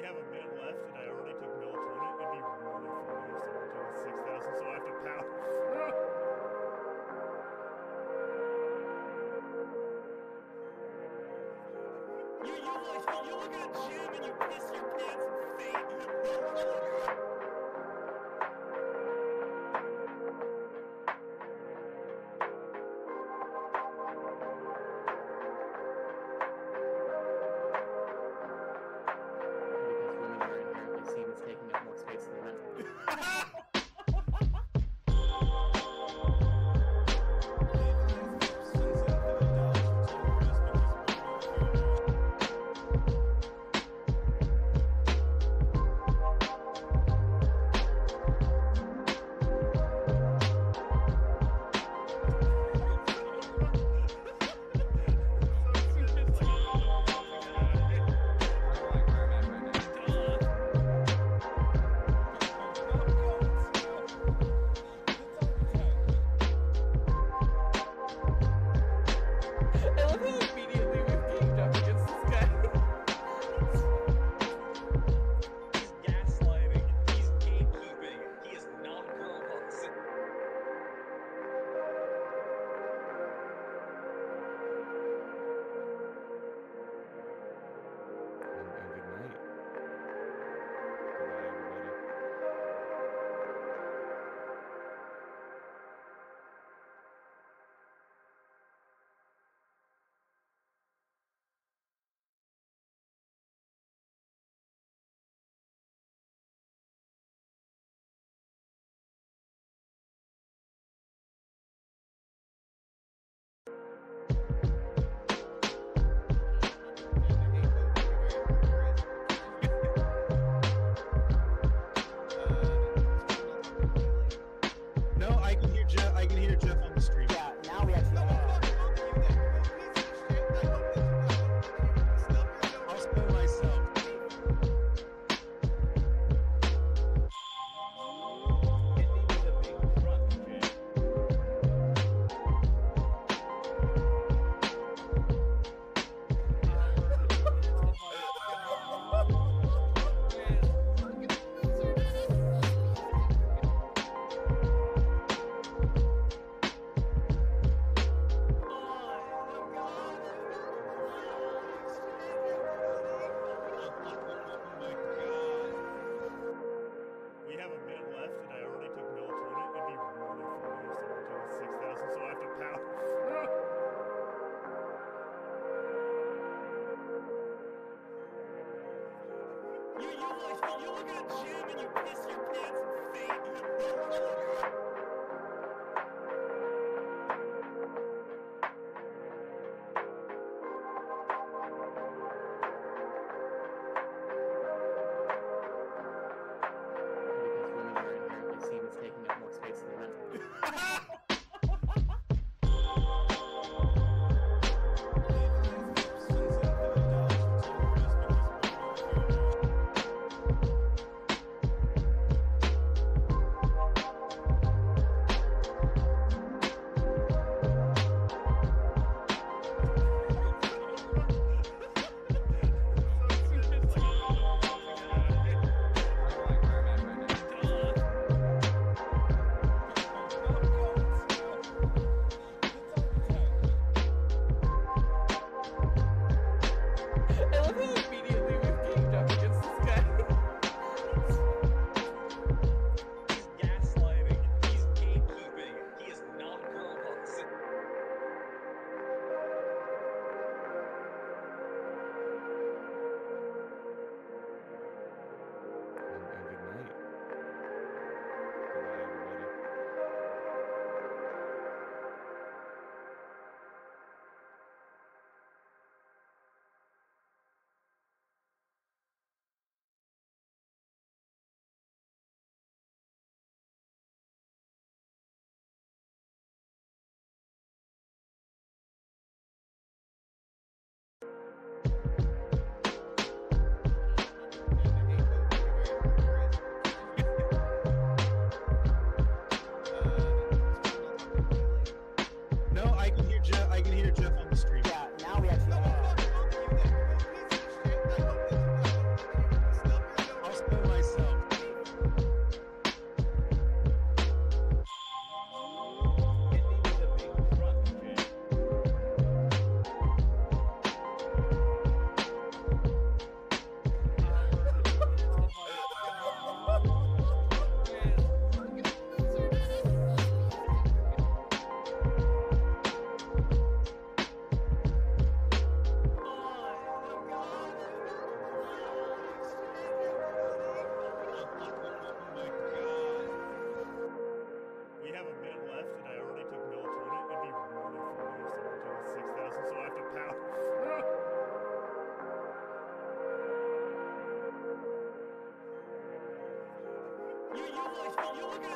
have a minute left, and I already took melatonin. It'd be really funny if someone took 6,000, so I have to pound. You look at a gym and you piss your pants and faint. Because women are inherently seen as taking up more space than men. We have a minute left, and I already took melatonin. It'd be really funny if someone took 6,000, so I have to pound. You look at a gym and you piss your pants and faint. Because women are inherently seen as taking up more space than men.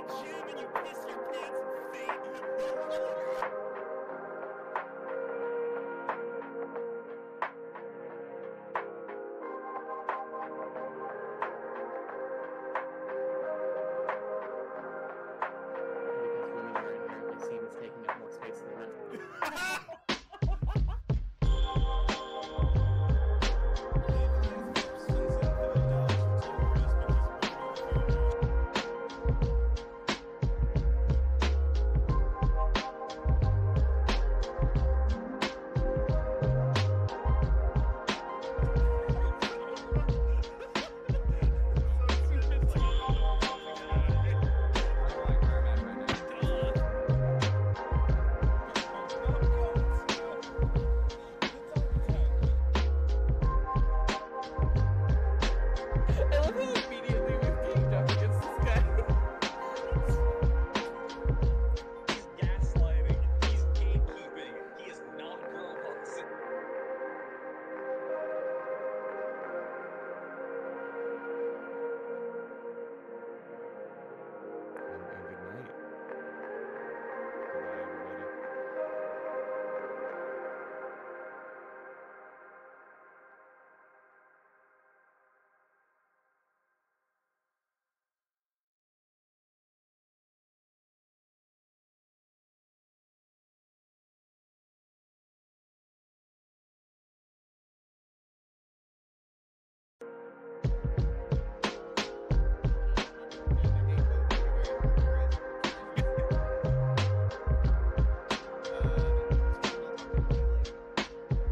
gym and you piss your pants and faint. Because women are inherently seen as taking up more space than men. I love how immediately we've gamed up against this guy. He's gaslighting. He's gatekeeping. He is not girl bossing. And good night. Goodbye, everybody.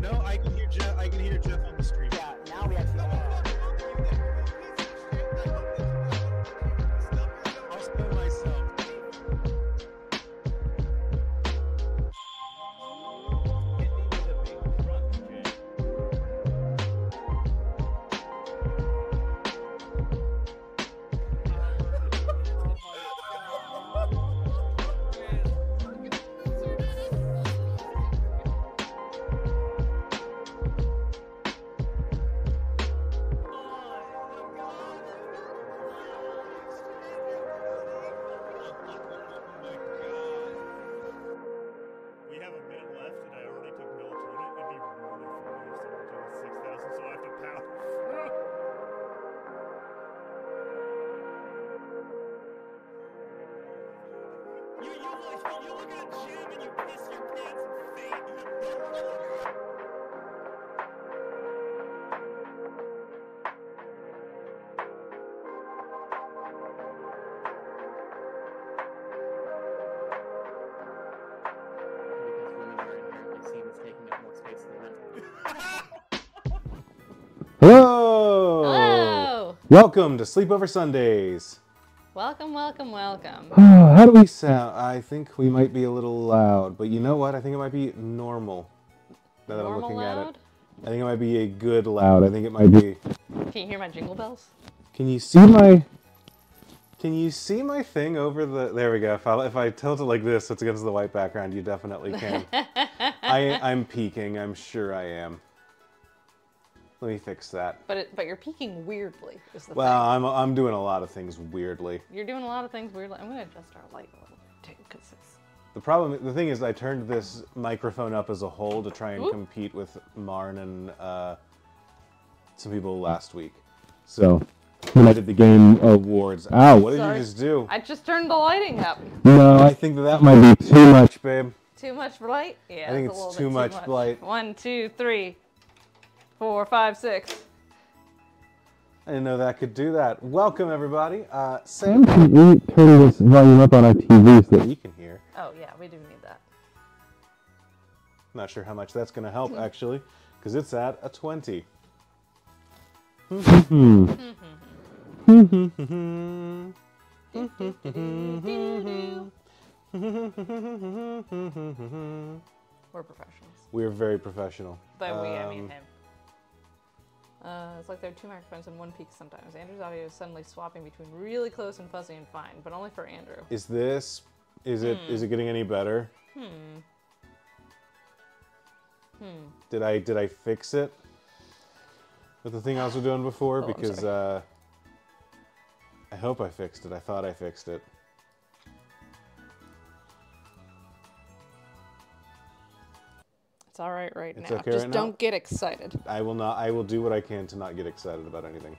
No, I can hear Jeff. I can hear Jeff on the stream. Yeah, now we actually I'll spill myself. Hit me with a big truck, Jay. We have a minute left, and I already took melatonin. It'd be really funny if someone took 6,000, so I have to pound. You look at a gym and you piss your pants and faint. because women are inherently seen as taking up more space than men. Hello. Hello! Welcome to Sleepover Sundays. Welcome, welcome, welcome. How do we sound? I think we might be a little loud, but you know what? I think it might be normal. Now that I'm Normal looking at loud? it, I think it might be a good loud. I think it might be. Can you hear my jingle bells? Can you see my? Can you see my thing over the? There we go. If I tilt it like this, so it's against the white background. You definitely can. I'm peeking. I'm sure I am. Let me fix that. But you're peeking weirdly, is the Well, thing. I'm doing a lot of things weirdly. You're doing a lot of things weirdly. I'm gonna adjust our light a little bit too, because it's... The thing is, I turned this microphone up as a whole to try and compete with Marn and some people last week. So when I did the game awards, ow! What did Sorry. you just do? I just turned the lighting up. No, I think that might be too much, babe. Too much light? Yeah, I think it's a it's little too bit much light. 1, 2, 3, 4, 5, 6. I didn't know that could do that. Welcome, everybody. Sam, can we turn this volume up on our TV so that we can hear? Oh yeah, we do need that. Not sure how much that's going to help, actually, because it's at a 20. We're professionals. We're very professional. By we, I mean him. It's like there are two microphones in one peak sometimes. Andrew's audio is suddenly swapping between really close and fuzzy and fine, but only for Andrew. Is it getting any better? Did I fix it with the thing I was doing before? Oh, I'm Because sorry. I hope I fixed it. I thought I fixed it. It's all right right It's now. okay Just right don't now? get excited. I will not. I will do what I can to not get excited about anything.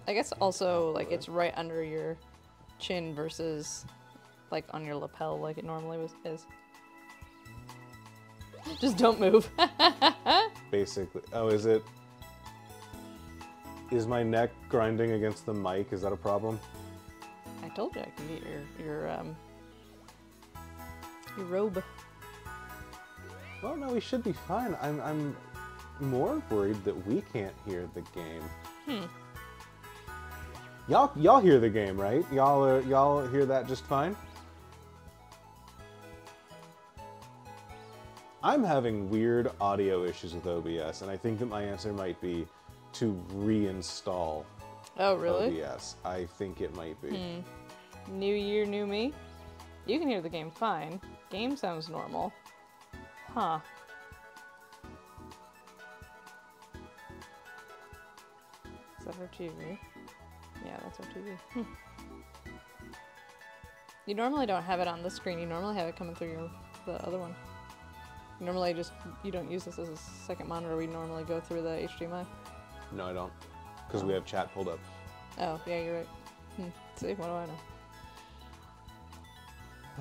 I guess also, like, it's right under your chin versus, like, on your lapel like it normally is. Just don't move. Basically. Oh, is it? Is my neck grinding against the mic? Is that a problem? I told you I can get your robe. Well, no, we should be fine. I'm more worried that we can't hear the game. Y'all hear the game, right? Y'all hear that just fine? I'm having weird audio issues with OBS, and I think that my answer might be to reinstall Oh, really? OBS. I think it might be. New year, new me? You can hear the game fine. Game sounds normal. Huh. Is that her TV? Yeah, that's her TV. You normally don't have it on this screen. You normally have it coming through the other one. Normally you don't use this as a second monitor. We normally go through the HDMI. No, I don't. Because we have chat pulled up. Oh, yeah, you're right. See, what do I know?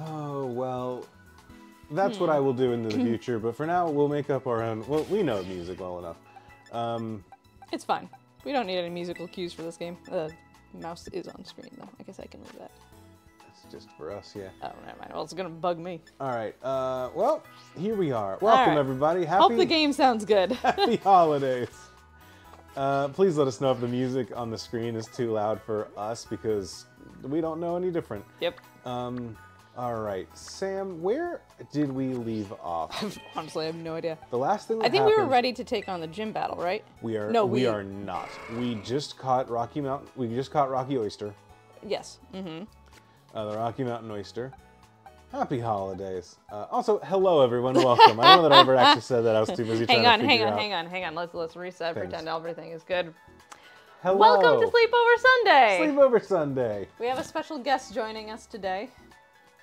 Oh, well, that's what I will do in the future, but for now, we'll make up our own. Well, we know music well enough. It's fine. We don't need any musical cues for this game. The mouse is on screen, though. I guess I can move that. That's just for us, yeah. Oh, never mind. Well, it's gonna bug me. All right, well, here we are. Welcome, right. everybody. Hope the game sounds good. Happy holidays. Please let us know if the music on the screen is too loud for us, because we don't know any different. Yep. All right, Sam, where did we leave off? Honestly, I have no idea. The last thing that I think we were happened- ready to take on the gym battle, right? We are. No, we are not. We just caught Rocky Mountain. We just caught Rocky Oyster. Yes. Mm-hmm. The Rocky Mountain Oyster. Happy holidays. Also, hello everyone. Welcome. I know that I never actually said that. I was too busy trying to figure out. Hang on. Let's reset. Thanks. Pretend everything is good. Hello. Welcome to Sleepover Sunday. Sleepover Sunday. We have a special guest joining us today.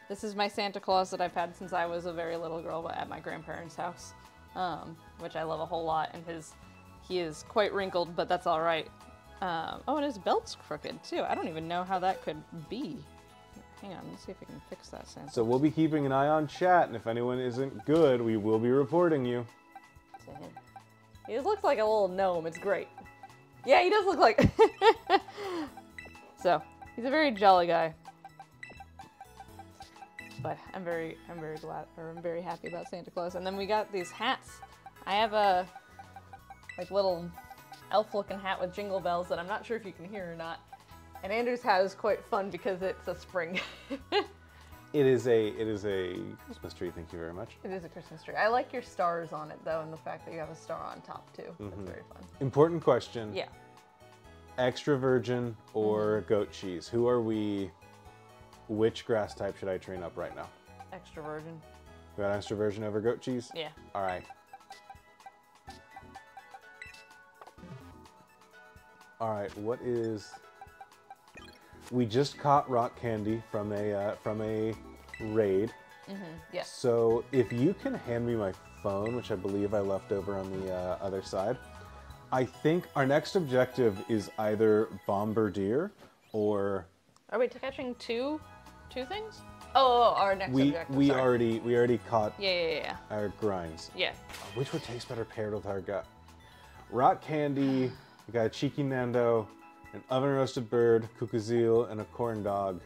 This is my Santa Claus that I've had since I was a very little girl at my grandparents' house, which I love a whole lot. And he is quite wrinkled, but that's all right. Oh, and his belt's crooked too. I don't even know how that could be. Hang on, let's see if we can fix that, Santa. So we'll be keeping an eye on chat, and if anyone isn't good, we will be reporting you. He just looks like a little gnome. It's great. Yeah, he does look like. So he's a very jolly guy. But I'm very glad, or I'm very happy about Santa Claus. And then we got these hats. I have a little elf-looking hat with jingle bells that I'm not sure if you can hear or not. And Andrew's hat is quite fun because it's a spring. It is a Christmas tree. Thank you very much. It is a Christmas tree. I like your stars on it though, and the fact that you have a star on top too. That's very fun. Important question. Yeah. Extra virgin or goat cheese? Who are we? Which grass type should I train up right now? Extra virgin. We got extra virgin over goat cheese? Yeah. All right. All right. What is? We just caught rock candy from a raid. Yes. So if you can hand me my phone, which I believe I left over on the other side, I think our next objective is either Bombardier or. Are we catching two things? Oh, our next objective. We sorry. already caught Yeah. our grinds. Yeah. Which would taste better paired with our gut? Rock candy. We got a cheeky Nando, an oven roasted bird, kukuzil, and a corn dog.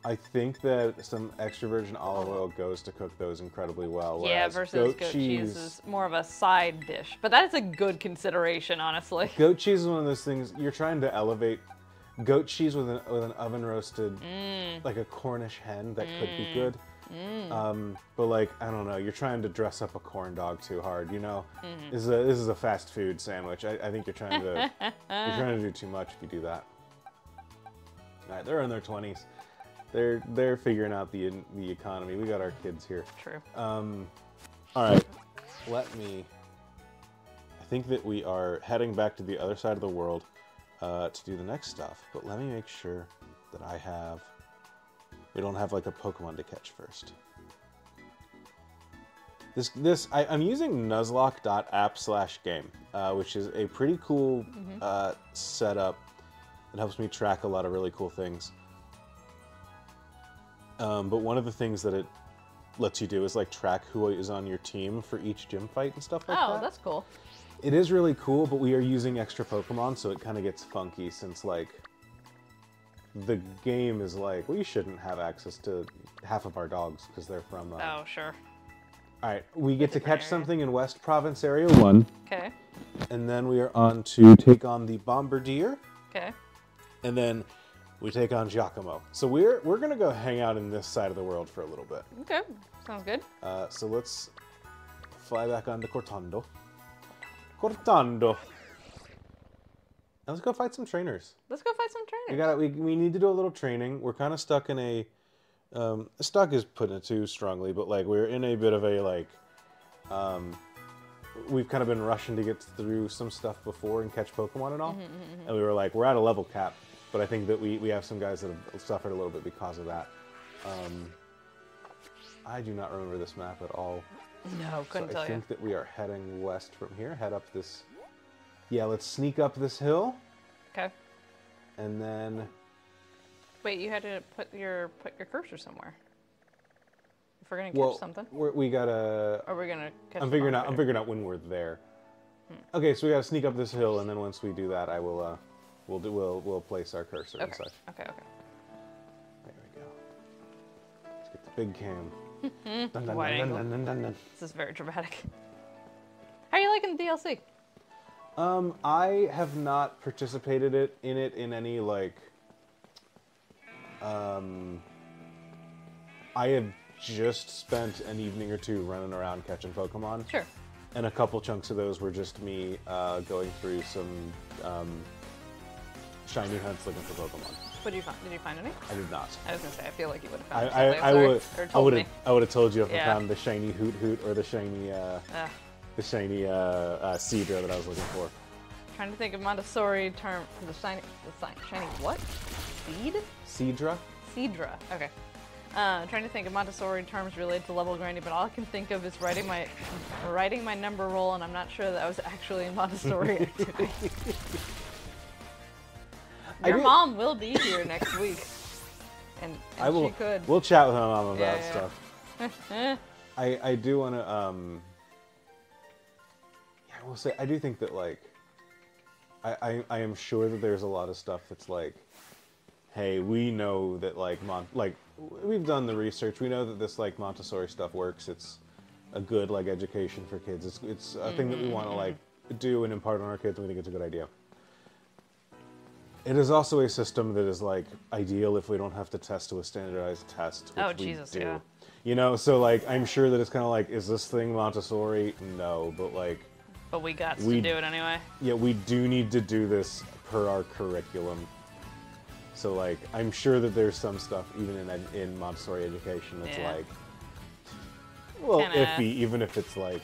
I think that some extra virgin olive oil goes to cook those incredibly well. Yeah, versus goat cheese is more of a side dish. But that is a good consideration, honestly. Goat cheese is one of those things you're trying to elevate. Goat cheese with an oven roasted, like a Cornish hen, that could be good. But like, I don't know, you're trying to dress up a corn dog too hard, you know? This is a fast food sandwich. I think you're trying to do too much if you do that. All right, they're in their 20s. They're figuring out the economy. We got our kids here. True. All right, I think that we are heading back to the other side of the world to do the next stuff, but let me make sure that we don't have like a Pokemon to catch first. I'm using nuzlocke.app/game, which is a pretty cool setup that helps me track a lot of really cool things. But one of the things that it lets you do is like track who is on your team for each gym fight and stuff like that. Oh, that's cool. It is really cool, but we are using extra Pokemon, so it kind of gets funky since like the game is like, we shouldn't have access to half of our dogs because they're from... Oh, sure. Alright, we get to catch area. something in West Province Area 1. Okay. And then we are on to take on the Bombardier. Okay. And then we take on Giacomo. So we're going to go hang out in this side of the world for a little bit. Okay. Sounds good. So let's fly back onto Cortando. Cortando. Now let's go fight some trainers. Let's go fight some trainers. We need to do a little training. We're kind of stuck in a... stuck is putting it too strongly, but like we're in a bit of a like... we've kind of been rushing to get through some stuff before and catch Pokemon and all. And we were like, we're at a level cap. But I think that we have some guys that have suffered a little bit because of that. I do not remember this map at all. No, couldn't So tell I you. think that we are heading west from here. Head up this... Yeah, let's sneak up this hill. Okay. And then... Wait, you had to put your cursor somewhere. If we're gonna catch something. we gotta... Or we're gonna catch I'm figuring out when we're there. Okay, so we gotta sneak up this hill, and then once we do that, I will... We'll place our cursor and such. Okay. There we go. Let's get the big cam. Dun, dun, Wide dun, angle. dun, dun, dun, dun. This is very dramatic. How are you liking the DLC? I have not participated in it in any like. I have just spent an evening or two running around catching Pokemon. Sure. And a couple chunks of those were just me going through some shiny hunts looking for Pokemon. What did you find? Did you find any? I did not. I was gonna say, I feel like you would have found I something. would Or told me. I would have told you if I Yeah. found the shiny Hoot Hoot or the shiny Seadra that I was looking for. Trying to think of Montessori term for the shiny what? Seed? Seadra? Seedra. Okay. Trying to think of Montessori terms related to level grinding, but all I can think of is writing my number roll, and I'm not sure that was actually a Montessori activity. Your mom will be here next week, and I will. she could. We'll chat with my mom about Yeah. stuff. I do want to. Yeah, I will say I do think that like. I am sure that there's a lot of stuff that's like, hey, we know that like we've done the research. We know that this like Montessori stuff works. It's a good like education for kids. It's a thing that we want to like do and impart on our kids. And we think it's a good idea. It is also a system that is like ideal if we don't have to test to a standardized test. Which we Jesus, do. yeah. You know, so like I'm sure that it's kind of like, is this thing Montessori? No, but like. But we got to do it anyway. Yeah, we do need to do this per our curriculum. So like, I'm sure that there's some stuff even in Montessori education that's like, well, iffy. Even if it's like,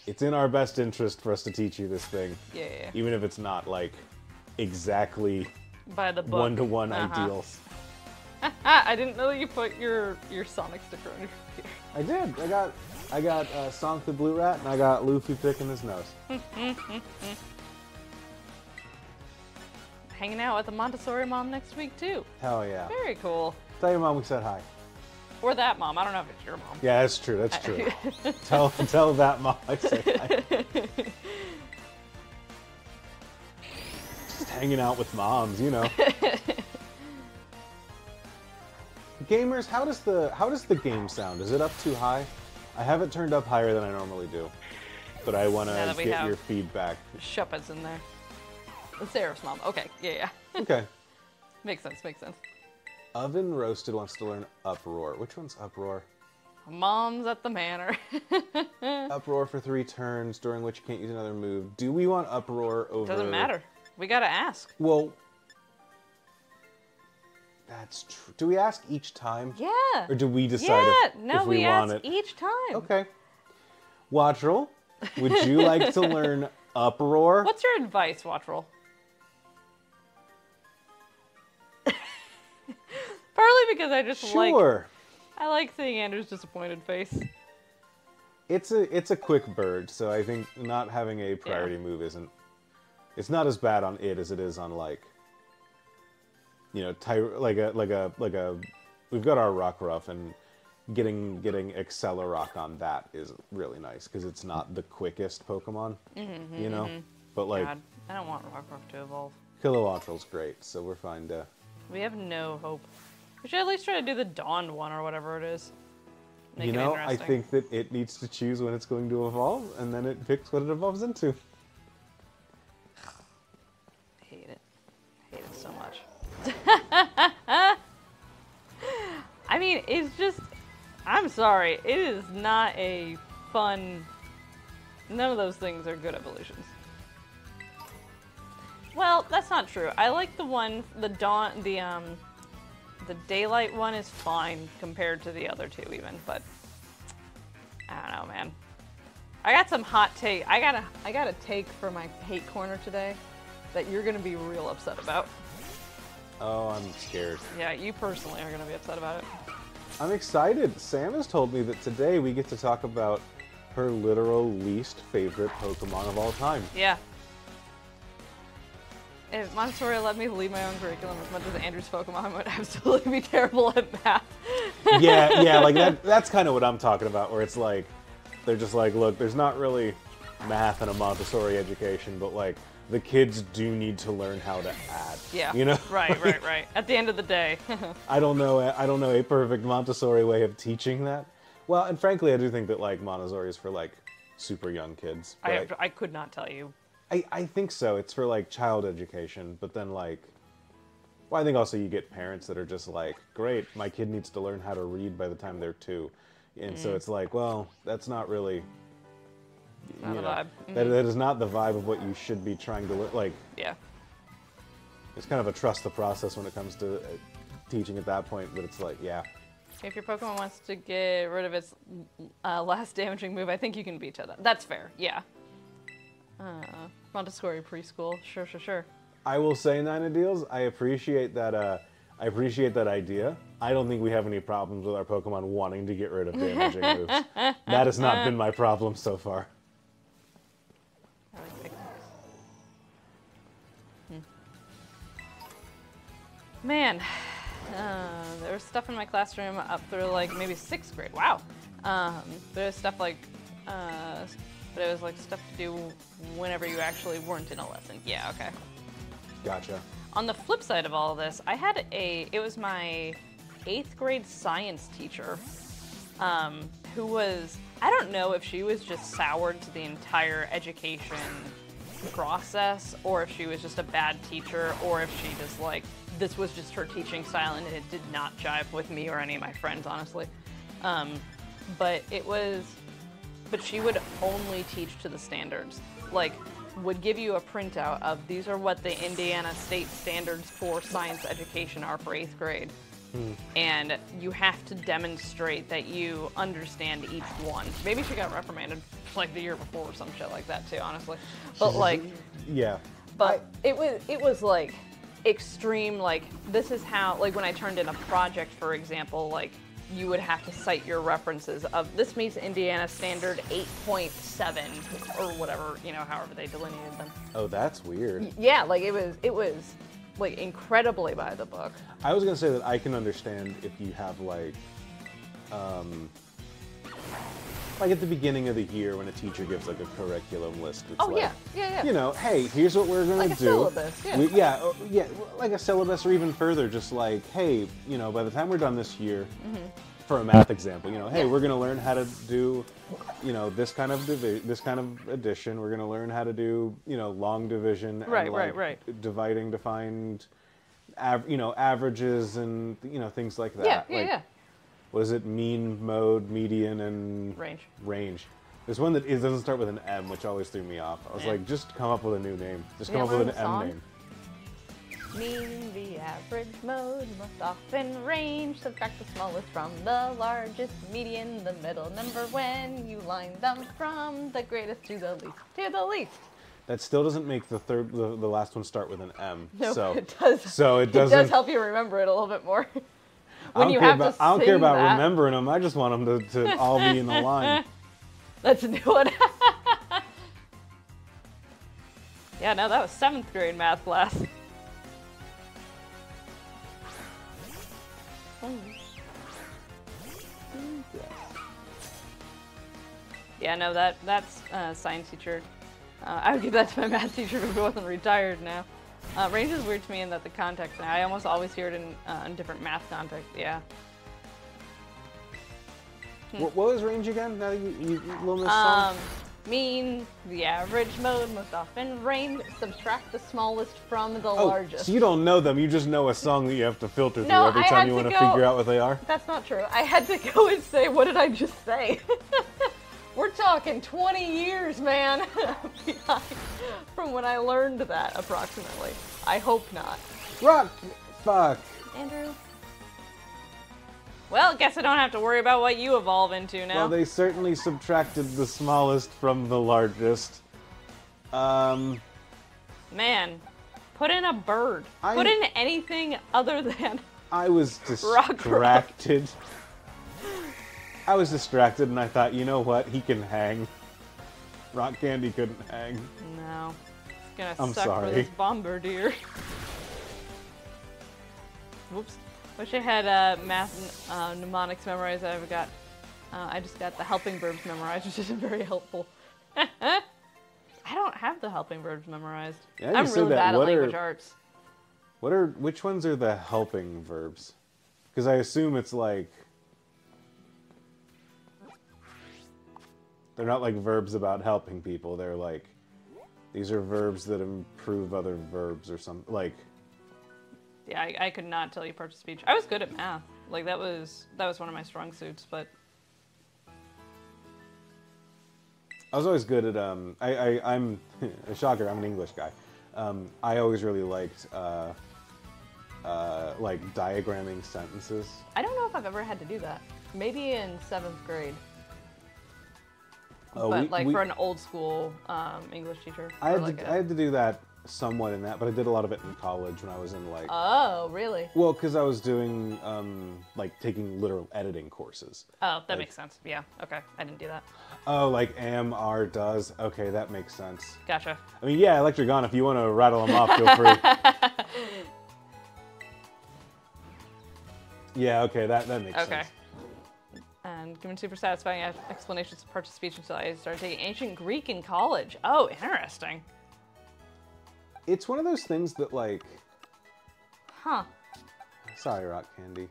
it's in our best interest for us to teach you this thing. Yeah. Even if it's not like exactly By the book. one-to-one ideals. I didn't know that you put your Sonic sticker on your computer. I did. I got Sonic the Blue Rat, and I got Luffy picking his nose. Hanging out with the Montessori mom next week too. Hell yeah. Very cool. Tell your mom we said hi. Or that mom. I don't know if it's your mom. Yeah, that's true. That's true. tell that mom I said hi. Just hanging out with moms, you know. Gamers, how does the game sound? Is it up too high? I have it turned up higher than I normally do, but I want to get your feedback. Shepard's in there. Sarah's mom. Okay, yeah. Okay. Makes sense. Oven Roasted wants to learn Uproar. Which one's Uproar? Mom's at the manor. Uproar for 3 turns, during which you can't use another move. Do we want Uproar over... Doesn't matter. We gotta ask. Well... That's true. Do we ask each time? Yeah. Or do we decide if we want it? No, we ask each time. Okay. Wattrel, would you like to learn Uproar? What's your advice, Wattrel? Partly because I just I like seeing Andrew's disappointed face. It's a quick bird, so I think not having a priority move isn't. It's not as bad on it as it is on like. You know, we've got our Rockruff, and getting Accelerock on that is really nice because it's not the quickest Pokemon. You know, but like. God, I don't want Rockruff to evolve. Kilowattrel's great, so we're fine to. We have no hope. We should at least try to do the Dawn one or whatever it is. Make You it know, I interesting. think that it needs to choose when it's going to evolve, and then it picks what it evolves into. Hate it. Hate it so much. I mean, it's just. I'm sorry. It is not a fun. None of those things are good evolutions. Well, that's not true. I like the one, the daylight one is fine compared to the other two even, but I don't know, man. I got some hot take. I got a take for my hate corner today that you're gonna be real upset about. Oh, I'm scared. Yeah, you personally are gonna be upset about it. I'm excited. Sam has told me that today we get to talk about her literal least favorite Pokemon of all time. Yeah. If Montessori let me lead my own curriculum as much as Andrew's Pokemon, I would absolutely be terrible at math. Yeah, like that's kind of what I'm talking about, where it's like, they're just like, look, there's not really math in a Montessori education, but like, the kids do need to learn how to add. Yeah. You know? Right. At the end of the day. I don't know a perfect Montessori way of teaching that. Well, and frankly, I do think that like Montessori is for like super young kids. But I could not tell you. I think so. It's for like child education, but then like, well, I think also you get parents that are just like, great, my kid needs to learn how to read by the time they're 2. And so it's like, well, that's not really, Not the vibe. that is not the vibe of what you should be trying to learn. Like, Yeah. it's kind of a trust the process when it comes to teaching at that point, but it's like, yeah. If your Pokemon wants to get rid of its last damaging move, I think you can beat that. That's fair, yeah. Montessori preschool, sure. I will say, Nine Deals, I appreciate that. I appreciate that idea. I don't think we have any problems with our Pokemon wanting to get rid of damaging moves. That has not been my problem so far. I like picnics. Man, there was stuff in my classroom up through like maybe 6th grade. Wow. There was stuff like, but it was like stuff to do whenever you actually weren't in a lesson. Yeah, okay. Gotcha. On the flip side of all of this, I had it was my 8th grade science teacher, who was, I don't know if she was just soured to the entire education process, or if she was just a bad teacher, or if she just like, this was just her teaching style and it did not jive with me or any of my friends, honestly. But she would only teach to the standards. Like, would give you a printout of these are what the Indiana state standards for science education are for 8th grade. And you have to demonstrate that you understand each one. Maybe she got reprimanded like the year before or some shit like that too, honestly. But like, Yeah. but it was like extreme, like this is how, like when I turned in a project, for example, like you would have to cite your references of this meets Indiana standard 8.7 or whatever, you know, however they delineated them. Oh, that's weird. Yeah, like it was like incredibly by the book. I was gonna say that I can understand if you have like at the beginning of the year when a teacher gives like a curriculum list. It's Oh like, yeah. you know, hey, here's what we're gonna Like a do. syllabus, yeah. Yeah, like a syllabus, or even further, just like, hey, you know, by the time we're done this year, for a math example, you know, hey, we're gonna learn how to do, you know, this kind of addition. We're gonna learn how to do, you know, long division, and Right. dividing to find, averages and things like that. Yeah. What is it? Mean, mode, median, and Range. There's one that it doesn't start with an M, which always threw me off. I was like, just come up with a new name. Just come up with an M name. Mean the average mode most often range. Subtract the smallest from the largest. Median the middle number when you line them from the greatest to the least. To the least. That still doesn't make the last one start with an M. No, so, it does. So it doesn't. It does help you remember it a little bit more. I don't care about remembering them. I just want them to all be in a line. That's a new one. Yeah, no, that was 7th grade math class. Yeah, no, that's science teacher. I would give that to my math teacher if he wasn't retired now. Range is weird to me in that the context, I almost always hear it in different math contexts, yeah. What was range again? Now you learn this song? Mean the average mode most often. Range, subtract the smallest from the largest. So you don't know them, you just know a song that you have to filter through No, every I time had you to want to go- figure out what they are? That's not true. I had to go and say, what did I just say? We're talking 20 years, man, behind from when I learned that, approximately. I hope not. Rock! Fuck. Andrew? Well, guess I don't have to worry about what you evolve into now. Well, they certainly subtracted the smallest from the largest. Man, put in a bird. Put in anything other than... I was distracted. I was distracted and I thought, you know what? He can hang. Rock Candy couldn't hang. No. It's gonna I'm suck sorry. for this bombardier. Whoops. Wish I had math mnemonics memorized. I just got the helping verbs memorized, which isn't very helpful. I don't have the helping verbs memorized. Yeah, I'm really bad at language arts. Which ones are the helping verbs? Because I assume it's like... They're not like verbs about helping people. They're like... These are verbs that improve other verbs or something. Like... Yeah, I could not tell you parts of speech. I was good at math. Like, that was one of my strong suits, but... I was always good at, I'm a shocker, I'm an English guy. I always really liked, like, diagramming sentences. I don't know if I've ever had to do that. Maybe in 7th grade. Oh, but, for an old school English teacher. I had to do that somewhat in that, but I did a lot of it in college when I was in, like... Oh, really? Well, because I was doing, like, taking literal editing courses. Oh, that makes sense. Yeah, okay. I didn't do that. Oh, like am, are, does. Okay, that makes sense. Gotcha. I mean, yeah, Electric Gone, if you want to rattle them off, feel free. Yeah, okay, that makes sense. And given super satisfying explanations of parts of speech until I started taking ancient Greek in college. Oh, interesting. It's one of those things that, like... Huh. Sorry, Rock Candy.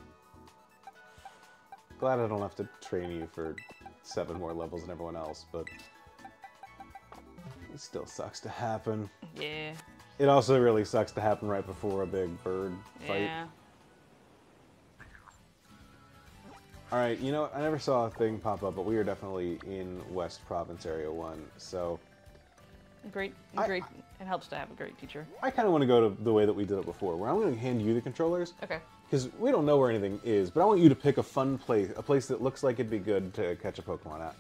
Glad I don't have to train you for 7 more levels than everyone else, but... It still sucks to happen. Yeah. It also really sucks to happen right before a big bird fight. Yeah. Alright, you know what? I never saw a thing pop up, but we are definitely in West Province Area 1, so... Great. It helps to have a great teacher. I kind of want to go to the way that we did it before, where I'm going to hand you the controllers. Okay. Because we don't know where anything is, but I want you to pick a fun place, a place that looks like it'd be good to catch a Pokemon at.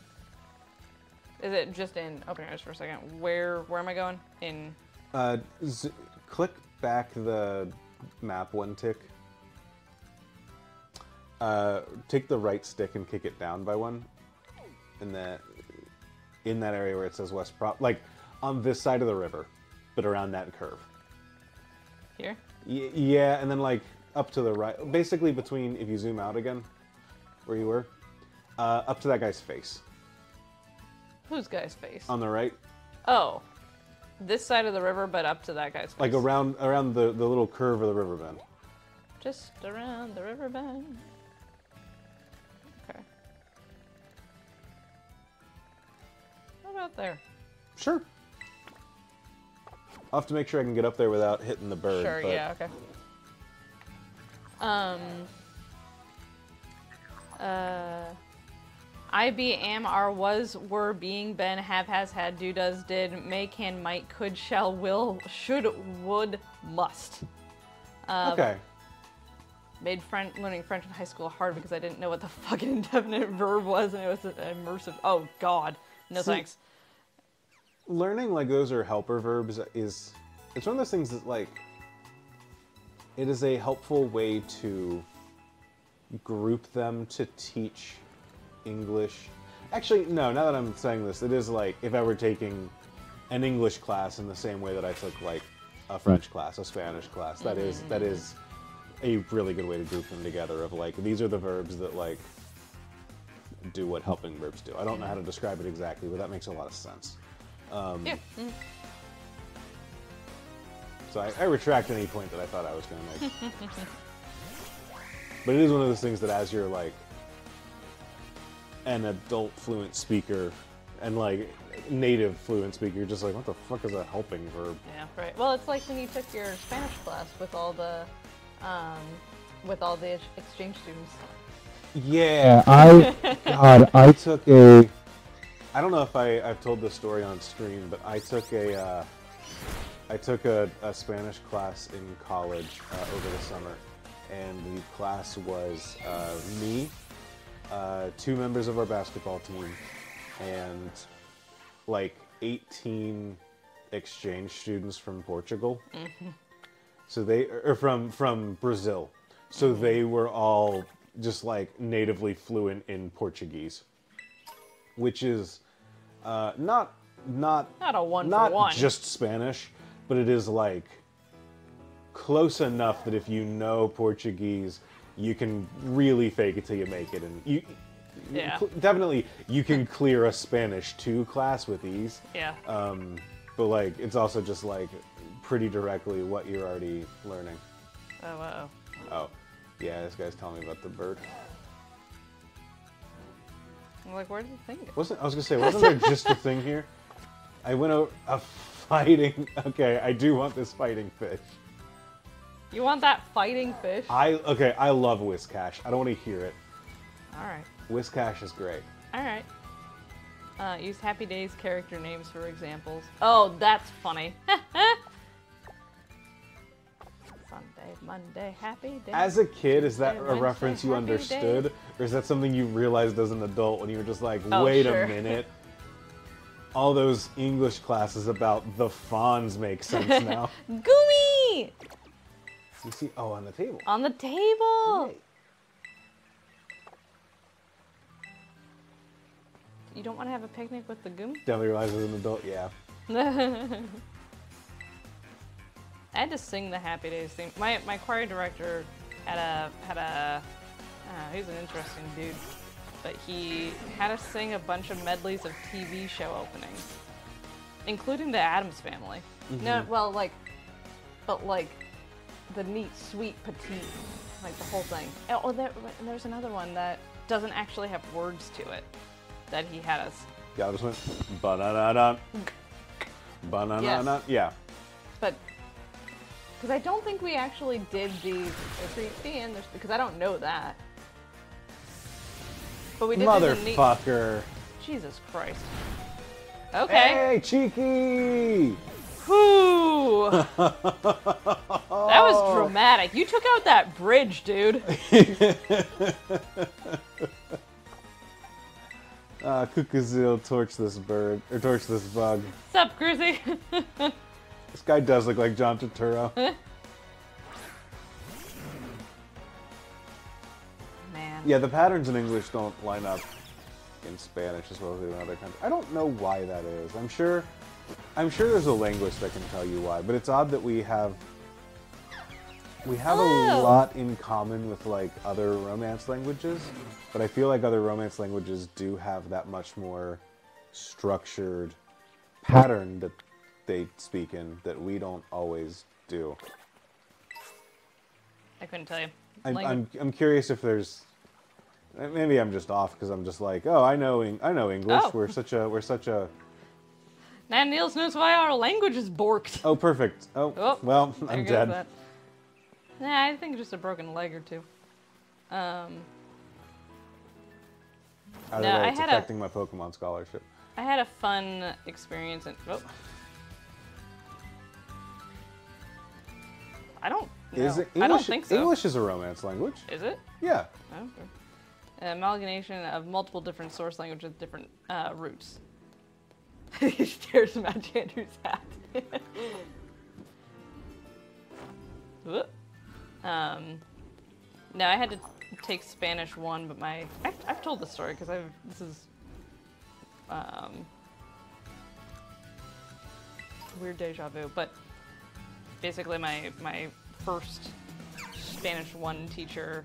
Is it just in open areas for a second? Where am I going? In... Click back the map 1 tick. Take the right stick and kick it down by 1. In that area where it says West Prop, like on this side of the river, but around that curve. Here? Yeah, and then like up to the right, basically between, if you zoom out again, where you were, up to that guy's face. Whose guy's face? On the right. Oh. This side of the river, but up to that guy's face. Like around the little curve of the river bend. Just around the river bend. Okay. What about there? Sure. I'll have to make sure I can get up there without hitting the bird. Sure, but... yeah, okay. I be, am, are, was, were, being, been, have, has, had, do, does, did, may, can, might, could, shall, will, should, would, must. Okay. Made learning French in high school hard because I didn't know what the fucking indefinite verb was, and it was an immersive. Oh God, no thanks. Learning like those are helper verbs it's one of those things that like it is a helpful way to group them to teach English. Actually, no, now that I'm saying this, it is like if I were taking an English class in the same way that I took like a French class, a Spanish class. That is a really good way to group them together of like, these are the verbs that like do what helping verbs do. I don't know how to describe it exactly, but that makes a lot of sense. Yeah. So I retract any point that I thought I was going to make. But it is one of those things that as you're like an adult fluent speaker and like native fluent speaker, you're just like, what the fuck is a helping verb? Yeah, right. Well, it's like when you took your Spanish class with all the exchange students. Yeah, I took a, I don't know if I've told this story on stream, but I took a Spanish class in college over the summer, and the class was me, 2 members of our basketball team, and like 18 exchange students from Portugal. So from Brazil. So they were all just like natively fluent in Portuguese, which is not a one-for-one. just Spanish, but it is like close enough that if you know Portuguese, you can really fake it till you make it, and definitely you can clear a Spanish 2 class with ease. Yeah. But like it's also just like pretty directly what you're already learning. Oh, uh-oh. Oh, yeah, this guy's telling me about the bird. I'm like, where did the thing go? Wasn't there just a thing here? I went over a fighting. Okay, I do want this fighting fish. You want that fighting fish? I love Whiscash. I don't want to hear it. All right. Whiscash is great. All right. Use Happy Days character names for examples. Oh, that's funny. Sunday, Monday, happy day. As a kid, is that Tuesday, a reference you Wednesday, happy understood? day. Or is that something you realized as an adult when you were just like, Oh, wait sure. a minute? All those English classes about the fawns make sense now. Goomy! You see, oh, on the table. On the table! Yay. You don't want to have a picnic with the Goomy? Definitely realized as an adult, yeah. I had to sing the Happy Days theme. My choir director he's an interesting dude, but he had us sing a bunch of medleys of TV show openings, including the Addams Family. No, well, but the neat, sweet, petite, like the whole thing. Oh, there's another one that doesn't actually have words to it that he had us. Yeah, I just went ba-na-na-na, ba-na-na-na. Yes. Yeah. But because I don't think we actually did the theme, because I don't know that. But we did do the neat. Motherfucker. Jesus Christ. Okay. Hey, cheeky! Whew. That was dramatic. You took out that bridge, dude. Kukazil, torch this bird, or torch this bug. What's up, Cruzy? This guy does look like John Turturro. Man. Yeah, the patterns in English don't line up in Spanish as well as in other countries. I don't know why that is. I'm sure there's a linguist that can tell you why, but it's odd that we have a lot in common with like other Romance languages, but I feel like other Romance languages do have that much more structured pattern that they speak in that we don't always do. I couldn't tell you. I'm curious if there's, maybe I'm just off because I'm just like, oh, I know English. Oh. We're such a. Now Niels knows why our language is borked. Oh, perfect. Oh, well, there I'm goes dead. that. Nah, I think just a broken leg or two. Either No, way, I it's had affecting my Pokemon scholarship. I had a fun experience in. Oh. I don't know. Is it English? I don't think so. English is a Romance language. Is it? Yeah. Oh, okay. An amalgamation of multiple different source languages with different roots. He stares at Matt Andrew's hat. Whoop. No, I had to take Spanish 1, but I've told the story because this is weird deja vu, but basically my first Spanish 1 teacher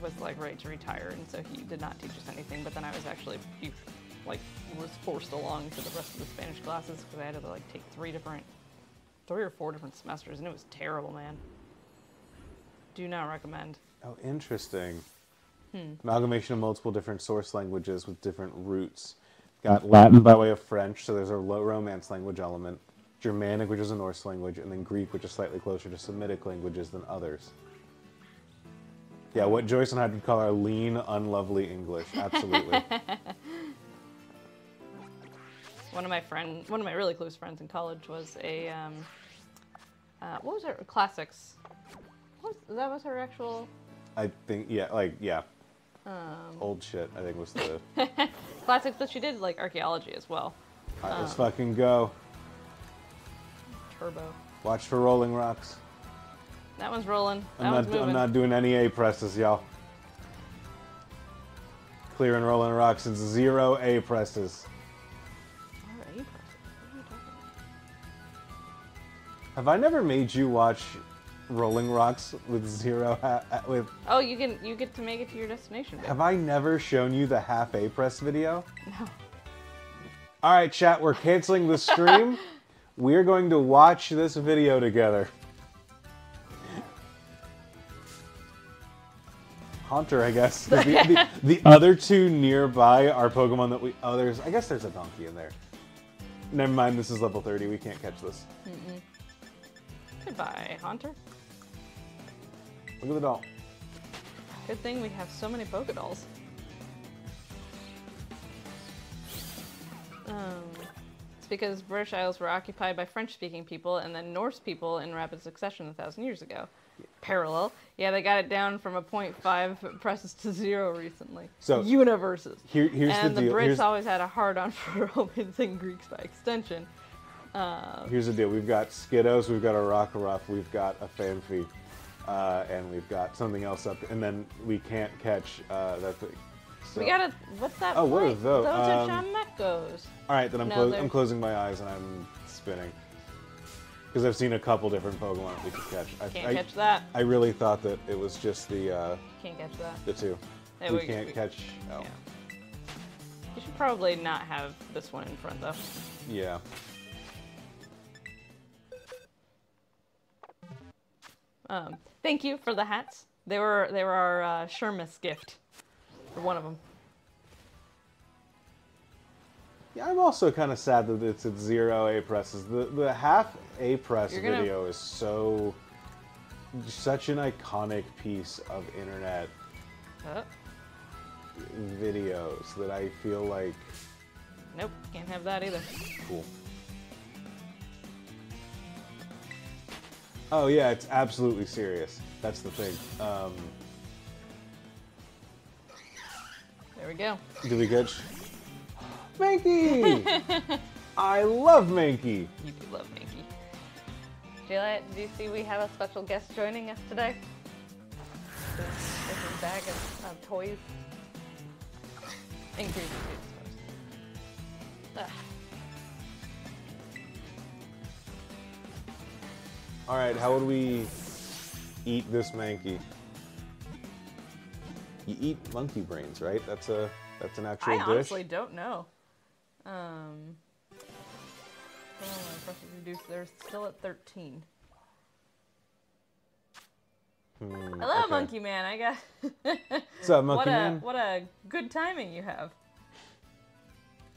was like ready to retire, and so he did not teach us anything, but then I was actually was forced along to the rest of the Spanish classes because I had to like take 3 or 4 different semesters, and it was terrible, man. Do not recommend. Oh, interesting. Amalgamation of multiple different source languages with different roots. Got Latin by way of French, so there's a low Romance language element. Germanic, which is a Norse language, and then Greek, which is slightly closer to Semitic languages than others. Yeah, what Joyce and I would call our lean, unlovely English. Absolutely. One of my really close friends in college was a, what was her, classics? That was her actual... I think, yeah. Old shit, I think was the... Classics, but she did, like, archaeology as well. All right, let's fucking go. Turbo. Watch for rolling rocks. That one's rolling. I'm not doing any A presses, y'all. Clearing rolling rocks, it's 0 A presses. Have I never made you watch rolling rocks with 0 with? Oh, you get to make it to your destination. Babe. Have I never shown you the half A press video? No. All right, chat, we're canceling the stream. We're going to watch this video together. Haunter, I guess. The other 2 nearby are Pokemon that we... Oh, I guess there's a donkey in there. Never mind, this is level 30. We can't catch this. Goodbye, Haunter. Look at the doll. Good thing we have so many Pokedolls. It's because British Isles were occupied by French-speaking people and then Norse people in rapid succession 1,000 years ago. Parallel. Yeah, they got it down from a 0.5 presses to 0 recently. So universes. Here's and the deal. Brits always had a hard-on for Romans and Greeks by extension. Here's the deal. We've got Skiddos, we've got a Rockruff, we've got a Fanfi, and we've got something else up, and then we can't catch that thing. So. We gotta. What's that? Oh, what are those? Those are Chamekos. All right, then I'm closing my eyes and I'm spinning. Because I've seen a couple different Pokemon that we could catch. Can't catch that. I really thought that it was just the... Can't catch that. The 2. Hey, we can't catch... Oh. Yeah. You should probably not have this one in front, though. Yeah. Thank you for the hats. They were our Shermis gift. For one of them. Yeah, I'm also kind of sad that it's at 0 A presses. The half A press video is such an iconic piece of internet videos that I feel like... Nope, can't have that either. Cool. Oh yeah, it's absolutely serious. That's the thing. There we go. Did we catch? Mankey! I love Mankey! You do love Mankey. Juliet, do you see we have a special guest joining us today? This is a bag of toys. Ingredients. Alright, how would we eat this Mankey? You eat monkey brains, right? That's an actual dish? I honestly don't know. They're still at 13. Hello, okay. Monkey Man. I got. What's up, Monkey Man? What a good timing you have.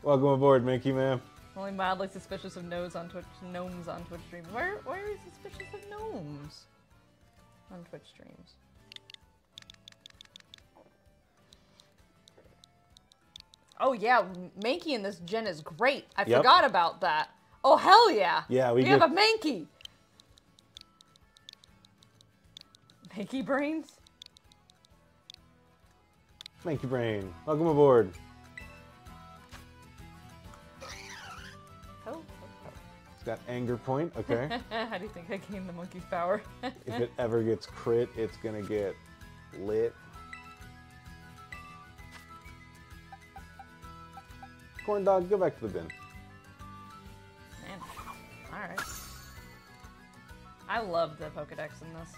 Welcome aboard, Monkey Man. Only mildly suspicious of gnomes on Twitch streams. Why are you suspicious of gnomes on Twitch streams? Oh yeah, Mankey in this gen is great. I forgot about that. Oh hell yeah! Yeah, we have a Mankey. Mankey brains. Mankey brain, welcome aboard. Oh. It's got anger point. Okay. How do you think I gained the monkey's power? If it ever gets crit, it's gonna get lit. corn dog, go back to the bin. Man. Alright. I love the Pokedex in this.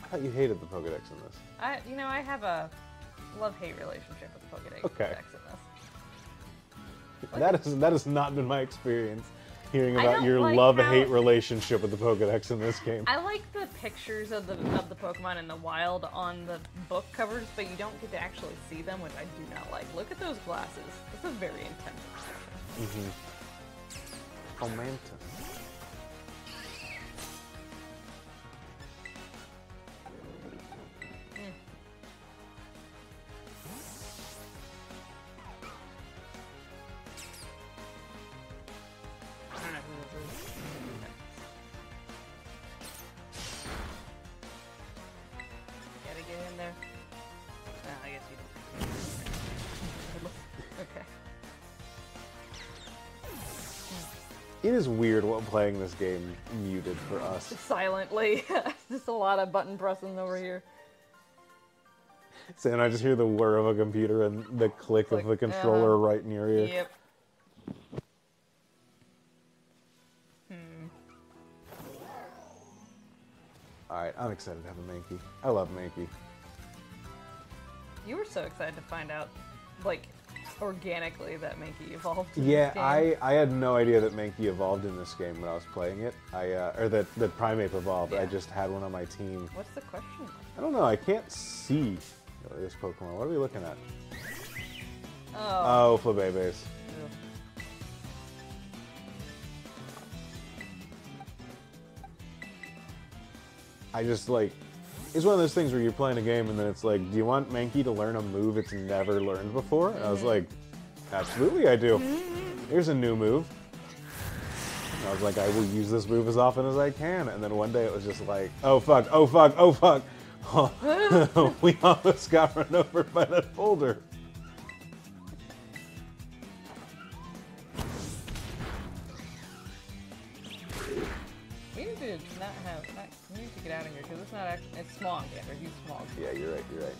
I thought you hated the Pokedex in this. I have a love-hate relationship with the Pokedex Okay. in this. That has not been my experience. Hearing I about don't your like love-hate how- relationship with the Pokedex in this game. I like the pictures of the Pokemon in the wild on the book covers, but you don't get to actually see them, which I do not like. Look at those glasses. This is very intense. Oh, Manta. I don't know who this is. Gotta get in there. I guess you don't. Okay. It is weird what playing this game muted for us. Silently. Just a lot of button pressing over here. And I just hear the whir of a computer and the click of the controller right near you. Yep. Alright, I'm excited to have a Mankey. I love Mankey. You were so excited to find out, like, organically that Mankey evolved. in this Yeah, game. I had no idea that Mankey evolved in this game when I was playing it. Or that Primeape evolved. I Yeah. just had one on my team. What's the question? I don't know, I can't see this Pokemon. What are we looking at? Oh. Oh, Flabébés. I just like, it's one of those things where you're playing a game and then it's like, do you want Mankey to learn a move it's never learned before? And I was like, absolutely I do. Here's a new move. And I was like, I will use this move as often as I can. And then one day it was just like, oh fuck, oh fuck, oh fuck. We almost got run over by that boulder. We need to not have. We need to get out of here because it's not actually. It's smog. Yeah, there's huge smog. Yeah, you're right, you're right.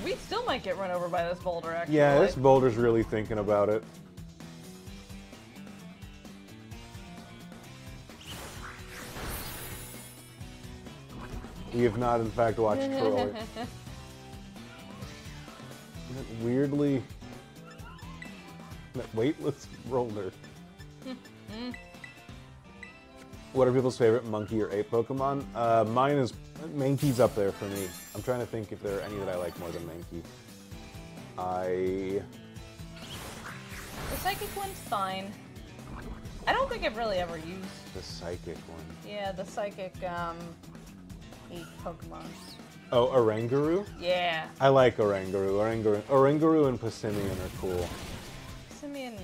We still might get run over by this boulder. Actually. Yeah, this boulder's really thinking about it. We have not, in fact, watched Troy. Weirdly, that weightless roller. What are people's favorite monkey or ape Pokemon? Mine is Mankey's up there for me. I'm trying to think if there are any that I like more than Mankey. The psychic one's fine. I don't think I've really ever used. The psychic one. Yeah, the psychic ape Pokemon. Oh, Oranguru? Yeah. I like Oranguru. Oranguru and Passimian are cool. Simeon.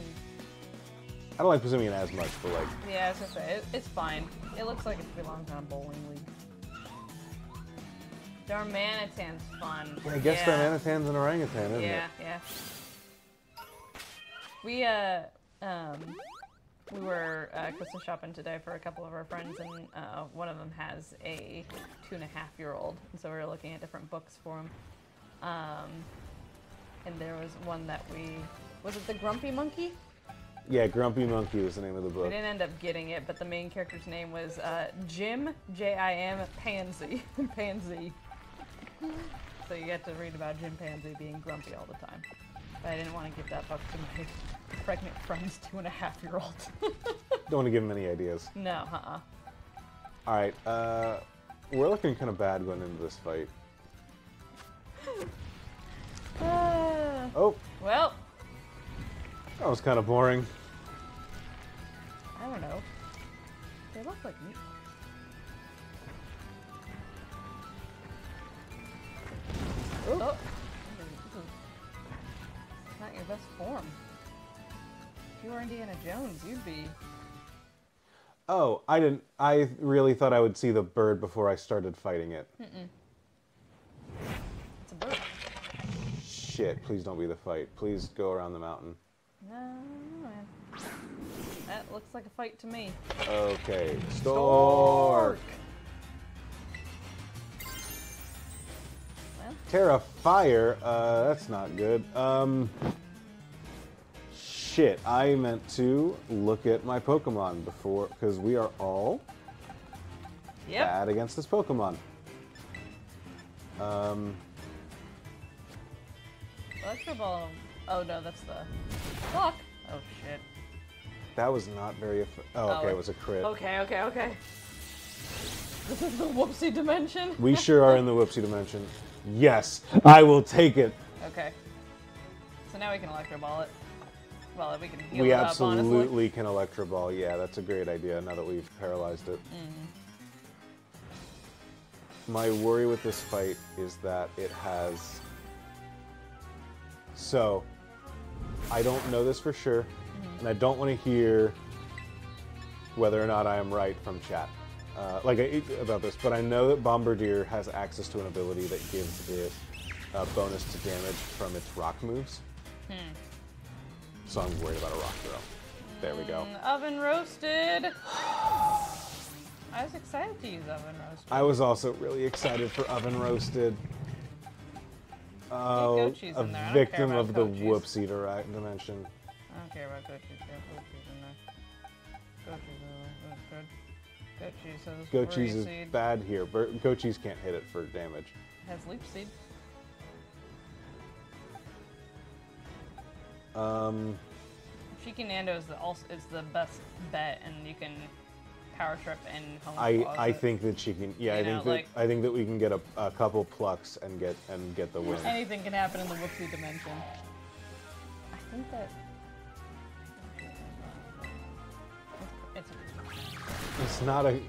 I don't like Passimian as much, but like, Yeah, I was gonna say it's fine. It looks like it belongs on a bowling league. Darmanitan's fun. I guess Darmanitan's an orangutan, isn't Yeah, it? yeah. We were Christmas shopping today for a couple of our friends, and one of them has a 2.5-year-old, and so we were looking at different books for him. And there was one that was it the Grumpy Monkey? Yeah, Grumpy Monkey was the name of the We book. didn't end up getting it, but the main character's name was Jim, J-I-M, Pansy. Pansy. So you get to read about Jim Pansy being grumpy all the time. But I didn't want to give that book to my pregnant friend's 2.5-year-old. Don't want to give him any ideas. No, Alright, we're looking kind of bad going into this fight. Oh, Well, that was kind of boring. I don't know. They look like meatballs. Oh, this is not your best form. If you were Indiana Jones, you'd be. Oh, I really thought I would see the bird before I started fighting it. It's a bird. Shit, please don't be the fight. Please go around the mountain. No, man. That looks like a fight to me. Okay, Stork! Well, Terra Fire, that's not good. Shit, I meant to look at my Pokemon before, because we are all bad against this Pokemon. Electro Ball. Oh no, that's the block. Oh shit. That was not very. Oh, okay, it was a crit. Okay. This is the whoopsie dimension. We sure are in the whoopsie dimension. Yes, I will take it. Okay. So now we can Electro Ball it. Well, we can heal We it up, absolutely honestly. can Electro Ball. Yeah, that's a great idea now that we've paralyzed it. My worry with this fight is that it has... So, I don't know this for sure, and I don't want to hear whether or not I am right from chat about this, but I know that Bombardier has access to an ability that gives it a bonus to damage from its rock moves. So I'm worried about a rock throw. There we go. Oven roasted. I was excited to use oven roasted. I was also really excited for oven roasted. Oh, Gochi's a in there. I don't care victim about of the Gochis. whoopsie dimension. I don't care about Gochi's. Gochi's in there. Gochi's has Gochi's Worry is Seed. bad here. Gochi's can't hit it for damage. Has Leap Seed. Cheeky Nando is the best bet, and you can power trip and home I think that she can. Yeah, I think that we can get a couple plucks and get the win. Anything can happen in the whoopsie dimension. I think that It's not a.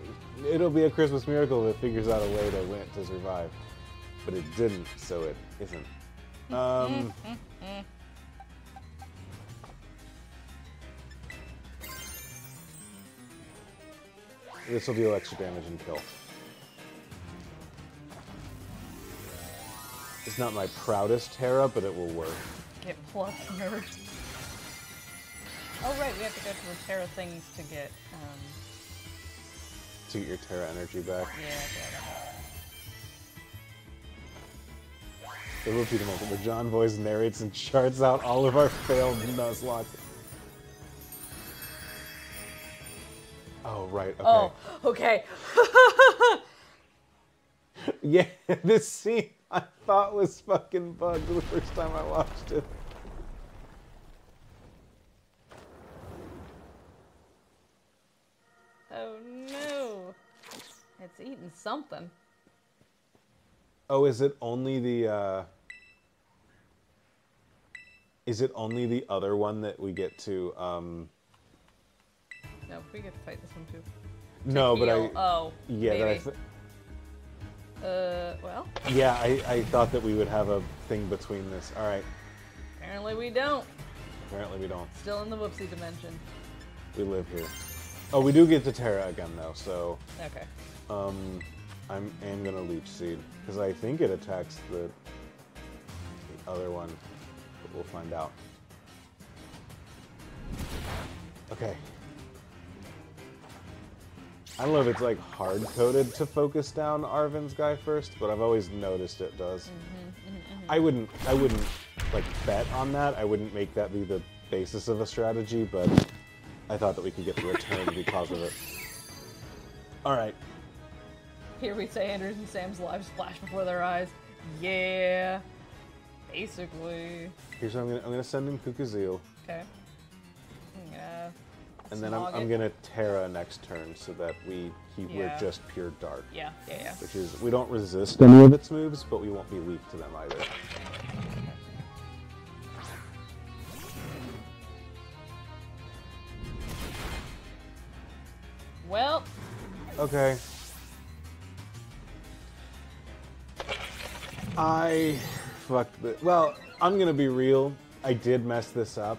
It'll be a Christmas miracle if it figures out a way to win to survive, but it didn't, so it isn't. This will deal extra damage and kill. It's not my proudest Terra, but it will work. get plus nerd. Oh right, we have to go to the Terra things to get your Terra energy back. Yeah. The repeat moment where John Boyce narrates and charts out all of our failed Nuzlocke. Oh, right, okay. Oh, okay. Yeah, this scene I thought was fucking bugged the first time I watched it. Oh no. It's eating something. Oh, is it only the other one that we get to No, we get to fight this one too. No, but maybe. that well, yeah, I thought that we would have a thing between this. All right. apparently we don't. Apparently we don't. Still in the whoopsie dimension. We live here. Oh, we do get to Terra again though, so Okay. I am gonna Leech Seed because I think it attacks the other one, but we'll find out. Okay. I don't know if it's like hard coded to focus down Arven's guy first, but I've always noticed it does. I wouldn't like bet on that. I wouldn't make that be the basis of a strategy, but I thought that we could get the return because of it. All right. Here we say Andrews and Sam's lives flash before their eyes. Yeah. Basically. Here's what I'm gonna send in Kukuzil, Okay. Yeah. and then I'm gonna Terra next turn so that we're just pure dark. Yeah. Which is we don't resist any of its moves, but we won't be weak to them either. Well, Okay. I fucked the. Well, I'm gonna be real. I did mess this up.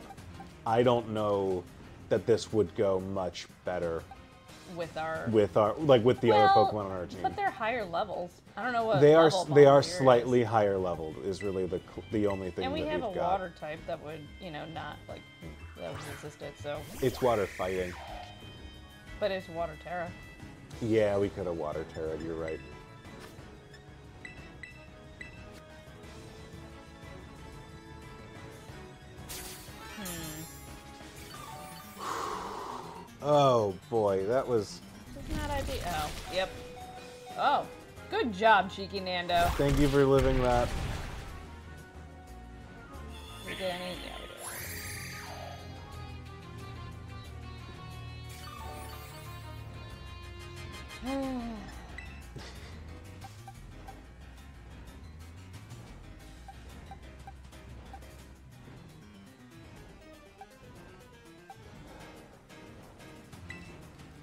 I don't know that this would go much better with our with the other Pokemon on our team. But they're higher levels. I don't know what They are level they are Bombardier slightly is. higher leveled. Is really the only thing And we that have we've a got. water type that would, not like that would resist it. So, It's water fighting. but it's water Terra. Yeah, we could have water Terra. You're right. Oh boy, that was... Isn't that idea? Oh, yep. Oh, good job, Cheeky Nando. Thank you for living that. We did any? Yeah, we did.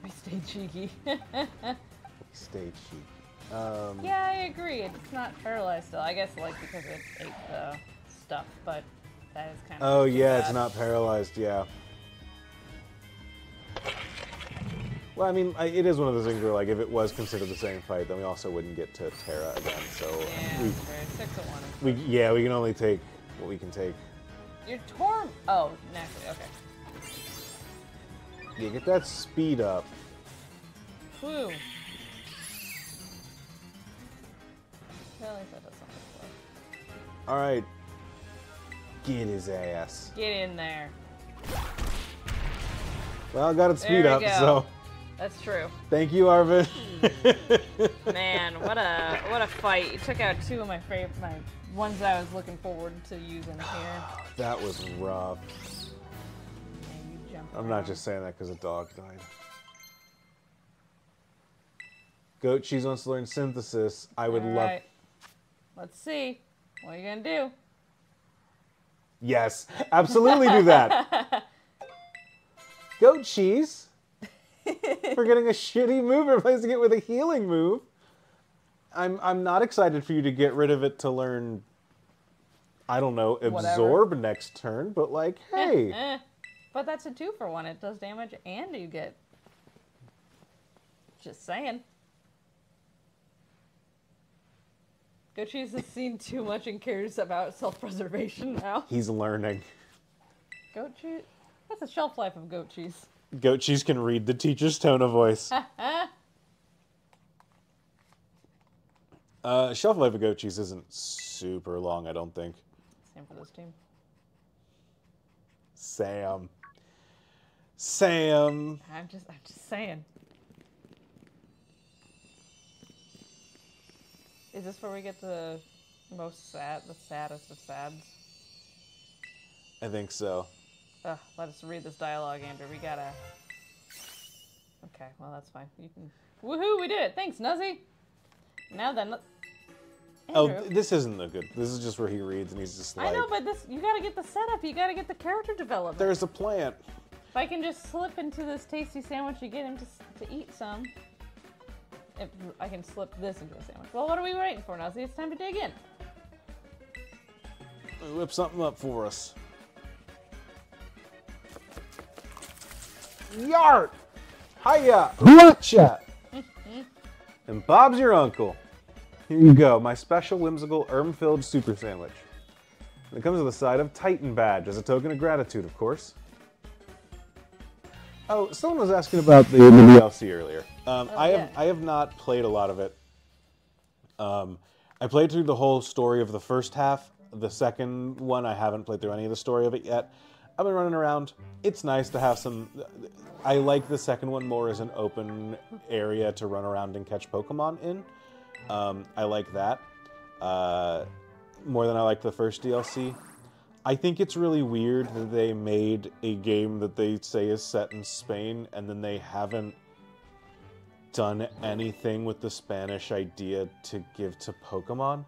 We stayed cheeky. Stay cheap. Yeah, I agree. It's not paralyzed still. I guess like because it ate the stuff, but that is kind of. Oh yeah, bad. it's not paralyzed. Yeah. Well, I mean, it is one of those things where, like, if it was considered the same fight, then we also wouldn't get to Terra again. So Yeah, we, that's true. 6-1. we can only take what we can take. Your Torm. Oh, naturally. Okay. Yeah, get that speed up. Woo. Well, at least that does something for us. All right, get his ass. Get in there. Well, I got it speed There up, we go. so That's true. thank you, Arvin. Man, what a fight! You took out two of my ones that I was looking forward to using here. That was rough. Man, you jumped I'm not around. just saying that because a dog died. Goat cheese wants to learn synthesis. I would love. Alright. Let's see. What are you gonna do? Yes, absolutely do that. Goat cheese. For getting a shitty move, replacing it with a healing move. I'm not excited for you to get rid of it to learn, I don't know, absorb next turn, but like, hey. But that's a 2-for-1. It does damage and you get. Just saying. Goat cheese has seen too much and cares about self-preservation now. He's learning. Goat cheese? What's the shelf life of goat cheese? Goat cheese can read the teacher's tone of voice. Shelf life of goat cheese isn't super long, I don't think. Same for this team. Sam. I'm just saying. Is this where we get the saddest of sads? I think so. Ugh, let us read this dialogue, Andrew. We gotta. Okay, well that's fine. You can. Woohoo! We did it. Thanks, Nuzzy. Now then, Andrew. Oh, this isn't the good. This is just where he reads and he's just like. I know, but this you gotta get the setup. You gotta get the character development. There's a plant. If I can just slip into this tasty sandwich and get him to eat some. If I can slip this into a sandwich. Well, what are we waiting for, Nuzzy? It's time to dig in. Whip something up for us. Yart! Hiya! Whatcha? And Bob's your uncle. Here you go, my special whimsical herb-filled super sandwich. And it comes with a side of Titan badge as a token of gratitude, of course. Oh, someone was asking about the DLC earlier. I have not played a lot of it. I played through the whole story of the first half. The second one, I haven't played through any of the story of it yet. I've been running around. It's nice to have some... I like the second one more as an open area to run around and catch Pokemon in. I like that more than I like the first DLC. I think it's really weird that they made a game that they say is set in Spain and then they haven't done anything with the Spanish idea to give to Pokemon.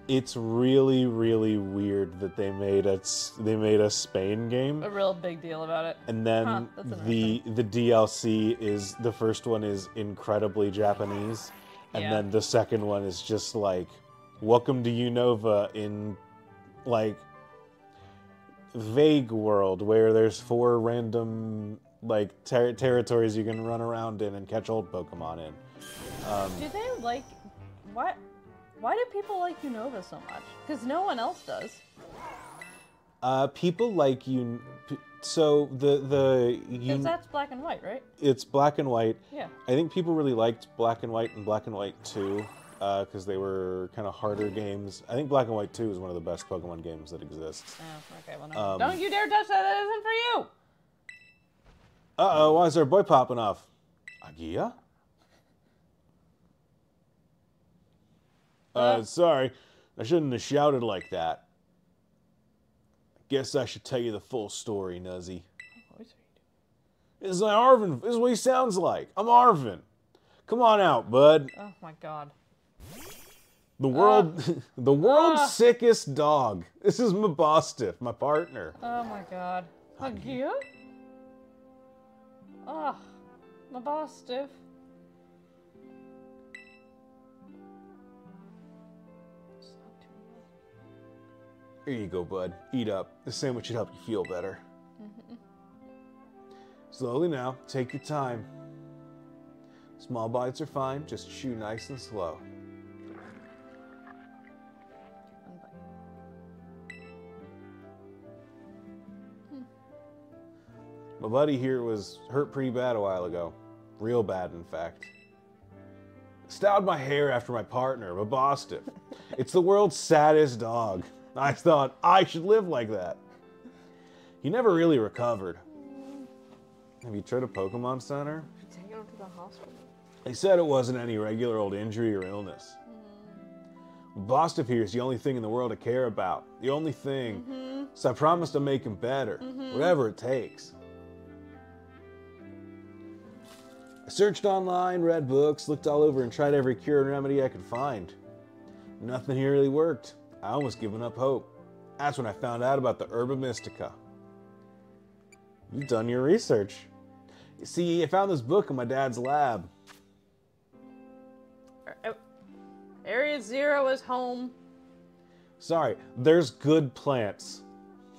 It's really, really weird that they made a Spain game. A real big deal about it. And then the DLC is, the first one is incredibly Japanese, and then the second one is just like, welcome to Unova in like vague world where there's 4 random like territories you can run around in and catch old Pokemon in. Do they like what? Why do people like Unova so much? Because no one else does. People like you. So Because that's black and white, right? It's black and white. Yeah. I think people really liked Black and White and Black and White 2 because they were kind of harder games. I think Black and White 2 is one of the best Pokemon games that exists. Oh, okay. Well, no. Don't you dare touch that. That isn't for you. Uh-oh, why is our boy popping off? Agia? Sorry. I shouldn't have shouted like that. Guess I should tell you the full story, Nuzzy. This is like Arvin. This is what he sounds like. I'm Arvin. Come on out, bud. Oh my god. The world's sickest dog. This is my Bostiff, my partner. Oh my god. Agia? Ah, my Bostiff. Here you go, bud. Eat up. This sandwich should help you feel better. Slowly now. Take your time. Small bites are fine. Just chew nice and slow. My buddy here was hurt pretty bad a while ago. Real bad, in fact. Styled my hair after my partner, my Bostiff. It's the world's saddest dog. I thought I should live like that. He never really recovered. Have you tried a Pokemon Center? Take him to the hospital. They said it wasn't any regular old injury or illness. Bostiff here is the only thing in the world I care about. The only thing. So I promised to make him better. Whatever it takes. I searched online, read books, looked all over, and tried every cure and remedy I could find. Nothing here really worked. I almost given up hope. That's when I found out about the Herba Mystica. You've done your research. You see, I found this book in my dad's lab. Area 0 is home. Sorry, there's good plants.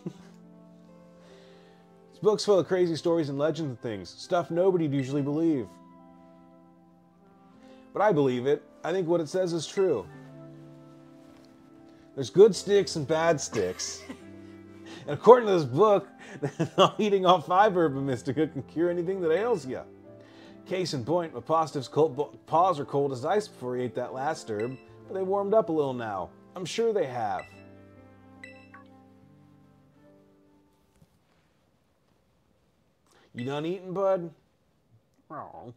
This book's full of crazy stories and legends and things. Stuff nobody'd usually believe. But I believe it. I think what it says is true. There's good sticks and bad sticks. And according to this book, eating all 5 Herba Mystica can cure anything that ails you. Case in point, my Bostiff's paws were cold as ice before he ate that last herb, but they warmed up a little now. I'm sure they have. You done eating, bud? Oh.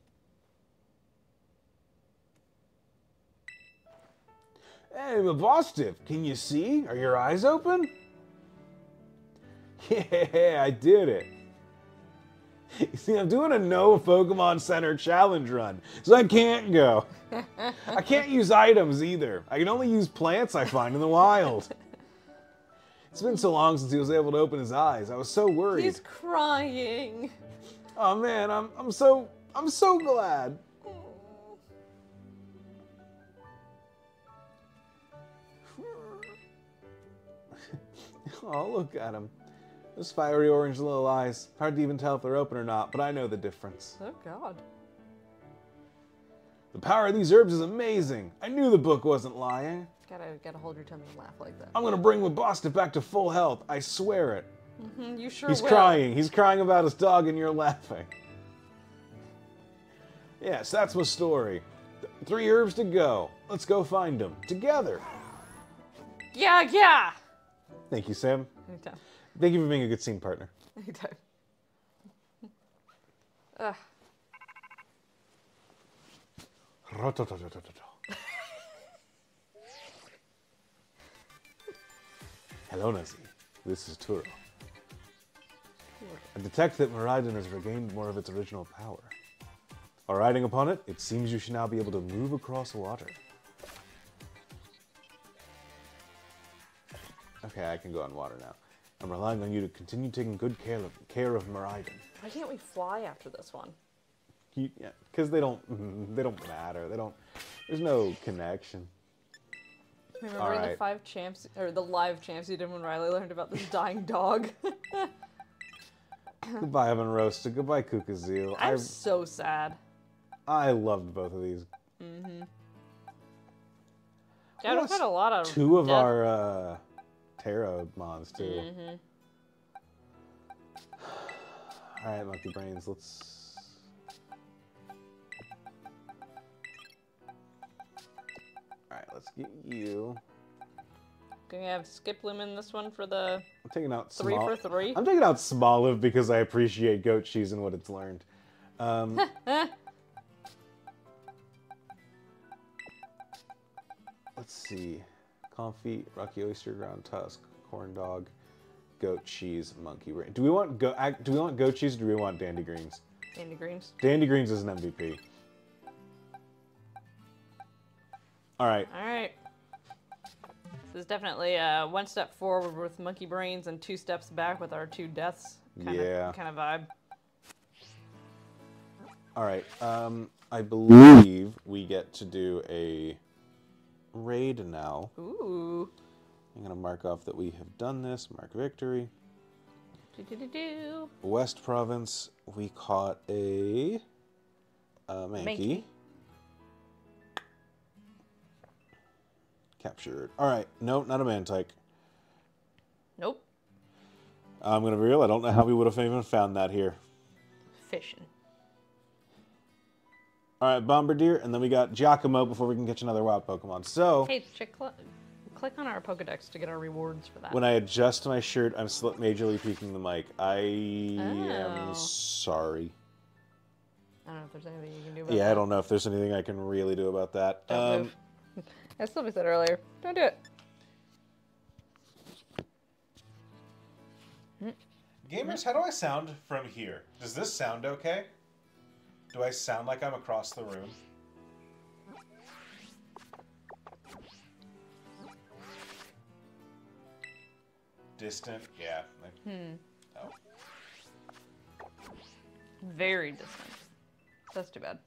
Hey, my Bostiff, can you see? Are your eyes open? Yeah, I did it. You see, I'm doing a no Pokemon Center challenge run, so I can't go. I can't use items either. I can only use plants I find in the wild. It's been so long since he was able to open his eyes. I was so worried. He's crying. Oh man, I'm so glad. Oh, look at him. Those fiery orange little eyes. Hard to even tell if they're open or not, but I know the difference. Oh god. The power of these herbs is amazing. I knew the book wasn't lying. Gotta hold your tummy and laugh like that. I'm gonna bring my Bostiff back to full health. I swear it. You sure He's will. crying. He's crying about his dog and you're laughing. Yes, that's my story. 3 herbs to go. Let's go find them. Together. Yeah. Thank you, Sam. Anytime. Thank you for being a good scene partner. Anytime. Ugh. Hello, Nazi. This is Turo. I detect that Miraidon has regained more of its original power. While riding upon it, it seems you should now be able to move across water. Okay, I can go on water now. I'm relying on you to continue taking good care of Miraidon. Why can't we fly after this one? Yeah, because they don't matter. There's no connection. Remember the 5 champs, or the live champs you did when Riley learned about this dying dog? Goodbye, Evan Roasted. Goodbye, Kukazeel. I'm so sad. I loved both of these. Yeah, we've got a lot of 2 of our Tarot mons too. Alright, Monkey Brains, let's... Alright, let's get you. Can we have Skiplim in this one for the I'm taking out 3 for 3? I'm taking out Smoliv because I appreciate goat cheese and what it's learned. Let's see. Confit, Rocky Oyster, Ground Tusk, Corn Dog, Goat Cheese, Monkey Brain. Do we want goat cheese or do we want Dandy Greens? Dandy Greens. Dandy Greens is an MVP. Alright. Alright. This is definitely 1 step forward with Monkey Brains and 2 steps back with our 2 deaths kind of vibe. Alright, I believe we get to do a raid now. Ooh. I'm going to mark off that we have done this. Mark victory. Do-do-do-do. West Province, we caught a Mankey. Captured. Alright, no, not a Mantike. Nope. I'm going to be real, I don't know how we would have even found that here. Fishing. Alright, Bombardier, and then we got Giacomo before we can catch another wild Pokemon. So, Hey, click on our Pokedex to get our rewards for that. when I adjust my shirt, I'm still majorly peeking the mic. I am Oh. sorry. I don't know if there's anything you can do about Yeah, that. I don't know if there's anything I can really do about that. Don't move. As Sylvie said earlier, don't do it. Gamers, how do I sound from here? Does this sound okay? Do I sound like I'm across the room? Distant? Yeah. Oh. Very distant. That's too bad.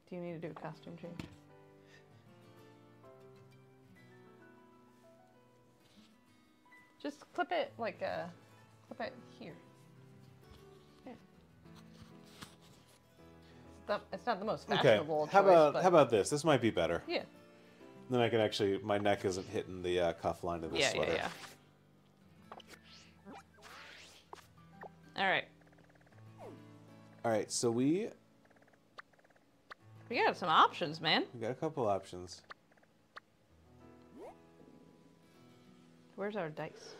Do you need to do a costume change? Just clip it like clip it here. Yeah. It's not the most Okay. fashionable How choice, about this? This might be better. yeah. Then I can actually, my neck isn't hitting the cuff line of this sweater. Yeah. All right. All right, so we got some options, man. got a couple options. Where's our dice?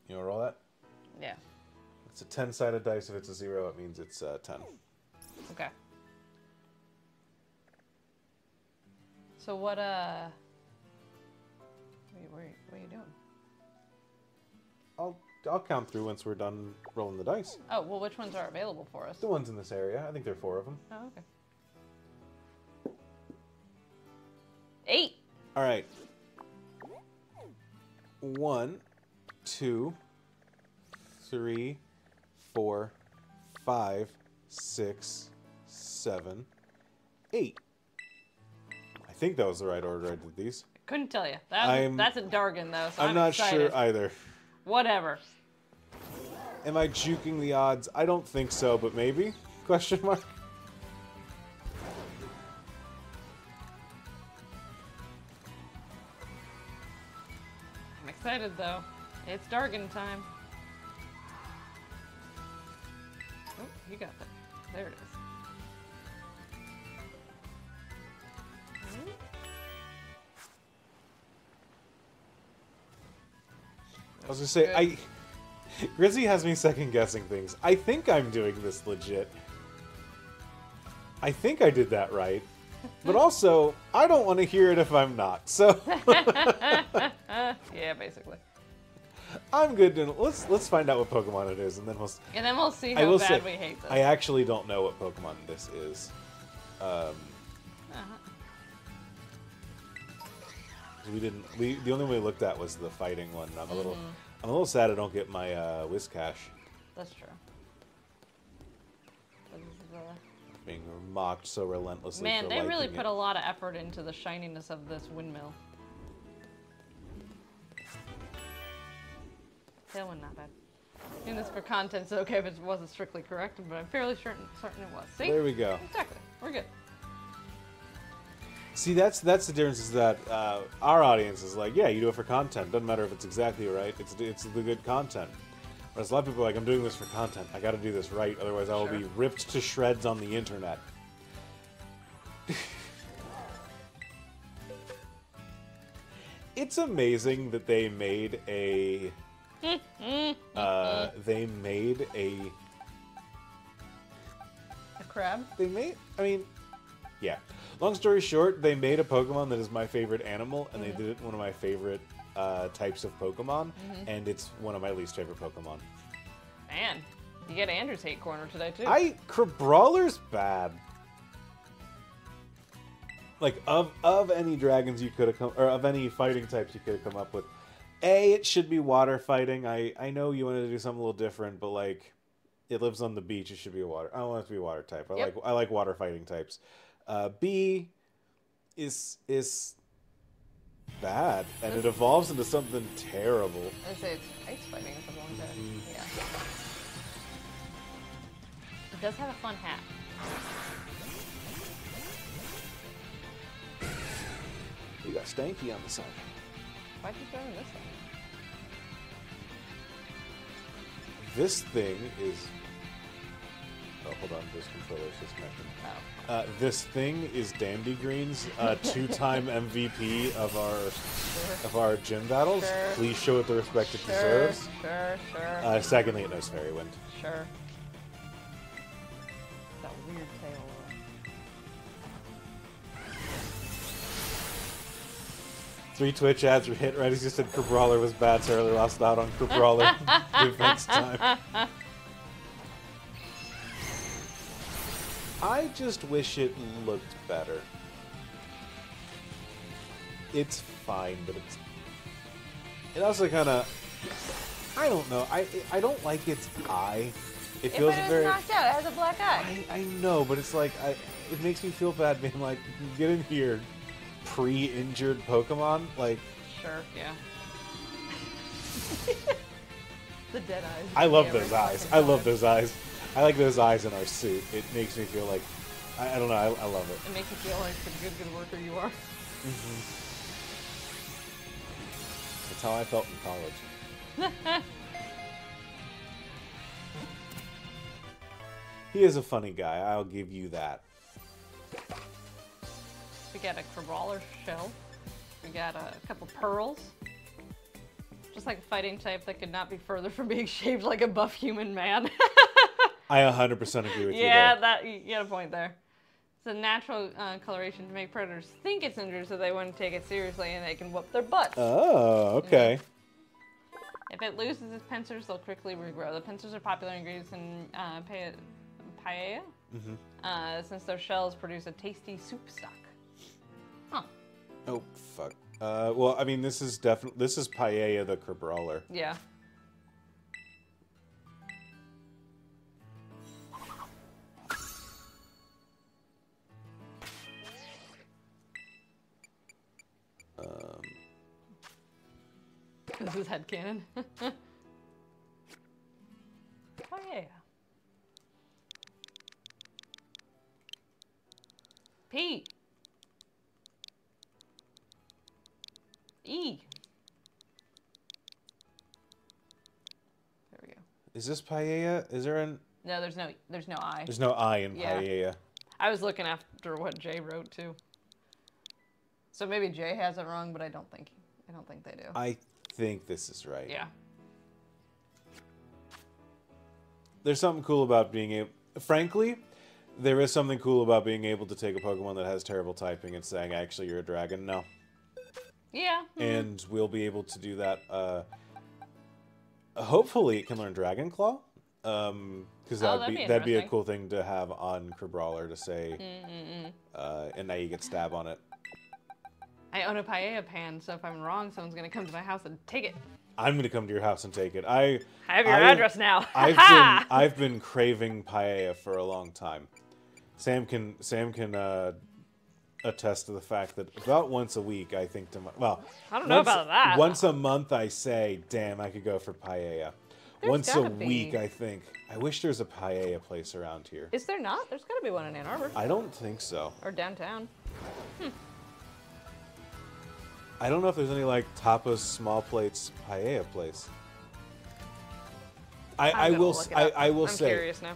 You want to roll that? Yeah. It's a 10-sided dice. If it's a 0, it means it's 10. Okay. So what what are you doing? I'll count through once we're done rolling the dice. Oh, well, which ones are available for us? The ones in this area. I think there are 4 of them. Oh, okay. 8. All right. 1, 2, 3, 4, 5, 6, 7, 8. I think that was the right order I did these. Couldn't tell you. I'm- That's a Dargan, though, so I'm not excited. sure either. Whatever. Am I juking the odds? I don't think so, but maybe? Question mark. I'm excited, though. It's Dargan time. Oh, you got that. There it is. I was gonna say, Grizzy has me second guessing things. I think I'm doing this legit. I think I did that right. But also, I don't want to hear it if I'm not. So Yeah, basically. I'm good to let's find out what Pokemon it is, and then we'll See I how will bad say, we hate this. I actually don't know what Pokemon this is. We didn't. The only one we looked at was the fighting one. I'm a little sad I don't get my Whiscash. That's true. This is, Being mocked so relentlessly. man, for they really liking put it. a lot of effort into the shininess of this windmill. Tailwind, not bad. Doing this for content's okay if it wasn't strictly correct, but I'm fairly certain it was. See? There we go. Exactly. We're good. See, that's the difference is that our audience is like, yeah, you do it for content. Doesn't matter if it's exactly right. It's the good content. Whereas a lot of people are like, I'm doing this for content. I got to do this right, otherwise I will be ripped to shreds on the internet. It's amazing that they made a... they made a... A crab? They made... I mean... Yeah. Long story short, they made a Pokemon that is my favorite animal, and they did it in one of my favorite types of Pokemon, and it's one of my least favorite Pokemon. Man, you get Andrew's hate corner today, too. Crabrawler's bad. Like, of any dragons you could have come... Or of any fighting types you could have come up with, it should be water fighting. I know you wanted to do something a little different, but, like, it lives on the beach. It should be a water... I don't want it to be a water type. I like water fighting types. B is bad, and it evolves into something terrible. I'd say it's ice fighting or something like that. Yeah. It does have a fun hat. You got Stanky on the side. Why'd you throw in this thing? This thing is... Oh, hold on. This controller's disconnected. Oh. This thing is Dandy Green's two-time MVP of our gym battles. Sure. Please show it the respect it deserves. Sure. Secondly, it knows Fairy Wind. Sure. That weird tail. 3 Twitch ads were hit right as you said Crabrawler was bad, so I really lost out on Crabrawler defense time. I just wish it looked better. It's fine, but it also kind of... I don't know. I don't like its eye. It feels but it was very... knocked out. It has a black eye. I know, but it's like... it makes me feel bad being like, get in here, pre-injured Pokemon. Like... Sure, yeah. The dead eyes. I love those eyes. I love those eyes. I like those eyes in our suit. It makes me feel like... I don't know. I love it. It makes you feel like the good worker you are. That's how I felt in college. He is a funny guy. I'll give you that. We got a Crabrawler shell. We got a couple pearls. Just like a fighting type that could not be further from being shaped like a buff human man. I 100% agree with you Yeah, there. you got a point there. It's a natural coloration to make predators think it's injured so they wouldn't take it seriously and they can whoop their butts. Oh, okay. If it loses its pincers, they'll quickly regrow. The pincers are popular ingredients in paella, since their shells produce a tasty soup stock. Huh. Oh, fuck. Well, I mean, this is Paella the Crabrawler. Yeah. This is headcanon. Oh yeah. P. E. There we go. Is this Paella? Is there an... No, there's no I. There's no I in Yeah. Paella. I was looking after what Jay wrote too. So maybe Jay has it wrong, but I don't think they do. I think this is right. Yeah. There's something cool about being able... Frankly, there is something cool about being able to take a Pokemon that has terrible typing and saying, actually, you're a dragon. No. Yeah. And we'll be able to do that. Hopefully it can learn Dragon Claw. Because that'd be a cool thing to have on Crabrawler to say, and now you get stab on it. I own a paella pan, so if I'm wrong, someone's gonna come to my house and take it. I'm gonna come to your house and take it. I have your address now. I've been craving paella for a long time. Sam can attest to the fact that about once a week I think to I don't know about that. Once a month I say, damn, I could go for paella. Once a week I think, I wish there's a paella place around here. Is there not? There's gotta be one in Ann Arbor. I don't think so. Or downtown. I don't know if there's any like tapas, small plates, paella place. I gonna will. look it up. I will I'm say curious now.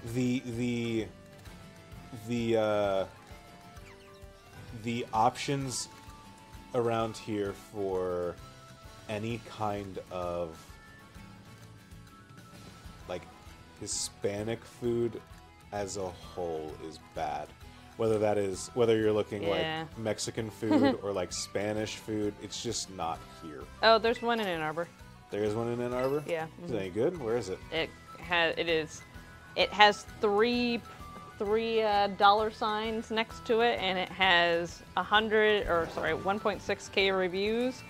the options around here for any kind of like Hispanic food as a whole is bad. Whether you're looking Yeah. like Mexican food or like Spanish food, it's just not here. Oh, there's one in Ann Arbor. There is one in Ann Arbor? Yeah. Is it any good? Where is it? It has three dollar signs next to it, and it has 1.6K reviews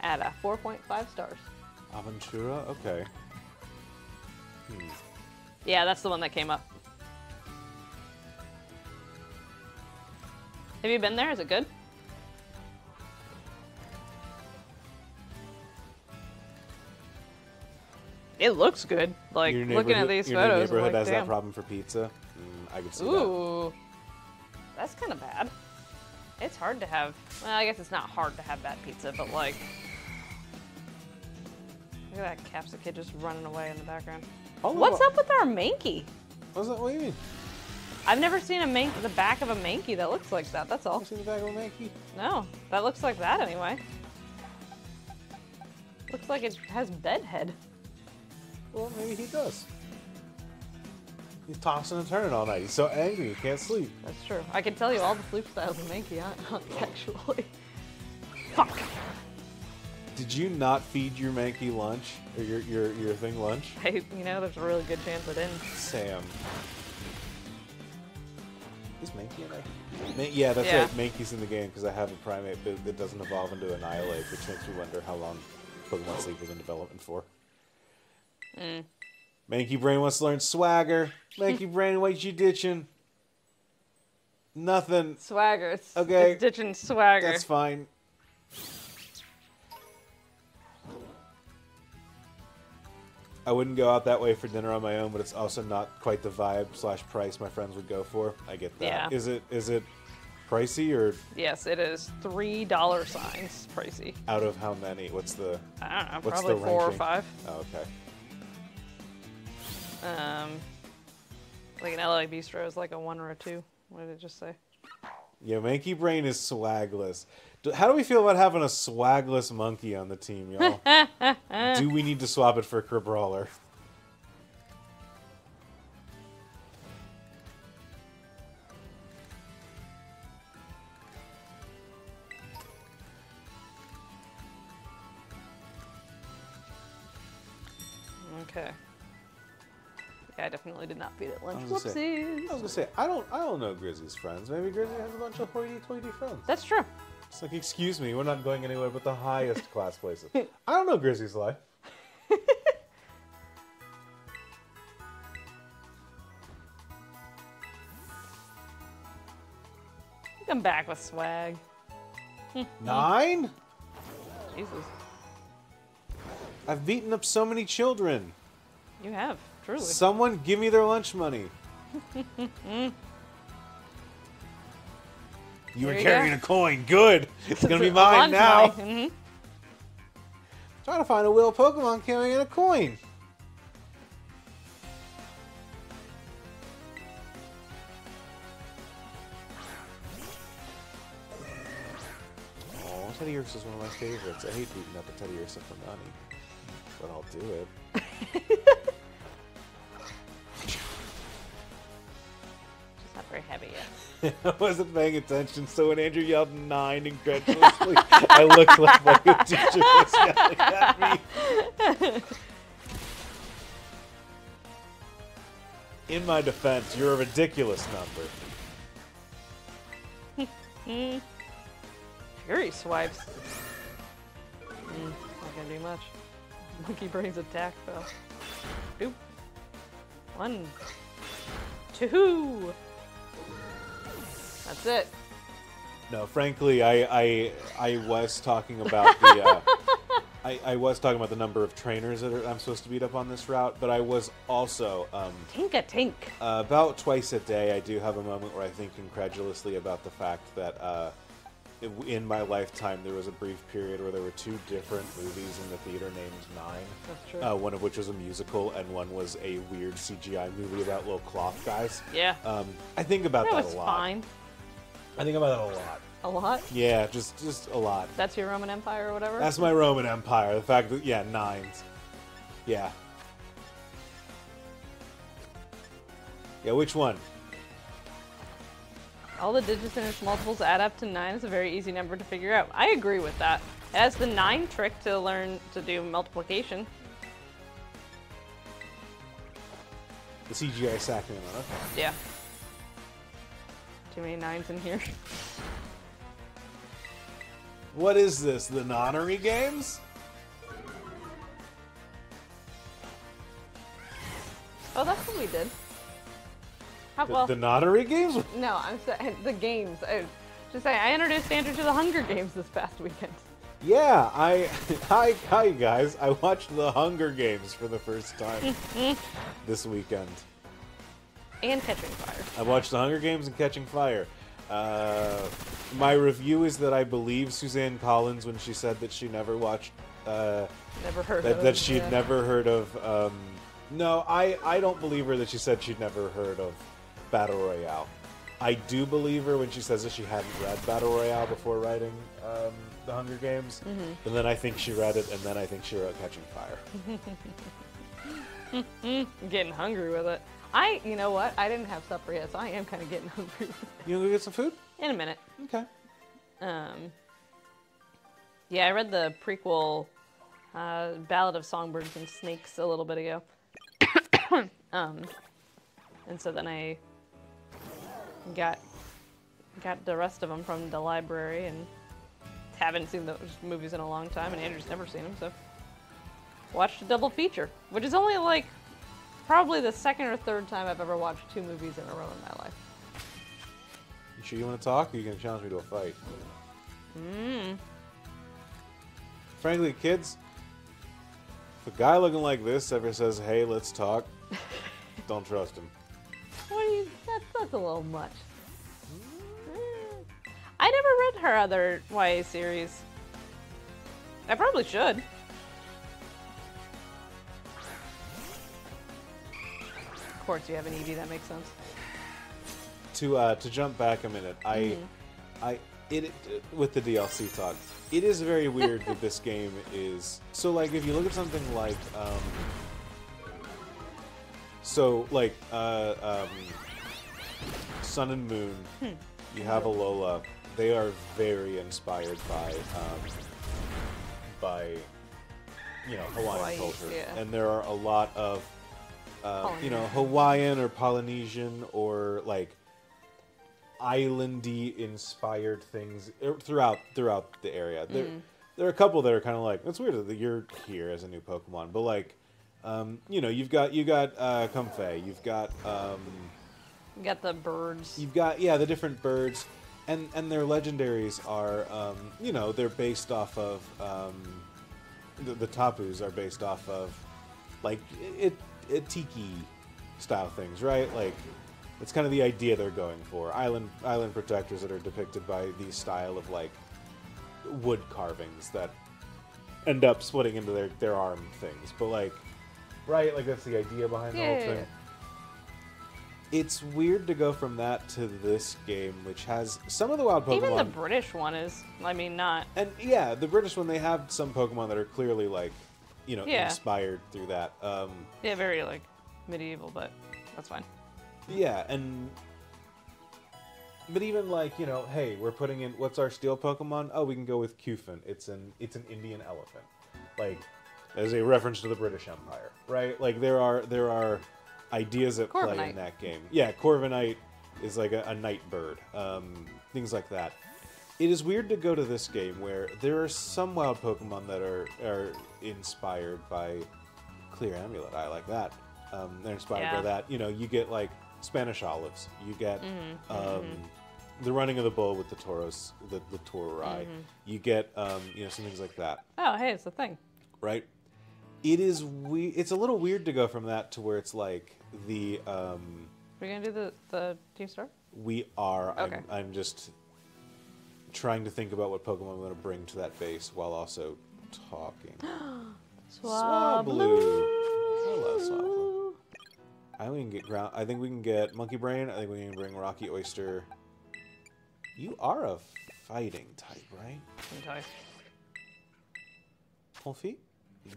at a 4.5 stars. Aventura? Okay. Yeah, that's the one that came up. Have you been there? Is it good? It looks good. Like, looking at these your photos, I'm neighborhood like, has damn. that problem for pizza? I could see that. Ooh. That's kind of bad. It's hard to have... Well, I guess it's not hard to have bad pizza, but like... Look at that Capsa kid just running away in the background. What's up with our Mankey? What's that? What do you mean? I've never seen the back of a Mankey that looks like that, that's all. You seen the back of a Mankey? No, that looks like that anyway. Looks like it has bed head. Well, maybe he does. He's tossing and turning all night. He's so angry he can't sleep. That's true. I can tell you all the sleep styles of Mankey, actually. Fuck! Did you not feed your Mankey lunch? Or your thing lunch? There's a really good chance I didn't. Sam. Is Mankey in there? Yeah, that's Yeah. right. Mankey's in the game because I have a primate that doesn't evolve into Annihilate, which makes me wonder how long Pokemon Sleep was in development for. Mankey Brain wants to learn swagger. Mankey Brain, what you ditching? Nothing. Swagger. It's Okay. ditching swagger. That's fine. I wouldn't go out that way for dinner on my own, but it's also not quite the vibe / price my friends would go for. I get that. Yeah. Is it pricey or Yes, it is $3 signs pricey. out of how many? What's the I don't know, What's probably the 4 or ranking? 5. Oh, okay. Like an LA Bistro is like a 1 or a 2. What did it just say? Yeah, Mankey Brain is swagless. How do we feel about having a swagless monkey on the team, y'all? Do we need to swap it for a Crabrawler? Okay. Yeah, I definitely did not feed it lunch. I was Whoopsies. gonna say, I don't know Grizzly's friends. Maybe Grizzly has a bunch of hoity-toity friends. That's true. It's like, excuse me, we're not going anywhere but the highest class places. I don't know Grizzly's life. Come back with swag. 9? Jesus. I've beaten up so many children. You have, truly. Someone give me their lunch money. You were There you carrying go. a coin. Good. It's gonna be A mine lunch now. money. Trying to find a wheel Pokemon carrying a coin. Oh, Teddiursa is one of my favorites. I hate beating up a Teddiursa for money, but I'll do it. It's not very heavy yet. I wasn't paying attention, so when Andrew yelled 9 incredulously, I looked like my teacher was yelling at me. In my defense, you're a ridiculous number. Fury swipes. Not gonna do much. Monkey Brain's attack fell. Doop. 1, 2. That's it. No, frankly, I was talking about the I was talking about the number of trainers that I'm supposed to beat up on this route, but I was also Tink-a-tink. about twice a day I do have a moment where I think incredulously about the fact that in my lifetime, there was a brief period where there were 2 different movies in the theater named Nine. That's true. One of which was a musical, and one was a weird CGI movie about little cloth guys. Yeah. I think about That that was a lot. fine. I think about that a lot. A lot? Yeah, just a lot. That's your Roman Empire or whatever? That's my Roman Empire. The fact that, yeah, 9s. Yeah. Yeah, which one? All the digits and its multiples add up to 9 is a very easy number to figure out. I agree with that. It has the 9 trick to learn to do multiplication. The CGI Saccharin one, okay. Yeah. Too many 9s in here. What is this? The Nonnery Games? Oh, that's what we did. How, well, The Nonnery Games? no, I'm saying the games. Just saying, I introduced Andrew to the Hunger Games this past weekend. Yeah, hi guys. I watched the Hunger Games for the first time this weekend. And Catching Fire. I watched the Hunger Games and Catching Fire. My review is that I believe Suzanne Collins when she said that she never watched Never heard that, of that it, she'd yeah. never heard of no, I don't believe her that she said she'd never heard of Battle Royale. I do believe her when she says that she hadn't read Battle Royale before writing the Hunger Games. Mm-hmm. And then I think she read it, and then I think she wrote Catching Fire. I'm getting hungry with it. You know what? I didn't have supper yet, so I am kind of getting hungry with it. You wanna go get some food? In a minute. Okay. Yeah, I read the prequel Ballad of Songbirds and Snakes a little bit ago. And so then I got the rest of them from the library and haven't seen those movies in a long time, and Andrew's never seen them, so watched a double feature, which is only like probably the second or third time I've ever watched 2 movies in a row in my life. You sure you want to talk, or are you going to challenge me to a fight? Frankly, kids, if a guy looking like this ever says, hey, let's talk, don't trust him. What do you? That's a little much. I never read her other YA series. I probably should. Of course, you have an Eevee. That makes sense. To jump back a minute, with the DLC talk, it is very weird that this game is so like if you look at something like Sun and Moon, you have Alola. They are very inspired by Hawaiian Hawaii, culture, yeah. and there are a lot of Hawaiian or Polynesian or like islandy inspired things throughout the area. There are a couple that are kind of like, it's weird that you're here as a new Pokemon, but like you've got Comfey, you've got You got the birds. you've got the different birds, and their legendaries are they're based off of the Tapus are based off of like tiki style things, right? Like it's kind of the idea they're going for. Island protectors that are depicted by these style of like wood carvings that end up splitting into their arm things, but like right, like that's the idea behind the whole thing. It's weird to go from that to this game, which has some of the wild Pokemon. Even the British one is, I mean, not. And yeah, the British one, they have some Pokemon that are clearly like, inspired through that. Yeah, very like medieval, but that's fine. Yeah, but even like, hey, we're putting in, what's our steel Pokemon? Oh, we can go with Kufin. It's an Indian elephant. Like, as a reference to the British Empire, right? Like there are ideas at play in that game. Yeah, Corviknight is like a night bird. Things like that. It is weird to go to this game where there are some wild Pokemon that are inspired by Clear Amulet. I like that. They're inspired by that. You get like Spanish olives. You get the running of the bull with the Tauros, the Taurai. You get some things like that. Oh, hey, it's a thing. Right? It's a little weird to go from that to where it's like the We're gonna do the Team Star? we are. Okay. I'm just trying to think about what Pokemon I'm going to bring to that base while also talking. Swablu. Hello, Swablu. I think we can get ground. I think we can get Monkey Brain. I think we can bring Rocky Oyster. You are a fighting type, right? Okay. Full feet?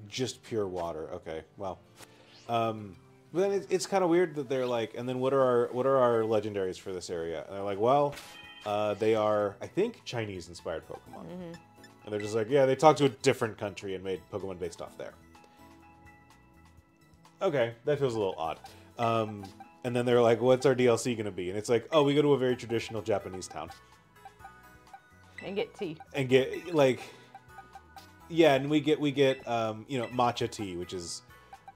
Just pure water. Okay. Well, but then it's kind of weird that they're like, and then what are our legendaries for this area? And they're like, well, they are, I think, Chinese-inspired Pokemon. Mm-hmm. And they're just like, yeah, they talked to a different country and made Pokemon based off there. Okay, that feels a little odd. And then they're like, what's our DLC going to be? And it's like, oh, we go to a very traditional Japanese town. And get tea. And get, like, yeah, and we get you know, matcha tea, which is,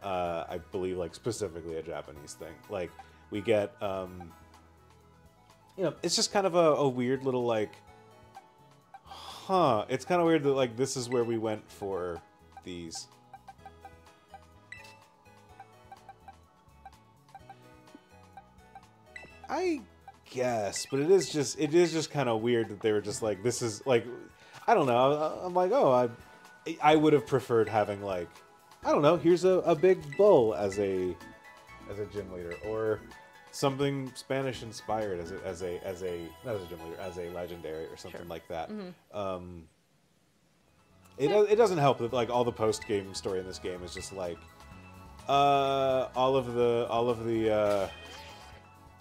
I believe, like, specifically a Japanese thing. Like, we get, you know, it's just kind of a weird little, like, it's kind of weird that, like, this is where we went for these. I guess, but it is just kind of weird that they were just like, this is, like, I don't know, I'm like, oh, I would have preferred having, like, I don't know, here's a big bull as a gym leader, or something Spanish inspired as a not as a gym leader, as a legendary or something like that. Mm-hmm. It doesn't help that, like, all the post game story in this game is just like all of the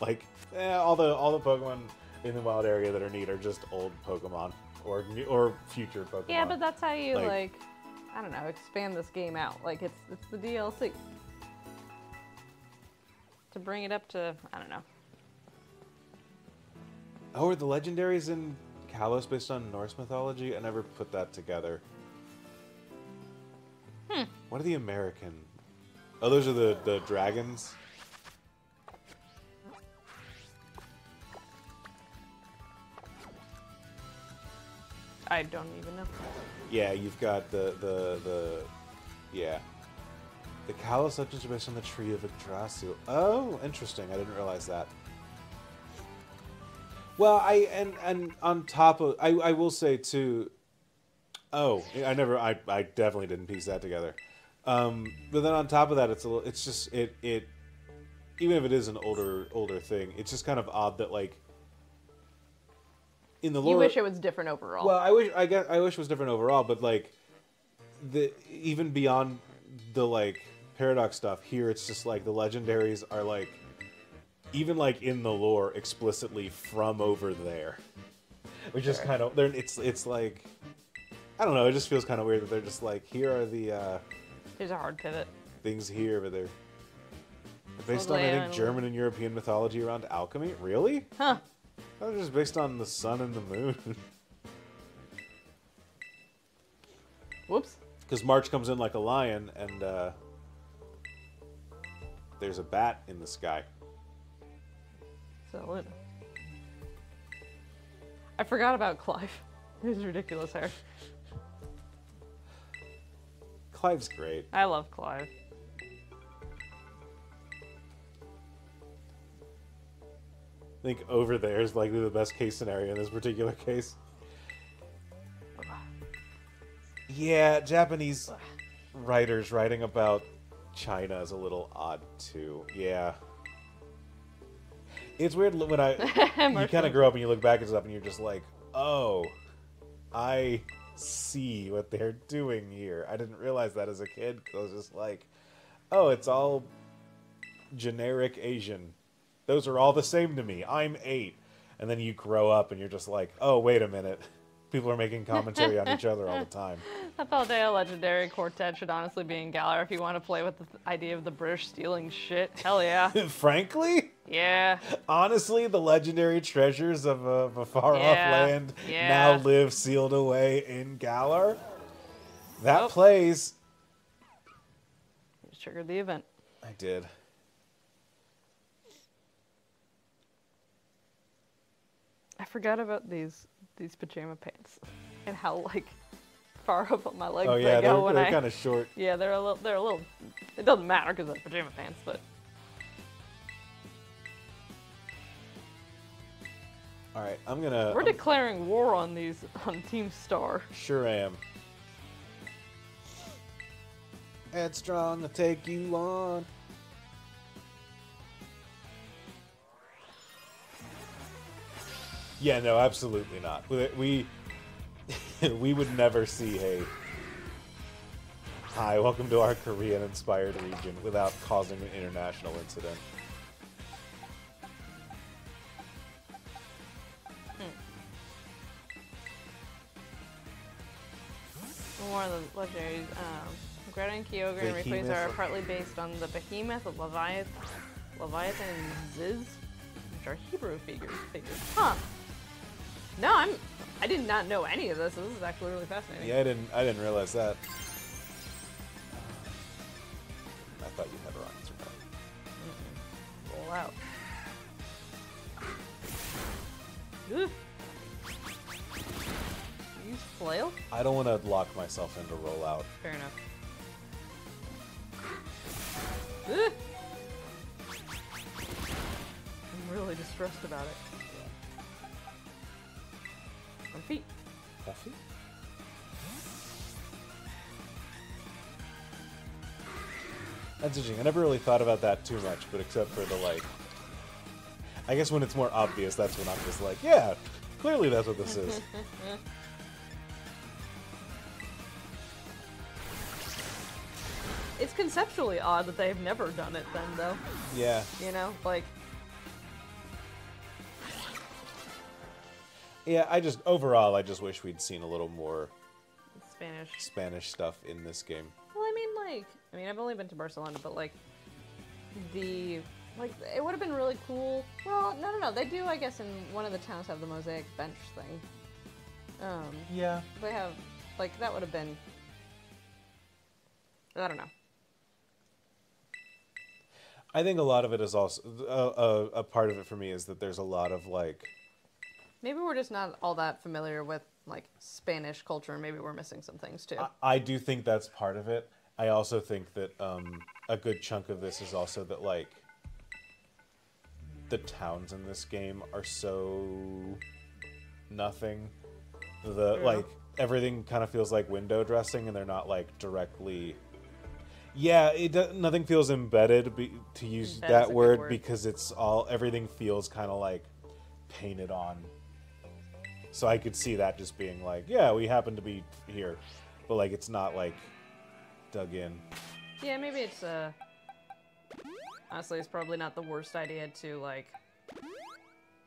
like all the Pokemon in the wild area that are neat are just old Pokemon or future Pokemon. Yeah, but that's how you like I don't know, expand this game out. Like it's the DLC. To bring it up to, I don't know. Oh, are the legendaries in Kalos based on Norse mythology? I never put that together. What are the American? Oh, those are the dragons? I don't even know. Yeah, you've got the yeah. The Kalos legends are based on the tree of Yggdrasil. Oh, interesting. I didn't realize that. Well, and on top of, I will say too. Oh, I definitely didn't piece that together. But then on top of that, it's just it even if it is an older thing, it's just kind of odd that, like, in the lore. You wish it was different overall. Well, I wish it was different overall, but, like, even beyond the, like, paradox stuff here, it's just like the legendaries are, like, even, like, in the lore explicitly from over there, which is kind of it's like, I don't know, it just feels kind of weird that they're just like, here are the here's a hard pivot. things here, but they're based on, I think, German and European mythology around alchemy. Really? Huh. They're just based on the sun and the moon. Whoops. Because March comes in like a lion, and there's a bat in the sky. So I forgot about Clive. His ridiculous hair. Clive's great. I love Clive. I think over there is likely the best case scenario in this particular case. Yeah, Japanese writers writing about China is a little odd too. Yeah. It's weird when you kind of grow up and you look back at stuff and you're just like, oh, I see what they're doing here. I didn't realize that as a kid, because I was just like, oh, it's all generic Asian. Those are all the same to me. I'm 8. And then you grow up and you're just like, oh, wait a minute. People are making commentary on each other all the time. That Paldea Legendary Quartet should honestly be in Galar if you want to play with the idea of the British stealing shit. Hell yeah. Frankly? Yeah. Honestly, the legendary treasures of a far-off land now live sealed away in Galar. That plays. You just triggered the event. I did. I forgot about these pajama pants and how, like, far up on my legs they go when they're kind of short. Yeah, they're a little. It doesn't matter because they're pajama pants, but. All All right, I'm gonna. We're declaring war on Team Star. Sure am. Headstrong to take you on. Yeah, no, absolutely not. We we would never see a hi, welcome to our Korean-inspired region without causing an international incident. One of the legendaries, Greta and Kyogre and Rayquaza are partly based on the Behemoth, Leviathan, and Ziz, which are Hebrew figures. Huh. No, I did not know any of this. So this is actually really fascinating. Yeah, I didn't realize that. I thought you had rockets or not. Roll out. Ugh. Use flail? I don't want to lock myself into rollout. Fair enough. Ugh. I'm really distressed about it. On feet. Coffee? That's interesting. I never really thought about that too much, but except for the like... I guess when it's more obvious, that's when I'm just like, yeah, clearly that's what this is. It's conceptually odd that they've never done it then, though. Yeah. You know, like... Yeah, overall, I just wish we'd seen a little more Spanish stuff in this game. Well, I mean, I've only been to Barcelona, but like, it would have been really cool. Well, no. They do, I guess, in one of the towns have the mosaic bench thing. Yeah. They have, like, that would have been, I don't know. I think a lot of it is also, a part of it for me is that there's a lot of, like... Maybe we're just not all that familiar with, like, Spanish culture, and maybe we're missing some things, too. I do think that's part of it. I also think that a good chunk of this is also that, like, the towns in this game are so nothing. Like, everything kind of feels like window dressing, and they're not, like, directly... Yeah, nothing feels embedded, to use that word, because everything feels kind of, like, painted on. So I could see that just being like, yeah, we happen to be here. But, like, it's not, like, dug in. Yeah, maybe it's, honestly, it's probably not the worst idea to, like,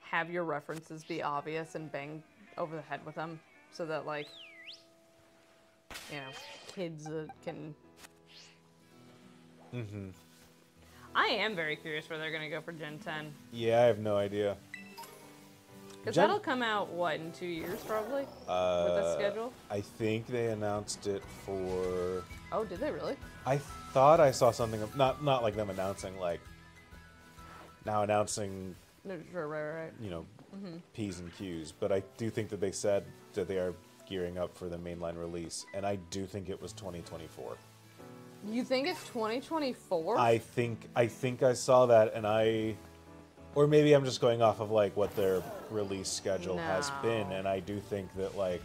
have your references be obvious and bang over the head with them. So that, like, you know, kids can... Mm-hmm. I am very curious where they're going to go for Gen 10. Yeah, I have no idea. Because that'll come out, what, in 2 years, probably? With the schedule? I think they announced it for... Oh, did they really? I thought I saw something... Not like them announcing, like... Now announcing... No, sure, right. You know, P's and Q's. But I do think that they said that they are gearing up for the mainline release. And I do think it was 2024. You think it's 2024? I think I saw that, and or maybe I'm just going off of like what their release schedule has been, and I do think that like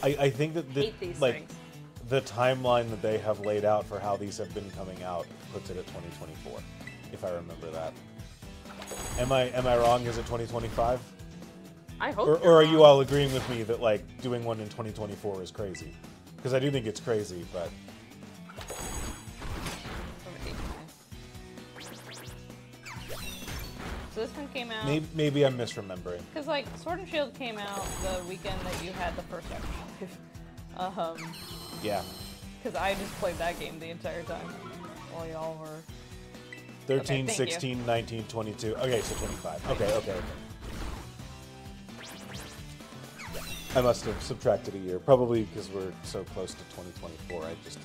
I think that the timeline that they have laid out for how these have been coming out puts it at 2024, if I remember that. Am I wrong? Is it 2025? I hope. Or are you all agreeing with me that like doing one in 2024 is crazy? Because I do think it's crazy, but. So this one came out. Maybe I'm misremembering. Because like Sword and Shield came out the weekend that you had the first episode. Yeah. Because I just played that game the entire time while y'all were. 13, 16, 19, 22. Okay, so 25. Okay. I must have subtracted a year, probably because we're so close to 2024. I just...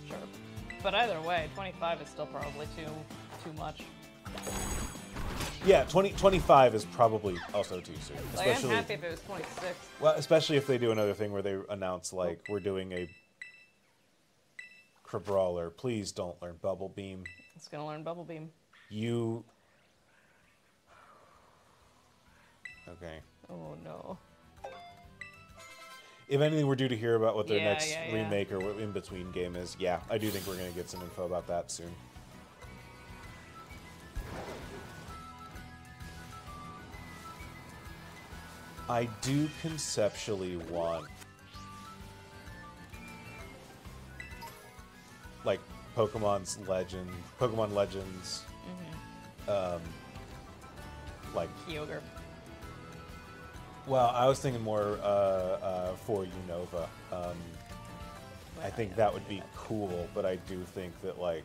Sure. But either way, 25 is still probably too much. Yeah, 25 is probably also too soon. Like, I'm happy if it was 26. Well, especially if they do another thing where they announce, like, we're doing a Crabrawler. Please don't learn Bubble Beam. It's gonna learn Bubble Beam. You Okay. Oh no. If anything, we're due to hear about what their Yeah, next yeah. remake or in-between game is. Yeah, I do think we're going to get some info about that soon. I do conceptually want, like, Pokemon Legends, like, Kyogre. well, I was thinking more for Unova. I think that would be cool, but I do think that, like,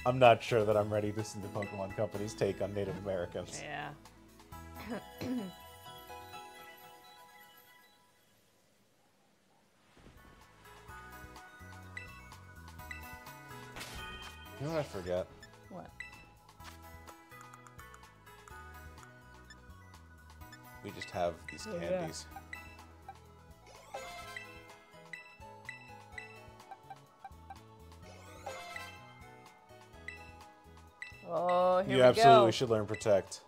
I'm not sure that I'm ready to see the Pokemon Company's take on Native Americans. Yeah. You know what I forget? What? We just have these Oh, yeah. candies. Oh, here You we absolutely go. should learn Protect.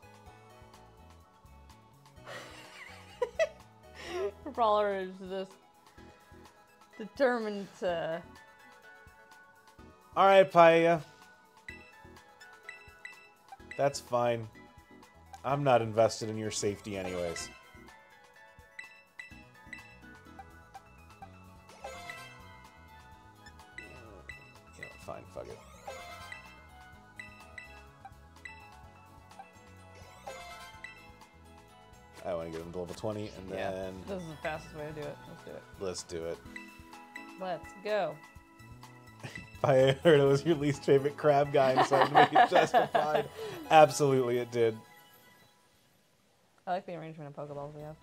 Brawler is just determined to. Alright, Paella. That's fine. I'm not invested in your safety anyways. You know, fine, fuck it. I want to get him to level 20, and Yeah. then This is the fastest way to do it. Let's do it. let's do it. Let's go. I heard it was your least favorite crab guy and decided to make it justified. Absolutely, it did. I like the arrangement of Pokeballs we have.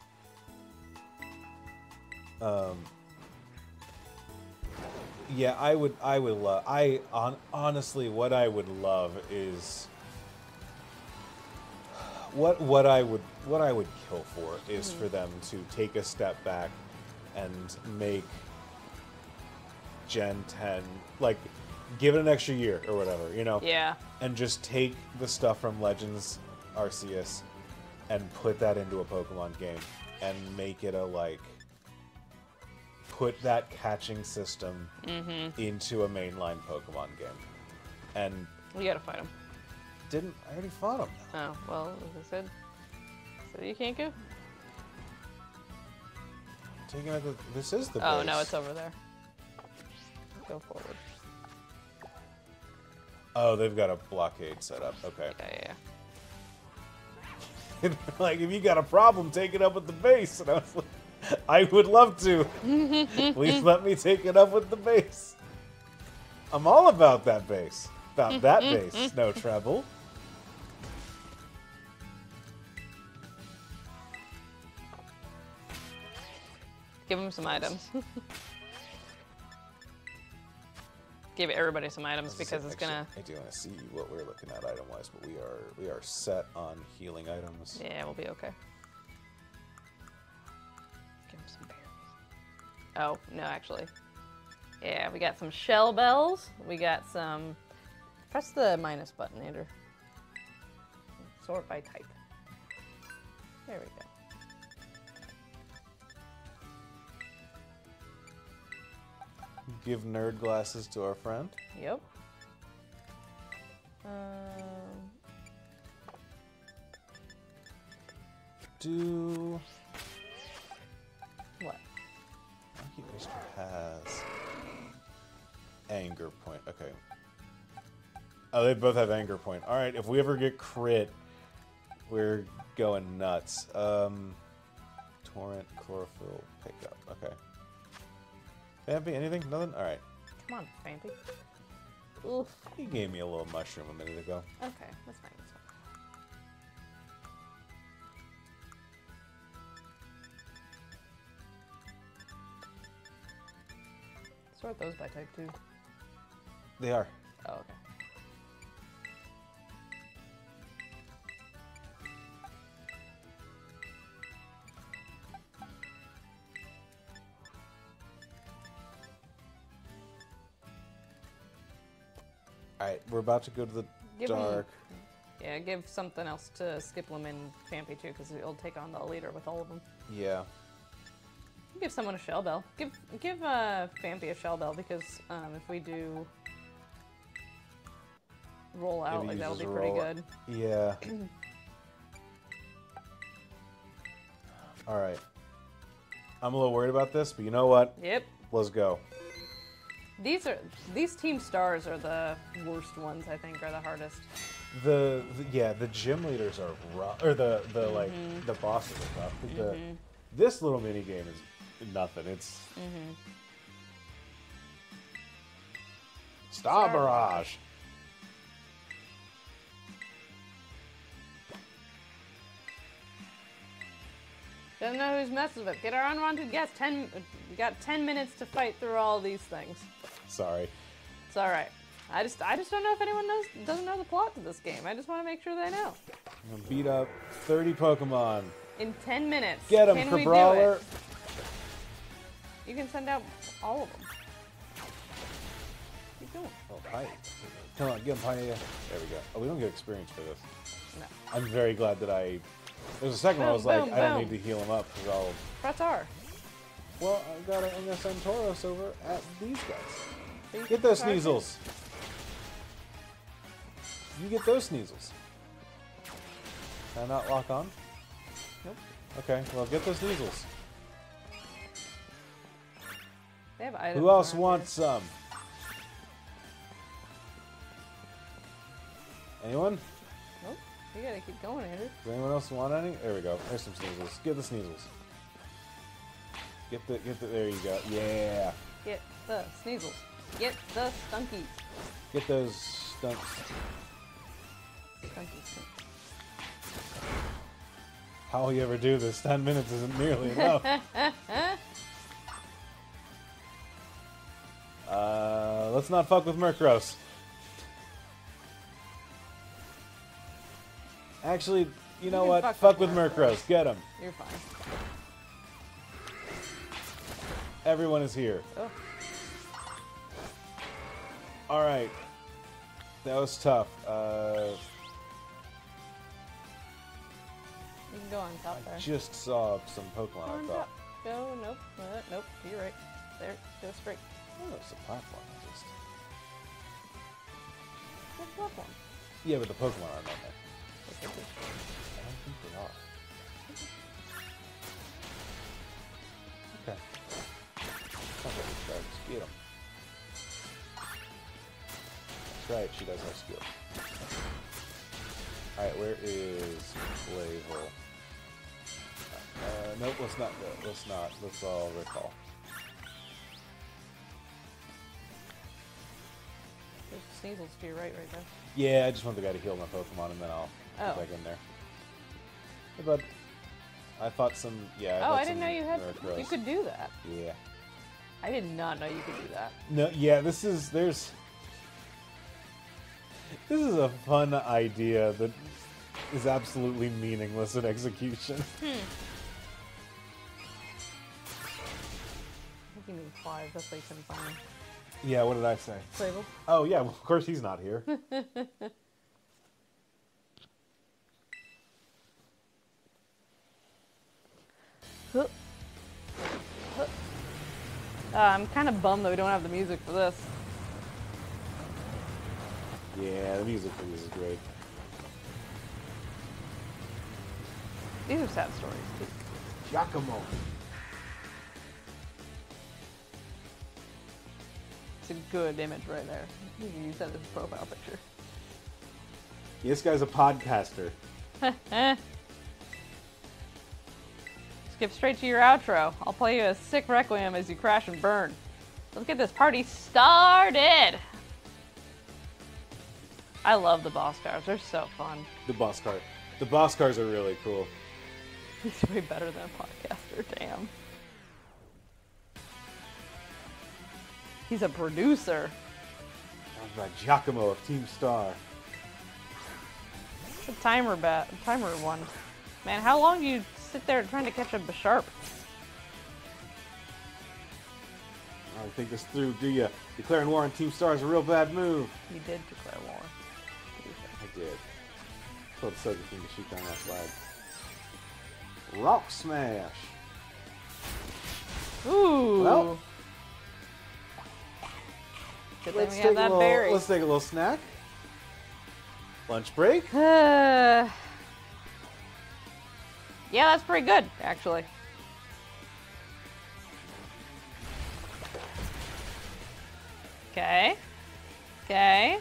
Yeah, I would love. Honestly, what I would love is what I would kill for is for them to take a step back and make Gen 10, like, give it an extra year or whatever, you know? Yeah. And just take the stuff from Legends Arceus and put that into a Pokemon game and make it a, like, put that catching system into a mainline Pokemon game. And We gotta fight him. I already fought him. Oh, well, as I said. So you can't go? Taking out this is the Oh, base. no, it's over there. Go forward. Oh, they've got a blockade set up. Okay. Yeah. Like, if you got a problem, take it up with the base. And I was like, I would love to. Please let me take it up with the base. I'm all about that base. About that base. No trouble. Give him some items. Give everybody some items because it's gonna. I do want to see what we're looking at item-wise, but we are set on healing items. Yeah, we'll be okay. Give him some berries. Oh, no, actually. Yeah, we got some shell bells. We got some. Press the minus button, Andrew. Sort by type. There we go. Give nerd glasses to our friend. Yep. Do What? Monkey Oyster has anger point. Okay. Oh, they both have anger point. All right. If we ever get crit, we're going nuts. Torrent, chlorophyll, pickup. Okay. Vampy, anything? Nothing? All right. Come on, Fancy. Oof. He gave me a little mushroom a minute ago. Okay, that's fine. That's fine. Sort those by type too. They are. Oh, okay. All right. We're about to go to the Give 'em- dark. Yeah, give something else to Skiplim and Pampy too, because it'll take on the leader with all of them. Yeah. Give someone a shell bell. Give Pampy a shell bell, because if we do roll out, like that'll be pretty good. Yeah. All right. I'm a little worried about this, but you know what? Yep. Let's go. These team stars are the worst ones, I think, are the hardest. The gym leaders are rough, or the like the bosses are rough. This little mini game is nothing. It's Star Barrage. Don't know who's messing with it. Get our unwanted guest. We got 10 minutes to fight through all these things. Sorry. It's all right. I just don't know if anyone doesn't know the plot to this game. I just want to make sure they know. I'm gonna beat up 30 Pokemon. In 10 minutes. Get 'em, Can we do Cabrawler. it? You can send out all of them. Keep going. Oh, hi. Come on, get him, Pioneer. There we go. Oh, we don't get experience for this. No. I'm very glad that I... There's a second where I was like, Boom, I don't boom. need to heal him up, because I'll... Press R. Well, I'm gonna send Tauros over at these guys. So you Get can those target- Sneasels. You get those Sneasels. Can I not lock on? Nope. Okay, well, get those Sneasels. They have items Who else around wants some? Anyone? here. Nope. You gotta keep going, Andrew. Does anyone else want any? There we go. There's some Sneasels. Get the Sneasels. Get the, there you go. Yeah. Get the Sneasels. Get the Stunkies. Get those stunts. Stunkies. How will you ever do this? 10 minutes isn't nearly enough. Let's not fuck with Murkrow. Actually, you know can what? fuck Fuck with with Murkrow. Get him. You're fine. Everyone is here. Oh. All right. That was tough. You can go on top there. Just saw some Pokemon, Go I on thought. top. Go, nope. Nope. You're right. There. Go straight. Oh, it's a platform. Just... What's that one? Yeah, but the Pokemon aren't on there. What's that one? I don't think they are. Okay. Sounds like we tried to get them. That's right, she does have skill. Alright, where is Flavel? Nope, let's not go. Let's not. Let's all recall. There's Sneasels to your right there. Yeah, I just want the guy to heal my Pokemon and then I'll get back in there. Hey, bud. I fought some. Yeah. Oh, fought I didn't some know you had. Murkrows. You could do that. Yeah. I did not know you could do that. No. Yeah. This is. This is a fun idea that is absolutely meaningless in execution. I think you mean 5. That's why you couldn't find him. Yeah. What did I say? Flavel. Oh yeah. Well, of course he's not here. I'm kind of bummed that we don't have the music for this. Yeah. The music for this is great. These are sad stories too. Giacomo. It's a good image right there. You can use that as a profile picture. This guy's a podcaster. Skip straight to your outro. I'll play you a sick requiem as you crash and burn. Let's get this party started. I love the boss cars. They're so fun. The boss car. The boss cars are really cool. He's way better than a podcaster. Damn. He's a producer. That was by Giacomo of Team Star. It's a timer one. Man, how long do you sit there trying to catch a Bisharp? I don't think this through, do you? Declaring war on Team Star is a real bad move. You did declare war. I did. Told Soga King to shoot down that flag. Rock smash! Ooh. Well, Good thing we have that berry. Let's take a little snack. Lunch break. Yeah, that's pretty good, actually. Okay. Okay.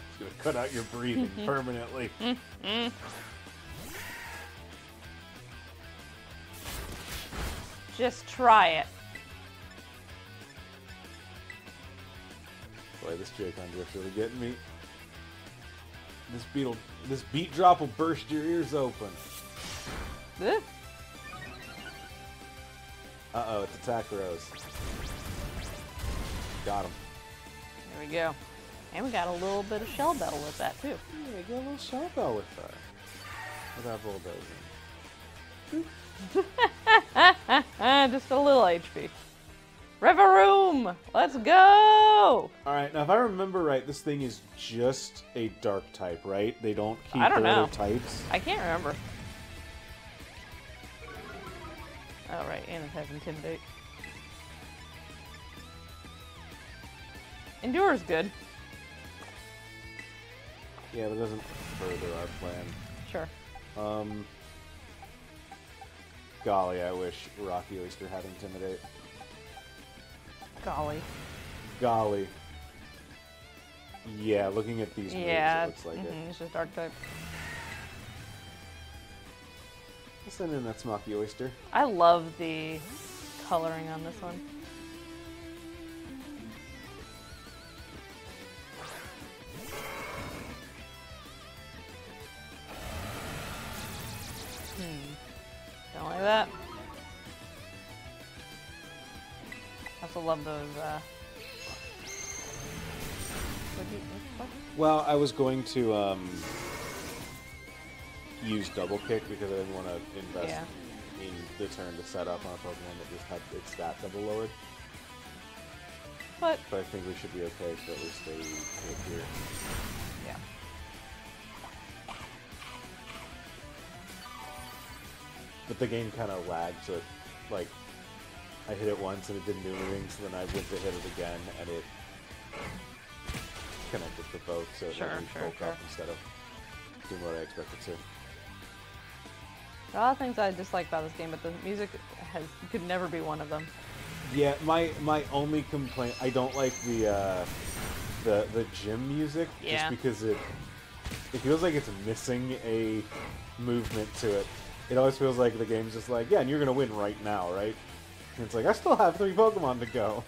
It's gonna cut out your breathing permanently. Just try it. Boy, this J-Con drift's really getting me. This beat drop will burst your ears open. Ugh. Uh-oh, it's attack rose. Got him. There we go. And we got a little bit of shell battle with that, too. Yeah, get a little shell bell with that. With that bulldozer. Just a little HP. Reveroom! Let's go! Alright, now if I remember right, this thing is just a dark type, right? They don't keep I don't the know. other types. I can't remember. Oh, right, and it has Intimidate. Endure's good. Yeah, but it doesn't further our plan. Sure. Golly, I wish Rocky Oyster had Intimidate. Golly. Golly. Yeah, looking at these moves, Yeah, it looks like it. it's just dark type. Let's send in that Smoky Oyster. I love the coloring on this one. Don't like that. I also love those, what? Well, I was going to use double kick because I didn't want to invest in the turn to set up on a Pokemon that just had its stat double lowered. But I think we should be okay for at least a hit here. yeah. But the game kind of lagged, so it, like, I hit it once and it didn't do anything, so then I went to hit it again and it connected to both, so it Sure, let me sure, bulk sure. up instead of doing what I expected to. There are a lot of things I dislike about this game, but the music could never be one of them. Yeah, my only complaint, I don't like the gym music, Yeah. just because it feels like it's missing a movement to it. It always feels like the game's just like, yeah, and you're gonna win right now, right? And it's like, I still have 3 Pokemon to go.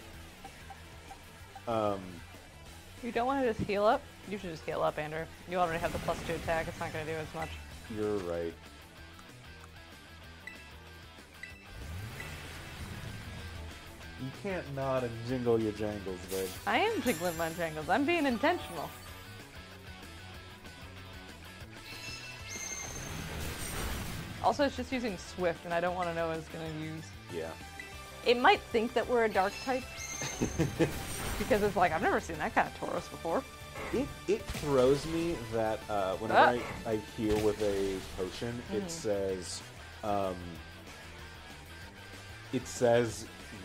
You don't want to just heal up? You should just heal up, Andrew. You already have the +2 attack, it's not going to do as much. You're right. You can't nod and jingle your jangles, babe. I am jiggling my jangles. I'm being intentional. Also, it's just using Swift, and I don't want to know what it's going to use. Yeah. It might think that we're a dark type. Because it's like, I've never seen that kind of Tauros before. It throws me that whenever I heal with a potion, it says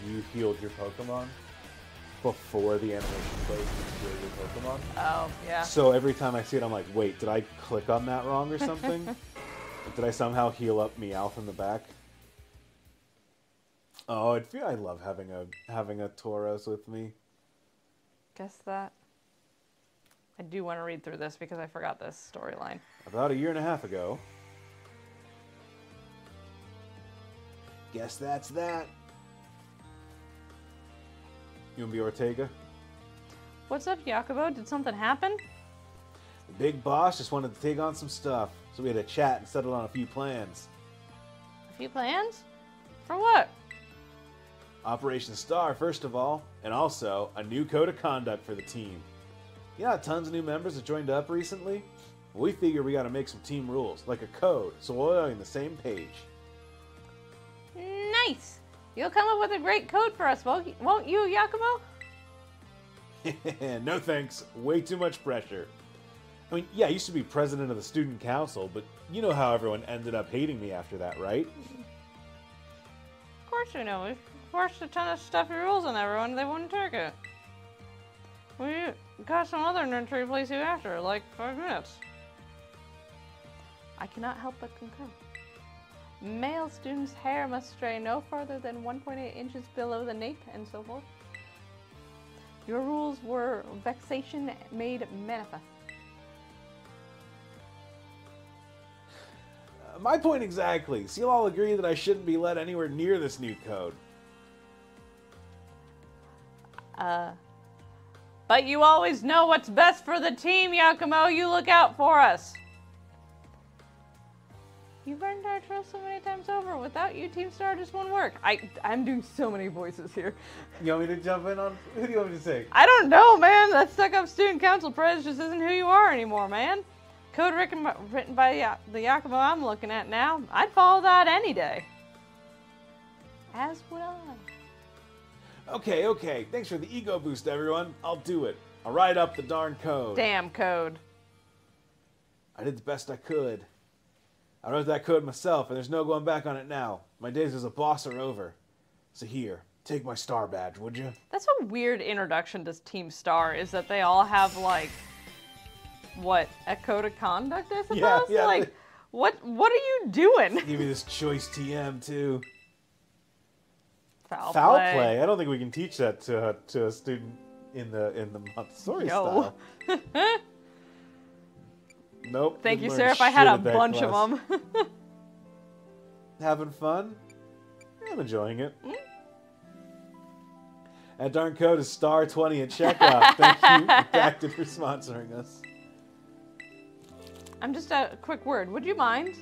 you healed your Pokemon before the animation plays you heal your Pokemon. Oh, yeah. So every time I see it, I'm like, wait, did I click on that wrong or something? Did I somehow heal up Meowth in the back? Oh, I love having a Tauros with me. Guess that. I do want to read through this because I forgot this storyline. About 1.5 years ago. Guess that's that. You want to be Ortega? What's up, Jacobo? Did something happen? The big boss just wanted to take on some stuff, so we had a chat and settled on a few plans. A few plans? For what? Operation Star, first of all, and also a new code of conduct for the team. You know how tons of new members have joined up recently? We figure we gotta make some team rules, like a code, so we're all on the same page. Nice! You'll come up with a great code for us, won't you, Yakumo? No thanks. Way too much pressure. I mean, yeah, I used to be president of the student council, but you know how everyone ended up hating me after that, right? Of course we know. We've forced a ton of stuffy rules on everyone. They wouldn't take it. We got some other nerd to replace you after, like 5 minutes. I cannot help but concur. Male students' hair must stray no further than 1.8 inches below the nape and so forth. Your rules were vexation made manifest. My point exactly. So you'll all agree that I shouldn't be let anywhere near this new code. But you always know what's best for the team, Yakumo. You look out for us. You've earned our trust so many times over. Without you, Team Star just won't work. I'm doing so many voices here. You want me to jump in on... Who do you want me to say? I don't know, man. That stuck-up student council prez just isn't who you are anymore, man. Code written by the Yakumo I'm looking at now. I'd follow that any day. As would I. Okay. Thanks for the ego boost, everyone. I'll do it. I'll write up the darn code. Damn code. I did the best I could. I wrote that code myself, and there's no going back on it now. My days as a boss are over. So here, take my star badge, would you? That's a weird introduction to Team Star, is that they all have, like, what, a code of conduct, I suppose? Yeah. Like, what are you doing? Give me this choice TM, too. Foul play? I don't think we can teach that to a student in the Montessori style. Nope. Thank you, didn't sir. learn If I had shit a at that bunch class. of them. Having fun? I'm enjoying it. That darn code is star 20 at checkout. Thank you, Redacted, for sponsoring us. I'm just a quick word. Would you mind?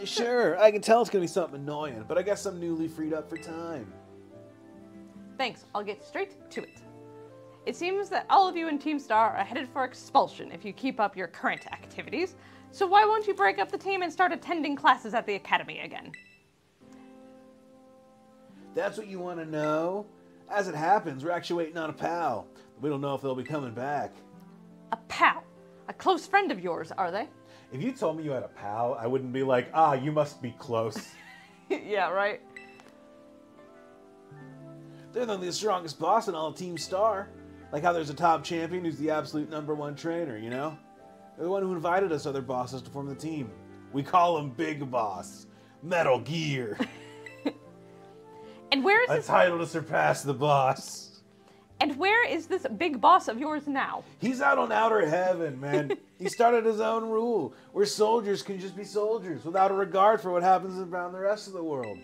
Sure, I can tell it's going to be something annoying, but I guess I'm newly freed up for time. Thanks. I'll get straight to it. It seems that all of you in Team Star are headed for expulsion if you keep up your current activities. So why won't you break up the team and start attending classes at the academy again? That's what you want to know? As it happens, we're actually waiting on a pal. We don't know if they'll be coming back. A pal? A close friend of yours, are they? If you told me you had a pal, I wouldn't be like, you must be close. Yeah, right? They're the strongest boss in all of Team Star. Like how there's a top champion who's the absolute #1 trainer, you know? They're the one who invited us other bosses to form the team. We call him Big Boss. Metal Gear. And where is A this? title to surpass the boss. And where is this big boss of yours now? He's out on outer heaven, man. He started his own rule, where soldiers can just be soldiers without a regard for what happens around the rest of the world.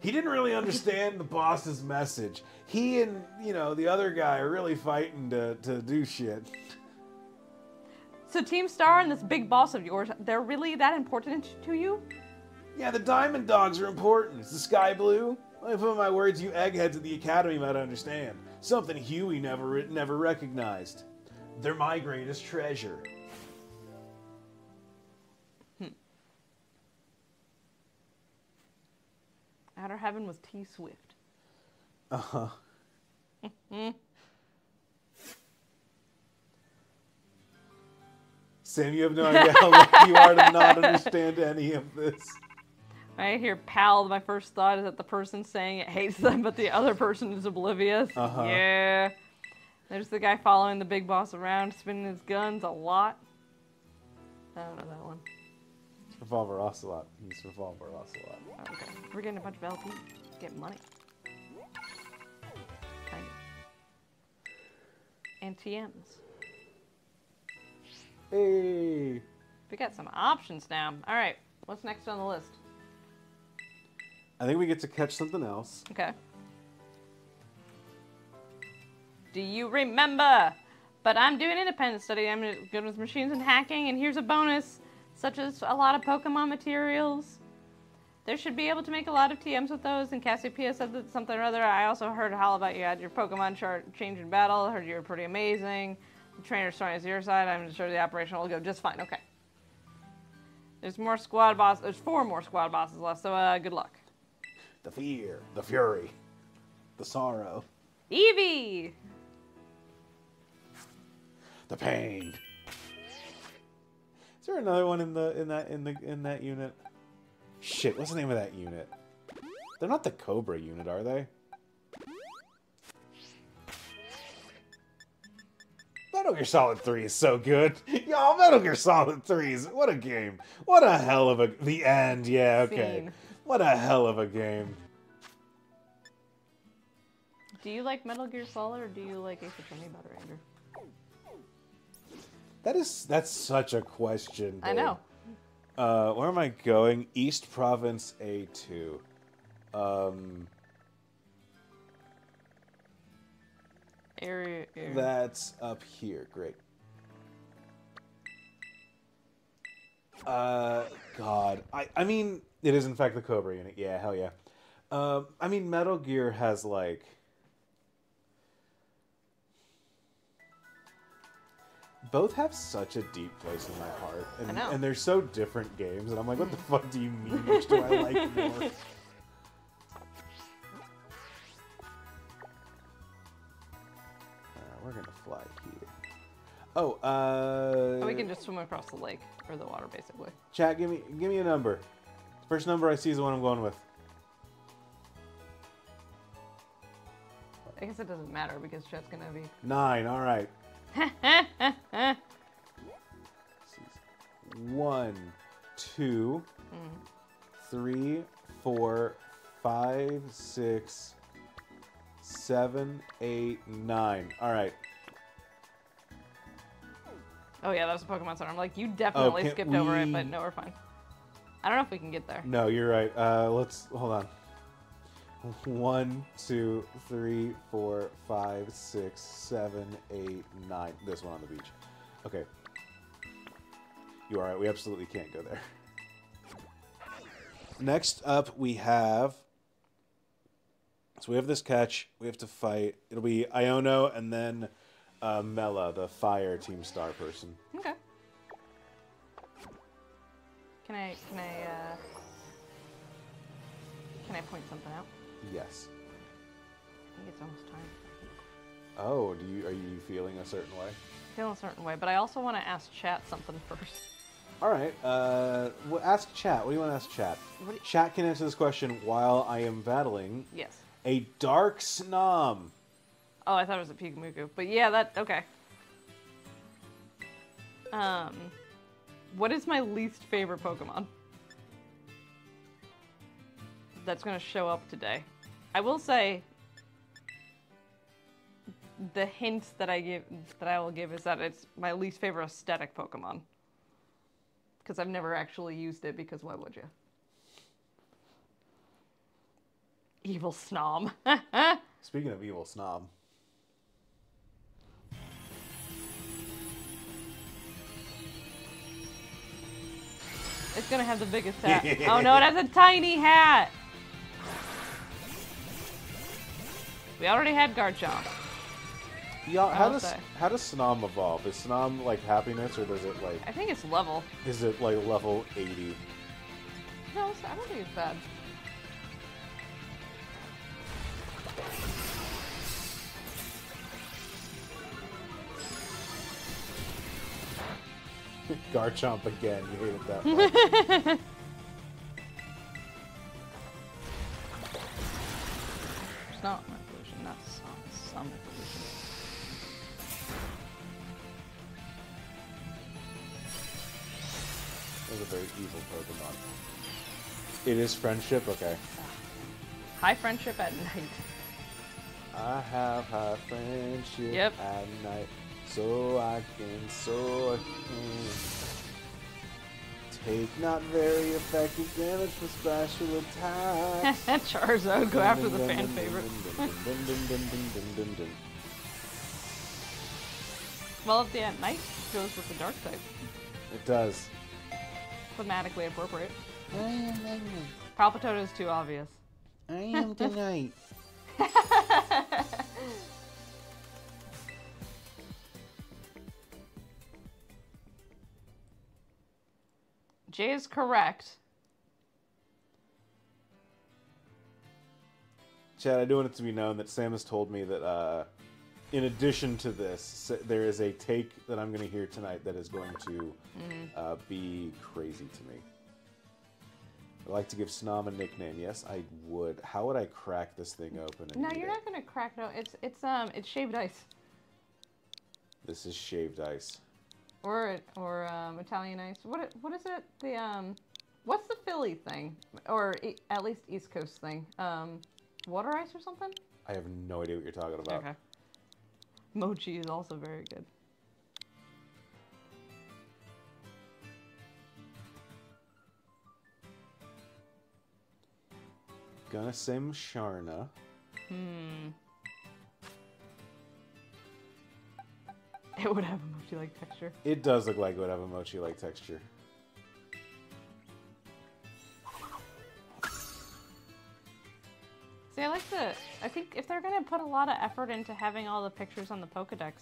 He didn't really understand the boss's message. He and, the other guy are really fighting to do shit. So Team Star and this big boss of yours, they're really that important to you? Yeah, the Diamond Dogs are important. It's the Sky Blue. Let me put my words you eggheads at the Academy might understand. Something Huey never recognized. They're my greatest treasure. Outer Heaven was T Swift. Uh-huh. Sam, you have no idea how lucky you are to not understand any of this. I hear pal, my first thought is that the person saying it hates them, but the other person is oblivious. Uh-huh. Yeah. There's the guy following the big boss around, spinning his guns a lot. I don't know that one. Revolver Ocelot. He's Revolver Ocelot. Okay. We're getting a bunch of LP. Get money. Kind of. And TMs. Hey! We got some options now. Alright, what's next on the list? I think we get to catch something else. Okay. Do you remember? But I'm doing independent study. I'm good with machines and hacking, and here's a bonus, such as a lot of Pokemon materials. There should be able to make a lot of TMs with those, and Cassiopeia said that something or other. I also heard how about you had your Pokemon chart change in battle. I heard you were pretty amazing. The trainer's throwing us your side. I'm sure the operation will go just fine. Okay. There's more squad bosses. There's 4 more squad bosses left, so good luck. The fear, the fury. the sorrow, Eevee! the pain. Is there another one in that unit? Shit, what's the name of that unit? They're not the Cobra unit, are they? Metal Gear Solid 3 is so good. Yo, Metal Gear Solid 3 is... What a game. What a hell of a... The end, yeah, okay. Scene. What a hell of a game. Do you like Metal Gear Solid or do you like Ace Attorney better, Andrew? That's such a question, I know. Where am I going? East Province A2. Area. That's up here. Great. God. I mean, it is in fact the Cobra unit. Yeah, hell yeah. I mean, Metal Gear has like... Both have such a deep place in my heart. And, I know. and they're so different games, and I'm like, what the fuck do you mean? Which do I like more? We're gonna fly here. Oh, we can just swim across the lake or the water, basically. Chat, give me a number. First number I see is the one I'm going with. I guess it doesn't matter because chat's gonna be. 9. All right. 1, 2, 3, 4, 5, 6, 7, 8, 9. All right. Oh yeah, that was a Pokemon Center. I'm like, you definitely can skipped over it, we- but no, we're fine. I don't know if we can get there. No, you're right. Let's hold on. 1, 2, 3, 4, 5, 6, 7, 8, 9. This one on the beach. Okay. You are right. We absolutely can't go there. Next up, we have... So we have this catch. We have to fight. It'll be Iono and then Mela, the fire team star person. Okay. Can I point something out? Yes. I think it's almost time. Oh, are you feeling a certain way? I feel a certain way, but I also want to ask chat something first. All right. Well, ask chat. What do you want to ask chat? Chat can answer this question while I am battling Yes. a Dark Snom. Oh, I thought it was a Pikamuku, but yeah, okay. What is my least favorite Pokemon? That's gonna show up today. I will say the hint that I will give is that it's my least favorite aesthetic Pokemon. Because I've never actually used it, because why would you? Evil Snom. Speaking of evil snob. It's gonna have the biggest hat. Oh no, it has a tiny hat! We already had Garchomp. Yeah, how does say. Snom evolve? Is Snom like happiness, or does it like? I think it's level. Is it like level 80? No, I don't think it's bad. Garchomp again. You hated that much. It's not my evolution, not some evolution. That was a very evil Pokemon. It is friendship? Okay. High friendship at night. I have high friendship Yep. at night, so I can take not very effective damage from special attacks. Charizard, go after the fan favorite. Well, if the at night goes with the dark type. It does. Thematically appropriate. I am the night. Palpitoad is too obvious. I am the night. Jay is correct. Chad, I do want it to be known that Sam has told me that in addition to this, there is a take that I'm going to hear tonight that is going to be crazy to me. I like to give Snom a nickname. Yes, I would. How would I crack this thing open? And No, eat you're it? not gonna crack it. It's shaved ice. This is shaved ice. Or Italian ice. What is it? What's the Philly thing? Or at least East Coast thing? Water ice or something? I have no idea what you're talking about. Okay. Mochi is also very good. Gonna say Musharna. It would have a mochi-like texture. It does look like it would have a mochi-like texture. See, I think if they're gonna put a lot of effort into having all the pictures on the Pokedex,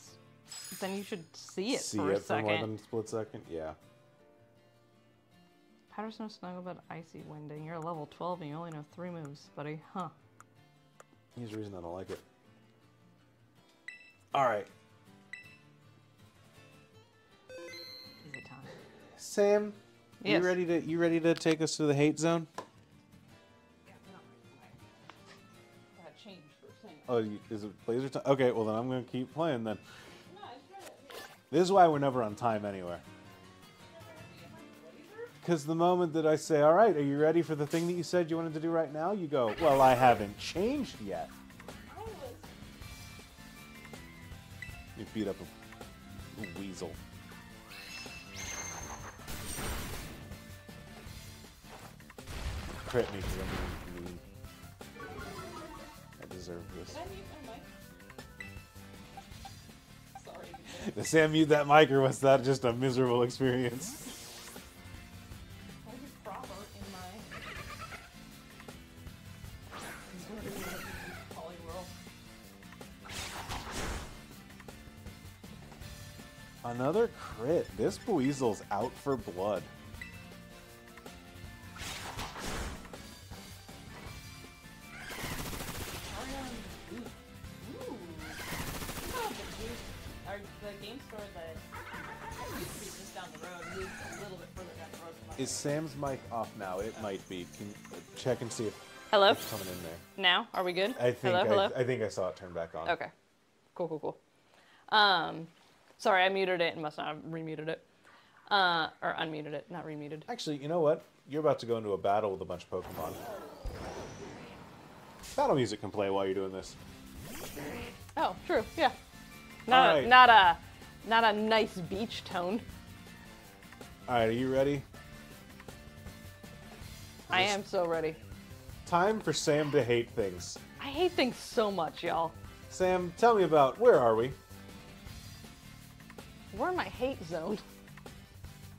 then you should see it for a for second. more than a split second? Yeah. Powder Snow Snuggle, but Icy Winding. You're level 12 and you only know 3 moves, buddy. Huh. Here's the reason I don't like it. Alright. Is it time? Sam, Yes. you ready to take us to the hate zone? Gotta change for a second. Oh, is it Blazer time? Okay, well then I'm gonna keep playing then. This is why we're never on time anywhere. Because the moment that I say, all right, are you ready for the thing that you said you wanted to do right now? You go, well, I haven't changed yet. You beat up a weasel. Crit me because I'm mean. I deserve this. Sorry. Did Sam mute that mic or was that just a miserable experience? Proper in my poly world. Another crit. This Buizel's out for blood. The game store that used to be just down the road moved a little bit further down the road from us. Is Sam's mic off now? It might be. Can check and see if Hello? it's coming in there. Now? Are we good? I think Hello? I think I saw it turn back on. Okay. Cool. Sorry, I muted it and must not have remuted it. Or unmuted it, not remuted. Actually, you know what? You're about to go into a battle with a bunch of Pokemon. Battle music can play while you're doing this. Oh, true, yeah. Alright. Not a nice beach tone. Alright, are you ready? I am so ready. Time for Sam to hate things. I hate things so much, y'all. Sam, tell me about, where are we? We're in my hate zone.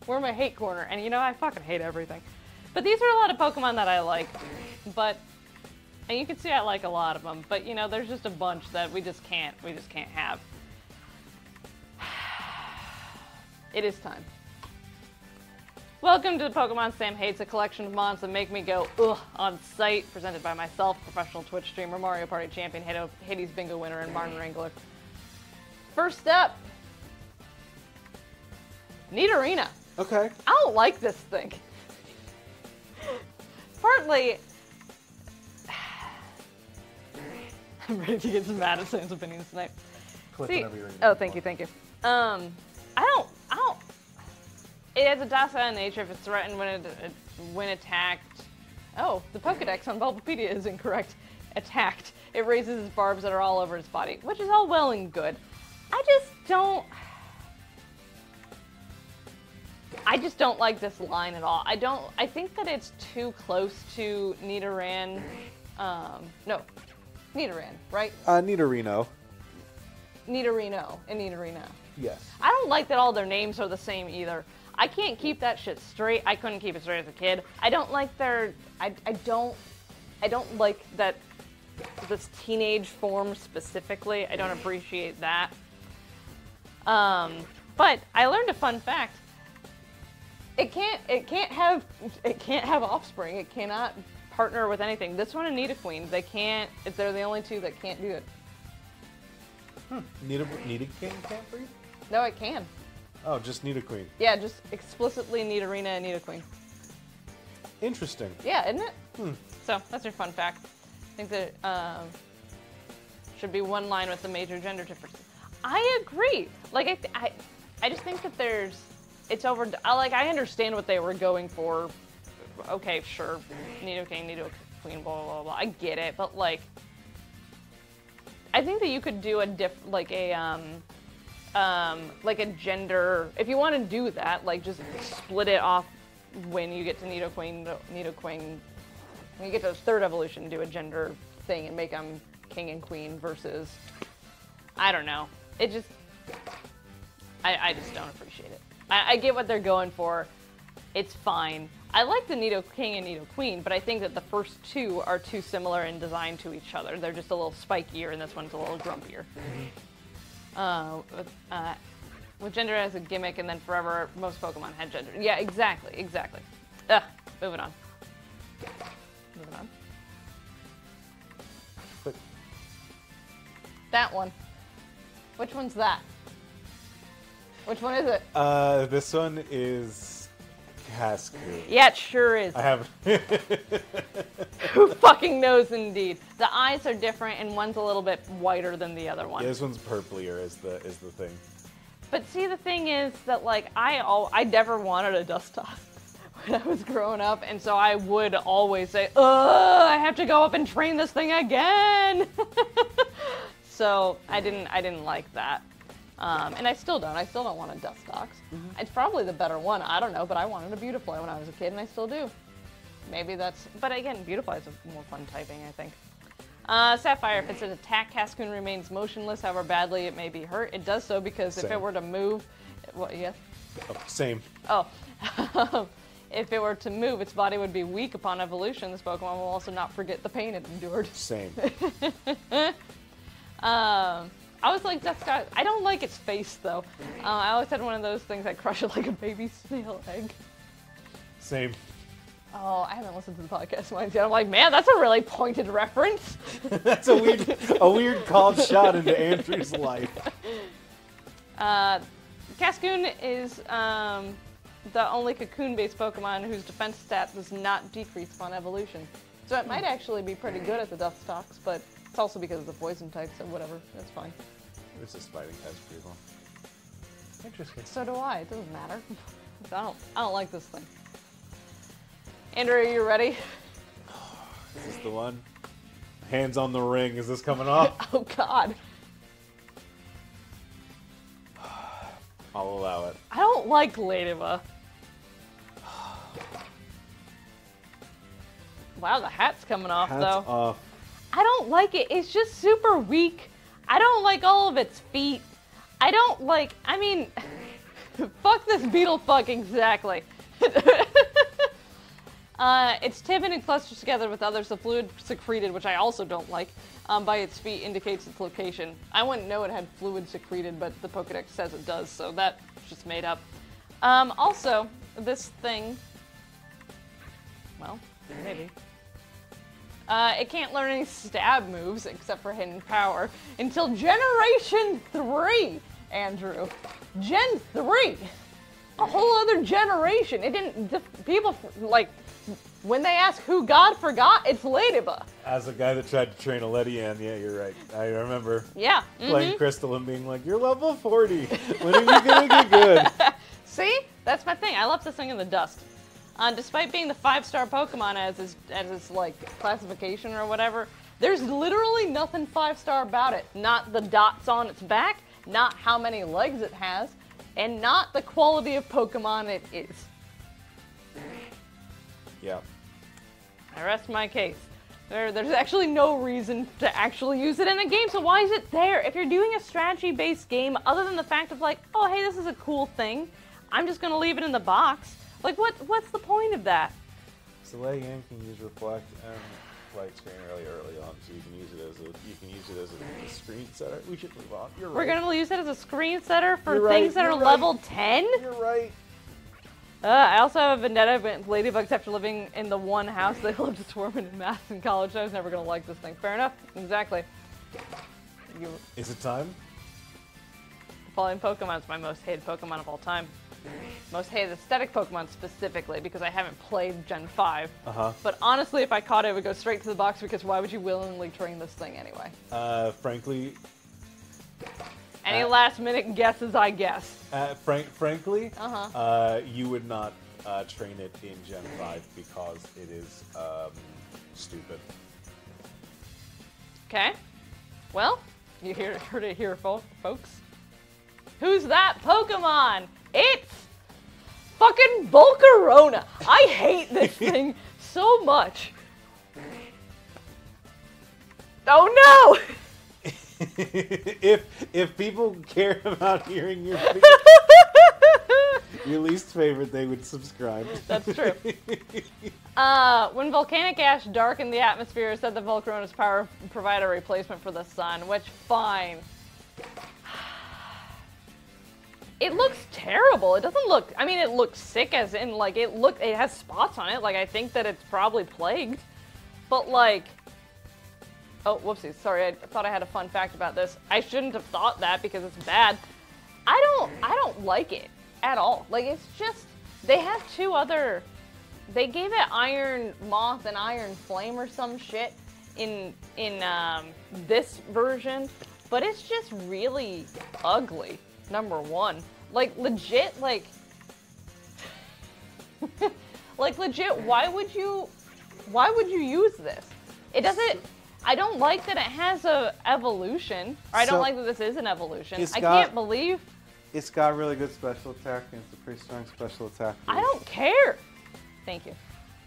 We're in my hate corner, and you know, I fucking hate everything. But these are a lot of Pokemon that I like, and you can see I like a lot of them, but you know, there's just a bunch that we just can't have. It is time. Welcome to the Pokemon Sam Hates, a collection of mons that make me go ugh on sight, presented by myself, professional Twitch streamer, Mario Party champion, Hades bingo winner, and Martin Wrangler. First up, Nidorina. Okay. I don't like this thing. Partly, I'm ready to get some mad at Sam's opinions tonight. Click See, whenever you're ready. oh, thank you. I don't. It has a docile nature if it's threatened when attacked. Oh, the Pokedex on Bulbapedia is incorrect. Attacked. It raises its barbs that are all over its body, which is all well and good. I just don't like this line at all. I think that it's too close to Nidoran. No, Nidoran, right? Nidorino. Nidorino and Nidorina. Yes. I don't like that all their names are the same either. I can't keep that shit straight. I couldn't keep it straight as a kid. I don't like I don't like that this teenage form specifically. I don't appreciate that. But I learned a fun fact. It can't have offspring. It cannot partner with anything. This one and Nidoqueen, they can't. They're the only two that can't do it. Nidoking can't breed? No, it can. Oh, just Nidoqueen. Yeah, just explicitly Nidorina and Nidoqueen. Interesting. Yeah, isn't it? So that's your fun fact. I think that should be one line with the major gender differences. I agree. Like I just think that it's over. I understand what they were going for. Okay, sure, Nidoking, Nidoqueen, blah blah blah. I get it, but like, I think that you could do like a gender. If you want to do that, like just split it off when you get to Nidoqueen. When you get to the third evolution, do a gender thing and make them king and queen versus. I don't know. It just. I just don't appreciate it. I get what they're going for. It's fine. I like the Nidoking and Nidoqueen, but I think that the first two are too similar in design to each other. They're just a little spikier, and this one's a little grumpier. With gender as a gimmick, and then forever, most Pokemon had gender. Yeah, exactly. Moving on. But that one. Which one's that? Which one is it? this one is Cascoon. Yeah, it sure is. I have. Who fucking knows, indeed. The eyes are different, and one's a little bit whiter than the other one. Yeah, this one's purplier is the thing. But see, the thing is that like I never wanted a Dustox when I was growing up, and so I would always say, "Ugh, I have to go up and train this thing again." So I didn't like that. And I still don't. I still don't want a Dustox. It's probably the better one. I don't know, but I wanted a Beautifly when I was a kid, and I still do. Maybe that's... But again, Beautifly is a more fun typing, I think. Sapphire, if it's an attack, Cascoon remains motionless, however badly it may be hurt. It does so because if it were to move... What, yes? Oh, same. Oh. If it were to move, its body would be weak upon evolution. This Pokemon will also not forget the pain it endured. Same. I was like, I don't like its face, though. I always had one of those things that crush it like a baby snail egg. Same. Oh, I haven't listened to the podcast once yet. I'm like, man, that's a really pointed reference. That's a weird called shot into Andrew's life. Cascoon is the only cocoon-based Pokemon whose defense stat does not decrease upon evolution. So it might actually be pretty good at the Dustox, but it's also because of the poison type, so whatever, that's fine. This is fighting types people. Interesting. So do I, it doesn't matter. I don't like this thing. Andrew, are you ready? Is this the one? Hands on the ring, is this coming off? Oh god. I'll allow it. I don't like Ladybug. Wow, the hat's coming off, Hat's though. off. I don't like it. It's just super weak. I don't like all of its feet. I don't like, I mean, fuck this beetle fuck exactly. Its timid and clusters together with others. The fluid secreted, which I also don't like, by its feet indicates its location. I wouldn't know it had fluid secreted, but the Pokedex says it does, so that's just made up. Also, this thing, well, maybe. It can't learn any stab moves except for hidden power until Generation 3, Andrew. Gen 3. A whole other generation. It didn't, people, like, when they ask who God forgot, it's Ladybug. As a guy that tried to train a Ledian, yeah, you're right. I remember playing Crystal and being like, you're level 40. When are you going to get good? See? That's my thing. I left this thing in the dust. Despite being the 5-star Pokemon as its like classification or whatever, there's literally nothing 5-star about it. Not the dots on its back, not how many legs it has, and not the quality of Pokemon it is. Yeah. I rest my case. There's actually no reason to actually use it in a game, so why is it there? If you're doing a strategy-based game, other than the fact of like, oh hey, this is a cool thing, I'm just gonna leave it in the box. Like, what's the point of that? So Ledian can use Reflect and Light Screen early on, so you can use it as a screen setter. We should move on. You're right. We're gonna use it as a screen setter for things that are level 10? You're right. I also have a vendetta against ladybugs after living in the one house they lived swarming in math in college. I was never going to like this thing. Fair enough. Exactly. Is it time? Following Pokemon is my most hated Pokemon of all time. Most hated aesthetic Pokemon specifically because I haven't played Gen 5. But honestly, if I caught it, it would go straight to the box because why would you willingly train this thing anyway? Frankly... Any last minute guesses, I guess? Frankly, you would not train it in Gen 5 because it is stupid. Okay. Well, you heard it here, folks. Who's that Pokemon? It's fucking Volcarona. I hate this thing so much. Oh no! if people care about hearing your your least favorite, they would subscribe. That's true. When volcanic ash darkened the atmosphere, it said that Volcarona's power provided a replacement for the sun, which, fine. It looks terrible. It doesn't look, I mean, it looks sick as in, like, it has spots on it. Like, I think that it's probably plagued. But, like, oh, whoopsies. Sorry, I thought I had a fun fact about this. I shouldn't have thought that because it's bad. I don't like it at all. Like, it's just, they have two other, they gave it Iron Moth and Iron Flame or some shit in this version, but it's just really ugly, number one. Like, legit, like, like, legit, why would you use this? It doesn't, I don't like that it has a evolution, or I don't like that this is an evolution. I can't believe. It's got really good special attack, and it's a pretty strong special attack. I don't care. Thank you.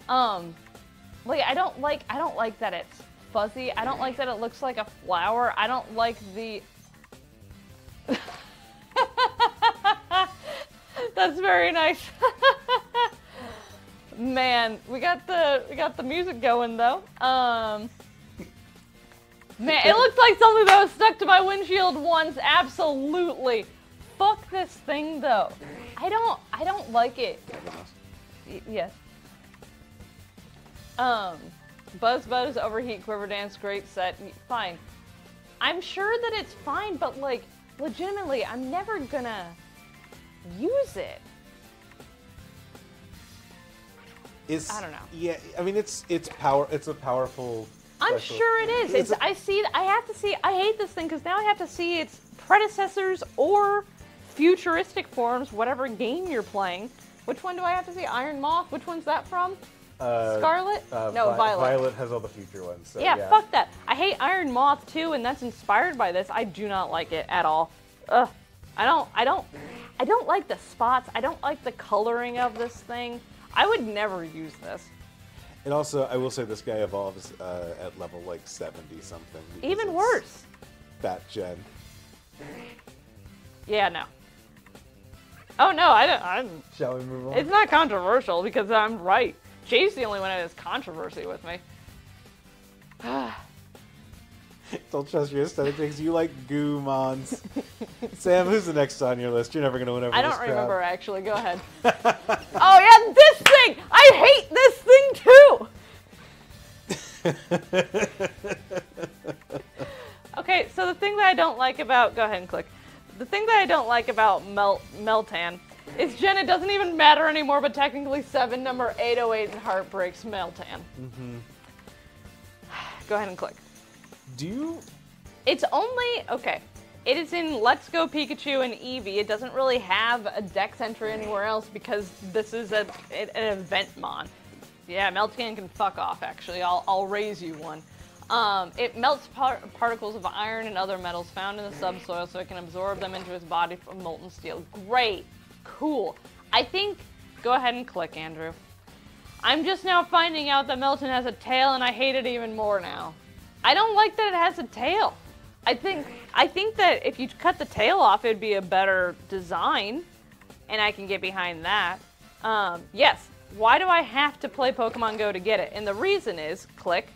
Like, I don't like that it's fuzzy. I don't like that it looks like a flower. I don't like the... That's very nice. Man, we got the music going though. Man, it looks like something that was stuck to my windshield once. Absolutely. Fuck this thing though. I don't like it. Yes. Buzz, Overheat, Quiver Dance, great set. Fine. I'm sure that it's fine, but like, legitimately, I'm never gonna use it. I don't know. Yeah, I mean, it's a powerful. I'm sure it is. I hate this thing because now I have to see its predecessors or futuristic forms, whatever game you're playing. Which one do I have to see? Iron Moth? Which one's that from? Scarlet? No, Violet. Violet has all the future ones. So yeah, fuck that. I hate Iron Moth too, and that's inspired by this. I do not like it at all. Ugh. I don't like the spots. I don't like the coloring of this thing. I would never use this. And also, I will say this guy evolves at level like 70 something. Even worse. That gen. Yeah, no. Oh no, I don't. Shall we move on? It's not controversial because I'm right. Jay's the only one that has controversy with me. Don't trust your aesthetic things. You like Goomons. Sam, who's the next on your list? You're never going to win over I this don't crowd. remember, actually. Go ahead. Oh, yeah, this thing! I hate this thing, too! Okay, so the thing that I don't like about... Go ahead and click. The thing that I don't like about Meltan is, Jen, it doesn't even matter anymore, but technically 7, number 808 in Heartbreaks Meltan. Mm-hmm. Go ahead and click. Do you... It's only... Okay. It is in Let's Go Pikachu and Eevee. It doesn't really have a dex entry anywhere else because this is an event mon. Yeah, Meltan can fuck off, actually. I'll raise you one. It melts particles of iron and other metals found in the subsoil so it can absorb them into its body from molten steel. Great. Cool. I think... Go ahead and click, Andrew. I'm just now finding out that Meltan has a tail and I hate it even more now. I don't like that it has a tail. I think that if you cut the tail off, it'd be a better design, and I can get behind that. Yes, why do I have to play Pokemon Go to get it? And the reason is, click,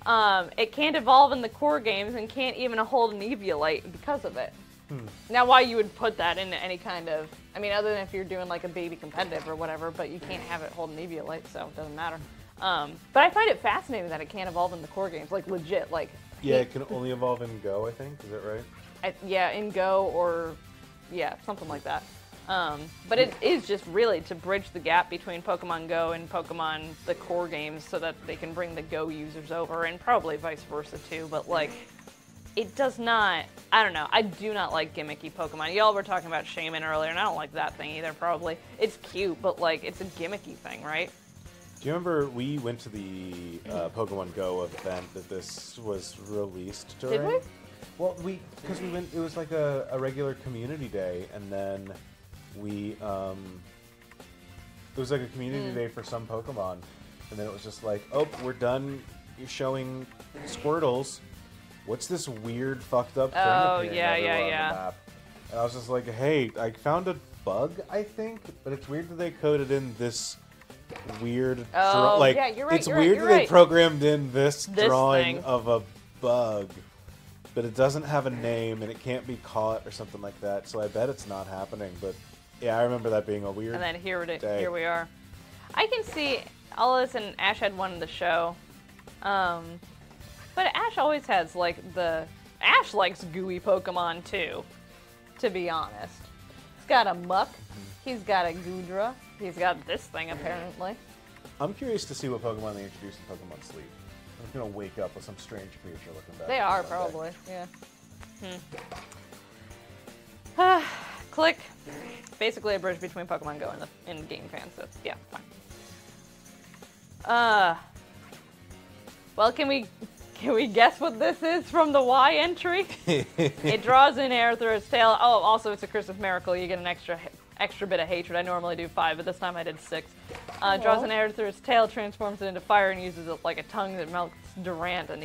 it can't evolve in the core games and can't even hold an Eviolite because of it. Now, why you would put that into any kind of, I mean, other than if you're doing like a baby competitive or whatever, but you can't have it hold an Eviolite, so it doesn't matter. But I find it fascinating that it can't evolve in the core games, like legit, like. Yeah, it can only evolve in Go, I think. Is that right? Yeah, in Go or, yeah, something like that. But it is just really to bridge the gap between Pokemon Go and Pokemon, the core games, so that they can bring the Go users over, and probably vice versa too, but like, it does not, I don't know, I do not like gimmicky Pokemon. Y'all were talking about Shaman earlier, and I don't like that thing either, probably. It's cute, but like, it's a gimmicky thing, right? Do you remember we went to the Pokemon Go event that this was released during? Did we? Well, because we went, it was like a regular community day, and then we, it was like a community day for some Pokemon, and then it was just like, oh, we're done showing Squirtles. What's this weird, fucked up thing appearing everywhere on the map? And I was just like, hey, I found a bug, I think, but it's weird that they coded in this weird, like, yeah, you're right, it's you're weird right, that you're they right. programmed in this drawing thing. of a bug, but it doesn't have a name and it can't be caught or something like that. So I bet it's not happening. But yeah, I remember that being a weird. And then here day. Here we are. I can see all of this, and Ash had one in the show. But Ash always has like Ash likes gooey Pokemon too, to be honest. He's got a Muck, he's got a Goodra, he's got this thing apparently. I'm curious to see what Pokemon they introduced in Pokemon Sleep. I'm gonna wake up with some strange creature looking back. They at me are one day. probably, yeah. Click. Basically a bridge between Pokemon Go and the in-game fans. So yeah, fine. Well, can we guess what this is from the Y entry? It draws in air through its tail. Oh, also it's a Christmas miracle. You get an extra bit of hatred. I normally do 5, but this time I did 6. Draws in air through its tail, transforms it into fire, and uses it like a tongue that melts Durant and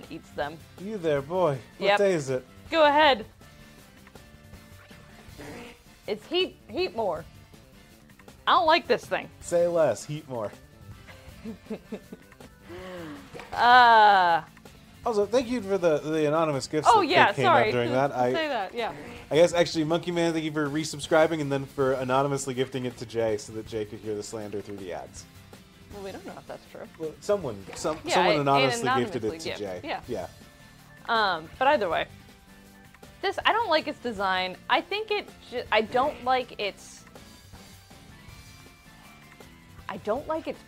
eats them. You there, boy? What Yep. day is it? Go ahead. It's Heatmore. I don't like this thing. Say less. Heat more. Also, thank you for the anonymous gifts Oh that yeah, came sorry. out during that. Say that, yeah. I guess actually, Monkey Man, thank you for resubscribing and then for anonymously gifting it to Jay so that Jay could hear the slander through the ads. Well, we don't know if that's true. Well, someone Yeah, anonymously and gifted it to anonymously Jay. yeah. Yeah. But either way, I don't like its design. I think I don't like its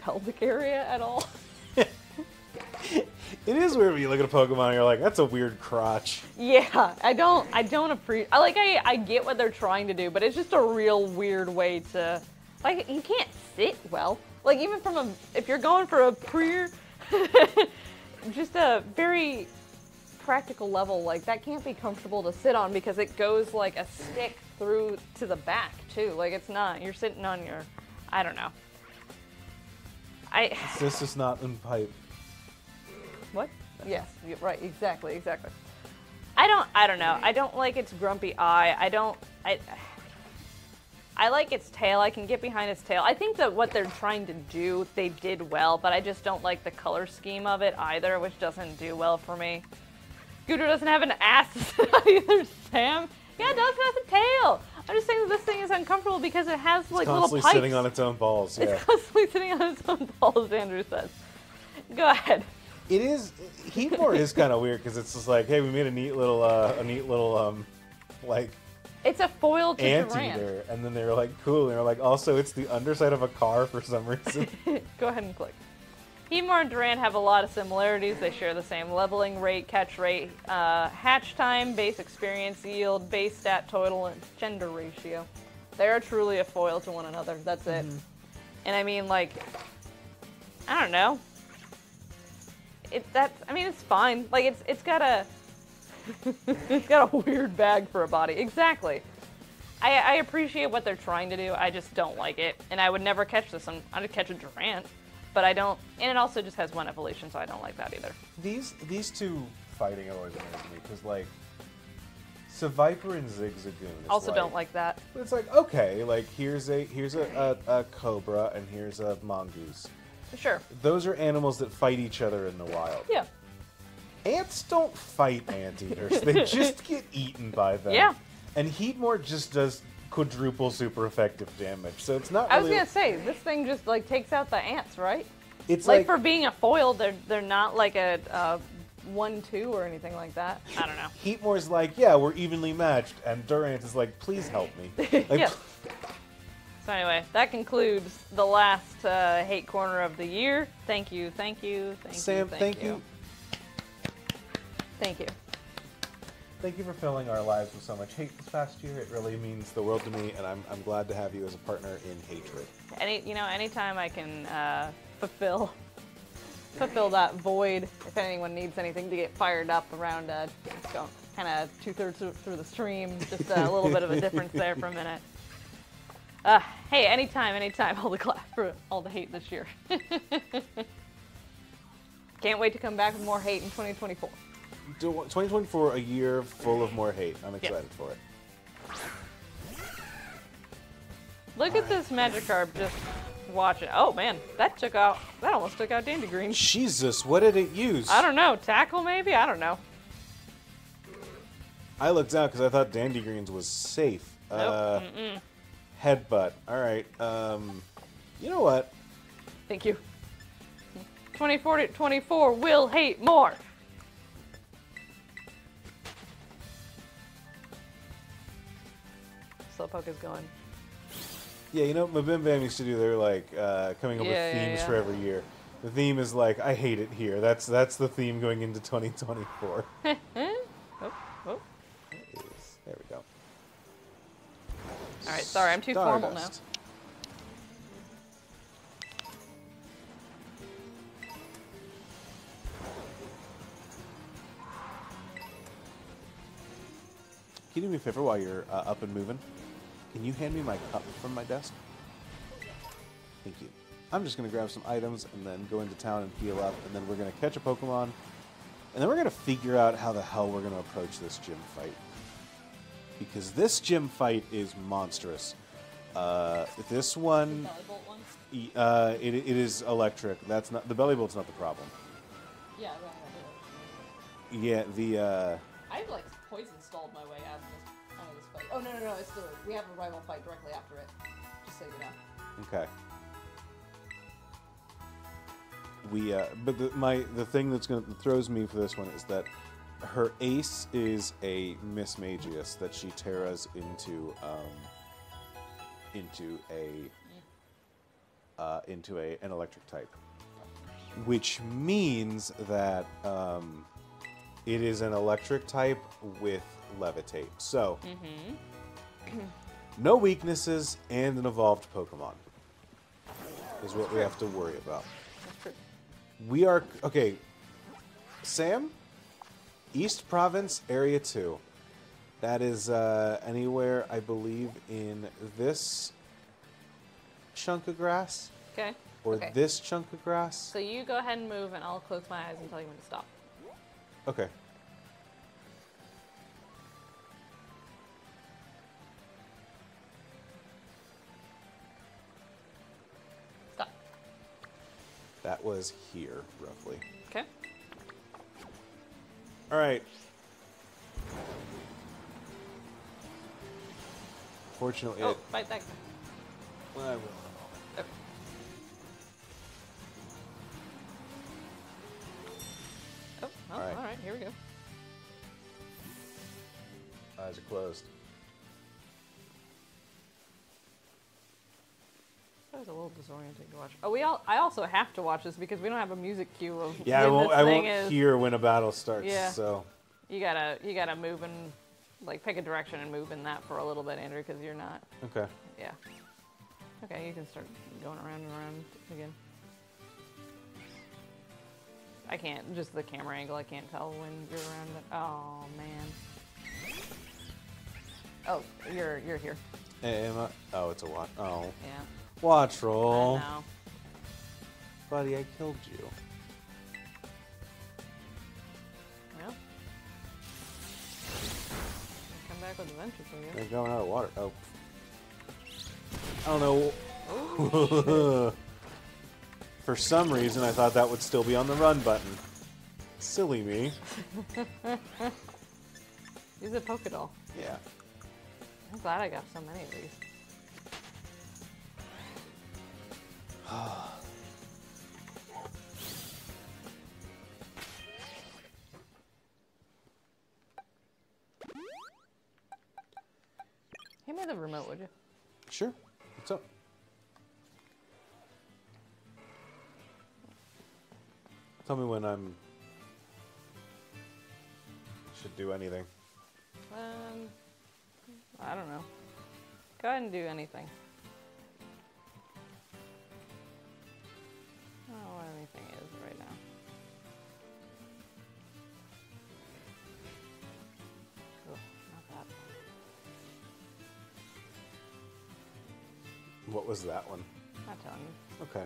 pelvic area at all. It is weird when you look at a Pokemon and you're like, that's a weird crotch. Yeah, I don't appreciate. I get what they're trying to do, but it's just a real weird way to, like, you can't sit well. Like, even if you're going for a just a very practical level, like, that can't be comfortable to sit on because it goes like a stick through to the back too. Like, it's not, you're sitting on your, I don't know. This is not in pipe. What? Yes, right, exactly. I don't know. I don't like its grumpy eye. I like its tail. I can get behind its tail. I think that what they're trying to do, they did well, but I just don't like the color scheme of it either, which doesn't do well for me. Scooter doesn't have an ass either, Sam. Yeah, it does have a tail. I'm just saying that this thing is uncomfortable because it has like little pipes. It's constantly sitting on its own balls. Yeah. It's constantly sitting on its own balls, Andrew says. Go ahead. It is. Heatmore is kind of weird because it's just like, hey, we made a neat little, like. It's a foil to Durant. Anteater, and then they were like, cool, and they're like, also, it's the underside of a car for some reason. Go ahead and click. Heatmore and Durant have a lot of similarities. They share the same leveling rate, catch rate, hatch time, base experience yield, base stat total, and gender ratio. They are truly a foil to one another. That's it. And I mean, like, I don't know. It's fine. Like, it's got a it's got a weird bag for a body. Exactly. I appreciate what they're trying to do. I just don't like it, and I would never catch this. I'd catch a Durant, but I don't. And it also just has one evolution, so I don't like that either. These two fighting are always amazing me because like, Seviper and Zigzagoon. Also, don't like that. It's like, okay, like here's a Cobra and here's a Mongoose. Sure. Those are animals that fight each other in the wild. Yeah. Ants don't fight anteaters. They just get eaten by them. Yeah. And Heatmore just does quadruple super effective damage. So it's not really... I was gonna say, this thing just like takes out the ants, right? It's Like for being a foil, they're not like a 1-2 or anything like that. I don't know. Heatmore's like, yeah, we're evenly matched. And Durant is like, please help me. Like, Yeah. So anyway, that concludes the last hate corner of the year. Thank you, thank you, thank Sam, you, thank you. Thank you. Thank you for filling our lives with so much hate this past year. It really means the world to me, and I'm glad to have you as a partner in hatred. Anytime I can fulfill that void. If anyone needs anything to get fired up around, go kind of 2/3 through the stream. Just a little bit of a difference there for a minute. Hey, anytime, all the clap for all the hate this year. Can't wait to come back with more hate in 2024. 2024, a year full of more hate. I'm excited for it. Look at this Magikarp just watching. Oh man, that almost took out Dandy Green. Jesus, what did it use? I don't know, tackle maybe? I don't know. I looked out because I thought Dandy Greens was safe. Nope. Headbutt. All right. You know what? Thank you. 2024 will hate more. Slowpoke is going. Yeah, you know, Mabim Bam used to do their like coming up with Yeah, themes yeah. for every year. The theme is like, I hate it here. That's the theme going into 2024. Oh. There we go. All right, sorry, I'm too formal now. Stardust. Can you do me a favor while you're up and moving? Can you hand me my cup from my desk? Thank you. I'm just going to grab some items and then go into town and heal up, and then we're going to catch a Pokemon, and then we're going to figure out how the hell we're going to approach this gym fight. Because this gym fight is monstrous. This one, it is electric. That's not the belly bolt's not the problem. Yeah, Yeah, the I've like poison stalled my way out of this fight. Oh no, it's we have a rival fight directly after it. Just so you know. okay. But the thing that throws me for this one is that her ace is a Miss Magius that she terras into an electric type, which means that it is an electric type with levitate. So no weaknesses and an evolved Pokemon is what we have to worry about. That's true. We are okay. Sam, East Province, Area 2. That is anywhere, I believe, in this chunk of grass. Okay. Or okay. this chunk of grass. So you go ahead and move, and I'll close my eyes and tell you when to stop. Okay. Stop. That was here, roughly. Okay. All right. Fortunately, Oh, fight that guy. I will. Okay. Oh, well, All right. all right, here we go. Eyes are closed. That was a little disorienting to watch. Oh, I also have to watch this because we don't have a music cue of Yeah, when I this thing won't is. hear when a battle starts. Yeah. So You gotta move and like pick a direction and move in that for a little bit, Andrew, because you're not. okay. Yeah. Okay, you can start going around and around again. I can't, just the camera angle, I can't tell when you're around it. Oh, man. Oh, you're here. Hey, Emma. Oh, it's a watch. Oh, Yeah. watch I roll. know. Buddy, I killed you. Well. Come back with a vengeance, I They're guess. going out of water. Oh. I don't know. Oh, For some reason, I thought that would still be on the run button. Silly me. Use a Pokédoll. Yeah. I'm glad I got so many of these. Hand me the remote, would you? Sure. What's up? Tell me when I'm... should do anything. I don't know. Go ahead and do anything. I don't know what anything is right now. Oh, not that one. What was that one? Not telling you. Okay.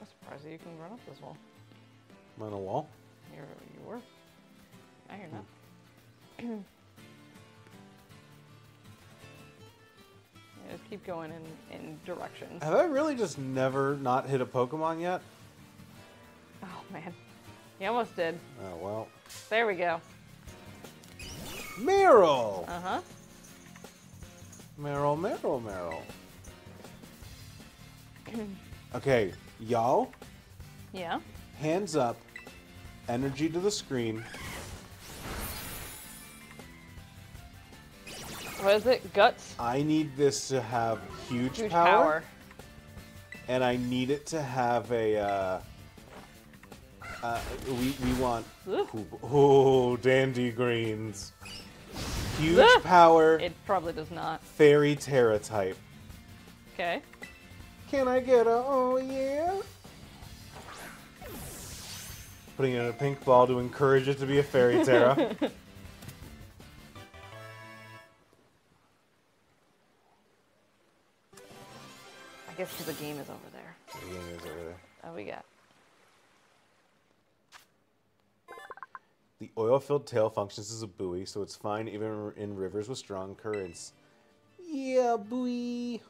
I'm surprised that you can run up this wall. Am I on a wall? You were. Now you're not. Yeah, just keep going in directions. Have I really just never not hit a Pokemon yet? Oh man, you almost did. Oh, well. There we go. Meryl! Uh-huh. Meryl. Okay, y'all, Yeah. hands up, energy to the screen. What is it? Guts? I need this to have huge, Huge power, power. and I need it to have a, we want, Ooh. oh, dandy greens. Huge Ah! power, It probably does not. fairy Terra type. Okay. Can I get a, oh yeah? Putting it in a pink ball to encourage it to be a fairy Terra. I guess because the game is over there. The game is over there. Oh, we got. The oil-filled tail functions as a buoy, so it's fine even in rivers with strong currents. Yeah, buoy.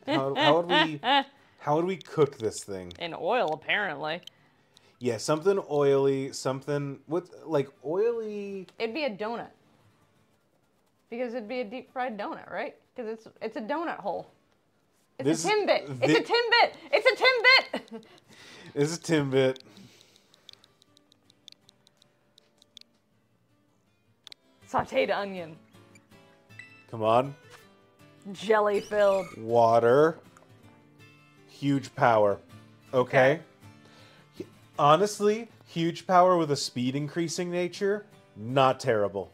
How would we cook this thing? In oil, apparently. Yeah, something oily, something with like oily. It'd be a donut. Because it'd be a deep fried donut, right? Because it's a donut hole. It's a Timbit. It's a Timbit. It's a Timbit. It's a Timbit. Sauteed onion. Come on. Jelly filled. Water. Huge power. Okay. Honestly, huge power with a speed increasing nature, not terrible.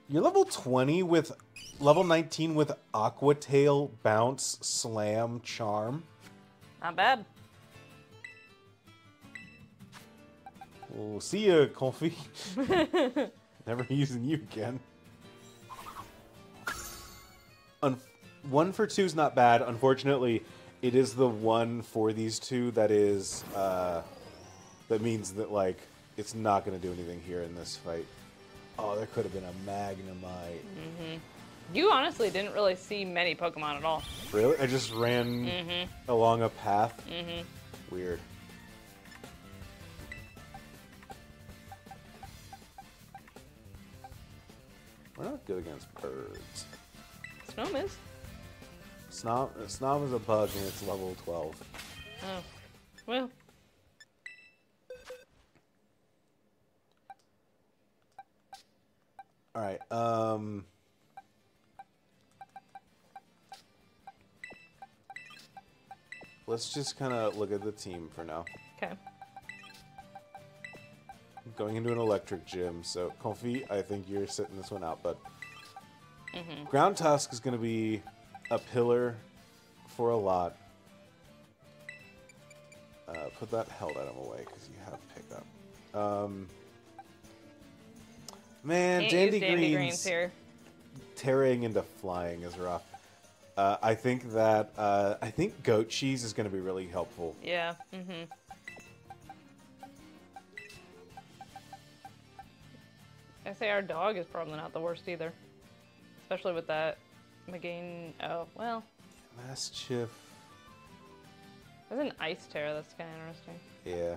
You're level 20 with level 19 with Aqua Tail, Bounce, Slam, Charm. Not bad. Oh, see ya, Comfy. Never using you again. 1 for 2 is not bad. Unfortunately, it is the one for these two that is that means that like it's not going to do anything here in this fight. Oh, there could have been a Magnemite. Mm-hmm. You honestly didn't really see many Pokemon at all. Really? I just ran along a path? Mm-hmm. Weird. We're not good against birds. Snom is. Snom is a bug and it's level 12. Oh. Well. Alright, let's just kind of look at the team for now. Okay. Going into an electric gym, so Comfy, I think you're sitting this one out, but Ground Tusk is going to be a pillar for a lot. Put that held item away because you have pickup. Man, Can't Dandy use Dandy Greens Greens here. tearing into flying is rough. I think that I think goat cheese is going to be really helpful. Yeah. Mm-hmm. I say our dog is probably not the worst either. Especially with that Magain. Oh, well. Mischief. There's an Ice Terra that's kind of interesting. Yeah.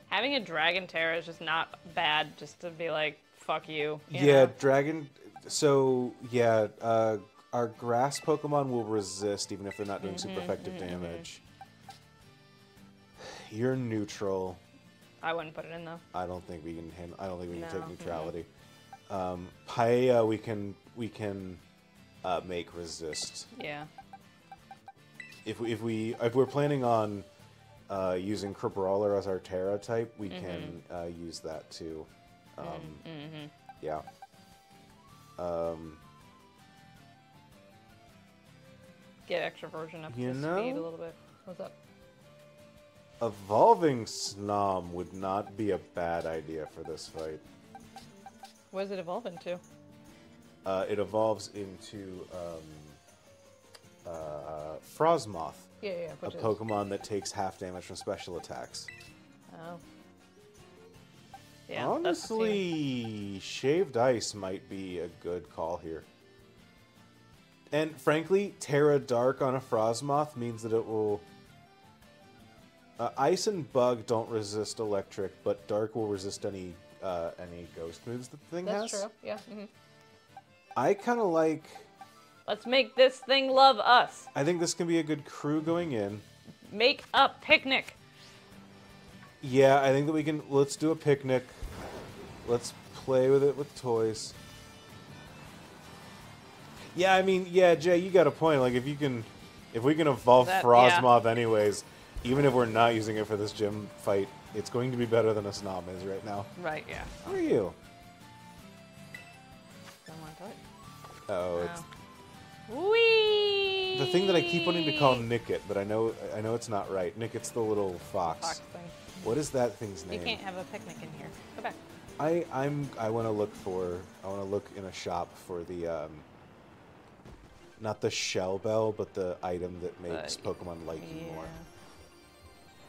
Having a Dragon Terra is just not bad, just to be like, fuck you. Yeah, Dragon. So, yeah, our grass Pokemon will resist even if they're not doing super effective damage. You're neutral. I wouldn't put it in though. I don't think we can handle. I don't think we can No, take neutrality. Paella, we can make resist. Yeah. If we're planning on using Crabrawler as our Terra type, we can use that too. Yeah. Get extra version up You to know? speed a little bit. What's up? Evolving Snom would not be a bad idea for this fight. What does it evolve into? It evolves into Frosmoth, Yeah, a which is... Pokemon that takes half damage from special attacks. Oh. Yeah, Honestly, Shaved Ice might be a good call here. And frankly, Terra Dark on a Frosmoth means that it will... Ice and Bug don't resist Electric, but Dark will resist any Ghost moves that the thing has. That's true, yeah. I kind of like... Let's make this thing love us. I think this can be a good crew going in. Make a picnic. Yeah, I think that we can... Let's do a picnic. Let's play with it with toys. Yeah, I mean, yeah, Jay, you got a point. Like, if we can evolve Frosmoth anyways, even if we're not using it for this gym fight, it's going to be better than a Snom is right now. Right, yeah. Where are you? Don't want to touch. Oh, it's Whee! the thing that I keep wanting to call Nickit, but I know it's not right. Nickit's the little fox. Fox thing. What is that thing's name? You can't have a picnic in here. Go back. I want to look in a shop for the not the shell bell, but the item that makes Pokemon like you more.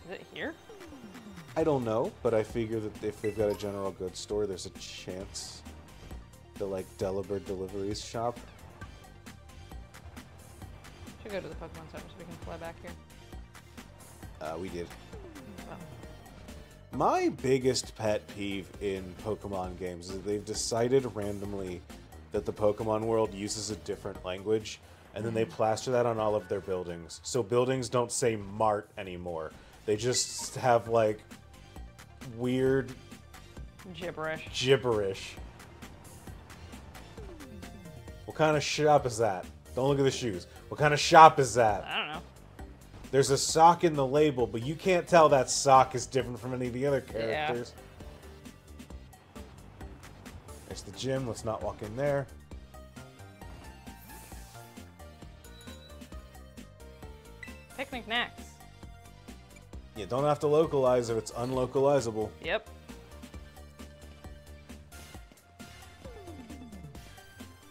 Is it here? I don't know, but I figure that if they've got a general goods store, there's a chance. The like Delibird Deliveries shop. Should go to the Pokemon Center so we can fly back here. We did. Oh. My biggest pet peeve in Pokemon games is that they've decided randomly that the Pokemon world uses a different language, and then they plaster that on all of their buildings. So buildings don't say Mart anymore. They just have, like, weird... Gibberish. What kind of shop is that? Don't look at the shoes. What kind of shop is that? I don't know. There's a sock in the label, but you can't tell that sock is different from any of the other characters. Yeah. There's the gym. Let's not walk in there. Picnic next. You don't have to localize if it's unlocalizable. Yep.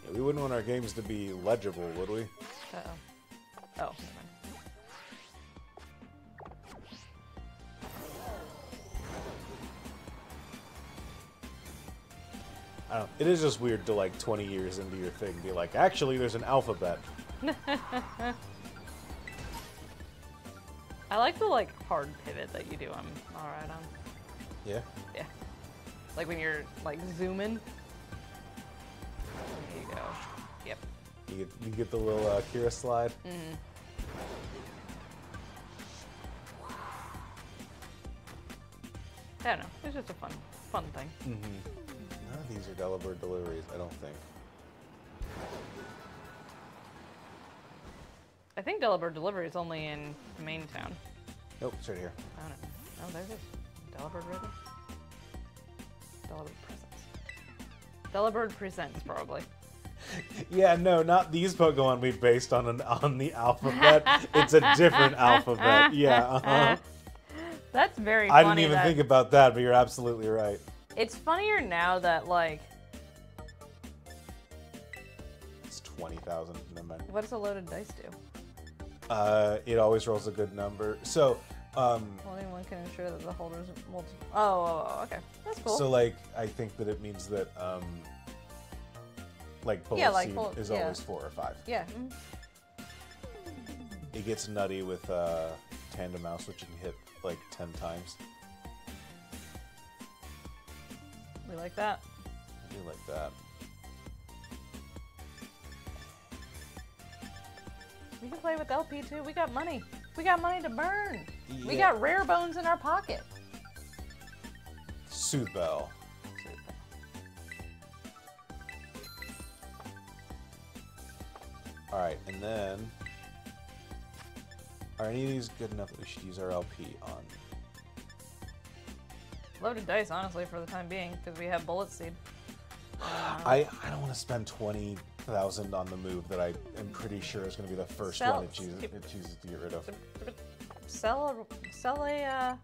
Yeah, we wouldn't want our games to be legible, would we? Uh-oh. Oh, never mind. I don't know. It is just weird to, like, 20 years into your thing be like, actually, there's an alphabet. I like the, like, hard pivot that you do. I'm alright on. Yeah? Yeah. Like when you're, like, zooming. There you go. Yep. You get the little Kira slide. Mm-hmm. I don't know. It's just a fun thing. Mm-hmm. None of these are Delibird Deliveries, I don't think. I think Delibird Delivery is only in Main Town. Nope, it's right here. I don't know. Oh, there it is. Delibird River? Delibird Presents. Delibird Presents, probably. Yeah, no, not these Pokemon we based on the alphabet. It's a different alphabet. Yeah, uh-huh. That's very funny. I didn't even think about that, but you're absolutely right. It's funnier now that, like... It's 20,000. Never mind. What does a loaded dice do? It always rolls a good number. So, Only one can ensure that the holders multiple... Oh, okay. That's cool. So, like, I think that it means that, like bullet Yeah, like seed bullet- is yeah. always 4 or 5. Yeah. It gets nutty with tandem mouse, which you can hit like 10 times. We like that. I do like that. We can play with LP too. We got money. We got money to burn. We Yeah. got rare bones in our pocket. Soothe Bell. Alright, and then... Are any of these good enough that we should use our LP on? Loaded dice, honestly, for the time being, because we have bullet seed. I don't want to spend 20,000 on the move that I am pretty sure is going to be the first Sell- one it chooses to get rid of. Sell a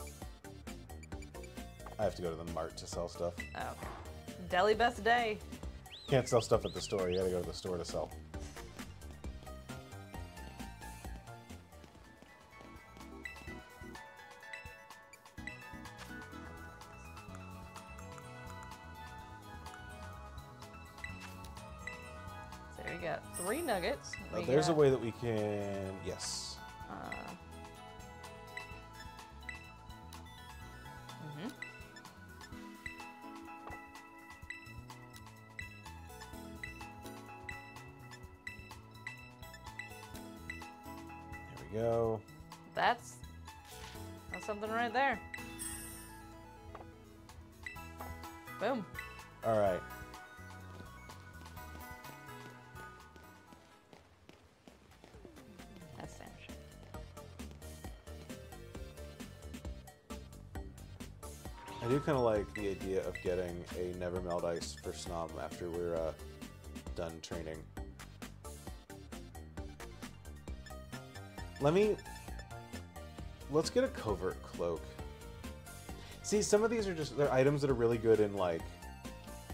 I have to go to the mart to sell stuff. oh, deli best day. Can't sell stuff at the store. You gotta go to the store to sell. So we got 3 nuggets. Now, We there's a got, way that we can... Yes. mhm. There we go. That's something right there. Boom. Alright. That's sandwich. I do kind of like the idea of getting a Never Melt Ice for Snom after we're done training. Let's get a Covert Cloak. See, some of these are just, they're items that are really good in, like,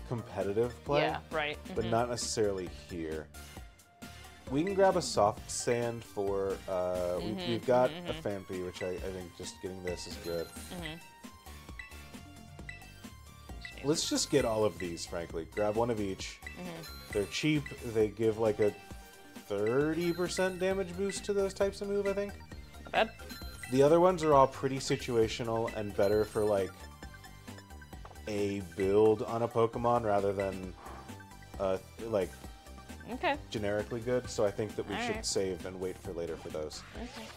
competitive play. Yeah, right. But mhm. not necessarily here. We can grab a soft sand for, we've got a Fampy, which I think just getting this is good. Let's just get all of these, frankly. Grab one of each. They're cheap. They give like a 30% damage boost to those types of move, I think. Not bad. The other ones are all pretty situational and better for like a build on a Pokemon rather than like Okay. generically good. So I think that we should Alright. save and wait for later for those. Okay.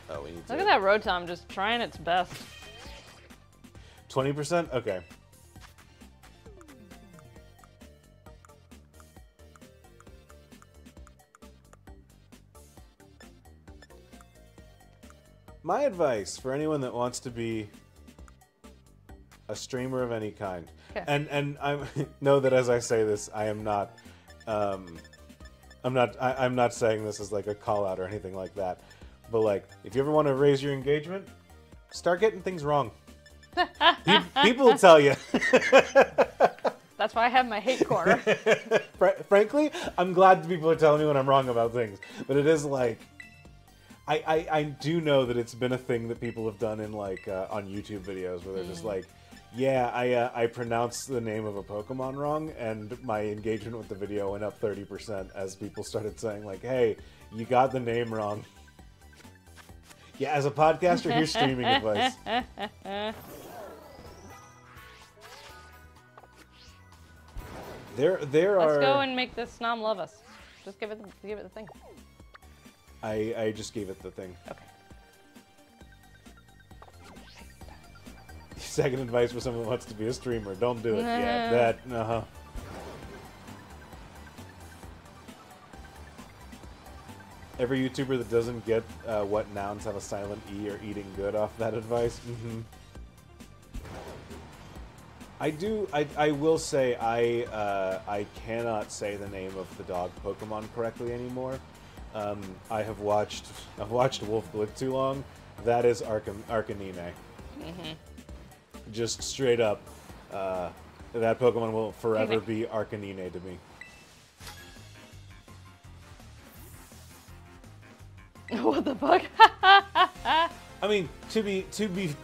Oh, we need Look to at that Rotom just trying its best. 20%? Okay. My advice for anyone that wants to be a streamer of any kind, Okay. and I know that as I say this, I am not, I'm not saying this as like a call out or anything like that, but like if you ever want to raise your engagement, start getting things wrong. People will tell you. That's why I have my hate corner. Frankly, I'm glad that people are telling me when I'm wrong about things, but it is like. I do know that it's been a thing that people have done in like on YouTube videos where they're just like, yeah, I pronounced the name of a Pokemon wrong, and my engagement with the video went up 30% as people started saying like, hey, you got the name wrong. Yeah, as a podcaster, here's streaming advice. There are. Let's go and make this Snom love us. Just give it the thing. I just gave it the thing. Okay. Second advice for someone who wants to be a streamer: don't do it. Yeah, that. Every YouTuber that doesn't get what nouns have a silent E are eating good off that advice. I will say I cannot say the name of the dog Pokemon correctly anymore. I've watched Wolf Blitz too long. That is Arcanine. Just straight up, that Pokemon will forever be Arcanine to me. What the fuck? I mean, to be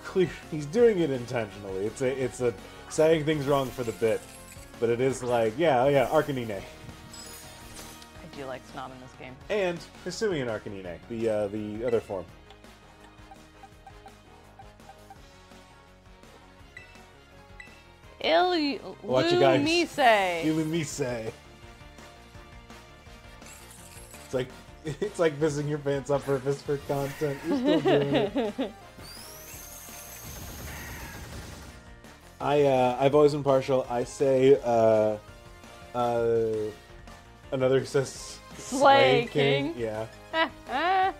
clear, he's doing it intentionally. It's a saying things wrong for the bit, but it is like, yeah, Arcanine. I do like Snob in this game. And Hisuian Arcanine, the other form. Watch you guys. Illumise. Illumise. It's like pissing your pants on purpose for content. You're still doing it. I've always been partial. I say another says Slay King. Yeah. I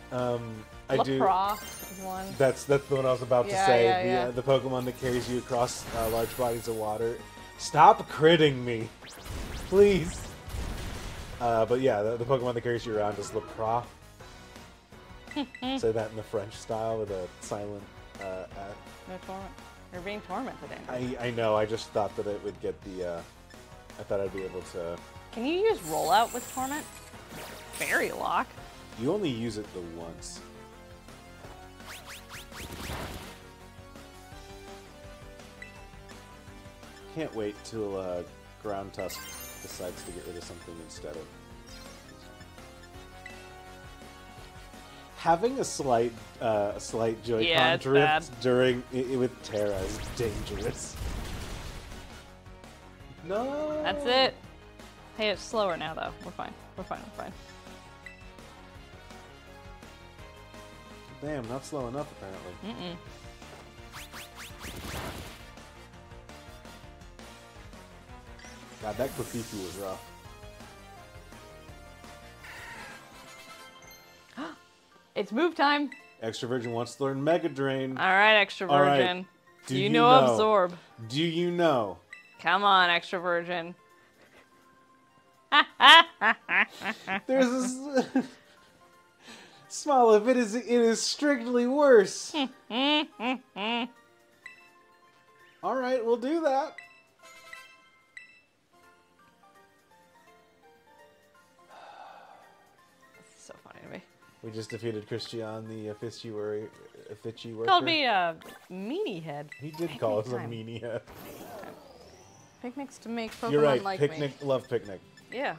do. Lapra is one. That's the one I was about to Yeah, say. yeah. The Pokemon that carries you across large bodies of water. Stop critting me, please. But yeah, the Pokemon that carries you around is Lapra. Say that in the French style with a silent. No torment. You're being tormented, Andrew. I know. I just thought that it would get the. I thought I'd be able to. Can you use rollout with torment? Fairy lock. You only use it the once. Can't wait till Ground Tusk decides to get rid of something instead of. Having a slight Joy-Con Yeah, it's drift bad. during with Terra is dangerous. No. That's it. Hey, it's slower now, though. We're fine. We're fine. We're fine. Damn, not slow enough apparently. Mm-mm. God, that Kofifi was rough. It's move time. Extra Virgin wants to learn Mega Drain. All right, Extra All right. Virgin. Do you you know know? Absorb? Do you know? Come on, Extra Virgin. There's a small of it is strictly worse. All right, we'll do that. This is so funny to me. We just defeated Christian, the Fitchy worker. Called me a meanie head. He did call us a time. meanie head. Picnics to make Pokemon You're right. like Picnic, me. love Picnic. Yeah.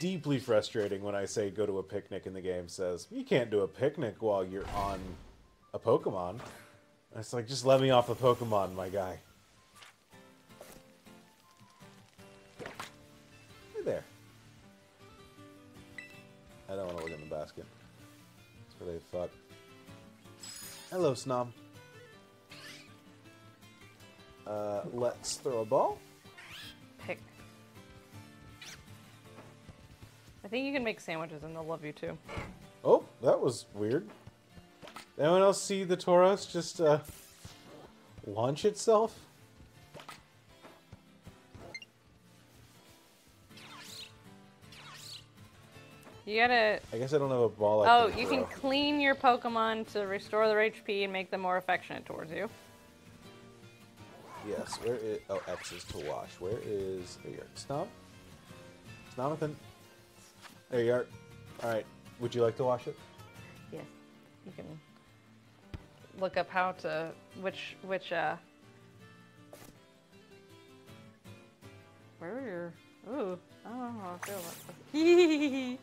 Deeply frustrating when I say go to a picnic and the game says you can't do a picnic while you're on a Pokemon. And it's like, just let me off the Pokemon, my guy. Hey there. I don't want to look in the basket. That's where they fuck. Hello, Snob. Let's throw a ball. Pick. I think you can make sandwiches and they'll love you too. Oh, that was weird. Anyone else see the Tauros just launch itself? You gotta. I guess I don't have a ball. Oh, can you throw. can clean your Pokemon to restore their HP and make them more affectionate towards you. Yes, where is... Oh, X is to wash. Where is... There you are. Snob? Snobothan? There you are. Alright. Would you like to wash it? Yes. You can look up how to... Which Where are your... Ooh. I don't know how I feel about this.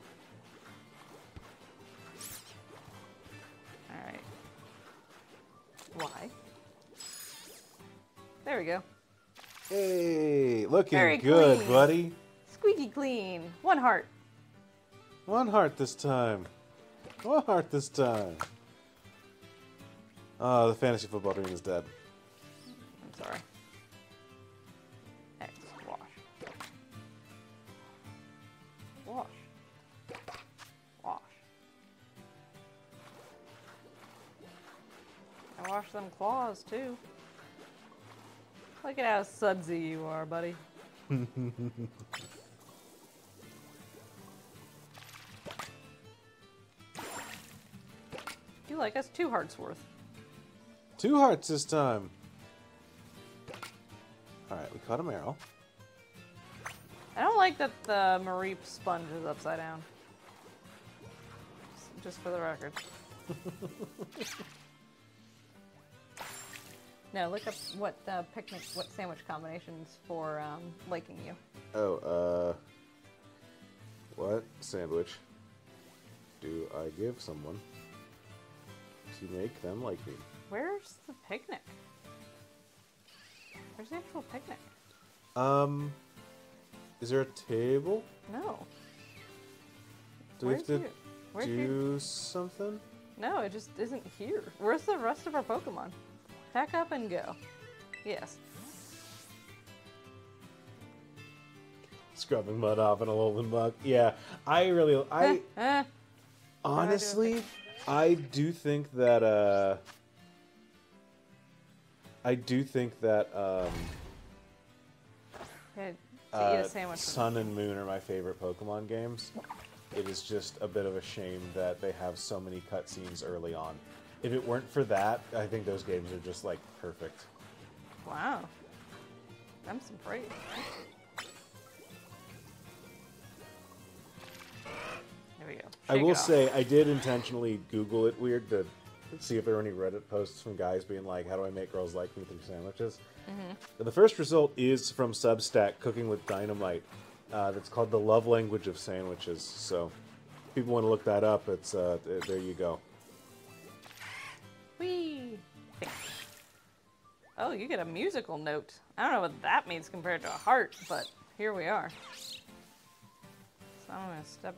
Alright. Why? There we go. Hey, looking Very good, clean. buddy. Squeaky clean. 1 heart. 1 heart this time. 1 heart this time. Oh, the fantasy football dream is dead. I'm sorry. X. Wash. Wash. Wash. I wash them claws too. Look at how sudsy you are, buddy. You like us 2 hearts worth. 2 hearts this time. Alright, we caught a Meryl. I don't like that the Mareep sponge is upside down. just for the record. No, look up what what sandwich combinations for liking you. Oh, what sandwich do I give someone to make them like me? Where's the picnic? Where's the actual picnic? Is there a table? No. Do we have to Where's do something? No, it just isn't here. Where's the rest of our Pokemon? Pack up and go. Yes. Scrubbing mud off in a Alolan mug. Yeah, honestly, I do think that to eat a sandwich. Sun and Moon are my favorite Pokemon games. It is just a bit of a shame that they have so many cutscenes early on. If it weren't for that, I think those games are just like perfect. Wow. I'm some praise. There we go. I will say, I did intentionally Google it weird to see if there were any Reddit posts from guys being like, how do I make girls like me through sandwiches? Mm-hmm. The first result is from Substack, Cooking with Dynamite. That's called The Love Language of Sandwiches. So if people want to look that up, it's there you go. Whee! Oh, you get a musical note. I don't know what that means compared to a heart, but here we are. So I'm gonna step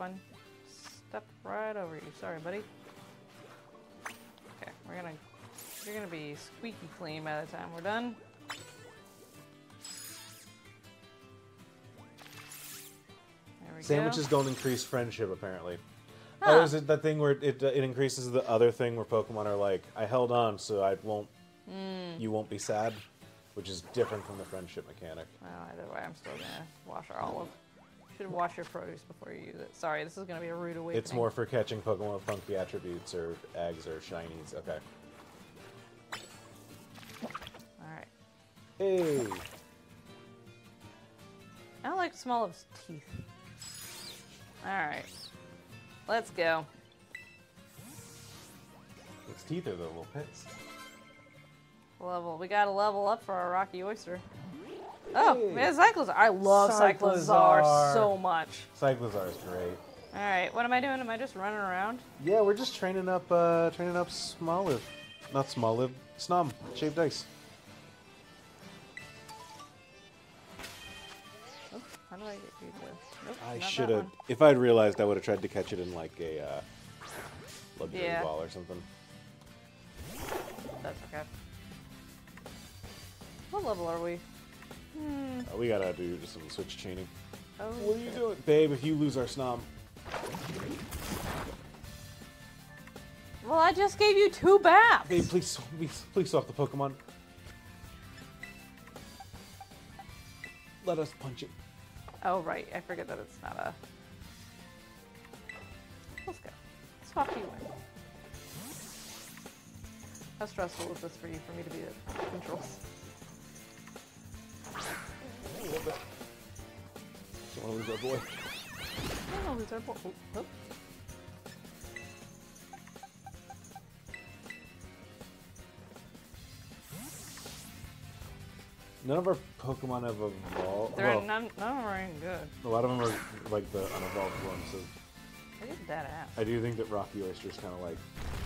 right over you. Sorry, buddy. Okay, you're gonna be squeaky clean by the time we're done. There we Sandwiches go. don't increase friendship, apparently. Huh. Oh, is it that thing where it increases the other thing where Pokemon are like, I held on, so you won't be sad, which is different from the friendship mechanic. Well, either way, I'm still gonna wash our olive. Should wash your produce before you use it. Sorry, this is gonna be a rude awakening. It's more for catching Pokemon with funky attributes or eggs or shinies. Okay. Alright. Hey. I don't like the smell of his teeth. Alright. Let's go. Its teeth are the little pits. We gotta level up for our Rocky Oyster. Oh, Hey. man, Cyclozar. I love Cyclozar so much. Cyclozar is great. Alright, what am I doing? Am I just running around? Yeah, we're just training up Smoliv. Not Smoliv, Snom, shaved ice. Oh, how do I get you to... Nope, I not should that have. one. If I'd realized, I would have tried to catch it in like a luxury Yeah. ball or something. That's okay. What level are we? We gotta do just some switch chaining. Oh, What are you doing, babe? If you lose our Snom, Well, I just gave you 2 baths. babe, please stop the Pokemon. Let us punch it. Oh, right. I forget that it's not a... Let's go. Swap you in. How stressful is this for you, for me to be at controls? A little bit. Don't want to lose our boy. I don't know who's our boy. Oh, oh. None of our Pokemon have evolved. None Well, of them are any good. a lot of them are like the unevolved ones. So They're just dead ass. I do think that Rocky Oyster is kind of like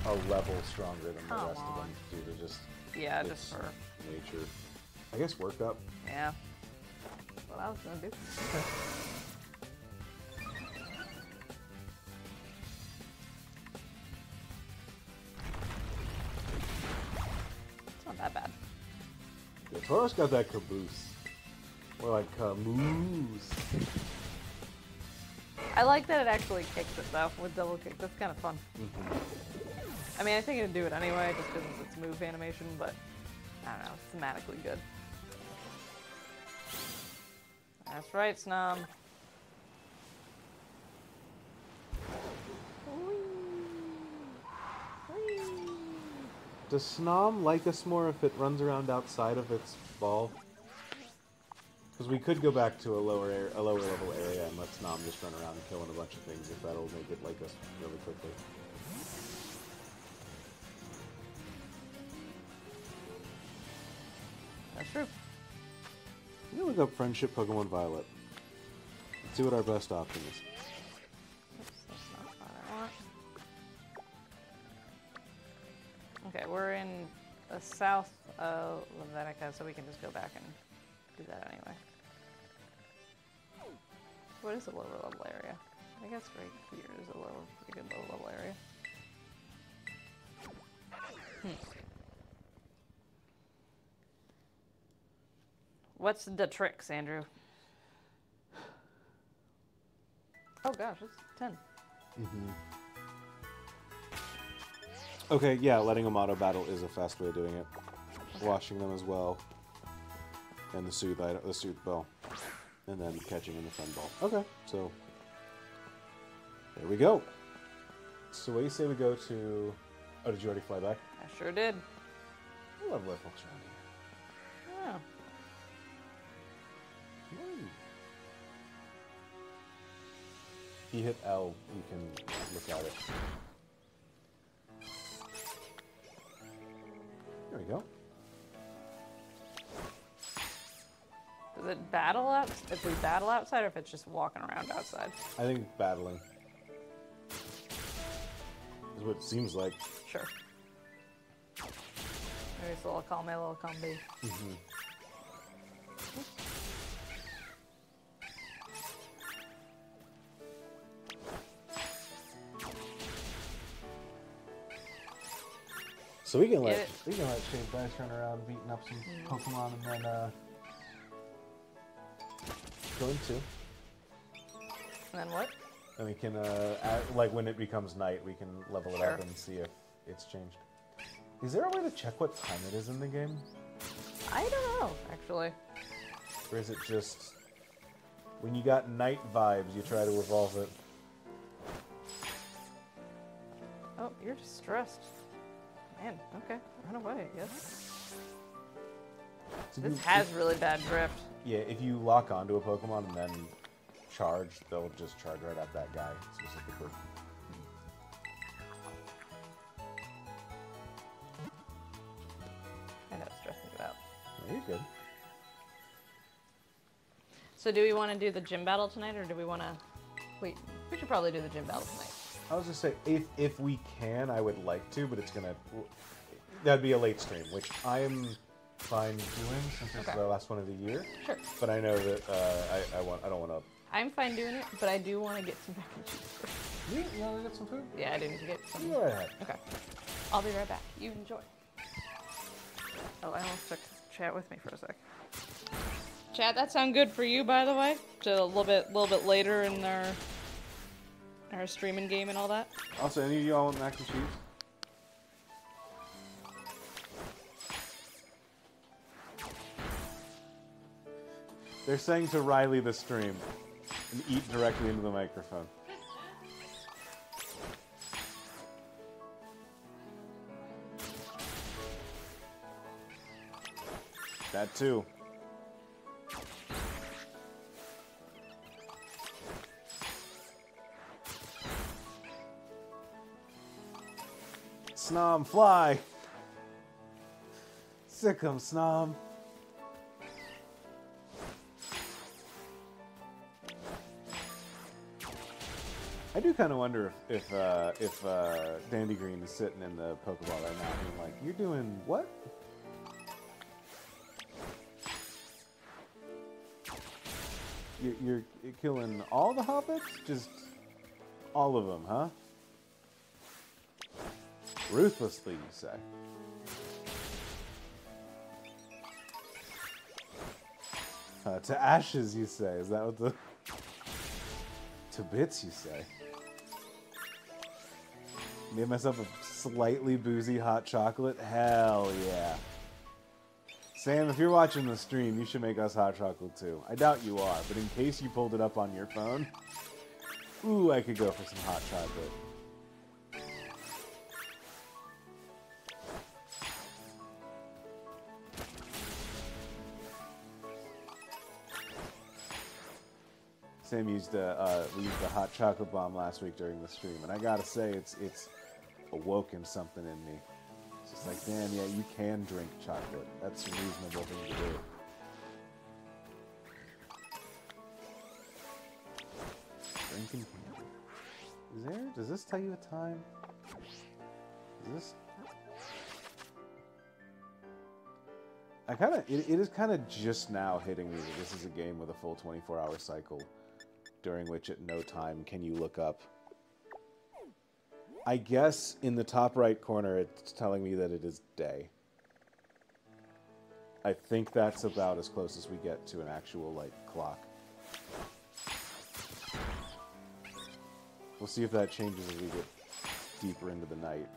a level stronger than the Come rest of them on. due to just Yeah, its just for... nature. I guess worked up. Yeah. That's what I was gonna do. It's not that bad. Yeah, Tauros got that caboose. More like camoose. I like that it actually kicks it though, with double kick. That's kind of fun. I mean, I think it'd do it anyway, just because it's its move animation, but I don't know, it's thematically good. That's right, Snom. Does Snom like us more if it runs around outside of its ball? Because we could go back to a lower level area and let Snom just run around killing a bunch of things if that'll make it like us really quickly. That's true. I'm gonna look up Friendship Pokemon Violet. Let's see what our best option is. Oops, that's not what I want. Okay, we're in the south of Levetica, so we can just go back and do that anyway. What is a lower level area? I guess right here is a pretty good low level area. What's the tricks, Andrew? Oh gosh, it's 10. Okay, yeah, letting them auto battle is a fast way of doing it. Okay. Washing them as well. And the soothe ball. And then catching in the fun ball. Okay, so there we go. So what do you say we go to... Oh, did you already fly back? I sure did. I love where folks around here. Oh. You hit L, you can look at it. There we go. Does it battle out if we battle outside, or if it's just walking around outside? I think battling is what it seems like. Sure. Maybe it's a little column A, a little column B. So we can let Shade Dice run around beating up some Pokemon and then go into. And then what? And we can like when it becomes night, we can level it up Sure. and see if it's changed. Is there a way to check what time it is in the game? I don't know, actually. Or is it just when you got night vibes, you try to evolve it? Oh, you're distressed. Man, okay. Run away, I guess. So This has really bad drift. yeah, if you lock onto a Pokemon and then charge, they'll just charge right at that guy specifically. I know, it's stressing you out. Yeah, you're good. So do we want to do the gym battle tonight, or do we want to... Wait, we should probably do the gym battle tonight. I was just say if we can, I would like to, but it's gonna that'd be a late stream, which I am fine doing since it's Okay. the last one of the year. Sure. But I know that I don't want to. I'm fine doing it, but I do want to get some mac and cheese first. You want to get some food? Yeah, I do need to get some. You go right ahead. Okay. I'll be right back. You enjoy. Oh, I almost took chat with me for a sec. Chat, that sound good for you, by the way? To a little bit later in our streaming game and all that. Also, any of y'all want mac and cheese? They're saying to Riley the stream and eat directly into the microphone. That too. Snom, fly! Sick 'em, Snom. I do kind of wonder if Dandy Green is sitting in the Pokeball right now being like, "You're doing what?" You're killing all the Hoppits? Just all of them, huh? Ruthlessly, you say. To ashes, you say. Is that what the... To bits, you say. Made myself a slightly boozy hot chocolate? Hell yeah. Sam, if you're watching the stream, you should make us hot chocolate too. I doubt you are, but in case you pulled it up on your phone, ooh, I could go for some hot chocolate. Sam we used a hot chocolate bomb last week during the stream, and I gotta say, it's awoken something in me. It's just like, damn, yeah, you can drink chocolate. That's a reasonable thing to do. Drinking candy. Does this tell you a time? Is this? It is kind of just now hitting me that this is a game with a full 24-hour cycle, during which at no time can you look up. I guess in the top right corner it's telling me that it is day. I think that's about as close as we get to an actual, like, clock. We'll see if that changes as we get deeper into the night.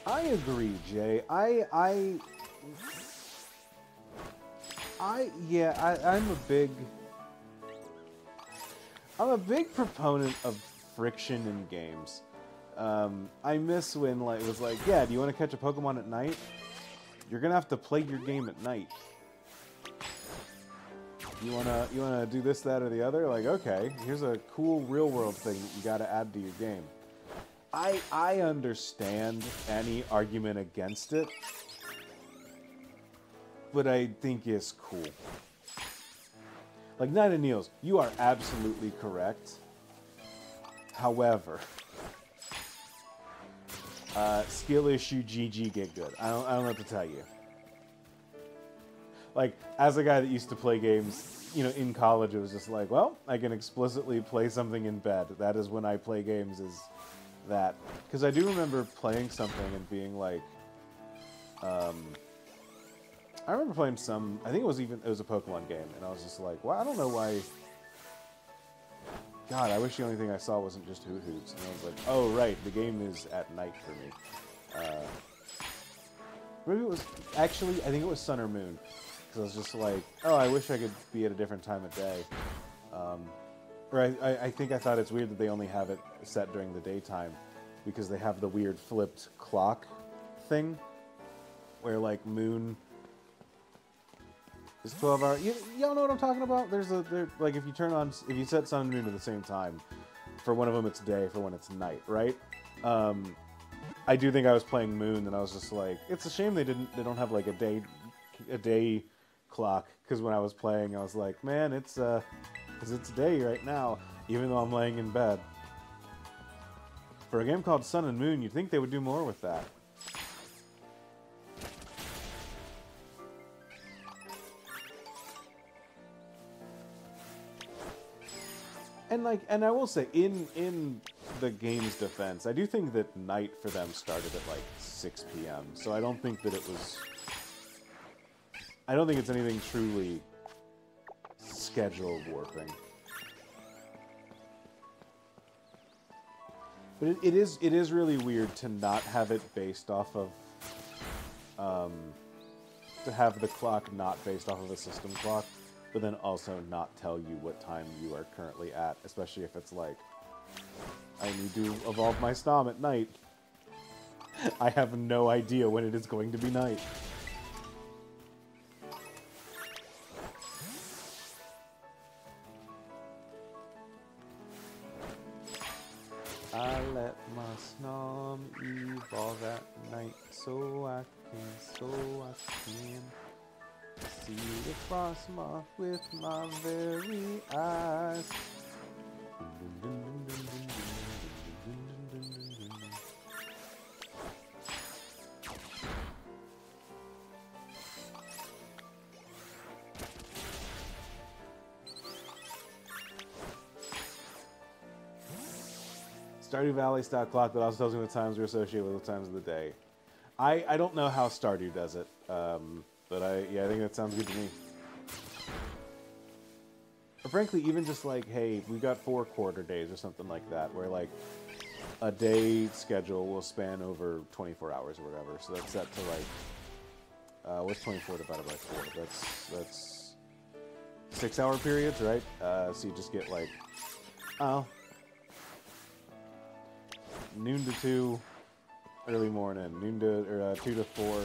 I agree, Jay. I'm a big proponent of friction in games. I miss when it was like, yeah, do you want to catch a Pokemon at night? You're gonna have to play your game at night. You wanna do this, that, or the other? Like, okay, here's a cool real world thing that you gotta add to your game. I understand any argument against it, but I think it's cool. Like, Nine Neils, you are absolutely correct. However, skill issue GG get good. I don't know what to tell you. Like, as a guy that used to play games, in college, it was just like, well, I can explicitly play something in bed. That is when I play games, is that. Because I do remember playing something and being like, I remember playing I think it was a Pokemon game, and I was just like, well, I don't know why. God, I wish the only thing I saw wasn't just Hoots. And I was like, oh, right, the game is at night for me. Maybe it was, actually, I think it was Sun or Moon. Because I was just like, oh, I wish I could be at a different time of day. Or I think I thought it's weird that they only have it set during the daytime, because they have the weird flipped clock thing, where, like, Moon is 12 hours. Y'all know what I'm talking about? Like, if you set Sun and Moon at the same time, for one of them it's day, for one it's night, right? I do think I was playing Moon, and I was just like, it's a shame they don't have, like, a day clock, because when I was playing, I was like, man, it's day right now, even though I'm laying in bed. For a game called Sun and Moon, you'd think they would do more with that. And I will say, in the game's defense, I do think that night for them started at like 6 p.m. So I don't think it's anything truly schedule warping. But it is really weird to not have it based off of, to have the clock not based off of a system clock, but then also not tell you what time you are currently at, especially if it's like, I need to evolve my Snom at night. I have no idea when it is going to be night. I let my Snom evolve at night so I can see the Frostmoth with my very eyes. Stardew Valley style clock that also tells me what times are associated with the times of the day. I don't know how Stardew does it, but I think that sounds good to me. Or frankly, even just like, hey, we've got 4 quarter days or something like that, where like a day schedule will span over 24 hours or whatever. So that's set to like, what's 24 divided by 4? That's 6-hour periods, right? So you just get like, oh, noon to 2, early morning, 2 to 4,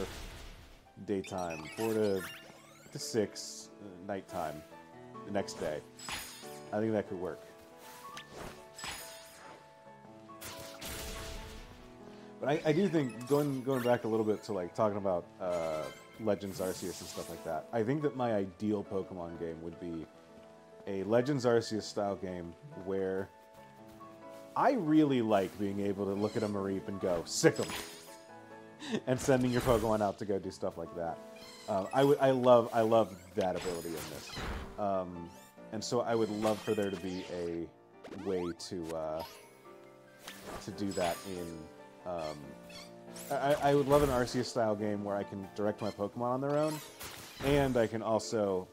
daytime, 4 to 6, nighttime, the next day. I think that could work. But I do think, going back a little bit to like talking about Legends Arceus and stuff like that, I think that my ideal Pokemon game would be a Legends Arceus style game where I really like being able to look at a Mareep and go, sick 'em, and sending your Pokemon out to go do stuff like that. I love that ability in this. And so I would love for there to be a way to do that in... I would love an Arceus-style game where I can direct my Pokemon on their own, and I can also,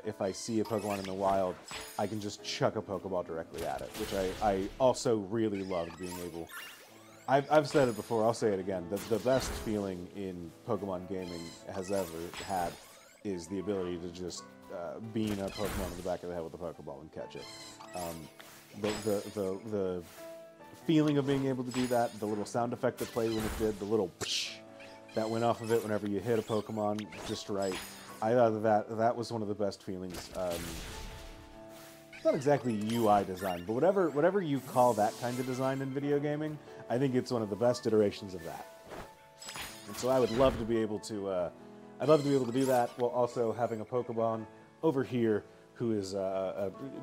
if I see a Pokemon in the wild, I can just chuck a Pokeball directly at it, which I also really loved being able... I've said it before, I'll say it again, the best feeling in Pokemon gaming has ever had is the ability to just beam a Pokemon in the back of the head with a Pokeball and catch it. The feeling of being able to do that, the little sound effect that played when it did, the little psh that went off of it whenever you hit a Pokemon just right. I thought that was one of the best feelings. It's not exactly UI design, but whatever you call that kind of design in video gaming, I think it's one of the best iterations of that. And so I would love to be able to, I'd love to be able to do that while also having a Pokemon over here who is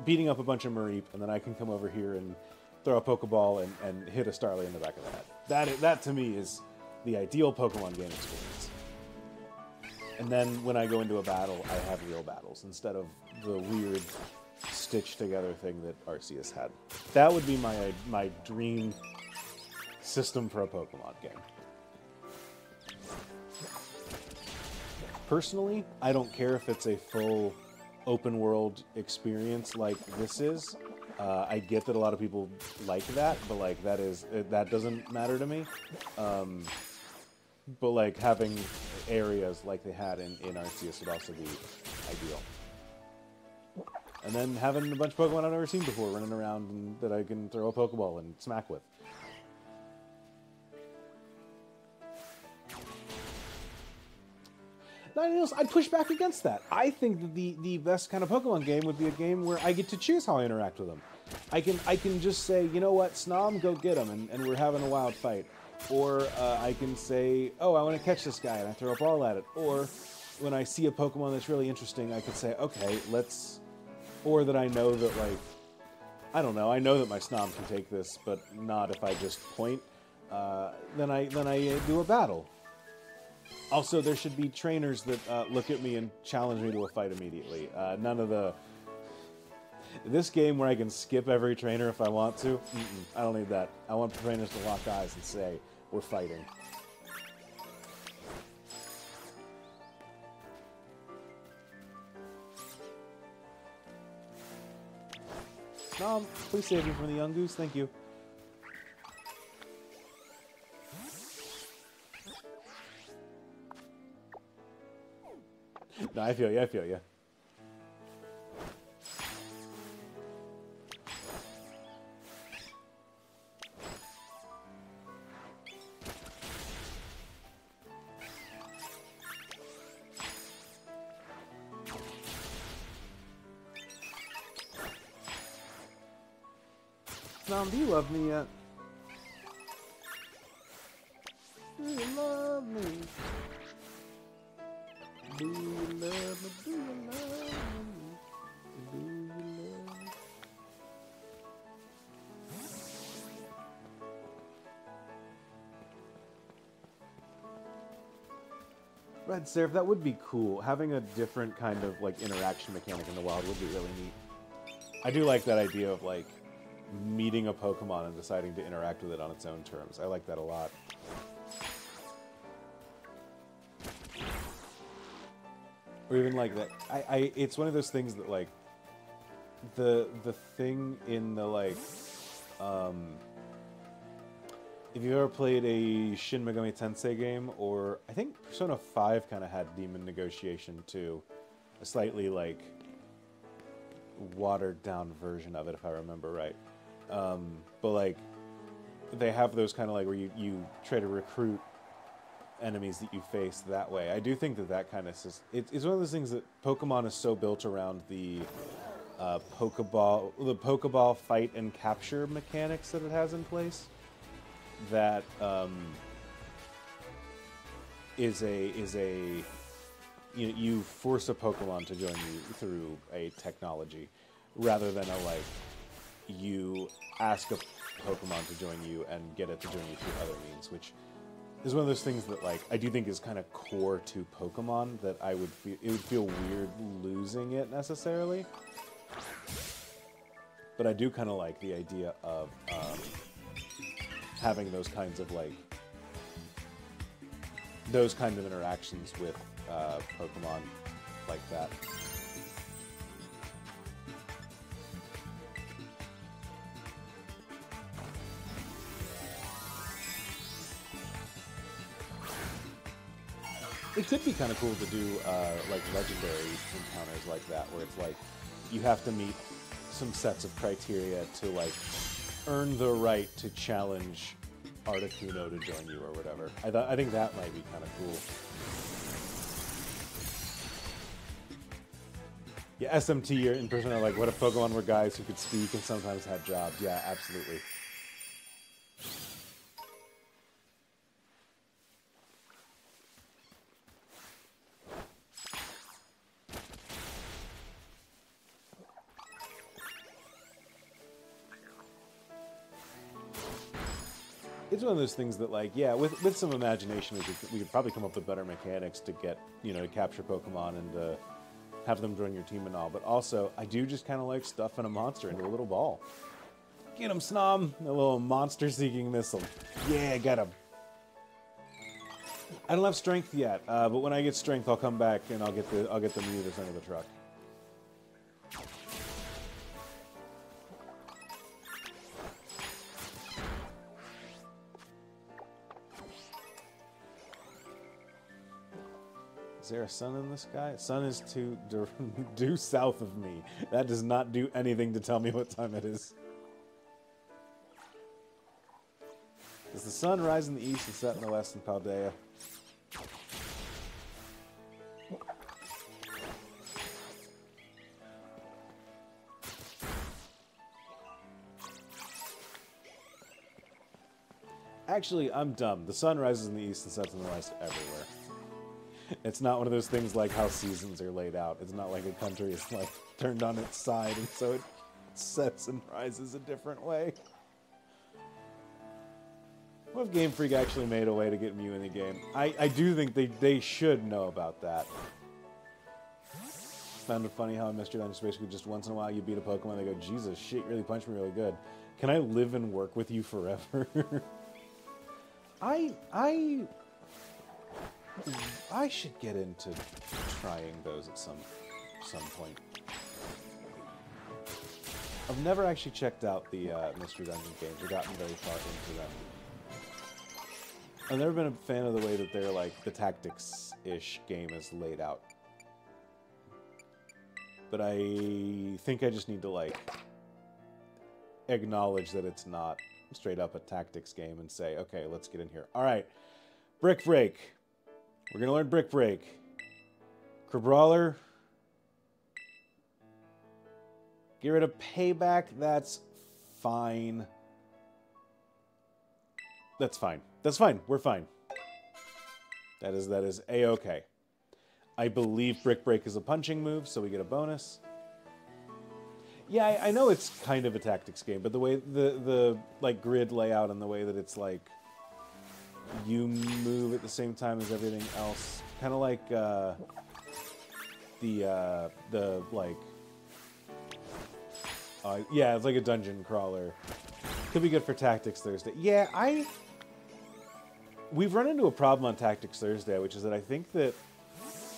beating up a bunch of Mareep, and then I can come over here and throw a Pokeball and hit a Starly in the back of the head. That to me is the ideal Pokemon game experience. And then when I go into a battle, I have real battles instead of the weird stitched together thing that Arceus had. That would be my dream system for a Pokemon game. Personally, I don't care if it's a full open world experience like this is. I get that a lot of people like that, but like that doesn't matter to me. But like having areas like they had in Arceus would also be ideal. And then having a bunch of Pokemon I've never seen before running around and that I can throw a Pokeball and smack with. I'd push back against that. I think that the best kind of Pokemon game would be a game where I get to choose how I interact with them. I can just say, you know what, Snom, go get him, and we're having a wild fight. Or I can say, oh, I want to catch this guy, and I throw a ball at it. Or when I see a Pokemon that's really interesting, I could say, okay, let's... Or that I know that, like... I don't know, I know that my Snom can take this, but not if I just point. Then I do a battle. Also, there should be trainers that look at me and challenge me to a fight immediately. None of the... This game where I can skip every trainer if I want to, I don't need that. I want the trainers to lock eyes and say, we're fighting. Mom, please save me from the young goose, thank you. No, I feel you. Mom, do you love me yet? Do you love me? Do you love me? Do you love me? Do you love me? Red Seraph, that would be cool. Having a different kind of like interaction mechanic in the wild would be really neat. I do like that idea of like meeting a Pokemon and deciding to interact with it on its own terms. I like that a lot. Or even like that. It's one of those things that like the thing in the like if you've ever played a Shin Megami Tensei game, or I think Persona 5 kind of had demon negotiation too, a slightly like watered down version of it, if I remember right. But like they have those kind of like where you try to recruit enemies that you face that way. I do think that kind of it's one of those things that Pokemon is so built around the Pokeball fight and capture mechanics that it has in place that is a you force a Pokemon to join you through a technology rather than a like you ask a Pokemon to join you and get it to join you through other means, which is one of those things that like I do think is kind of core to Pokemon that it would feel weird losing it necessarily. But I do kind of like the idea of having those kinds of like those kind of interactions with Pokemon like that. It could be kind of cool to do like legendary encounters like that, where it's like you have to meet some sets of criteria to like earn the right to challenge Articuno to join you or whatever. I think that might be kind of cool. Yeah, SMT in Persona, like, what if Pokemon were guys who could speak and sometimes had jobs? Yeah, absolutely. It's one of those things that, like, yeah, with some imagination, we could probably come up with better mechanics to get, to capture Pokemon and to have them join your team and all. But also, I do just kind of like stuffing a monster into a little ball. Get him, Snom! A little monster-seeking missile. Yeah, get him. I don't have strength yet, but when I get strength, I'll come back and I'll get the Mew that's under the truck. Is there a sun in the sky? Sun is due south of me. That does not do anything to tell me what time it is. Does the sun rise in the east and set in the west in Paldea? Actually, I'm dumb. The sun rises in the east and sets in the west everywhere. It's not one of those things like how seasons are laid out. It's not like a country is like turned on its side and so it sets and rises a different way. What if Game Freak actually made a way to get Mew in the game? I do think they should know about that. Found it funny how in Mystery Dungeon basically just once in a while you beat a Pokemon and they go, Jesus, shit, you really punched me really good. Can I live and work with you forever? I should get into trying those at some point. I've never actually checked out the Mystery Dungeon games or gotten very far into them. I've never been a fan of the way that they're like the tactics-ish game is laid out. But I think I just need to like acknowledge that it's not straight up a tactics game and say, okay, let's get in here. All right, Brick Break. We're going to learn Brick Break. Crabrawler. Get rid of Payback. That's fine. That's fine. That's fine. We're fine. That is A-okay. I believe Brick Break is a punching move, so we get a bonus. Yeah, I know it's kind of a tactics game, but the way the like grid layout and the way that it's like you move at the same time as everything else, kind of like the like yeah, it's like a dungeon crawler. Could be good for Tactics Thursday. Yeah, we've run into a problem on Tactics Thursday, which is that I think that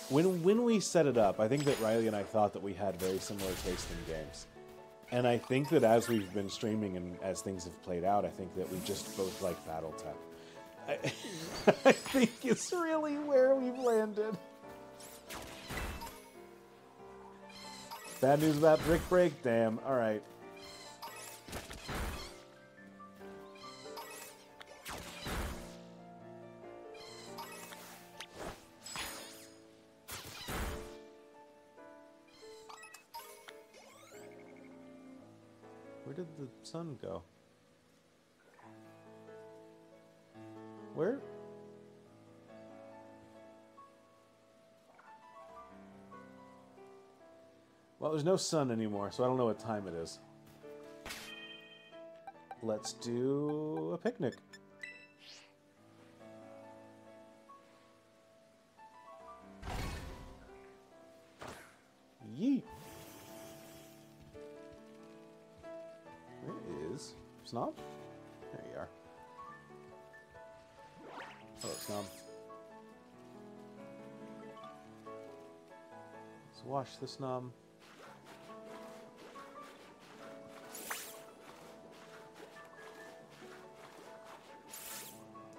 when we set it up, I think that Riley and I thought that we had very similar taste in games. And I think that as we've been streaming and as things have played out, I think that we just both like BattleTech. I think it's really where we've landed. Bad news about Brick Break? Damn. Alright. Where did the sun go? Where? Well, there's no sun anymore, so I don't know what time it is. Let's do a picnic. Yeet. Where is Snob? There you are. Hello, Snob. Let's wash the Snob.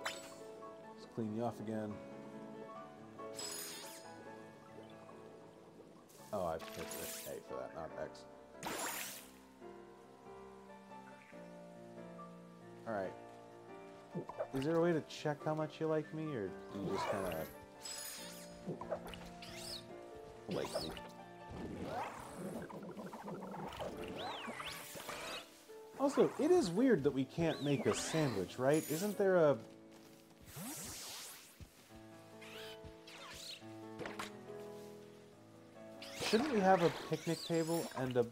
Let's clean you off again. Oh, I picked A for that, not X. Alright. Is there a way to check how much you like me, or do you just kind of like me? Also, it is weird that we can't make a sandwich, right? Isn't there a... Shouldn't we have a picnic table and a...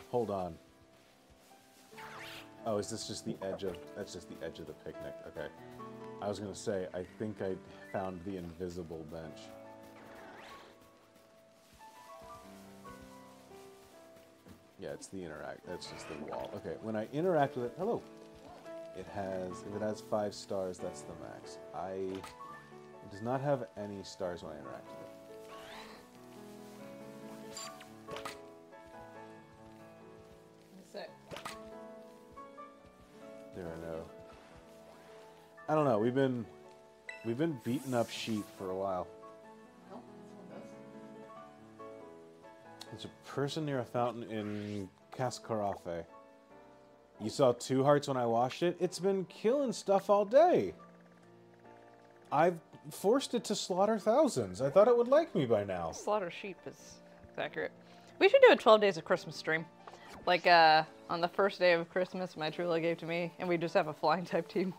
Hold on. Oh, is this just the edge of... That's just the edge of the picnic. Okay. I was going to say, I think I found the invisible bench. Yeah, it's the interact... That's just the wall. Okay, when I interact with it... Hello! It has... If it has 5 stars, that's the max. It does not have any stars when I interact with it. There are no... I don't know, we've been beating up sheep for a while. Oh, someone does. There's a person near a fountain in Cascarafe. You saw 2 hearts when I washed it? It's been killing stuff all day. I've forced it to slaughter thousands. I thought it would like me by now. Slaughter sheep is accurate. We should do a 12 Days of Christmas stream. Like, on the first day of Christmas, my true love gave to me, and we just have a flying type team.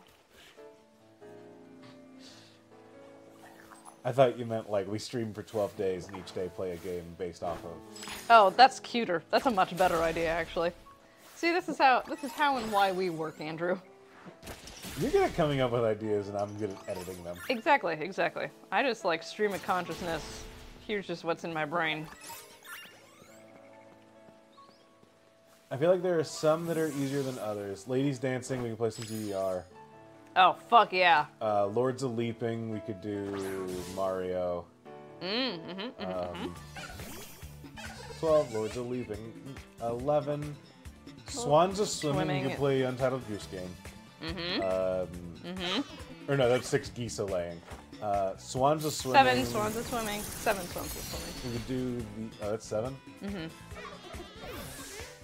I thought you meant, like, we stream for 12 days and each day play a game based off of... Oh, that's cuter. That's a much better idea, actually. See, this is how and why we work, Andrew. You're good at coming up with ideas, and I'm good at editing them. Exactly, exactly. I just, like, stream of consciousness. Here's just what's in my brain. I feel like there are some that are easier than others. Ladies Dancing, we can play some DDR. Oh, fuck yeah. Lords of Leaping, we could do Mario. 12, Lords of Leaping. 11, Swans of Swimming, we can play Untitled Goose Game. Or no, that's 6 geese a laying. Swans of Swimming. 7 Swans of Swimming. 7 Swans of Swimming. We could do the... Oh, that's 7?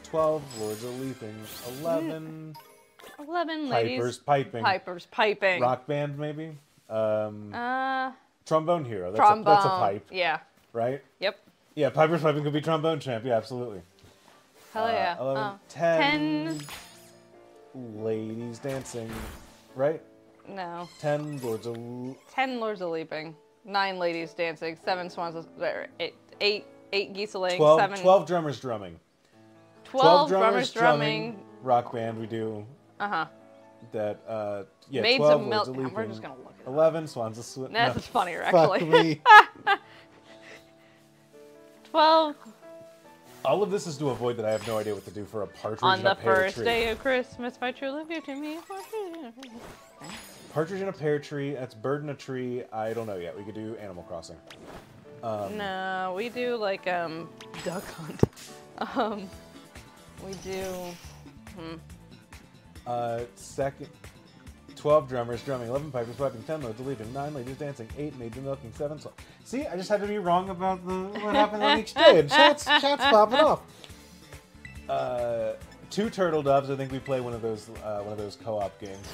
12, Lords of Leaping. 11... 11 ladies. Pipers Piping. Pipers Piping. Rock Band, maybe? Trombone Hero. Trombone. That's a pipe. Yeah. Right? Yep. Yeah, Pipers Piping could be Trombone Champ. Yeah, absolutely. Hell yeah. 11, 10... Ladies Dancing. Right? No. 10 Lords of... 10 Lords of Leaping. 9 Ladies Dancing. 7 Swans of... 8 Geese laying. 12 Drummers Drumming. 12 Drummers Drumming. Rock Band we do. Uh-huh. That, yeah, Maids 12 of Lords Milk. of Leaping. We're just gonna look at it. 11 Swans of Swimming. That's funnier, Fuck actually. me. 12 All of this is to avoid that I have no idea what to do for a partridge on in a the pear first tree. day of Christmas, my true love gave to me. Partridge in a pear tree, that's bird in a tree. I don't know yet. We could do Animal Crossing. No, we do like duck hunt. We do. Second, 12 drummers drumming, 11 pipers piping, 10 loads leaping, 9 ladies dancing, 8 maids milking, 7 songs. See, I just had to be wrong about what happened on each stage. Chat's popping off. 2 turtle doves. I think we play one of those co-op games.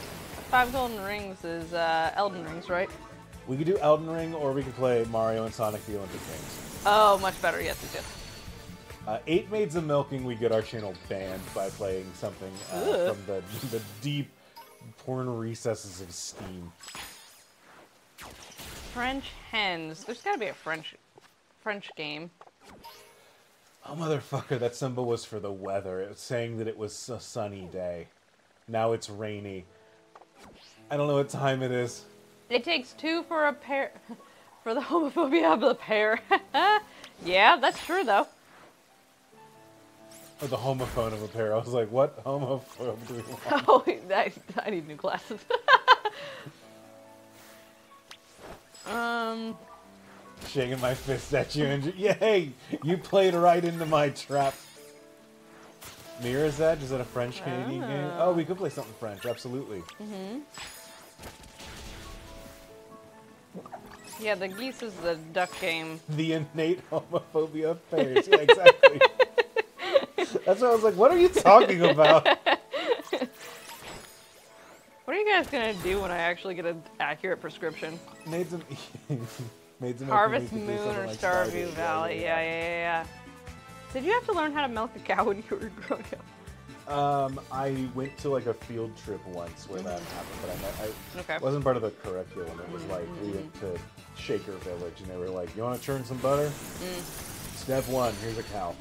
5 golden rings is Elden Rings, right? We could do Elden Ring, or we could play Mario and Sonic the Olympic Games. Oh, much better. Yes, we do. 8 maids of milking. We get our channel banned by playing something from the deep porn recesses of Steam. French hens. There's got to be a French game. Oh, motherfucker, that symbol was for the weather. It was saying that it was a sunny day. Now it's rainy. I don't know what time it is. It takes 2 for a pair. For the homophobia of the pair. Yeah, that's true, though. Or the homophone of a pair. I was like, what homophobe do we want? Oh, I need new glasses. Shaking my fist at you and yay! You played right into my trap. Mirror's Edge? Is that a French-Canadian game? Oh, we could play something French, absolutely. Yeah, the geese is the duck game. The innate homophobia of pairs. Yeah, exactly. That's why I was like, what are you talking about? What are you guys gonna do when I actually get an accurate prescription? Made some Harvest Moon or Starview Valley. Yeah. Did you have to learn how to milk a cow when you were growing up? I went to like a field trip once where that happened, but I wasn't part of the curriculum. It was like we went to Shaker Village, and they were like, "You want to churn some butter? Step 1, here's a cow."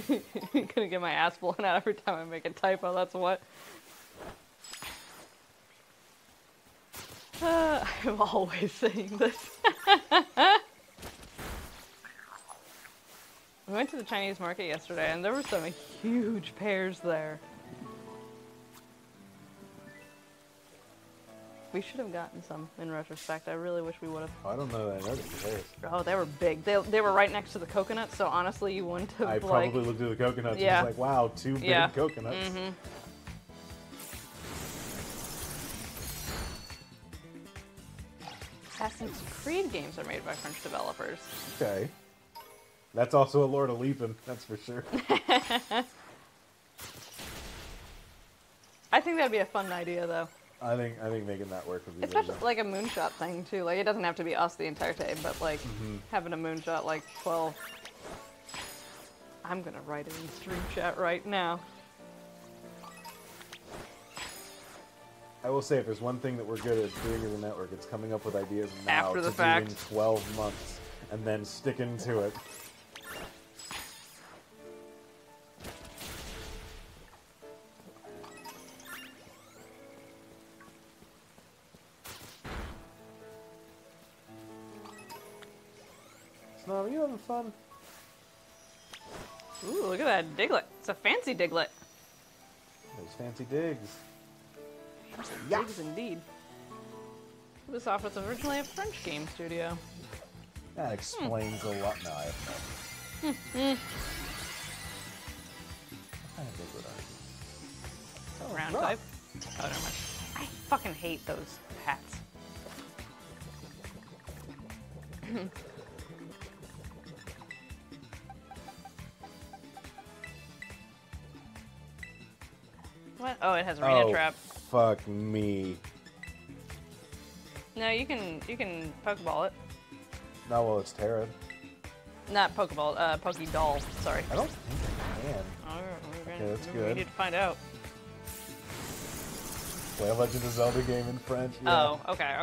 I'm gonna get my ass blown out every time I make a typo. That's what. I'm always saying this. We went to the Chinese market yesterday, and there were some huge pears there. We should have gotten some in retrospect. I really wish we would have. I don't know that I noticed the pears. Oh, they were big. They were right next to the coconuts, so honestly, you wouldn't have I probably looked at the coconuts and was like, wow, 2 big coconuts. Assassin's Creed games are made by French developers. Okay. That's also a Lord of Leaping, that's for sure. I think that'd be a fun idea, though. I think making that work would be Especially like a moonshot thing, too. Like, it doesn't have to be us the entire day, but like having a moonshot like 12. I'm gonna write it in stream chat right now. I will say, if there's one thing that we're good at doing as a network, it's coming up with ideas now After the to fact. do in 12 months and then sticking to it. Snow, are you having fun? Ooh, look at that Diglett. It's a fancy Diglett. Those fancy digs. Digs indeed. Ubisoft was originally a French game studio. That explains a lot. No, I have no. What kind of Diglett are you? So round rough. type. Oh, never mind. I fucking hate those hats. What? Oh, it has arena trap. Fuck me. No, you can Pokeball it. No, well, it's Terra. Not Pokeball, Pokedoll. Sorry. I don't think I can. Oh, Okay, that's we good. need to find out. Play a Legend of Zelda game in French. Yeah. Oh, okay.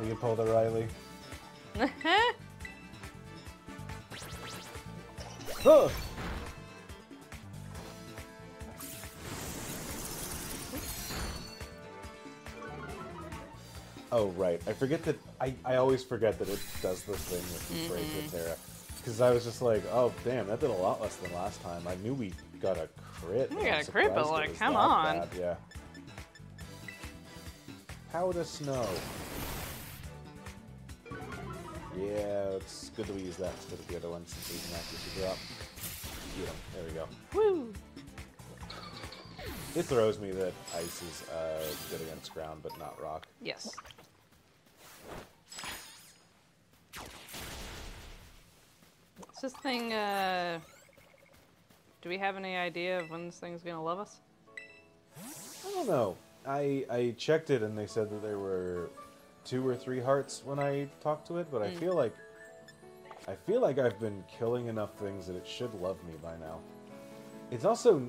We can pull the Riley. Huh. Oh, right. I forget that. I always forget that it does this thing with the phrase with Terra. Because I was just like, oh, damn, that did a lot less than last time. I knew we got a crit. We and got I'm a crit, but, surprised it like, was come that on. bad, yeah. Powder snow. Yeah, it's good that we use that instead of the other one since we can accuracy drop. Get him. There we go. Woo! It throws me that ice is good against ground, but not rock. Yes. Is this thing, do we have any idea of when this thing's gonna love us? I don't know. I checked it and they said that there were 2 or 3 hearts when I talked to it, but I feel like I've been killing enough things that it should love me by now. It's also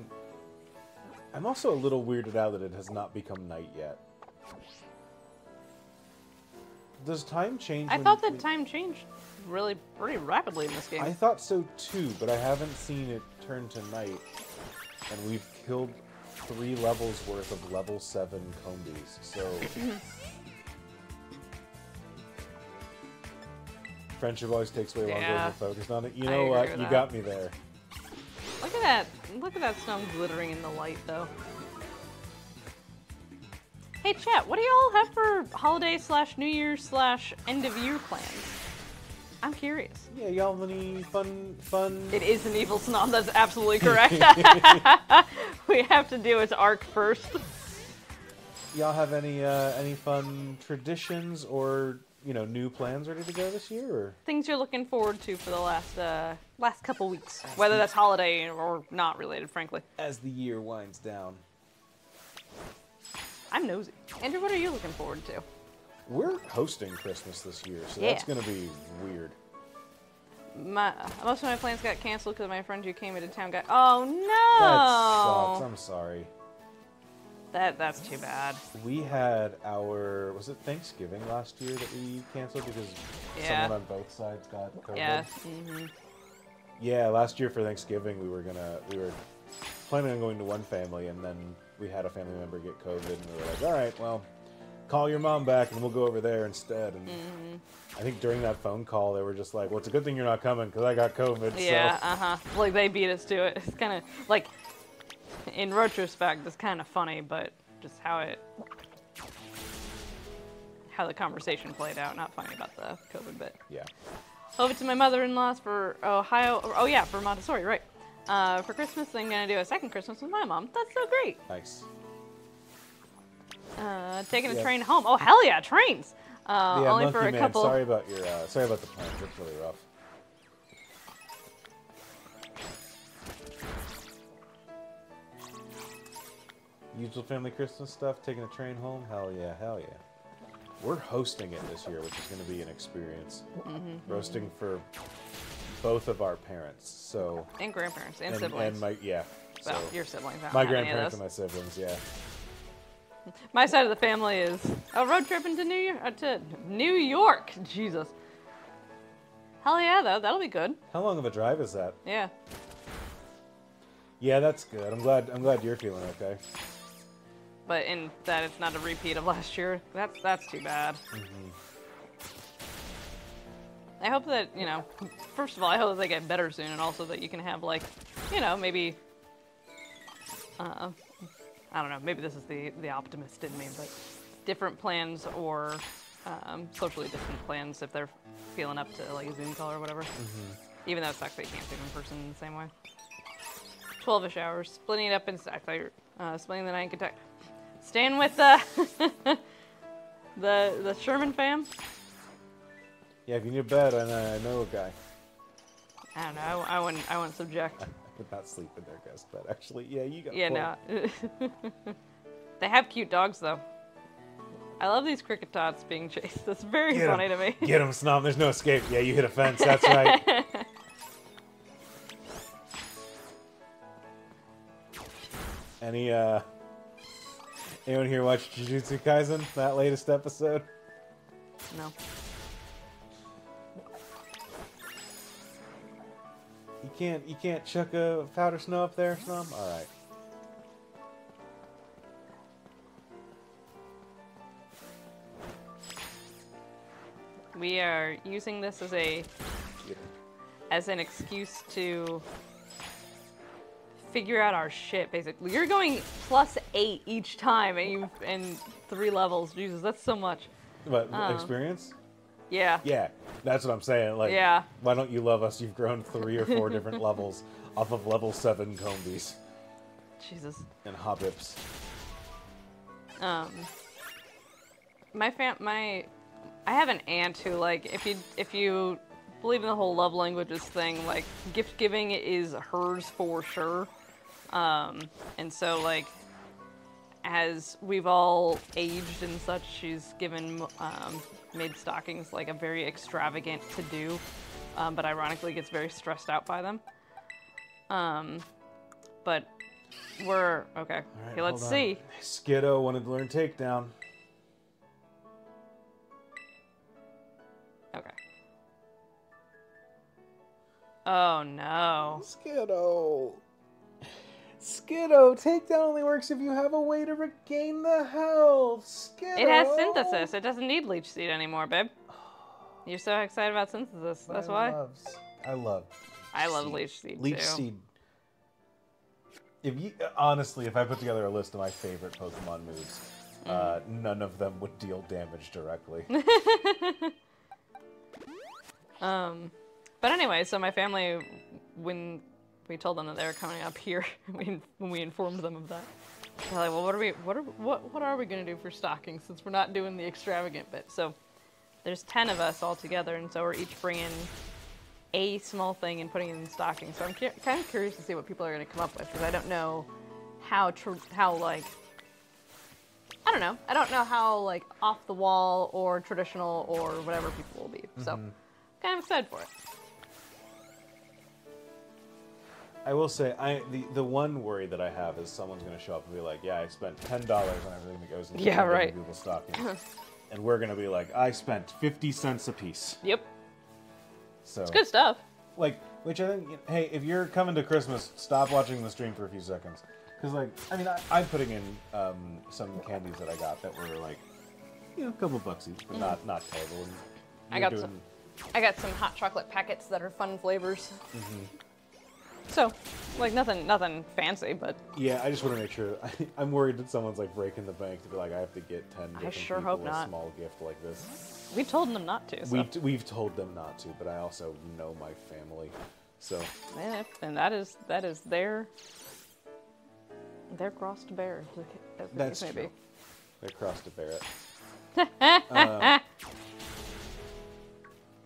I'm also a little weirded out that it has not become night yet. Does time change? I thought that time changed really pretty rapidly in this game. I thought so too, but I haven't seen it turn to night. And we've killed 3 levels worth of level 7 combies, so... Friendship always takes way longer when you're focused on it. You know what? You got me there. Look at that. Look at that stone glittering in the light, though. Hey, chat, what do y'all have for holiday / New Year / end of year plans? I'm curious. Yeah, y'all have any fun... It is an evil snob, that's absolutely correct. We have to do its arc first. Y'all have any fun traditions or, you know, new plans ready to go this year? Or? Things you're looking forward to for the last couple weeks, whether that's holiday or not related, frankly. As the year winds down. I'm nosy. Andrew, what are you looking forward to? We're hosting Christmas this year, so that's going to be weird. Most of my plans got canceled because my friend who came into town got... Oh, no! That sucks. I'm sorry. That's too bad. We had our... Was it Thanksgiving last year that we canceled because someone on both sides got COVID? Yeah. Mm-hmm. Yeah, last year for Thanksgiving we were planning on going to one family, and then we had a family member get COVID, and we were like, all right, well, call your mom back and we'll go over there instead. And I think during that phone call they were just like, well, it's a good thing you're not coming because I got COVID. Yeah, so. Like they beat us to it. It's kind of like, in retrospect, it's kind of funny, but just how the conversation played out. Not funny about the COVID bit. Yeah. Over to my mother-in-law's for Ohio. Oh yeah, for Montessori, right? For Christmas, I'm gonna do a second Christmas with my mom. That's so great. Nice. Taking a train home. Oh hell yeah, trains. Yeah, only Monkey for a Man, couple. sorry about the plans. It's really rough. Usual family Christmas stuff, taking a train home. Hell yeah, hell yeah. We're hosting it this year, which is going to be an experience. Roasting for both of our parents, so. And grandparents and siblings. And my Well, your siblings. I don't my have any of grandparents those. and my siblings, yeah. My side of the family is a road trip into New York. Jesus. Hell yeah, though. That'll be good. How long of a drive is that? Yeah. Yeah, that's good. I'm glad you're feeling okay. But in that it's not a repeat of last year. That's too bad. I hope that, you know, first of all, I hope that they get better soon, and also that you can have, like, you know, maybe, I don't know, maybe this is the optimist in me, but different plans or socially distant plans if they're feeling up to, like, a Zoom call or whatever. Even though it sucks that you can't see them in person in the same way. 12-ish hours, splitting it up in, I thought you were splitting the night in Kentucky. Staying with the Sherman fam. Yeah, if you need a bed, I know a guy. I don't know. I wouldn't subject. I would not sleep in their guest bed. Actually, yeah, you got. Yeah, no. They have cute dogs though. I love these cricket tots being chased. That's very funny to me. Get him, Snom. There's no escape. Yeah, you hit a fence. That's right. Anyone here watch Jujutsu Kaisen? That latest episode? No. You can't chuck a powder snow up there, Snom? Alright. We are using this as an excuse to figure out our shit, basically. You're going +8 each time, and 3 levels. Jesus, that's so much. What, experience? Yeah. Yeah, that's what I'm saying. Like, Yeah. why don't you love us? You've grown 3 or 4 different levels off of level 7 Combies Jesus. and Hobbips. I have an aunt who, like, if you believe in the whole love languages thing, like, gift giving is hers for sure. And so, like, as we've all aged and such, she's made stockings like a very extravagant to do, but ironically gets very stressed out by them. But we're okay. All right, Okay, let's hold on. see. Skiddo wanted to learn takedown. Okay. Oh no. Skiddo, takedown only works if you have a way to regain the health. Skiddo. It has synthesis. It doesn't need leech seed anymore, babe. You're so excited about synthesis. That's why. I love leech seed Leech too. seed. Honestly, if I put together a list of my favorite Pokemon moves, none of them would deal damage directly. But anyway, so my family, when we told them that they were coming up here, when we informed them of that, they're like, well, what are we gonna do for stockings since we're not doing the extravagant bit? So there's 10 of us all together, and so we're each bringing a small thing and putting it in stockings. So I'm kind of curious to see what people are gonna come up with, because I don't know how like off the wall or traditional or whatever people will be. So kind of excited for it. I will say, the one worry that I have is someone's going to show up and be like, yeah, I spent $10 on everything that goes into Google Stockings. And we're going to be like, I spent 50 cents a piece. Yep. So It's good stuff. Like, which I think, hey, if you're coming to Christmas, stop watching the stream for a few seconds. Because, like, I mean, I'm putting in some candies that I got that were, like, a couple bucks each, but not terrible. And I got some hot chocolate packets that are fun flavors. So, like, nothing fancy, but... Yeah, I just want to make sure. I'm worried that someone's, like, breaking the bank to be like, I have to get 10 different sure people hope a not. small gift like this. We told them not to, so... We've told them not to, but I also know my family, so... And that is their cross to bear, as the That's case may true. be. They're cross to bear it.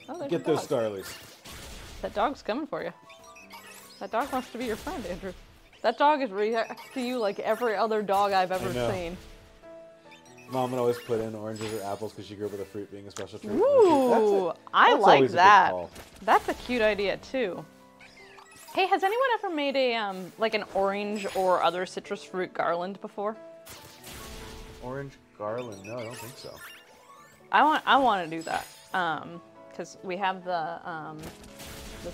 Oh, there's Get a those dog. Starlies. That dog's coming for you. That dog wants to be your friend, Andrew. That dog is reacting to you like every other dog I've ever know. seen. Mom would always put in oranges or apples because she grew up with a fruit being a special treat. Ooh, I That's like always a good that. call. That's a cute idea too. Hey, has anyone ever made a like an orange or other citrus fruit garland before? Orange garland? No, I don't think so. I want to do that because we have the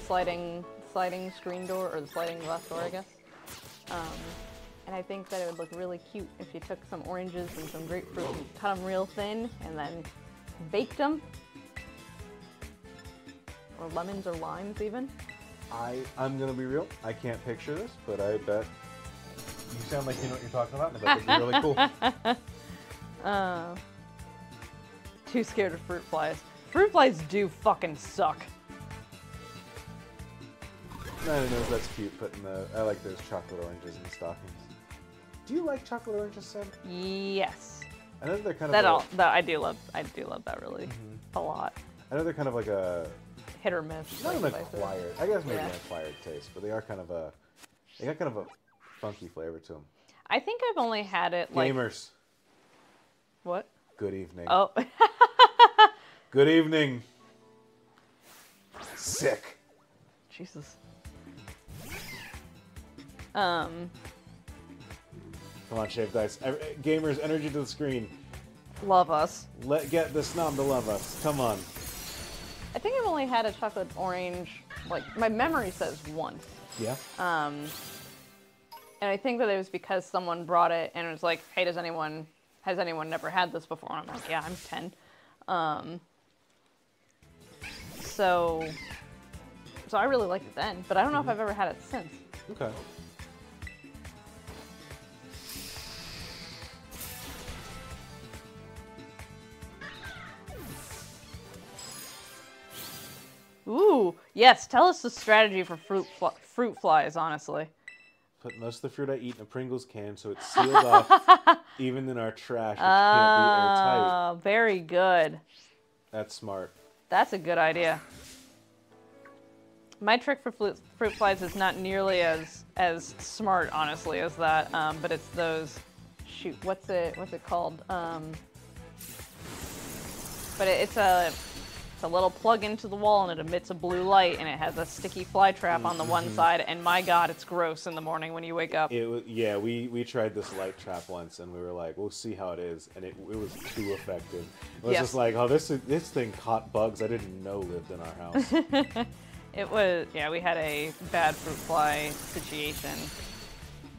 sliding screen door, or the sliding glass door, I guess. And I think that it would look really cute if you took some oranges and some grapefruit and cut them real thin and then baked them. Or lemons or limes even. I'm gonna be real. I can't picture this, but I bet you sound like you know what you're talking about, and I bet it'd be really cool. Too scared of fruit flies. Fruit flies do fucking suck. I don't know if that's cute, I like those chocolate oranges in stockings. Do you like chocolate oranges, Sam? Yes. I know they're kind of I do love that really a lot. I know they're kind of like a Hit or miss. not an like spices. acquired. I guess maybe Yeah. an acquired taste, but they got kind of a funky flavor to them. I think I've only had it like Gamers, what? good evening. Oh. Good evening. Sick. Jesus. Come on, Shave Dice. Gamers, energy to the screen. Love us. Get the snob to love us. Come on. I think I've only had a chocolate orange, like my memory says once. Yeah. And I think that it was because someone brought it and it was like, hey, has anyone never had this before? And I'm like, yeah, I'm 10. So I really liked it then, but I don't know if I've ever had it since. Okay. Ooh, yes. Tell us the strategy for fruit flies, honestly. Put most of the fruit I eat in a Pringles can so it's sealed off, even in our trash, which can't be airtight. Very good. That's smart. That's a good idea. My trick for fruit flies is not nearly as smart, honestly, as that. But it's those. Shoot, what's it called? But it's a little plug into the wall, and it emits a blue light, and it has a sticky fly trap on the one side. And my God, it's gross in the morning when you wake up. Yeah, we tried this light trap once, and we were like, we'll see how it is, and it was too effective. It was just like, oh, this thing caught bugs I didn't know lived in our house. It was, yeah, we had a bad fruit fly situation.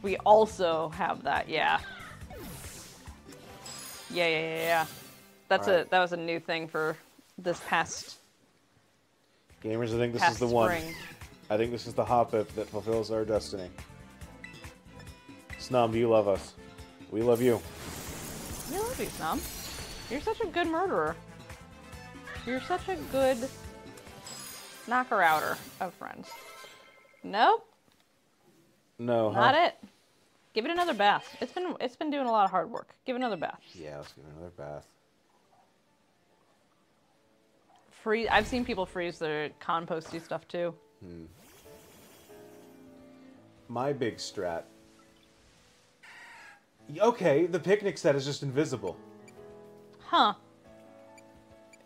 We also have that, yeah. Yeah. That was a new thing for this past Gamers, I think this is the spring. one. I think this is the hop-up that fulfills our destiny. Snom, do you love us? We love you. We love you, Snom. You're such a good murderer. You're such a good knocker-outer of friends. Nope. No, huh? Not it. Give it another bath. It's been doing a lot of hard work. Give it another bath. Yeah, let's give it another bath. I've seen people freeze their composty stuff too. My big strat. Okay, the picnic set is just invisible. Huh.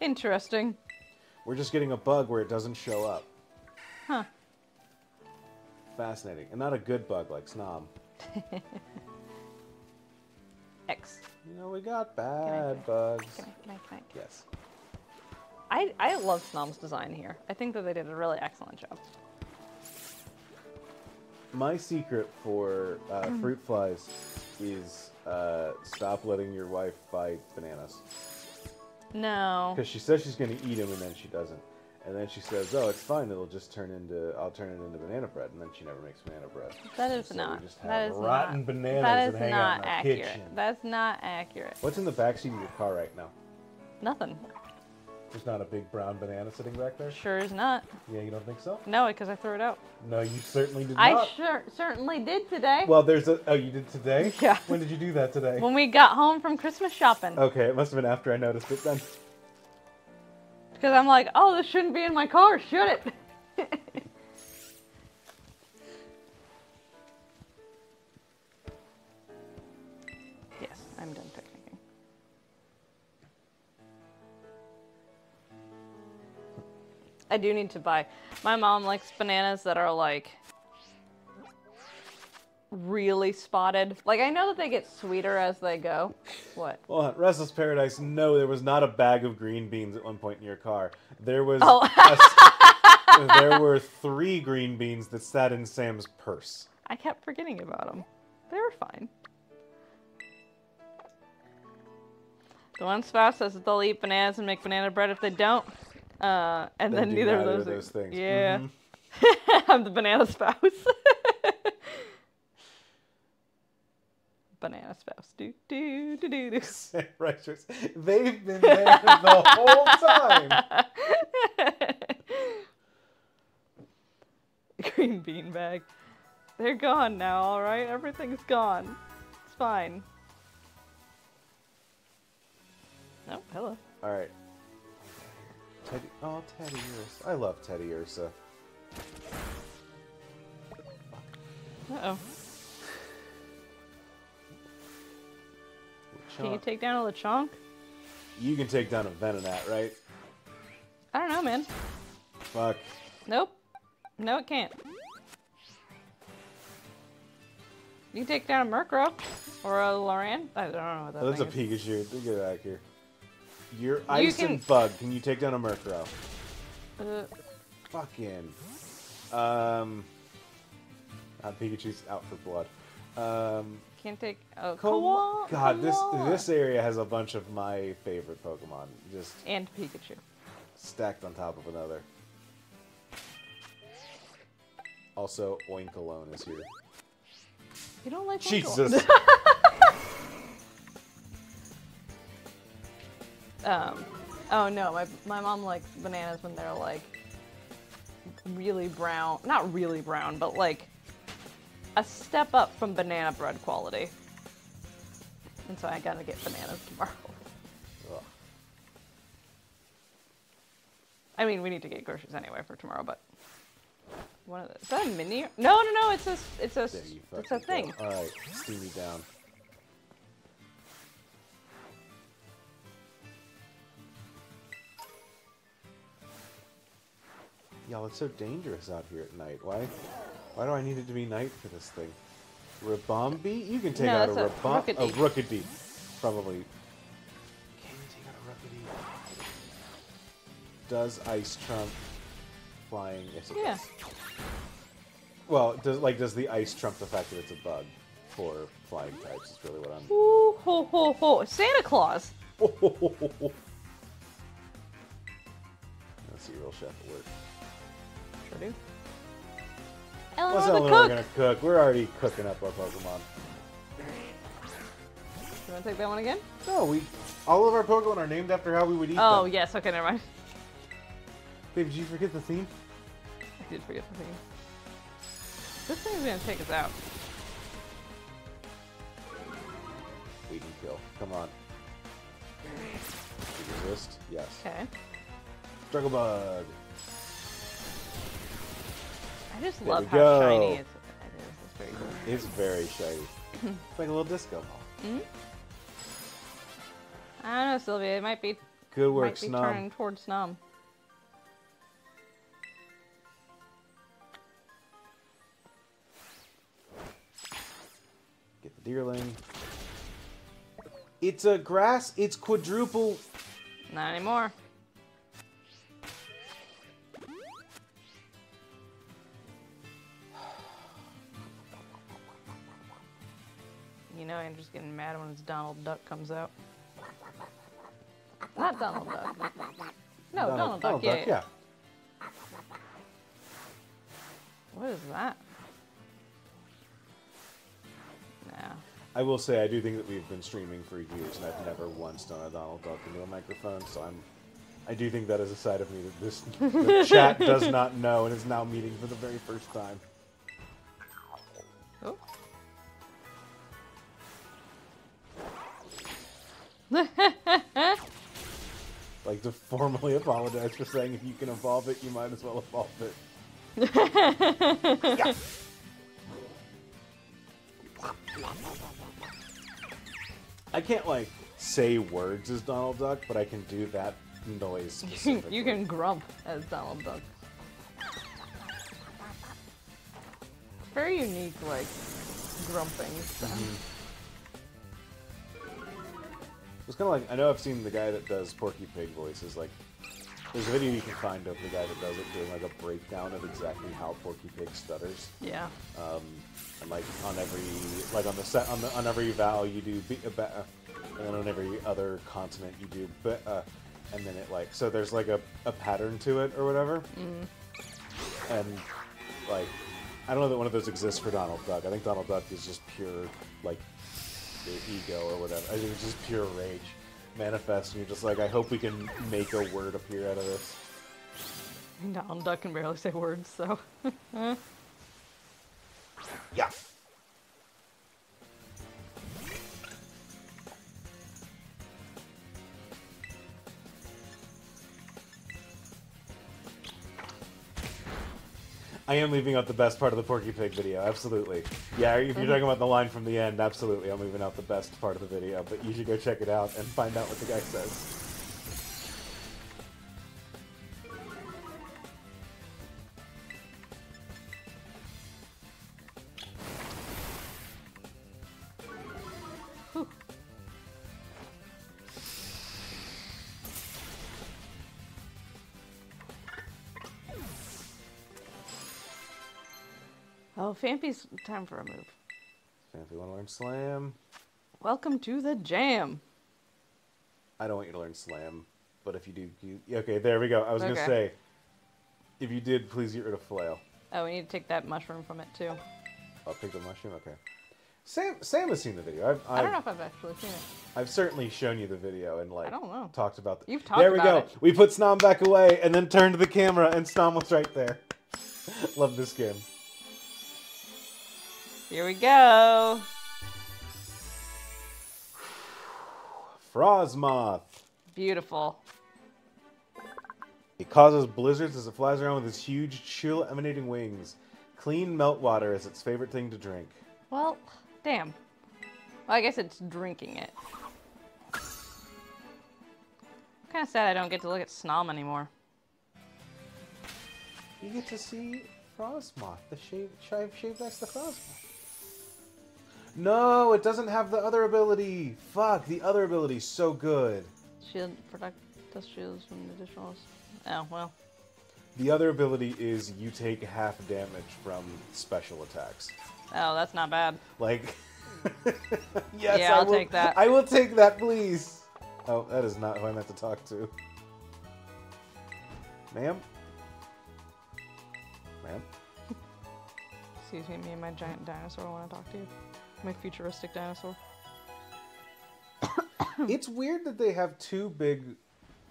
Interesting. We're just getting a bug where it doesn't show up. Huh. Fascinating. And not a good bug like Snom. X. You know, we got bad bugs. Can I? Yes. I love Snom's design here. I think that they did a really excellent job. My secret for fruit flies is stop letting your wife buy bananas. No. Because she says she's going to eat them and then she doesn't. And then she says, oh, it's fine, I'll turn it into banana bread. And then she never makes banana bread. That is so not. We just That have is rotten not. bananas That is that hang out not in our accurate. kitchen. That's not accurate. What's in the backseat of your car right now? Nothing. There's not a big brown banana sitting back there? Sure is not. Yeah, you don't think so? No, because I threw it out. No, you certainly did I not. certainly did today. Well, oh, you did today? Yeah. When did you do that today? When we got home from Christmas shopping. Okay, it must have been after I noticed it then. Because I'm like, oh, this shouldn't be in my car, should it? Yes, I'm done picnicking. I do need to buy. My mom likes bananas that are like really spotted. Like, I know that they get sweeter as they go. What? Well, Restless Paradise, no, there was not a bag of green beans at one point in your car. There was there were 3 green beans that sat in Sam's purse. I kept forgetting about them. They were fine. The one spouse says that they'll eat bananas and make banana bread if they don't. And then neither of those things. Yeah. Mm-hmm. I'm the banana spouse. Banana spouse. Do do do do do. Right, they've been there the whole time. Green bean bag. They're gone now, alright? Everything's gone. It's fine. Oh, hello. Alright. Teddy Ursa. I love Teddy Ursa. Uh-oh. Can you take down a Lechonk? You can take down a Venonat, right? I don't know, man. Fuck. Nope. No, it can't. You can take down a Murkrow. Or a Loran. I don't know what that That's a thing is. Pikachu. Get back here. Your Ice and Bug. Can you take down a Murkrow? Fucking. Pikachu's out for blood. Can't take. Oh, God, Kawan. this area has a bunch of my favorite Pokemon, just And Pikachu. stacked on top of another. Also, Oinkalone is here. You don't like Jesus. Oh no, my mom likes bananas when they're like really brown. Not really brown, but like a step up from banana bread quality. And so I gotta get bananas tomorrow. Ugh. I mean, we need to get groceries anyway for tomorrow, but one of the, is that a mini? No, no, no. It's a There you it's a fucking thing. go. All right, steam me down. Y'all, it's so dangerous out here at night. Why do I need it to be night for this thing? Rabombi? You can take No, out a that's a Rookidee. Rookidee. Probably. Can you take out a Rookidee? Does ice trump flying? Yes, it Yeah. does. Well, does the ice trump the fact that it's a bug for flying types? Is really what I'm. Ooh, ho, ho, ho. Santa Claus. Let's see real chef at work. Sure do. What's Eleanor Eleanor the cook. gonna cook? We're already cooking up our Pokemon. You want to take that one again? No, all of our Pokemon are named after how we would eat Oh, them. yes. Okay, never mind. Babe, did you forget the theme? I did forget the thing. This thing's gonna take us out. We can kill. Come on. Did you resist? Yes. Okay. Struggle Bug. I just There love we how go. shiny it is. It's very cool. It's very shiny. It's like a little disco ball. Hmm? I don't know, Sylvia. It might be Good work, might be Snom. turning towards Snom. Get the Deerling. It's a grass. It's quadruple. Not anymore. You know Andrew's getting mad when his Donald Duck comes out. Not Donald Duck. No, Donald Duck, yeah. What is that? No. I will say I do think that we've been streaming for years, and I've never once done a Donald Duck into a microphone. So I do think that is a side of me that the chat does not know and is now meeting for the very first time. Oh. Like to formally apologize for saying if you can evolve it, you might as well evolve it. Yeah. I can't like say words as Donald Duck, but I can do that noise specifically. You can grump as Donald Duck. Very unique, like, grumping stuff. It's kind of like, I know I've seen the guy that does Porky Pig voices, like, there's a video you can find of the guy that does it doing like a breakdown of exactly how Porky Pig stutters. Yeah. And like on every, like on the set, on every vowel you do and then on every other consonant you do and then it like, so there's like a pattern to it or whatever. And like, I don't know that one of those exists for Donald Duck. I think Donald Duck is just pure, like, ego or whatever. I think it's just pure rage manifest, and you're just like, I hope we can make a word appear out of this. Donald Duck can barely say words, so. Yeah. I am leaving out the best part of the Porky Pig video, absolutely. Yeah, if you're talking about the line from the end, absolutely, I'm leaving out the best part of the video, but you should go check it out and find out what the guy says. Whew. Oh, Fampy's time for a move. If you want to learn Slam, Welcome to the jam. I don't want you to learn Slam, but if you do, okay, there we go. I was Okay. gonna say, if you did, please get rid of Flail. Oh, we need to take that mushroom from it too. I'll pick the mushroom. Okay. Sam has seen the video. I don't know if I've actually seen it. I've certainly shown you the video and like I don't know. talked about. You've talked There we about go. it. We put Snom back away and then turned to the camera and Snom was right there. Love this game. Here we go. Frostmoth. Beautiful. It causes blizzards as it flies around with its huge, chill-emanating wings. Clean meltwater is its favorite thing to drink. Well, damn. Well, I guess it's drinking it. Kind of sad I don't get to look at Snom anymore. You get to see Frostmoth, the shaved ice, the Frostmoth. No, it doesn't have the other ability. Fuck, the other ability's so good. Shield protect does shields from additional. Oh well. The other ability is you take half damage from special attacks. Oh, that's not bad. Like, yes, Yeah, I'll take that. I will take that, please. Oh, that is not who I meant to talk to. Ma'am? Ma'am? Excuse me, me and my giant dinosaur want to talk to you. My futuristic dinosaur. It's weird that they have two big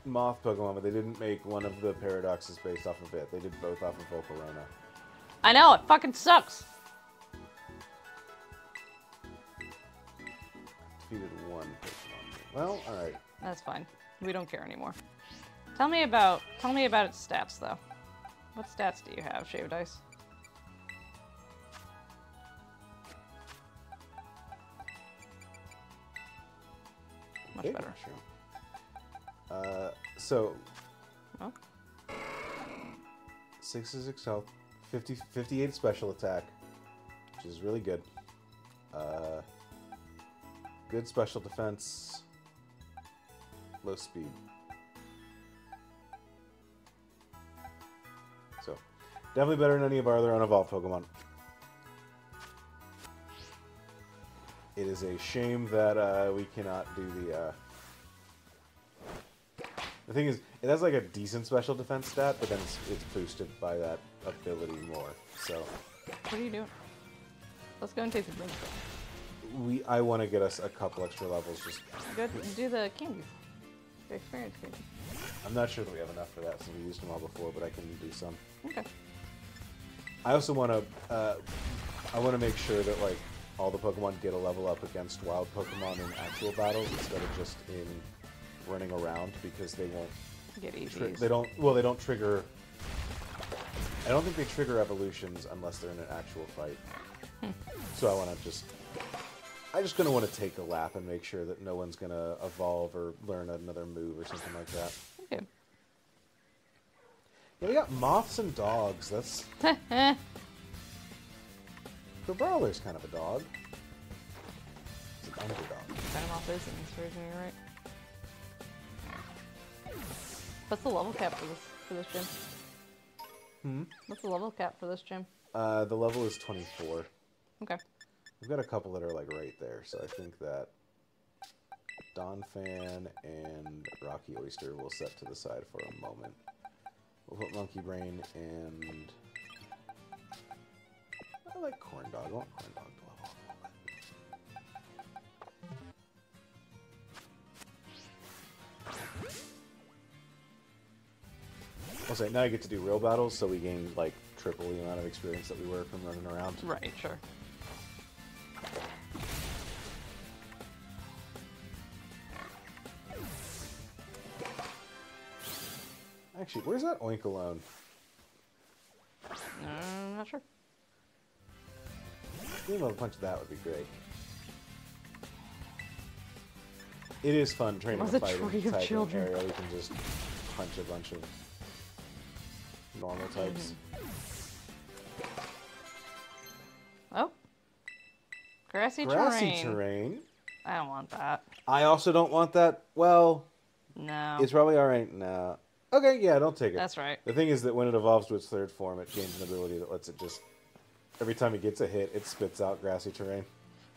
moth Pokemon, but they didn't make one of the paradoxes based off of it. They did both off of Volcarona. I know, it fucking sucks. Defeated one Pokemon. Well, alright. That's fine. We don't care anymore. Tell me about its stats though. What stats do you have, Shaved Ice? Much Big better. mushroom. So Oh. 66 health, 58 special attack, which is really good. Good special defense, low speed. So, definitely better than any of our other unevolved Pokemon. It is a shame that we cannot do the... The thing is, it has like a decent special defense stat, but then it's boosted by that ability more. So What are you doing? Let's go and take the drink. I want to get us a couple extra levels. Just Go do the candies. The experience candies. I'm not sure that we have enough for that since we used them all before, but I can do some. Okay. I also want to I want to make sure that like all the Pokemon get a level up against wild Pokemon in actual battles instead of just in running around, because they won't Get easy. they don't trigger. I don't think they trigger evolutions unless they're in an actual fight. So I just gonna want to take a lap and make sure that no one's gonna evolve or learn another move or something like that. Okay. Yeah, we got moths and dogs. That's the Brawler's kind of a dog. It's an underdog. Dynamop is in this version, you're right. What's the level cap for this gym? What's the level cap for this gym? The level is 24. Okay. We've got a couple that are like right there, so I think that Donphan and Rocky Oyster will set to the side for a moment. We'll put Monkey Brain and I like Corn Dog. I want Corn Dog to level up a little bit. I'll say now I get to do real battles, so we gain like triple the amount of experience that we were from running around. Right, sure. Actually, where's that Oinkalone? I'm not sure. Being able to punch that would be great. It is fun training Was a a fighting tree of type in children. area. We can just punch a bunch of normal types. Oh. Grassy Grassy terrain. I don't want that. I also don't want that. Well, No. it's probably alright now. Okay, yeah, don't take it. That's right. The thing is that when it evolves to its third form, it gains an ability that lets it just... Every time it gets a hit, it spits out grassy terrain.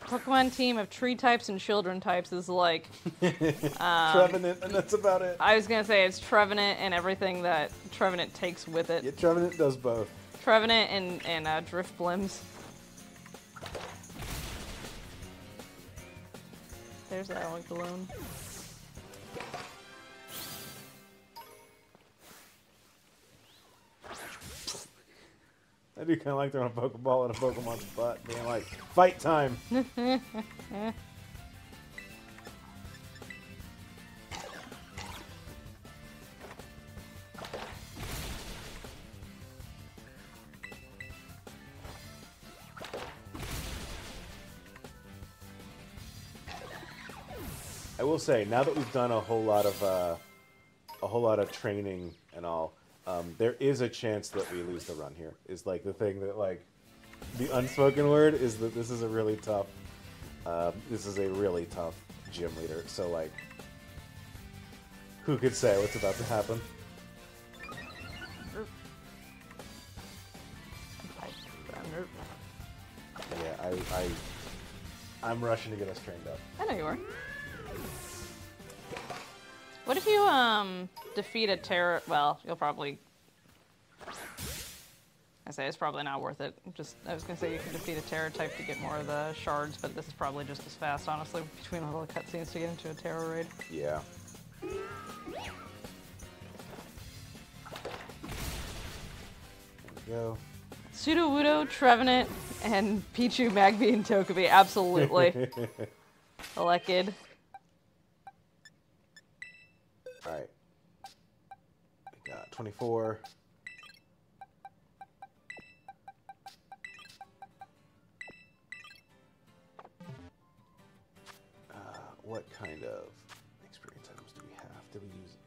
Pokemon team of tree types and children types is like... Trevenant, and that's about it. I was gonna say it's Trevenant and everything that Trevenant takes with it. Yeah, Trevenant does both. Trevenant and Driftblims. There's that Oinkalone. I do kind of like throwing a Pokeball at a Pokemon's butt, being like, fight time. I will say, now that we've done a whole lot of training and all, there is a chance that we lose the run here. Is like the thing that like the unspoken word is that this is a really tough gym leader. So like, who could say what's about to happen? Yeah, I'm rushing to get us trained up. I know you are. What if you defeat a terror? Well, you'll probably. I say it's probably not worth it. I was gonna say you can defeat a terror type to get more of the shards, but this is probably just as fast, honestly, between all the cutscenes to get into a terror raid. Yeah. There we go. Sudowoodo, Trevenant, and Pichu, Magby, and Togepi. Absolutely. Elekid. Alright. We got 24. What kind of experience items do we have? Did we use...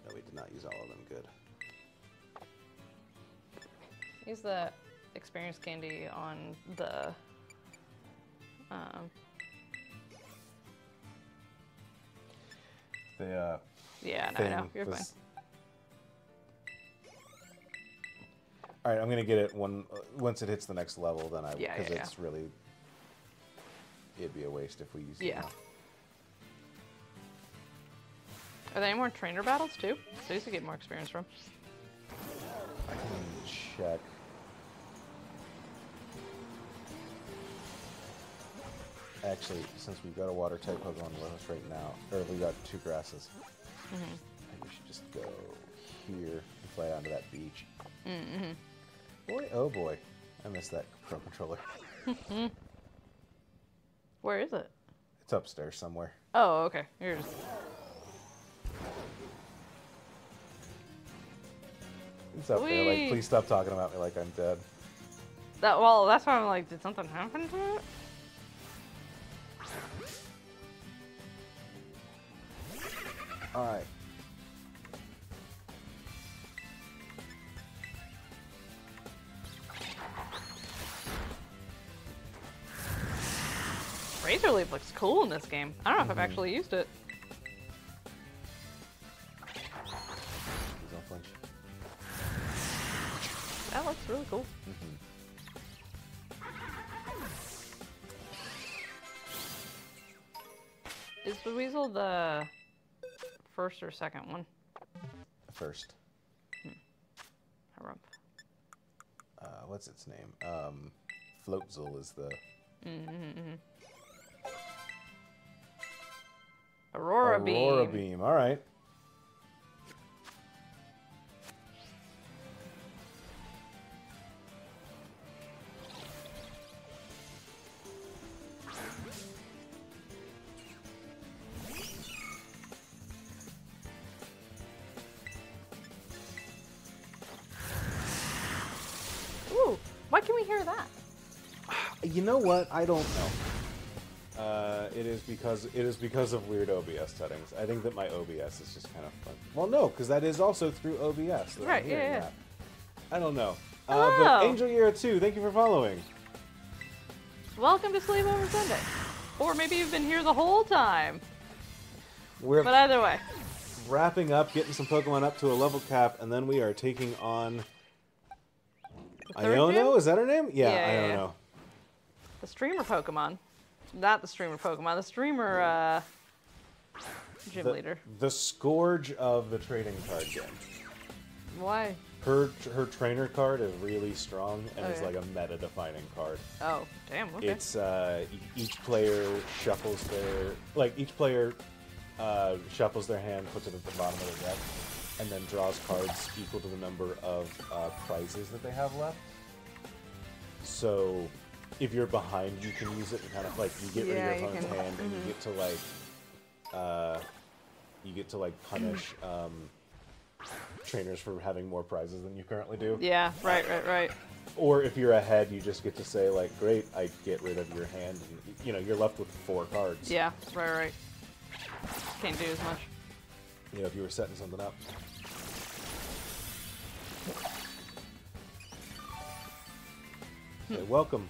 No, we did not use all of them. Good. Use the experience candy on the yeah, no, I know. You're fine. All right, I'm gonna get it once it hits the next level. Then because it's really, it'd be a waste if we use it now. Are there any more trainer battles too? So you to get more experience from. I can check. Actually, since we've got a water type Pokemon with us right now, or we got 2 grasses, I think we should just go here and fly onto that beach. Boy, oh boy, I missed that Pro Controller. Where is it? It's upstairs somewhere. Oh, okay. You're just... It's up there. Like, please stop talking about me like I'm dead. Well, that's why I'm like, did something happen to it? Alright. Razor Leaf looks cool in this game. I don't know if I've actually used it. Please don't flinch. That looks really cool. Is the Weasel the first or second one? First. Harump. What's its name? Floatzel is the... Aurora Beam. Aurora Beam, alright. Ooh, why can we hear that? You know what? I don't know. It is because of weird OBS settings. I think that my OBS is just kind of fun. Well, no, because that is also through OBS. Right, yeah. That. I don't know. Hello. But Angel Year 2, thank you for following. Welcome to Sleepover Sunday. Or maybe you've been here the whole time. We're But either way. wrapping up, getting some Pokemon up to a level cap, and then we are taking on... Iono? gym? Is that her name? Yeah, Yeah, Iono. The streamer Pokemon. Not the streamer Pokemon. The streamer, gym leader. The scourge of the trading card game. Why? Her trainer card is really strong and is yeah. like a meta-defining card. Oh, damn, okay. It's each player shuffles their hand, puts it at the bottom of their deck, and then draws cards equal to the number of prizes that they have left. So if you're behind, you can use it and kind of like you get rid of your opponent's hand, and you get to like punish trainers for having more prizes than you currently do. Yeah, right. Or if you're ahead, you just get to say like, "Great, I get rid of your hand," and you're left with 4 cards. Yeah, right. Can't do as much. If you were setting something up. Okay, welcome.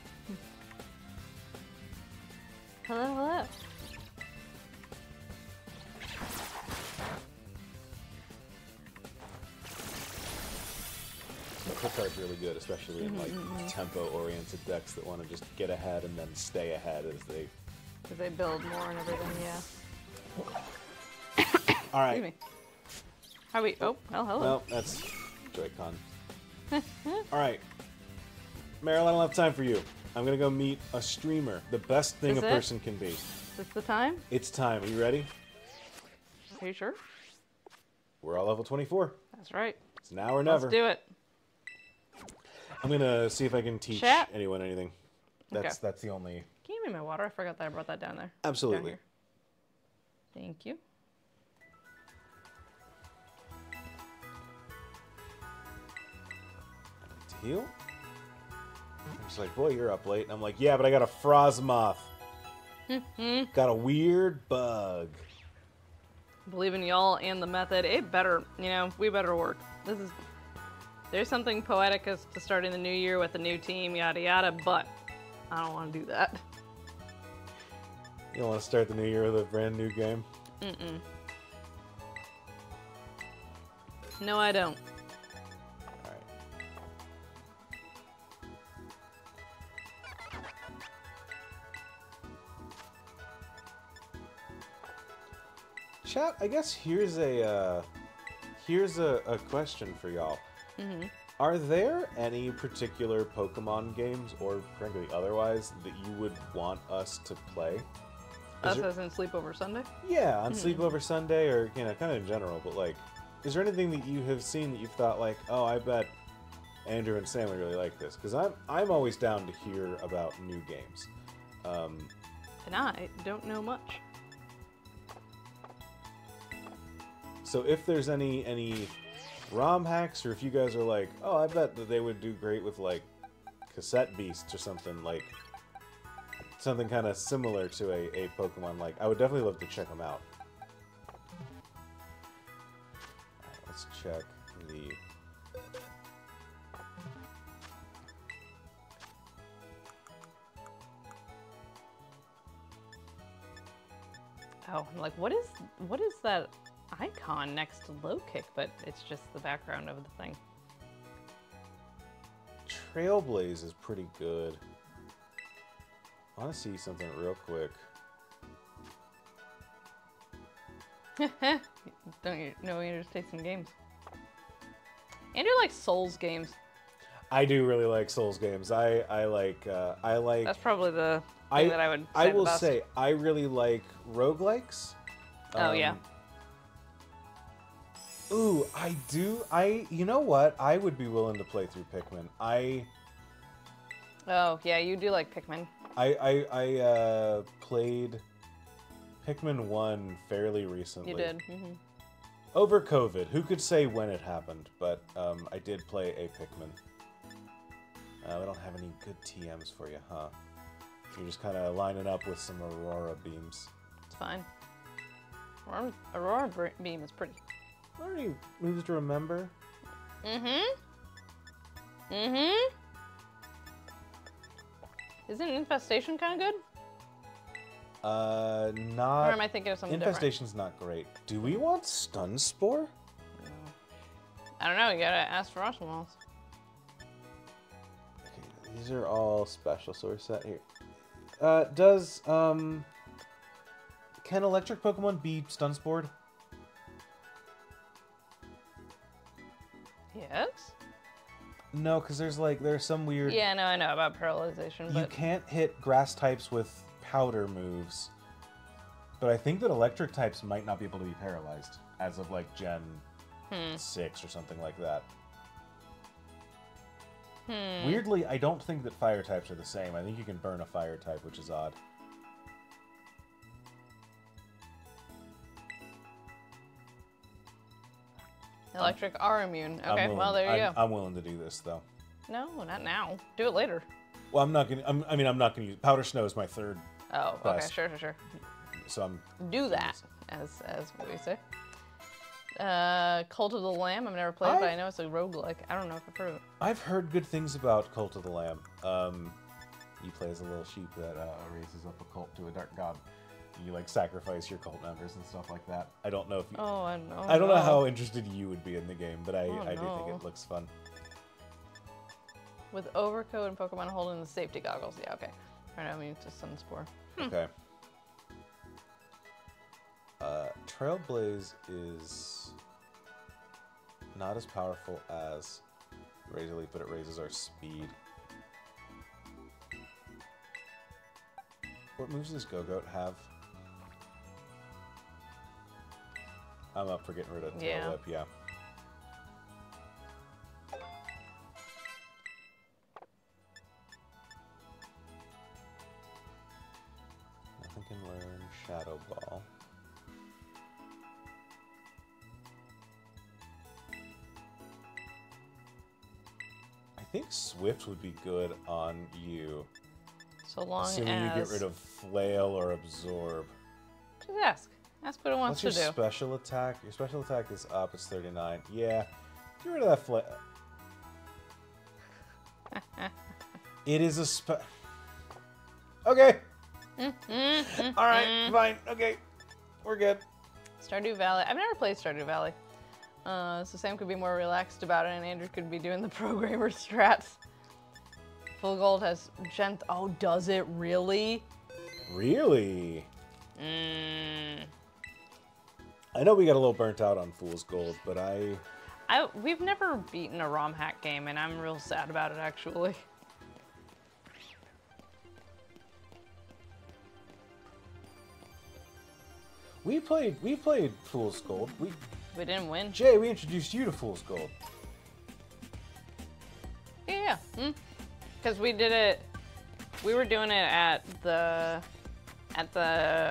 Hello. The quick card's really good, especially in like tempo-oriented decks that want to just get ahead and then stay ahead as they. Because they build more and everything. Yeah. All right. Excuse me. How we? Oh, well, hello. Well, that's Joy-Con. All right. Meryl, I don't have time for you. I'm going to go meet a streamer. The best thing Is a it? person can be. Is this the time? It's time. Are you ready? Are you sure? We're all level 24. That's right. It's now or never. Let's do it. I'm going to see if I can teach Chat. anyone anything. That's the only... Can you give me my water? I forgot that I brought that down there. Absolutely. Down here. Thank you. To heal? I'm just like, boy, you're up late. And I'm like, yeah, but I got a Frostmoth. Got a weird bug. Believe in y'all and the method. It better, we better work. There's something poetic as to starting the new year with a new team, yada yada, but I don't want to do that. You don't want to start the new year with a brand new game? No, I don't. Alright. Chat, I guess here's a question for y'all. Are there any particular Pokemon games, or frankly otherwise, that you would want us to play? Us as in Sleepover Sunday? Yeah, on Sleepover Sunday, or kind of in general. But like, is there anything that you have seen that you've thought like, oh, I bet Andrew and Sam would really like this? Because I'm always down to hear about new games. And I don't know much. So if there's any ROM hacks, or if you guys are like, oh, I bet that they would do great with like Cassette Beasts or something like. Something kind of similar to a Pokemon, like, I would definitely love to check them out. Alright, let's check the... Oh, I'm like, what is that icon next to low kick? But it's just the background of the thing. Trailblaze is pretty good. I want to see something real quick. Don't you know Andrew's take some games? Andrew likes Souls games. I do really like Souls games. I like. That's probably the thing that I would say I will the best. say I really like roguelikes. Oh yeah. Ooh, I do. You know what? I would be willing to play through Pikmin. Oh yeah, you do like Pikmin. I played Pikmin 1 fairly recently. You did. Over COVID. Who could say when it happened? But I did play a Pikmin. We don't have any good TMs for you, huh? You're just kind of lining up with some Aurora beams. It's fine. Aurora Beam is pretty. Are there any moves to remember? Isn't Infestation kind of good? Not... Or am I thinking of something Infestation's not great. Do we want Stun Spore? No. I don't know, you gotta ask for Roswells. Okay, these are all special, so we're set here. Can electric Pokemon be Stun Spored? Yes? No, because there's some weird... Yeah, no, I know about paralyzation, but... You can't hit grass types with powder moves. But I think that electric types might not be able to be paralyzed as of like Gen 6 or something like that. Weirdly, I don't think that fire types are the same. I think you can burn a fire type, which is odd. Electric are immune. Okay, well there you go. I'm willing to do this though. No, not now. Do it later. Well, I'm not gonna. I'm not gonna use powder snow is my third. Oh, Best. okay, sure. So I'm. Do that, as we say. Cult of the Lamb. I've never played it, but I know it's a roguelike. I don't know if I've heard of it. I've heard good things about Cult of the Lamb. You play as a little sheep that raises up a cult to a dark god. You like sacrifice your cult members and stuff like that. I don't know if you. Oh, I know. I don't know how interested you would be in the game, but I do think no. it looks fun. With overcoat and Pokemon holding the safety goggles. Yeah, okay. Alright, I mean, it's just Sunspore. Okay. Trailblaze is not as powerful as Razor Leaf, but it raises our speed. What moves does Go-Goat have? I'm up for getting rid of Tail Whip, yeah. Nothing can learn Shadow Ball. I think Swift would be good on you. So long Assuming as... you get rid of Flail or Absorb. Just ask. Ask what it wants What's to your do. special attack? Your special attack is up, it's 39. Yeah. Get rid of that Flail. It is a Okay. Alright, fine. Okay. We're good. Stardew Valley. I've never played Stardew Valley. So Sam could be more relaxed about it, and Andrew could be doing the programmer strats. Full Gold has gent. Oh, does it really? Really? I know we got a little burnt out on Fool's Gold, but we've never beaten a ROM hack game, and I'm real sad about it, actually. we played Fool's Gold. We didn't win. Jay, we introduced you to Fool's Gold. Yeah. Because we did it. We were doing it at the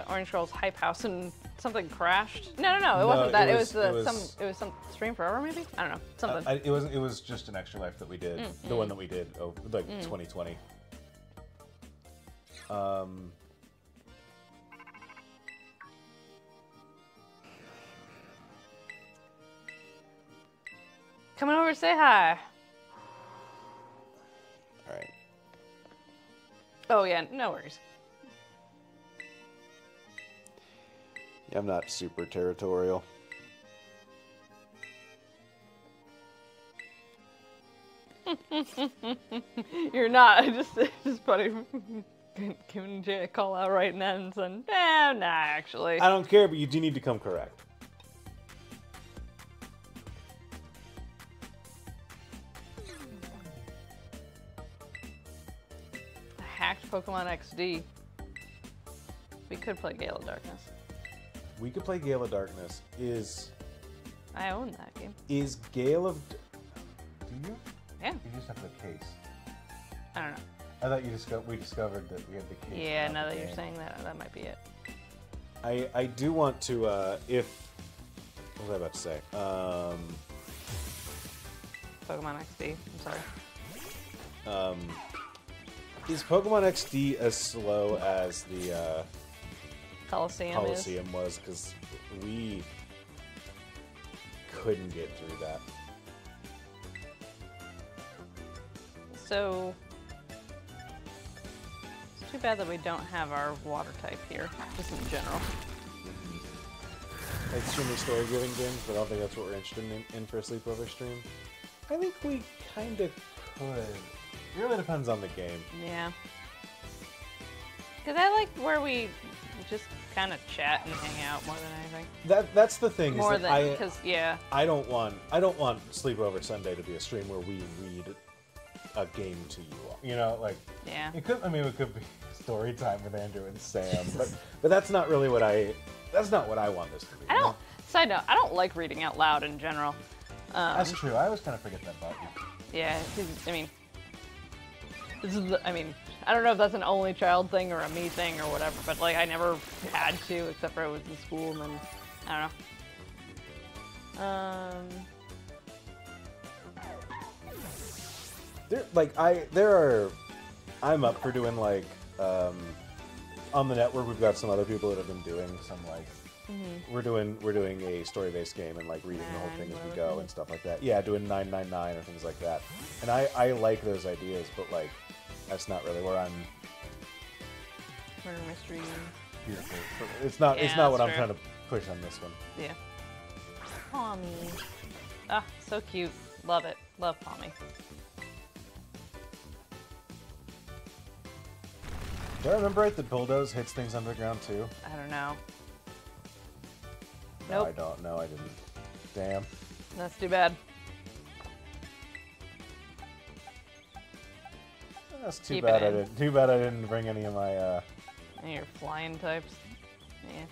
Orange Girls Hype House, and something crashed. No, it wasn't that. It was some Stream Forever, maybe. I don't know. Something. It was just an Extra Life that we did. The one that we did, 2020. Coming over to say hi. All right. Oh yeah, no worries. Yeah, I'm not super territorial. You're not. I just funny. Giving Jay a call out right now and saying, nah, actually. I don't care, but you do need to come correct. Hacked Pokemon XD. We could play Gale of Darkness. We could play Gale of Darkness. I own that game. Is Gale of... Do you? Yeah. You just have the case. I don't know. I thought we discovered that we had the case. Yeah, now that you're saying that, that might be it. I do want to, what was I about to say? Pokemon XD, I'm sorry. Is Pokemon XD as slow as the Coliseum was? Because we couldn't get through that. So, it's too bad that we don't have our water type here, just in general. Extremely story-driven games, but I don't think that's what we're interested in for a sleepover stream. I think we kind of could. It really depends on the game. Yeah. Because I like where we just kind of chat and hang out more than anything. That's the thing. More is that than, because, yeah. I don't want Sleepover Sunday to be a stream where we read a game to you all. You know, like, yeah. It could be story time with Andrew and Sam, but that's not really that's not what I want this to be. Side note, I don't like reading out loud in general. That's true. I always kind of forget that about you. Yeah, I mean, This is, I mean, I don't know if that's an only child thing or a me thing or whatever, but like I never had to, except for I was in school, and then I don't know. I'm up for doing like on the network. We've got some other people that have been doing some like we're doing a story-based game and like reading the whole thing as we go and stuff like that. Yeah, doing 999 or things like that. And I like those ideas, but like that's not really where I'm. Murder mystery. Here for. It's not what I'm true. trying to push on this one. Yeah. Pommy. Ah, so cute. Love it. Love Pommy. Do I remember right that Bulldoze hits things underground too? I don't know. No, Nope. I don't. No, I didn't. Damn. That's too bad. That's too Keep bad. it I in. didn't. Too bad I didn't bring any of my. And your flying types. Yeah.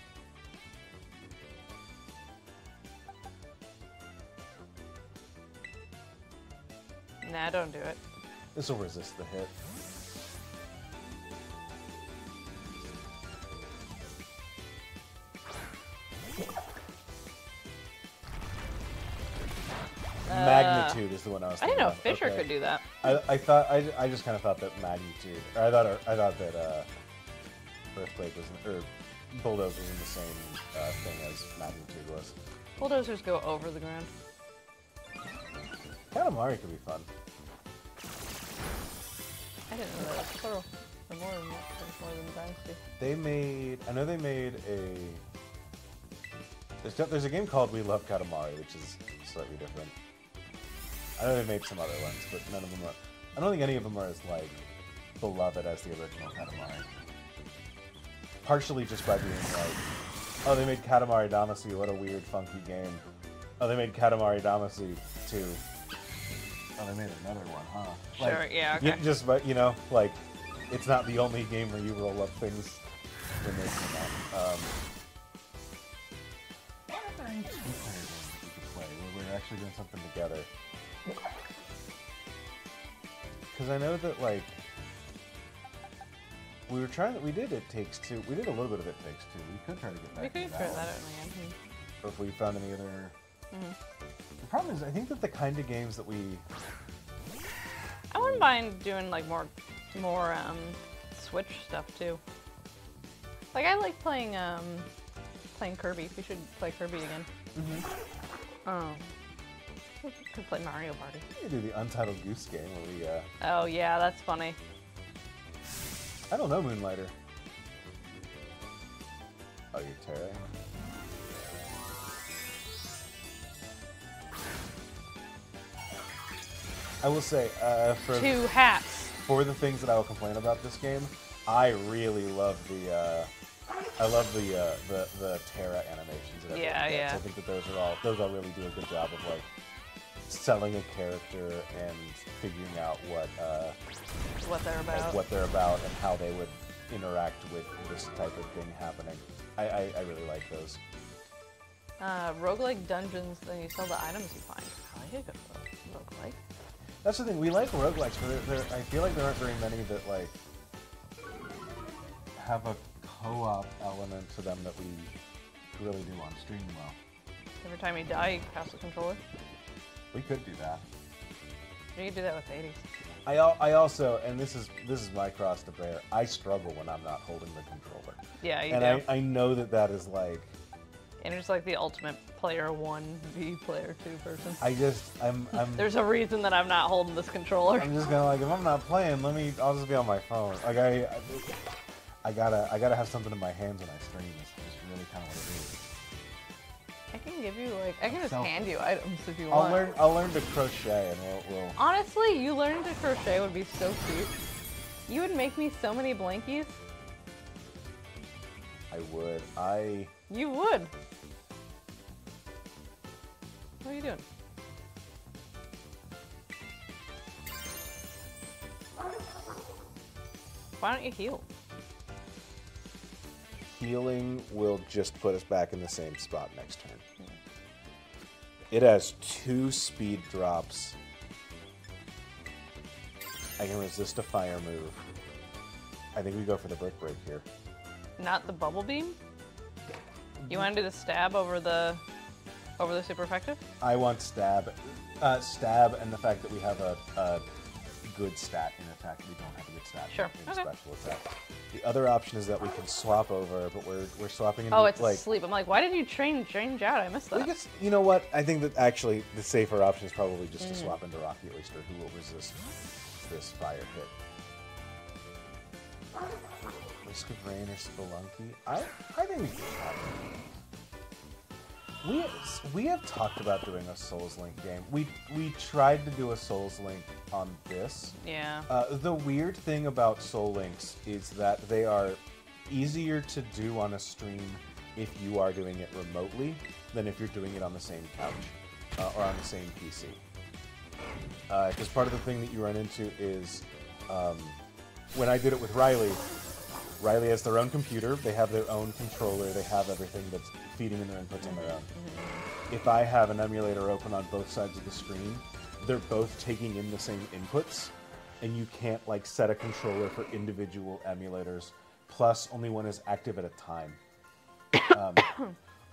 Nah, don't do it. This will resist the hit. Magnitude is the one I was I thinking didn't know of. Fisher Okay. could do that. I just kind of thought that magnitude, or I thought that Earthquake was, or Bulldoze was in the same thing as magnitude was. Bulldozers go over the ground. Katamari could be fun. I didn't know that was plural. Or more than Dynasty. They made, I know they made there's a game called We Love Katamari, which is slightly different. I know they made some other ones, but none of them are, I don't think any of them are as like beloved as the original Katamari. Partially just by being like, oh, they made Katamari Damacy, what a weird, funky game. Oh, they made Katamari Damacy 2. Oh, they made another one, huh? Like, Sure, yeah, okay. Just, but you know, like, it's not the only game where you roll up things when they come out. What are there any two-player games that we could play where we're actually doing something together? Because I know that, like, we did It Takes Two. We did a little bit of It Takes Two. We could try to get We back could to try that that one. out again. Or if we found any other... The problem is, I think that the kind of games that we... I wouldn't mind doing like more Switch stuff too. Like I like playing Kirby. We should play Kirby again. We could play Mario Party. We do the Untitled Goose Game where we... Oh yeah, that's funny. I don't know, Moonlighter. Oh, you're Terra? I will say, Two hats. for the things that I will complain about this game, I really love the Terra animations. And everything Yeah, like that. yeah. So I think that those all really do a good job of like selling a character and figuring out what What they're about. and how they would interact with this type of thing happening. I really like those. Roguelike dungeons, then you sell the items you find. I like a good roguelike. That's the thing, we like roguelikes, but I feel like there aren't very many that like have a co-op element to them that we really do on stream well. Every time you die, you pass the controller. We could do that. You could do that with 80s. I also, and this is my cross to bear, I struggle when I'm not holding the controller. Yeah, you And do. I know that is like, And it's like the ultimate player 1 v player 2 person. I'm There's a reason that I'm not holding this controller. I'm just gonna like, if I'm not playing, I'll just be on my phone. Like I gotta have something in my hands when I stream. It's just really kind of what it is. I can give you like, I can just Selfish. hand you items if you want. I'll learn to crochet and we'll Honestly, you learning to crochet would be so cute. You would make me so many blankies. I would. You would. What are you doing? Why don't you heal? Healing will just put us back in the same spot next turn. It has 2 speed drops. I can resist a fire move. I think we go for the Brick Break here. Not the Bubble Beam? You want to do the stab over the super effective? I want stab. Stab and the fact that we have a good stat in attack. We don't have a good stat Sure. in Okay. special attack. The other option is that we can swap over, but we're swapping into Oh, it's like asleep. I'm like, why did you change out? I missed that. we guess, you know what? I think that actually the safer option is probably just to swap into Rocky Oyster, who will resist this fire hit. Risk of Rain or Spelunky? I think we can have it. We have talked about doing a Souls Link game. We tried to do a Souls Link on this. Yeah. The weird thing about Soul Links is that they are easier to do on a stream if you are doing it remotely than if you're doing it on the same couch or on the same PC. Because part of the thing that you run into is when I did it with Riley has their own computer, they have their own controller, they have everything that's feeding in their inputs on their own. If I have an emulator open on both sides of the screen, they're both taking in the same inputs, and you can't like set a controller for individual emulators. Plus, only one is active at a time.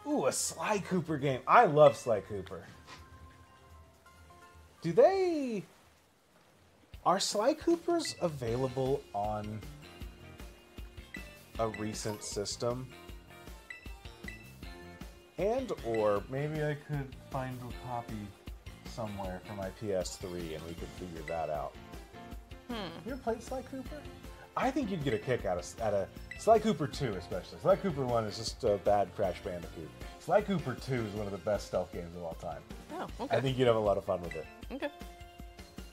Ooh, a Sly Cooper game. I love Sly Cooper. Are Sly Coopers available on a recent system? And or maybe I could find a copy somewhere for my PS3 and we could figure that out. You ever played Sly Cooper? I think you'd get a kick out of Sly Cooper 2 especially. Sly Cooper 1 is just a bad Crash Bandicoot. Sly Cooper 2 is one of the best stealth games of all time. Oh, okay. I think you'd have a lot of fun with it. Okay.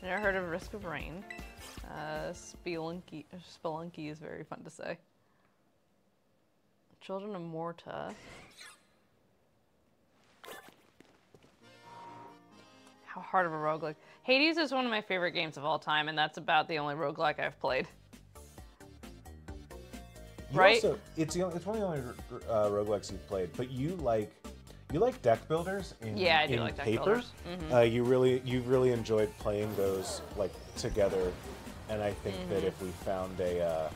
Never heard of Risk of Rain. Spelunky is very fun to say. Children of Morta. How hard of a roguelike. Hades is one of my favorite games of all time, and that's about the only roguelike I've played. Right? It's one of the only roguelikes you've played, but you like deck builders in Yeah, I do in like deck paper. builders. You've really enjoyed playing those like together, and I think that if we found a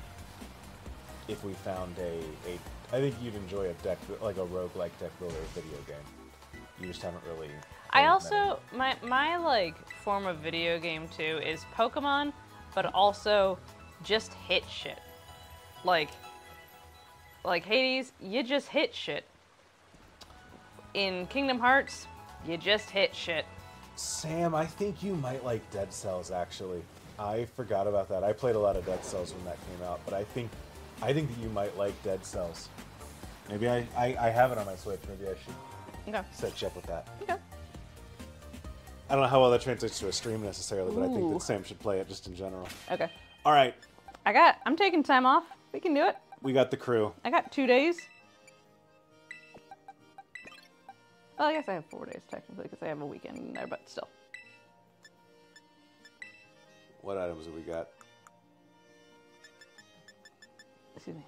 I think you'd enjoy a roguelike deck builder video game. You just haven't really. I also my like form of video game too is Pokemon, but also just hit shit. Like Hades, you just hit shit. In Kingdom Hearts, you just hit shit. Sam, I think you might like Dead Cells actually. I forgot about that. I played a lot of Dead Cells when that came out, but I think that you might like Dead Cells. Maybe I have it on my Switch. Maybe I should set you up with that. Okay. I don't know how well that translates to a stream necessarily, but I think that Sam should play it just in general. Okay. All right. I'm taking time off. We can do it. We got the crew. I got 2 days. Well, I guess I have 4 days technically because I have a weekend in there, but still. What items have we got? Excuse me.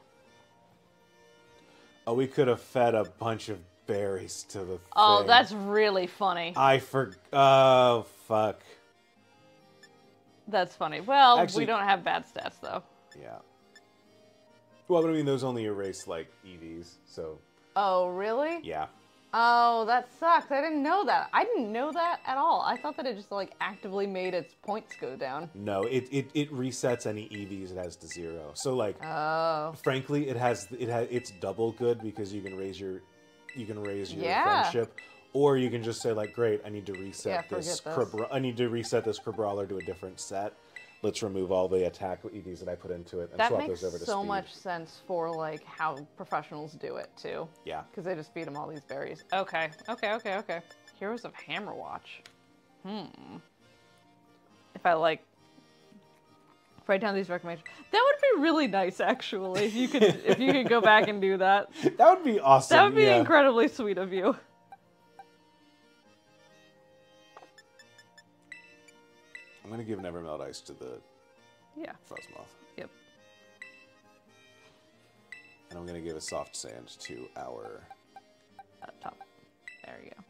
Oh, we could have fed a bunch of berries to the thing. Oh, that's really funny. Oh, fuck. That's funny. Well, Actually, we don't have bad stats, though. Yeah. Well, but I mean, those only erase, like, EVs, so... Oh, really? Yeah. Oh, that sucks. I didn't know that. I didn't know that at all. I thought that it just, like, actively made its points go down. No, it resets any EVs it has to 0. So, like, Oh. frankly, it's double good because you can raise your Yeah. friendship, or you can just say like, great, I need to reset forget this. this. I need to reset this Crabrawler to a different set. Let's remove all the attack EVs that I put into it and That swap makes those over to so speed. much sense for, like, how professionals do it, too. Yeah. Because they just feed them all these berries. Okay. Heroes of Hammerwatch. If I, like, write down these recommendations. That would be really nice, actually, if you could go back and do that. That would be awesome. That would be yeah. incredibly sweet of you. I'm gonna give Nevermelt Ice to the Fuzzmoth. Yep. And I'm gonna give a Soft Sand to our Top. There you go.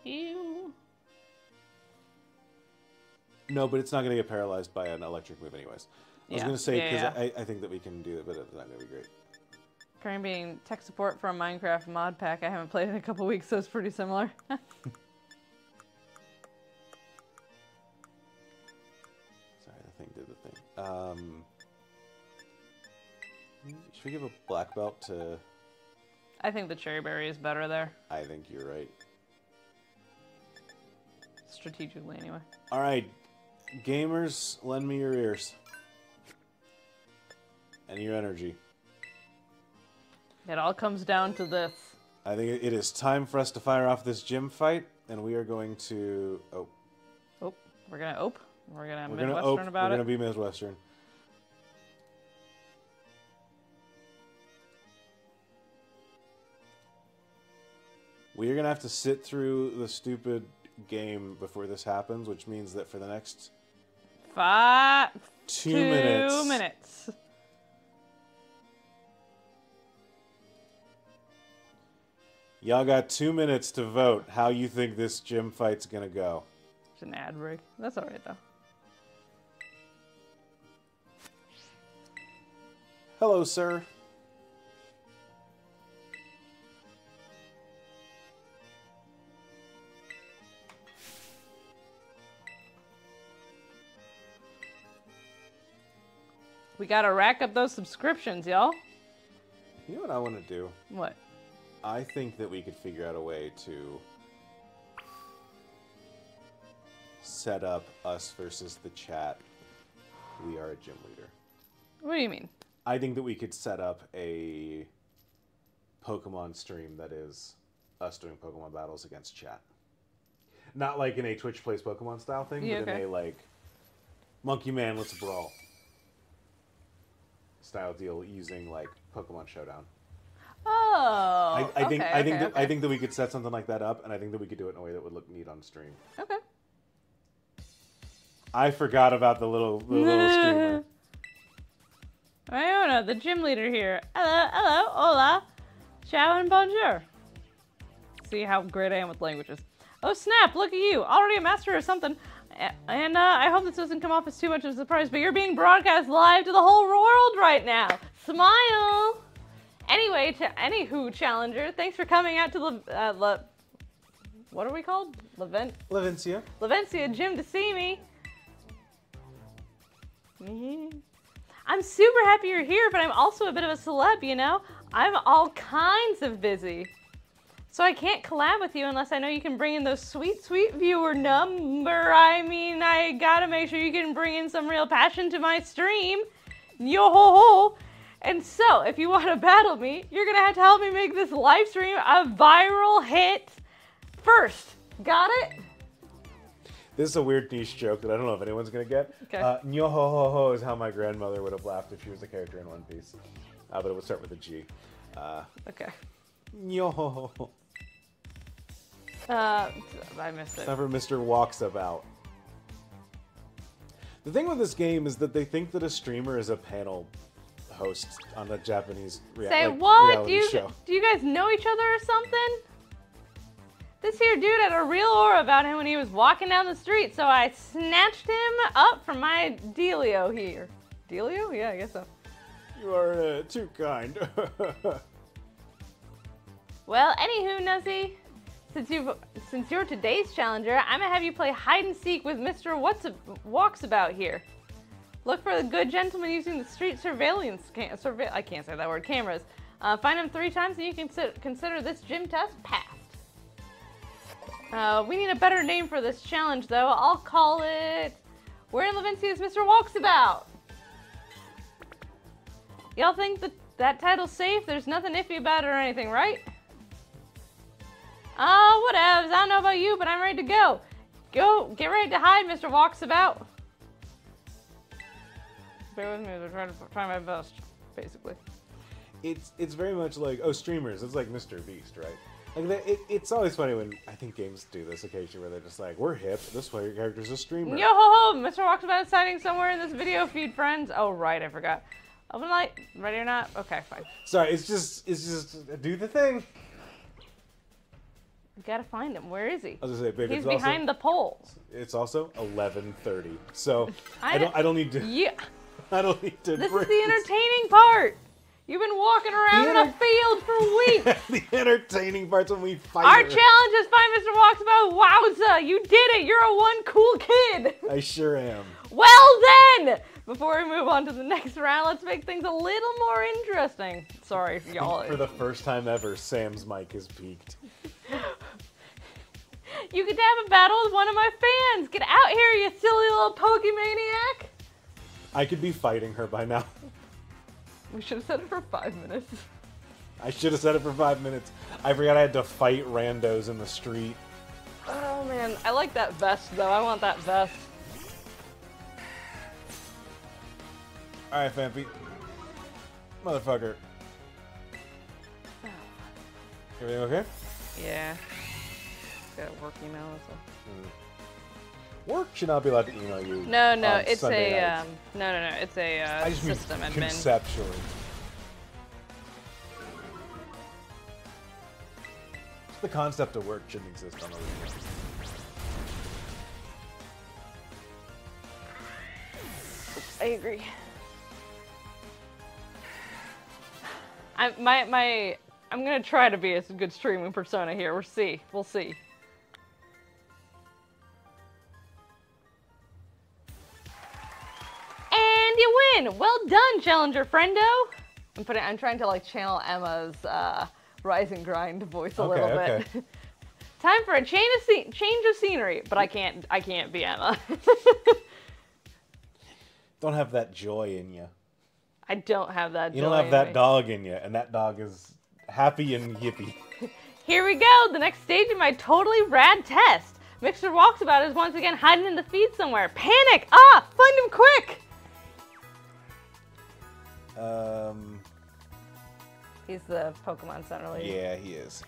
Ew. No, but it's not going to get paralyzed by an electric move anyways. I was Yeah. going to say, Yeah, because I think that we can do it, but it's not going to be great. Currently being tech support for a Minecraft mod pack I haven't played in a couple weeks, so it's pretty similar. Sorry, the thing did the thing. Should we give a black belt to... I think the cherry berry is better there. I think you're right. Strategically, anyway. All right, gamers, lend me your ears. And your energy. It all comes down to this. I think it is time for us to fire off this gym fight, and we are going to... Oh. Oh, we're gonna ope. We're gonna We're Midwestern gonna ope. about We're it. gonna be Midwestern. We are gonna have to sit through the stupid game before this happens, which means that for the next 2 minutes... 2 minutes. Y'all got 2 minutes to vote how you think this gym fight's gonna go. It's an ad break. That's alright, though. Hello, sir. We gotta rack up those subscriptions, y'all. You know what I want to do? What? I think that we could figure out a way to set up us versus the chat. We are a gym leader. What do you mean? I think that we could set up a Pokemon stream that is us doing Pokemon battles against chat. Not like in a Twitch Plays Pokemon style thing, Yeah, but okay. in a like Monkey Man, let's brawl style deal using like Pokemon Showdown. Oh, I think okay. I think that we could set something like that up, and I think that we could do it in a way that would look neat on stream. Okay. I forgot about the little streamer. Iona, the gym leader here. Hello, hola, ciao and bonjour. See how great I am with languages. Oh snap, look at you, already a master of something. And I hope this doesn't come off as too much of a surprise, but you're being broadcast live to the whole world right now. Smile! Anyway, anywho, Challenger, thanks for coming out to what are we called? Levencia Gym to see me. I'm super happy you're here, but I'm also a bit of a celeb, you know? I'm all kinds of busy. So I can't collab with you unless I know you can bring in those sweet, sweet viewer number. I mean, I gotta make sure you can bring in some real passion to my stream. Yo-ho-ho! And so, if you want to battle me, you're gonna have to help me make this live stream a viral hit first. Got it? This is a weird niche joke that I don't know if anyone's gonna get. Okay. Nyo-ho-ho-ho is how my grandmother would have laughed if she was a character in One Piece. But it would start with a G. Okay. Nyo-ho-ho-ho. I missed it. Never Mr. Walks About. The thing with this game is that they think that a streamer is a panel host on a Japanese Say what? reality show. Do you guys know each other or something? This here dude had a real aura about him when he was walking down the street, so I snatched him up from my dealio here. Dealio? Yeah, I guess so. You are too kind. Well, anywho, Nuzzy, since you're today's challenger, I'm gonna have you play hide and seek with Mr. Walks About here. Look for the good gentleman using the street surveillance I can't say that word, cameras. Find him 3 times and you can consider this gym test passed. We need a better name for this challenge though. I'll call it Where in Levencia is Mr. Walks About? Y'all think that title's safe? There's nothing iffy about it or anything, right? Whatevs. I don't know about you, but I'm ready to go. Get ready to hide, Mr. Walks About. Bear with me as I try my best, basically. It's very much like, streamers. It's like Mr. Beast, right? Like it's always funny when I think games do this occasionally where they're just like, we're hip. This way your character's a streamer. Yo ho ho! Mr. Walks About is sighting somewhere in this video feed, friends. Oh right, I forgot. Open light. Ready or not? Okay, fine. Sorry, it's just do the thing. You gotta find him. Where is he? I was gonna say, babe, He's it's behind the poles. It's also 11:30, so I don't need to. Yeah. I don't need to. This is break the entertaining part. You've been walking around in a field for weeks. The entertaining part's when we fight. Our her. challenge is find Mr. Walksabout. Wowza, you did it. You're a one cool kid. I sure am. Well then, before we move on to the next round, let's make things a little more interesting. Sorry, y'all. For the first time ever, Sam's mic is peaked. You get to have a battle with one of my fans. Get out here, you silly little Pokemaniac. I could be fighting her by now. We should have said it for 5 minutes. I should have said it for 5 minutes. I forgot I had to fight randos in the street. Oh man, I like that vest though. I want that vest. Alright, Fampy. Motherfucker. Everything okay? Yeah. Got work email. Work should not be allowed to email you. No, on it's Sunday a nights. no. It's a I just system mean admin. conceptually. The concept of work shouldn't exist on other emails. I agree. I'm gonna try to be a good streaming persona here. We'll see. We'll see. And you win. Well done, Challenger Friendo. I'm trying to like channel Emma's Rise and Grind voice a little bit. Okay. Time for a change of scenery, but I can't be Emma. Don't have that joy in you. I don't have that. You don't joy have in that me. dog in you, and that dog is happy and yippy. Here we go, the next stage of my totally rad test. Mixer Walksabout is once again hiding in the feed somewhere. Panic! Ah! Find him quick! He's the Pokemon Center lead. Yeah, he is.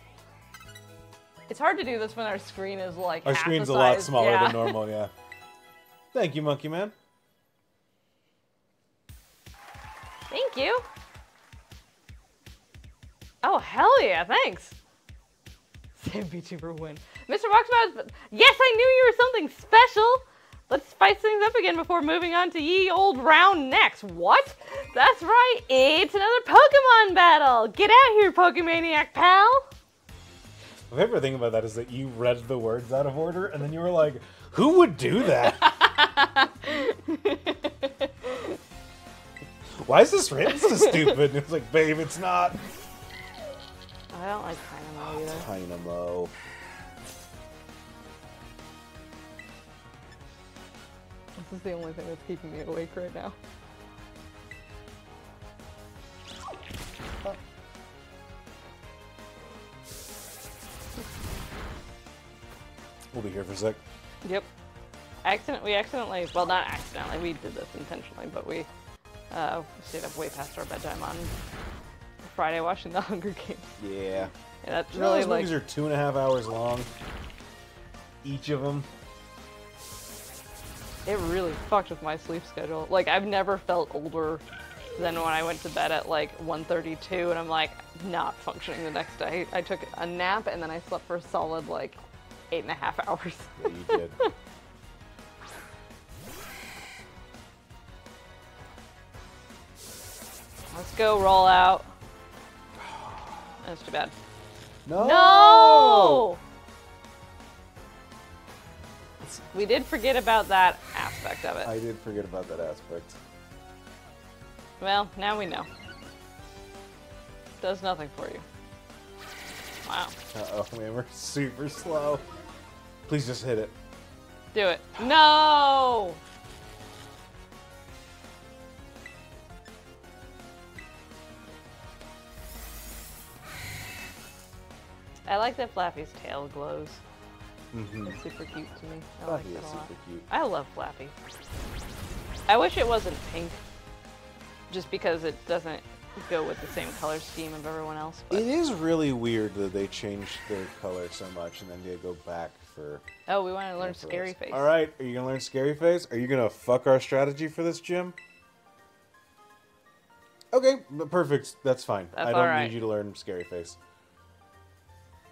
It's hard to do this when our screen is like Our half screen's the a lot size. smaller Yeah. than normal, yeah. Thank you, Monkey Man. Thank you. Oh, hell yeah, thanks. Sam VTuber win. Mr. Walksabout, yes, I knew you were something special. Let's spice things up again before moving on to ye old round next. What? That's right, it's another Pokemon battle. Get out here, Pokemaniac pal. My favorite thing about that is that you read the words out of order, and then you were like, who would do that? Why is this written so stupid? And it's like, babe, it's not. I don't like Dynamo either. Dynamo. This is the only thing that's keeping me awake right now. We'll be here for a sec. Yep. We accidentally, well, not accidentally, we did this intentionally, but we stayed up way past our bedtime on Friday watching the Hunger Games. Yeah. And that's You know really those like, movies are 2.5 hours long. Each of them. it really fucked with my sleep schedule. Like, I've never felt older than when I went to bed at like 1:32 and I'm like not functioning the next day. I took a nap and then I slept for a solid like 8.5 hours. Yeah, you did. Let's go, roll out. That's too bad. No! No! We did forget about that aspect of it. I did forget about that aspect. Well, now we know. Does nothing for you. Wow. Uh-oh, man, we're super slow. Please just hit it. Do it. No! I like that Flappy's tail glows. Mm-hmm. It's super cute to me. I Fluffy like is that a lot. super cute. I love Flappy. I wish it wasn't pink. Just because it doesn't go with the same color scheme of everyone else. But... It is really weird that they changed their color so much and then they go back for... Oh, we want to learn Scary Face. Alright, are you going to learn Scary Face? Are you going to fuck our strategy for this, Jim? Okay, perfect. That's fine. That's I don't alright. need you to learn Scary Face.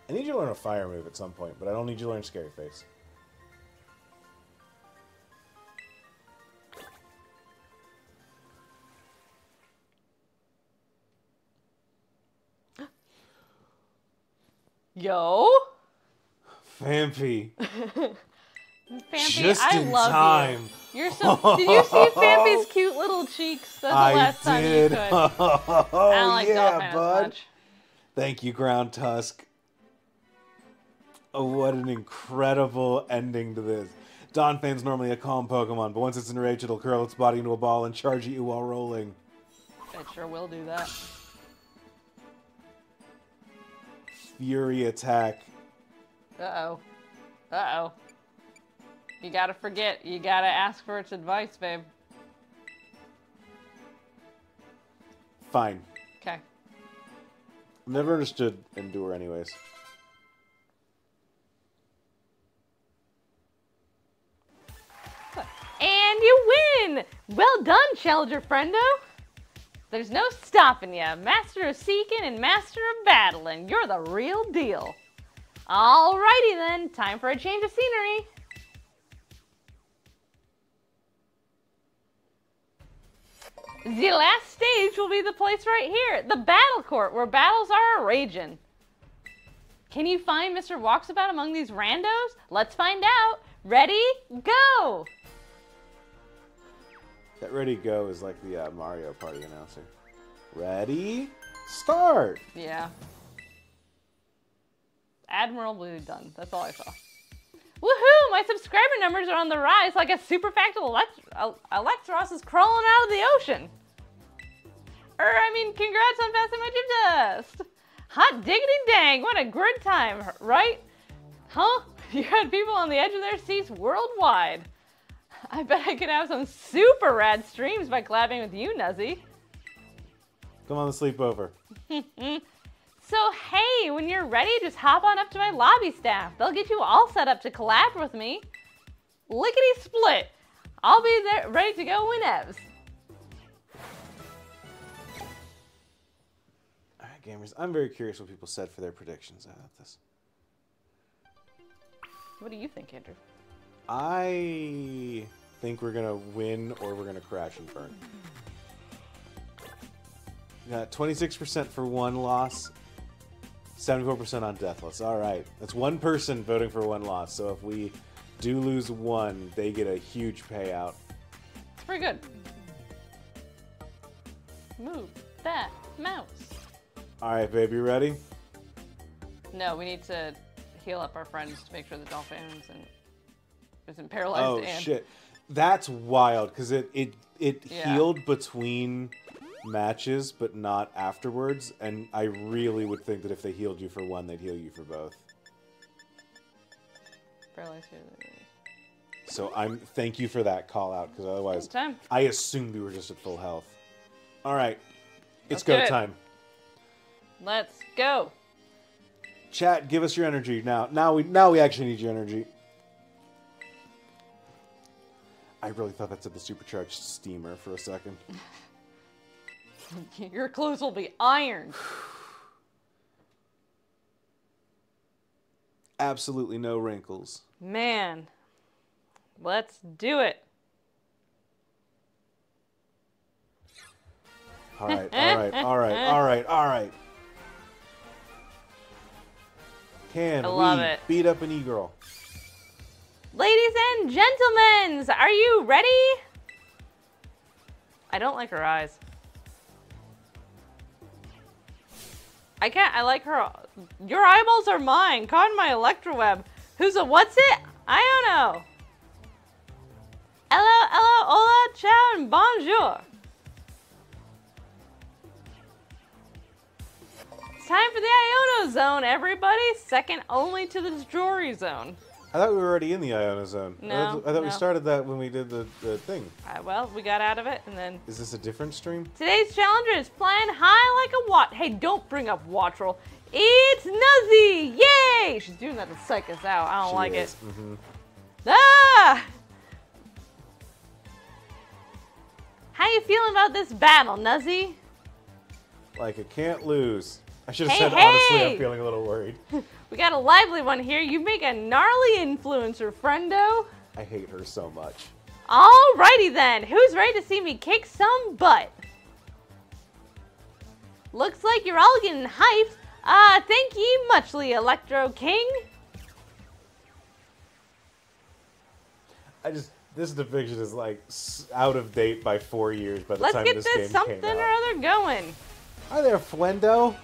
I need you to learn a fire move at some point, but I don't need you to learn Scary Face. Yo. Fampy. Fampy, Just I in love time. you. You're so. Did you see Fampy's cute little cheeks? That's the last time you could. Oh, I don't like yeah, Dolphin bud. as much. Thank you, Ground Tusk. Oh, what an incredible ending to this. Donphan's normally a calm Pokemon, but once it's enraged, it'll curl its body into a ball and charge at you while rolling. It sure will do that. Fury attack. Uh-oh. Uh-oh. You gotta forget. You gotta ask for its advice, babe. Fine. Okay. Never understood Endure anyways. And you win! Well done, Challenger Friendo! There's no stopping you. Master of Seeking and Master of Battling. You're the real deal. Alrighty then, time for a change of scenery. The last stage will be the place right here, the Battle Court, where battles are raging. Can you find Mr. Walksabout among these randos? Let's find out. Ready, go! That Ready Go is like the Mario Party announcer. Ready? Start! Yeah. Admirably done. That's all I saw. Woohoo! My subscriber numbers are on the rise like a superfactal Electros is crawling out of the ocean. Congrats on passing my gym test. Hot diggity dang, what a good time, right? Huh? You had people on the edge of their seats worldwide. I bet I could have some super rad streams by collabing with you, Nuzzy. Come on the sleepover. So hey, when you're ready, just hop on up to my lobby staff. They'll get you all set up to collab with me. Lickety split. I'll be there ready to go whenevs. Alright, gamers, I'm very curious what people said for their predictions about this. What do you think, Andrew? I think we're gonna win or we're gonna crash and burn. We got 26% for one loss, 74% on deathless. Alright, that's one person voting for one loss, so if we do lose one, they get a huge payout. It's pretty good. Move that mouse. Alright, baby, ready? No, we need to heal up our friends to make sure the dolphins isn't paralyzed. Oh, and shit. That's wild, because it Yeah. healed between matches, but not afterwards, and I really would think that if they healed you for one, they'd heal you for both. paralyzed. So thank you for that call out, because otherwise Time. I assumed we were just at full health. Alright. It's Let's go do it. time. Let's go. Chat, give us your energy now. Now we actually need your energy. I really thought that said the supercharged steamer for a second. Your clothes will be ironed. Absolutely no wrinkles. Man, let's do it. Alright, alright, alright, alright, alright. Can I love we it. beat up an e-girl? Ladies and gentlemen, are you ready? I don't like her eyes. I like her. Your eyeballs are mine. Caught in my electroweb. Who's a what's it? I don't know. Hello, hello, hola, ciao, and bonjour. It's time for the Iono Zone, everybody. Second only to the Story Zone. I thought we were already in the Iona Zone. No, I thought we no. started that when we did the thing. Well, we got out of it, and then... Is this a different stream? Today's challenger is flying high like a wat. Hey, don't bring up Wattrel. It's Nuzzy! Yay! She's doing that to psych us out. I don't She like is. it. Mm-hmm. Ah! How you feeling about this battle, Nuzzy? Like, it can't lose. I should have Hey, said, honestly, hey! I'm feeling a little worried. We got a lively one here. You make a gnarly influencer, friendo. I hate her so much. Alrighty then. Who's ready to see me kick some butt? Looks like you're all getting hyped. Thank ye muchly, Electro King. This depiction is like out of date by 4 years by the Let's time get this this game something came or out. other going. Hi there, Flendo.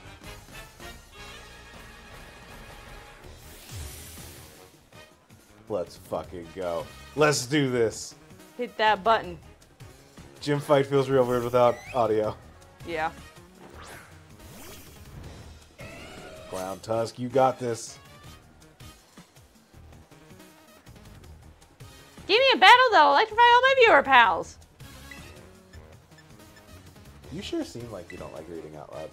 Let's fucking go. Let's do this. Hit that button. Gym fight feels real weird without audio. Yeah. Ground Tusk, you got this. Give me a battle that'll electrify all my viewer pals. You sure seem like you don't like reading out loud.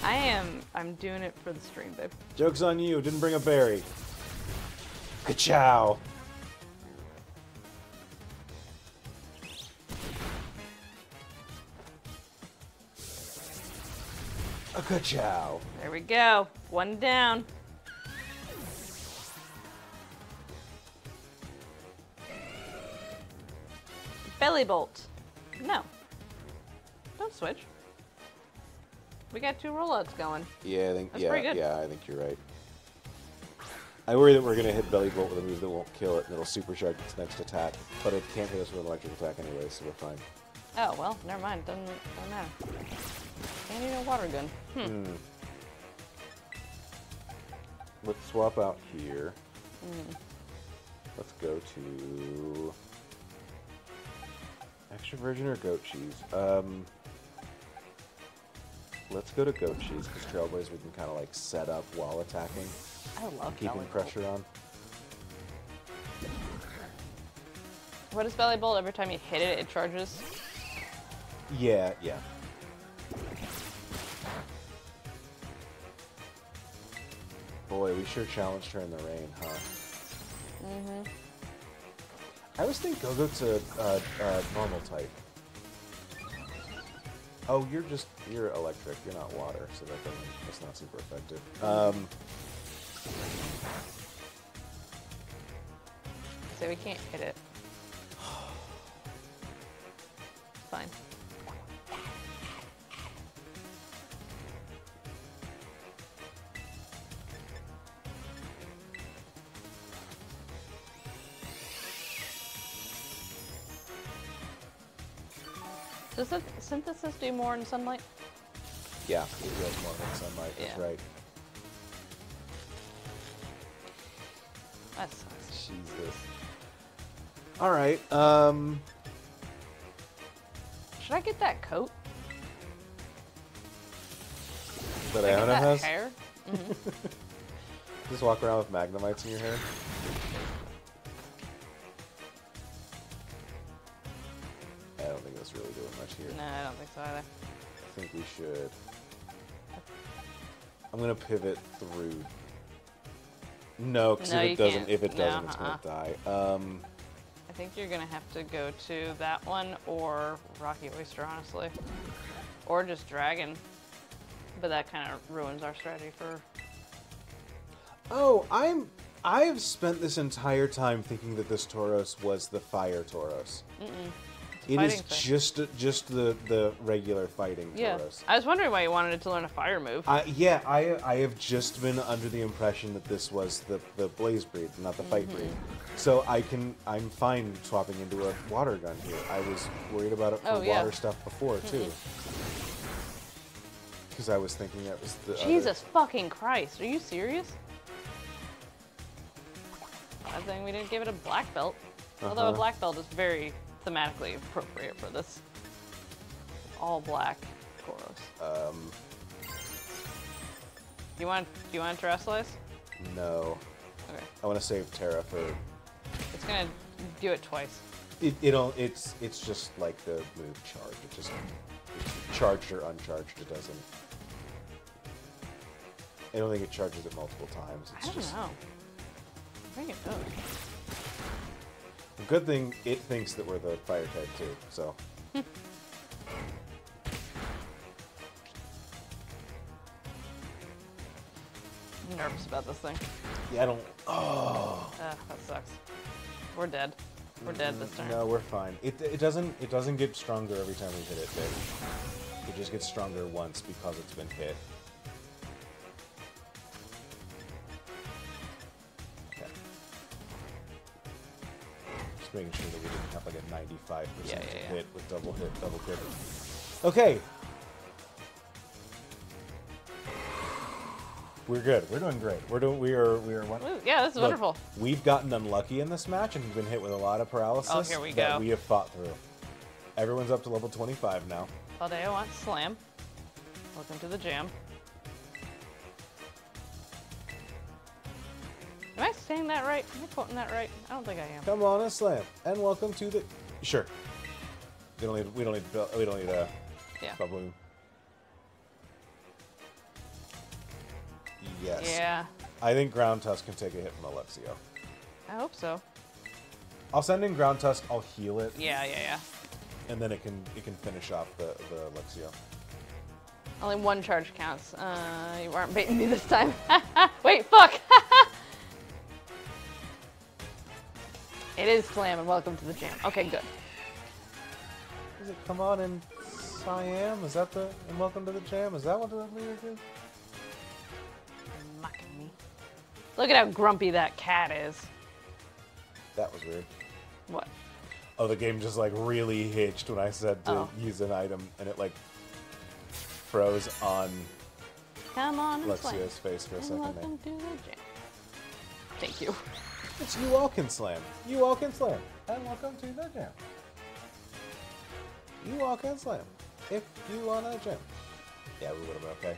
I'm doing it for the stream, babe. Joke's on you, didn't bring a berry. Ka-chow. A ka-chow. There we go. One down. Belly bolt. No. Don't switch. We got 2 rollouts going. Yeah, I think That's pretty good. I think you're right. I worry that we're gonna hit Belly Bolt with a move that won't kill it and it'll supercharge its next attack. But it can't hit us with an electric attack anyway, so we're fine. Oh, well, never mind. Doesn't matter. Can't need a water gun. Let's swap out here. Let's go to extra virgin or goat cheese. Let's go to goat cheese because Trailblaze we can kind of like set up while attacking, I love keeping belly pressure on. bolt. What is belly bolt? Every time you hit it, it charges. Yeah. Boy, we sure challenged her in the rain, huh? I always think Go-Go to normal type. Oh, you're electric. You're not water, so that's not super effective. So we can't hit it. Fine. Does the synthesis do more in sunlight? Yeah, it feels more than sunlight. That's Yeah. right. That sucks. Jesus. All right. Should I get that coat? That Should I get Iona that has. hair? Just walk around with magnemites in your hair. I don't think that's really doing much here. No, I don't think so either. I think we should. I'm gonna pivot through. No, because No, if you it doesn't, can't. if it No, doesn't, it's gonna die. I think you're gonna have to go to that one or Rocky Oyster, honestly. Or just Dragon. But that kind of ruins our strategy for... Oh, I've spent this entire time thinking that this Tauros was the fire Tauros. It is fighting just the regular fighting Yeah. Tauros. I was wondering why you wanted it to learn a fire move. Yeah, I have just been under the impression that this was the blaze breed, not the fight breed. So I'm fine swapping into a water gun here. I was worried about it for Oh, yeah. water stuff before too. Because I was thinking that was the Jesus fucking Christ, are you serious? I think we didn't give it a black belt. Although a black belt is very thematically appropriate for this. All black Tauros. You want to Terra Slice? No. Okay. I want to save Terra for. It's gonna do it twice. It's just like the move charge. It just it's charged or uncharged. It doesn't. I don't think it charges it multiple times. It's I don't just know. I think it does. a good thing it thinks that we're the fire type too. So. nervous about this thing. Yeah, I don't. Oh. That sucks. We're dead. We're dead this turn. No, we're fine. It doesn't get stronger every time we hit it, Dave. It just gets stronger once because it's been hit. Okay. Just making sure that we didn't have like a 95% hit with double crit. Okay. We're good. We're doing great. We are one. Ooh, yeah, this is wonderful. We've gotten unlucky in this match and been hit with a lot of paralysis. Oh, here we that go. we have fought through. Everyone's up to level 25 now. Aldeo wants slam. Welcome to the jam. Am I saying that right? Am I quoting that right? I don't think I am. Come on and slam, and welcome to the. Sure. We don't need a. Yeah. Bubbling. Yes. Yeah. I think Ground Tusk can take a hit from Alexio. I hope so. I'll send in Ground Tusk. I'll heal it. Yeah. And then it can finish off the Alexio. Only one charge counts. You weren't baiting me this time. Wait, fuck! It is slam and welcome to the jam. Okay, good. Is it come on and Siam? Is that the and welcome to the jam? Is that what the lyric is? Mocking me. Look at how grumpy that cat is. That was weird. What? Oh, the game just like really hitched when I said to use an item, and it like froze on Come on and slam. Alexio's face for a And second there. welcome to the jam. Thank you. It's you all can slam. You all can slam. And welcome to the jam. You all can slam. If you want to jam. Yeah, we would have been okay.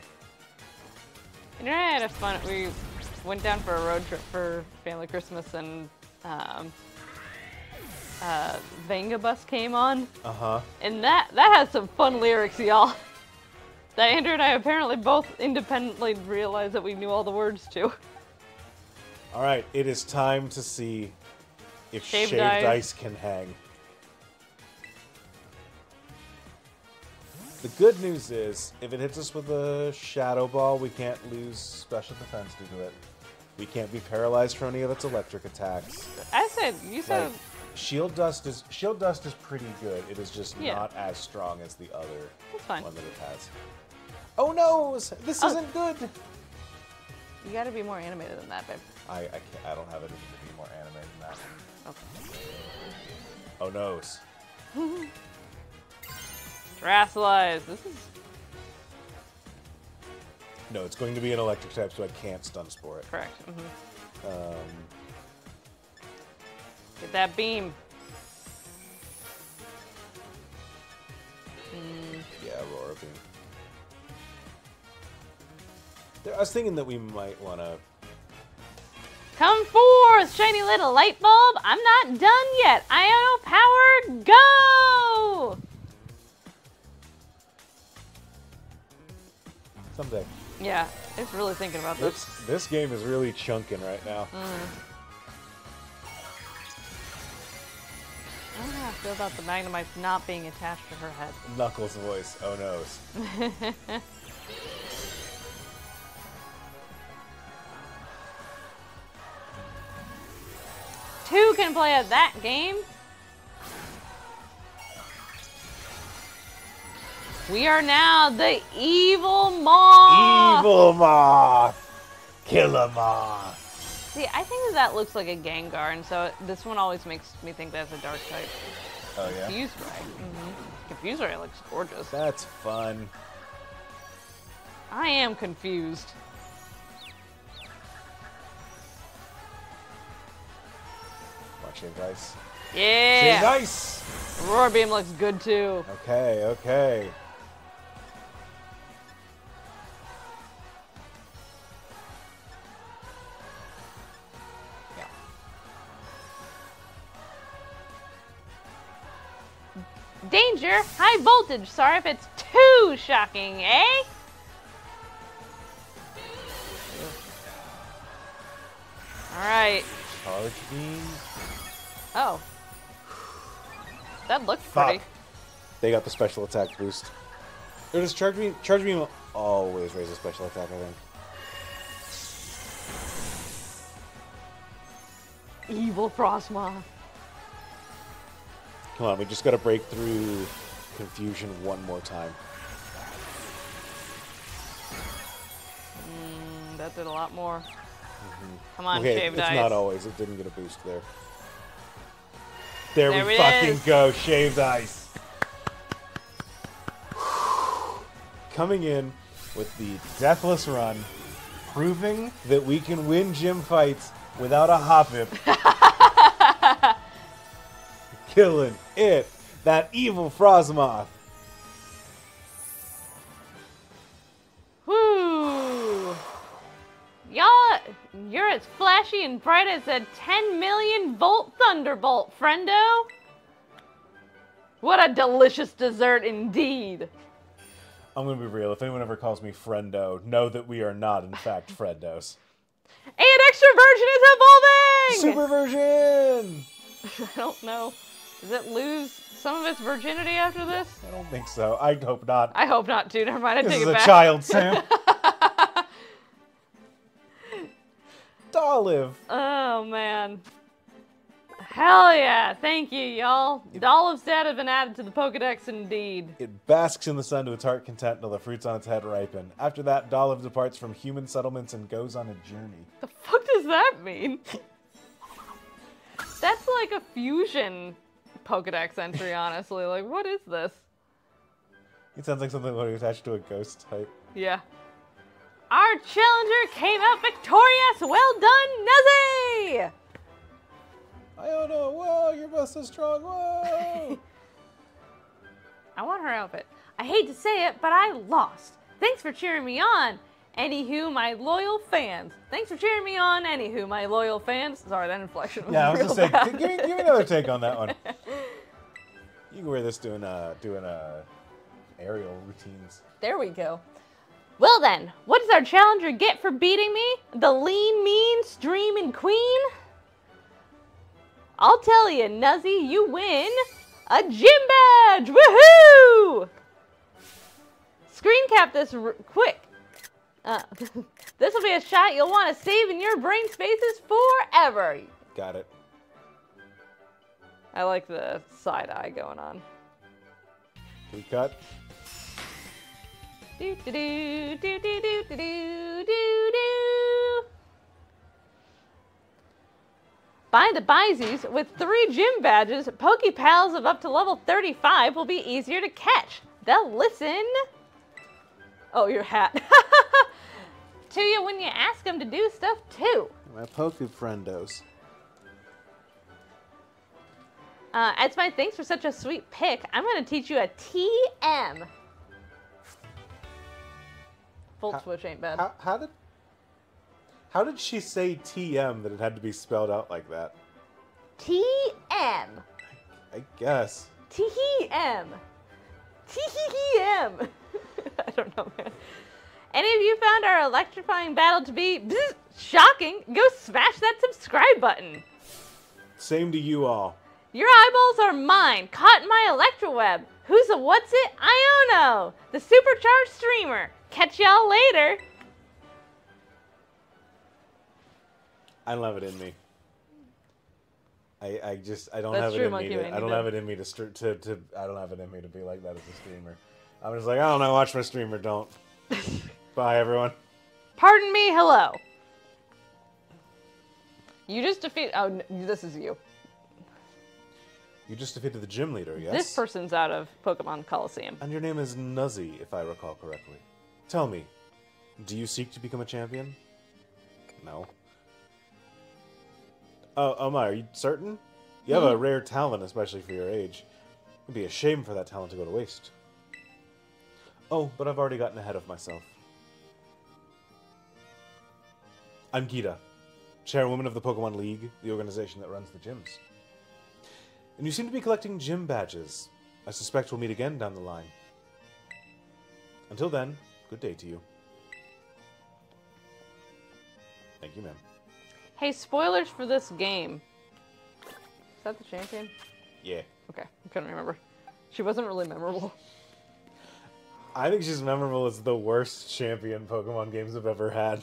You know, I had a fun. We went down for a road trip for family Christmas, and Venga Bus came on. And that has some fun lyrics, y'all. That Andrew and I apparently both independently realized that we knew all the words to. All right, it is time to see if Shaved Shaved Ice. Ice can hang. The good news is, if it hits us with a Shadow Ball, we can't lose special defense due to it. We can't be paralyzed from any of its electric attacks. You said. Like, Shield Dust is pretty good. It is just not as strong as the other That's fine. one that it has. Oh no! This isn't good. You gotta be more animated than that, babe. I can't. I don't have it to be more animated than that. Okay. Oh noes. Terrasilize. This is. No, it's going to be an electric type, so I can't stun spore it. Correct. Get that beam. Yeah, Aurora Beam. I was thinking that we might want to. Come forth, shiny little light bulb. I'm not done yet. Iono power, go! Someday. Yeah, it's really thinking about this. This game is really chunking right now. I don't know how I feel about the Magnemites not being attached to her head. Knuckles' voice. Oh noes. Two can play at that game. We are now the evil moth. Evil Moth! Killer Moth! See, I think that looks like a Gengar, and so this one always makes me think that's a dark type. Oh yeah? Confused Ray. Confused Ray looks gorgeous. That's fun. I am confused. Watch Shaved Ice. Yeah! Shaved Ice! Roar Beam looks good too. Okay, okay. Danger! High voltage! Sorry if it's too shocking, eh? Alright. Charge Beam. Oh. That looked Fuck. pretty. They got the special attack boost. Or does Charge Beam always raise a special attack, I think. evil Frostmoth. Come on, we just gotta break through confusion one more time. That did a lot more. Come on, Okay, Shaved it's Ice. not always. It didn't get a boost there. There we it fucking is. go, Shaved Ice. Coming in with the Deathless Run, proving that we can win gym fights without a Hoppip. Killing it. That evil Frostmoth. Whoo! Y'all, you're as flashy and bright as a 10 million volt thunderbolt, friendo. What a delicious dessert indeed. I'm gonna be real. If anyone ever calls me friendo, know that we are not, in fact, friendos. And extra virgin is evolving! Super version! I don't know. Does it lose some of its virginity after this? I don't think so. I hope not. I hope not, too. Never mind, I This take is it a back. child, Sam. Dolive. Oh, man. Hell yeah. Thank you, y'all. Doliv's dad have been added to the Pokedex indeed. It basks in the sun to its heart content until the fruits on its head ripen. After that, Dolive departs from human settlements and goes on a journey. The fuck does that mean? That's like a fusion Pokedex entry, honestly. Like, what is this? It sounds like something that would be attached to a ghost type. Yeah. Our challenger came out victorious. Well done, Nuzzy! Iona, whoa, you're both so strong, whoa! I want her outfit. I hate to say it, but I lost. Thanks for cheering me on. Anywho, my loyal fans. Thanks for cheering me on. Anywho, my loyal fans. Sorry, that inflection was Yeah, I was real just saying, bad. give me another take on that one. You can wear this doing aerial routines. There we go. Well then, what does our challenger get for beating me? The lean, mean, streaming queen? I'll tell you, Nuzzy, you win a gym badge! Woohoo! Screen cap this quick. This will be a shot you'll want to save in your brain spaces forever. Got it. I like the side eye going on. We cut. Do do do do do do do do do. Find the Byzies with 3 gym badges. Pokepals of up to level 35 will be easier to catch. They'll listen. Oh, your hat. To you when you ask them to do stuff too. My Poke Friendos. As my thanks for such a sweet pick, I'm going to teach you a TM. Volt switch ain't bad. How did she say TM that it had to be spelled out like that? TM. I guess. TM. TM. I don't know, man. Any of you found our electrifying battle to be shocking? Go smash that subscribe button. Same to you all. Your eyeballs are mine, caught in my electroweb. Who's a what's it? Iono, the supercharged streamer. Catch y'all later. I don't have it in me. I don't That's have true, it in Monkey me. Man, I you don't did. have it in me to I don't have it in me to be like that as a streamer. I'm just like, I don't know, watch my streamer, don't. Bye everyone. Pardon me, hello. You just defeat. Oh, this is you. You just defeated the gym leader, yes? This person's out of Pokemon Coliseum. And your name is Nuzzy, if I recall correctly. Tell me, do you seek to become a champion? No. Oh my, are you certain? You have a rare talent, especially for your age. It'd be a shame for that talent to go to waste. Oh, but I've already gotten ahead of myself. I'm Gita, chairwoman of the Pokemon League, the organization that runs the gyms. And you seem to be collecting gym badges. I suspect we'll meet again down the line. Until then, good day to you. Thank you, ma'am. Hey, spoilers for this game. Is that the champion? Yeah. Okay, I couldn't remember. She wasn't really memorable. I think she's memorable as the worst champion Pokemon games have ever had.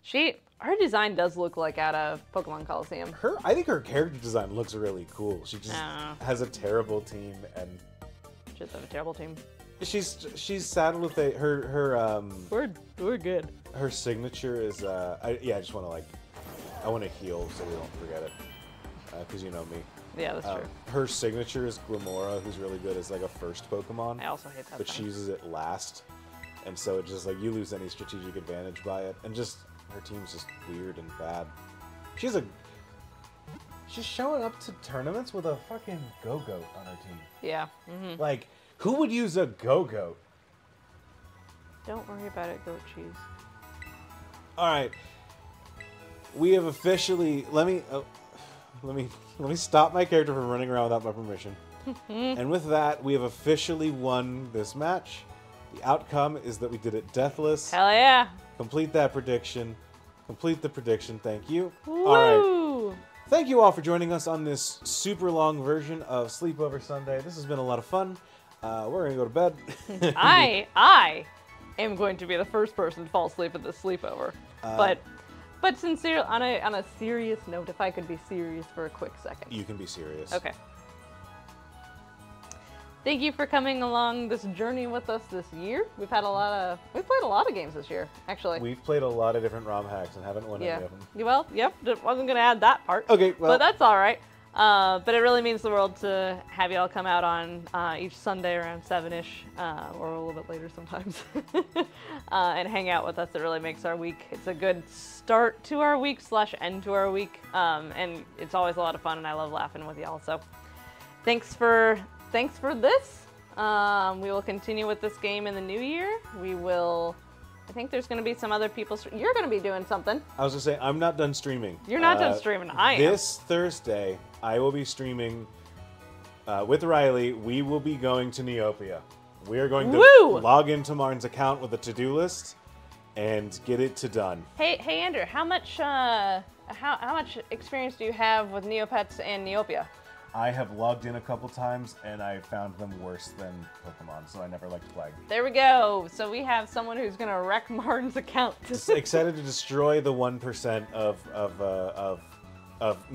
Her design does look like out of Pokemon Coliseum. I think her character design looks really cool. She just I has a terrible team, and She does have a terrible team. she's saddled with We're good. her signature is I just want to I want to heal so we don't forget it, because you know me. Yeah, that's true. Her signature is Glimora, who's really good as a first Pokemon. I also hate that But thing. she uses it last, and so it just you lose any strategic advantage by it, and just her team's just weird and bad. She's showing up to tournaments with a fucking Go-Goat on her team. Yeah. Mm-hmm. Who would use a Go-Goat? Don't worry about it, goat cheese. All right, we have officially. Let me stop my character from running around without my permission. And with that, we have officially won this match. The outcome is that we did it deathless. Hell yeah. Complete that prediction. Complete the prediction. Thank you. Woo! All right. Thank you all for joining us on this super long version of Sleepover Sunday. This has been a lot of fun. We're gonna go to bed. I am going to be the first person to fall asleep at this sleepover. But sincere, on a serious note, if I could be serious for a quick second. You can be serious. Okay. Thank you for coming along this journey with us this year. We've played a lot of games this year, actually. We've played a lot of different ROM hacks and haven't won Yeah. any of them. Well, yep. Wasn't gonna add that part. Okay, well. But that's all right. But it really means the world to have y'all come out on each Sunday around 7-ish, or a little bit later sometimes, and hang out with us. It really makes our week. It's a good start to our week / end to our week, and it's always a lot of fun, and I love laughing with y'all. So thanks for this. We will continue with this game in the new year. I think there's going to be some other people. You're going to be doing something. I was gonna say, I'm not done streaming. You're not done streaming. I am. This Thursday, I will be streaming with Riley. We will be going to Neopia. We are going to Woo! log into Martin's account with a to-do list and get it to done. Hey Andrew, how much experience do you have with Neopets and Neopia? I have logged in a couple times, and I found them worse than Pokemon, so I never liked playing. There we go. So we have someone who's gonna wreck Martin's account. Just excited to destroy the 1% of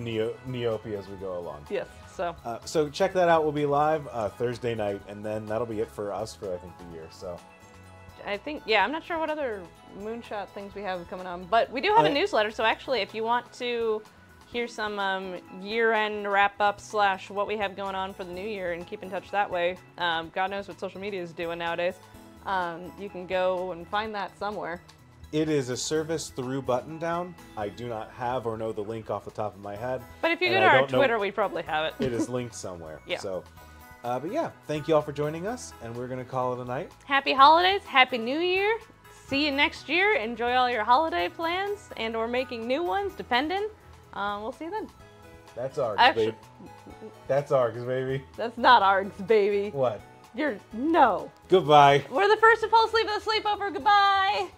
Neopia as we go along. Yes. So So check that out. We'll be live Thursday night, and then that'll be it for us for I think the year. So I think I'm not sure what other Moonshot things we have coming on, but we do have a newsletter. So actually, if you want to hear some year-end wrap-up / what we have going on for the new year and keep in touch that way, God knows what social media is doing nowadays. You can go and find that somewhere. it is a service through Button Down. I do not have or know the link off the top of my head. But if you and go to I our don't know- Twitter, we probably have it. It is linked somewhere. Yeah. So, but yeah, thank you all for joining us, and we're gonna call it a night. Happy holidays, Happy New Year. See you next year. Enjoy all your holiday plans and/or making new ones, depending. We'll see you then. That's ARGs, Actually- baby. That's ARGs, baby. That's not ARGs, baby. What? No. Goodbye. We're the first to fall asleep at the sleepover. Goodbye.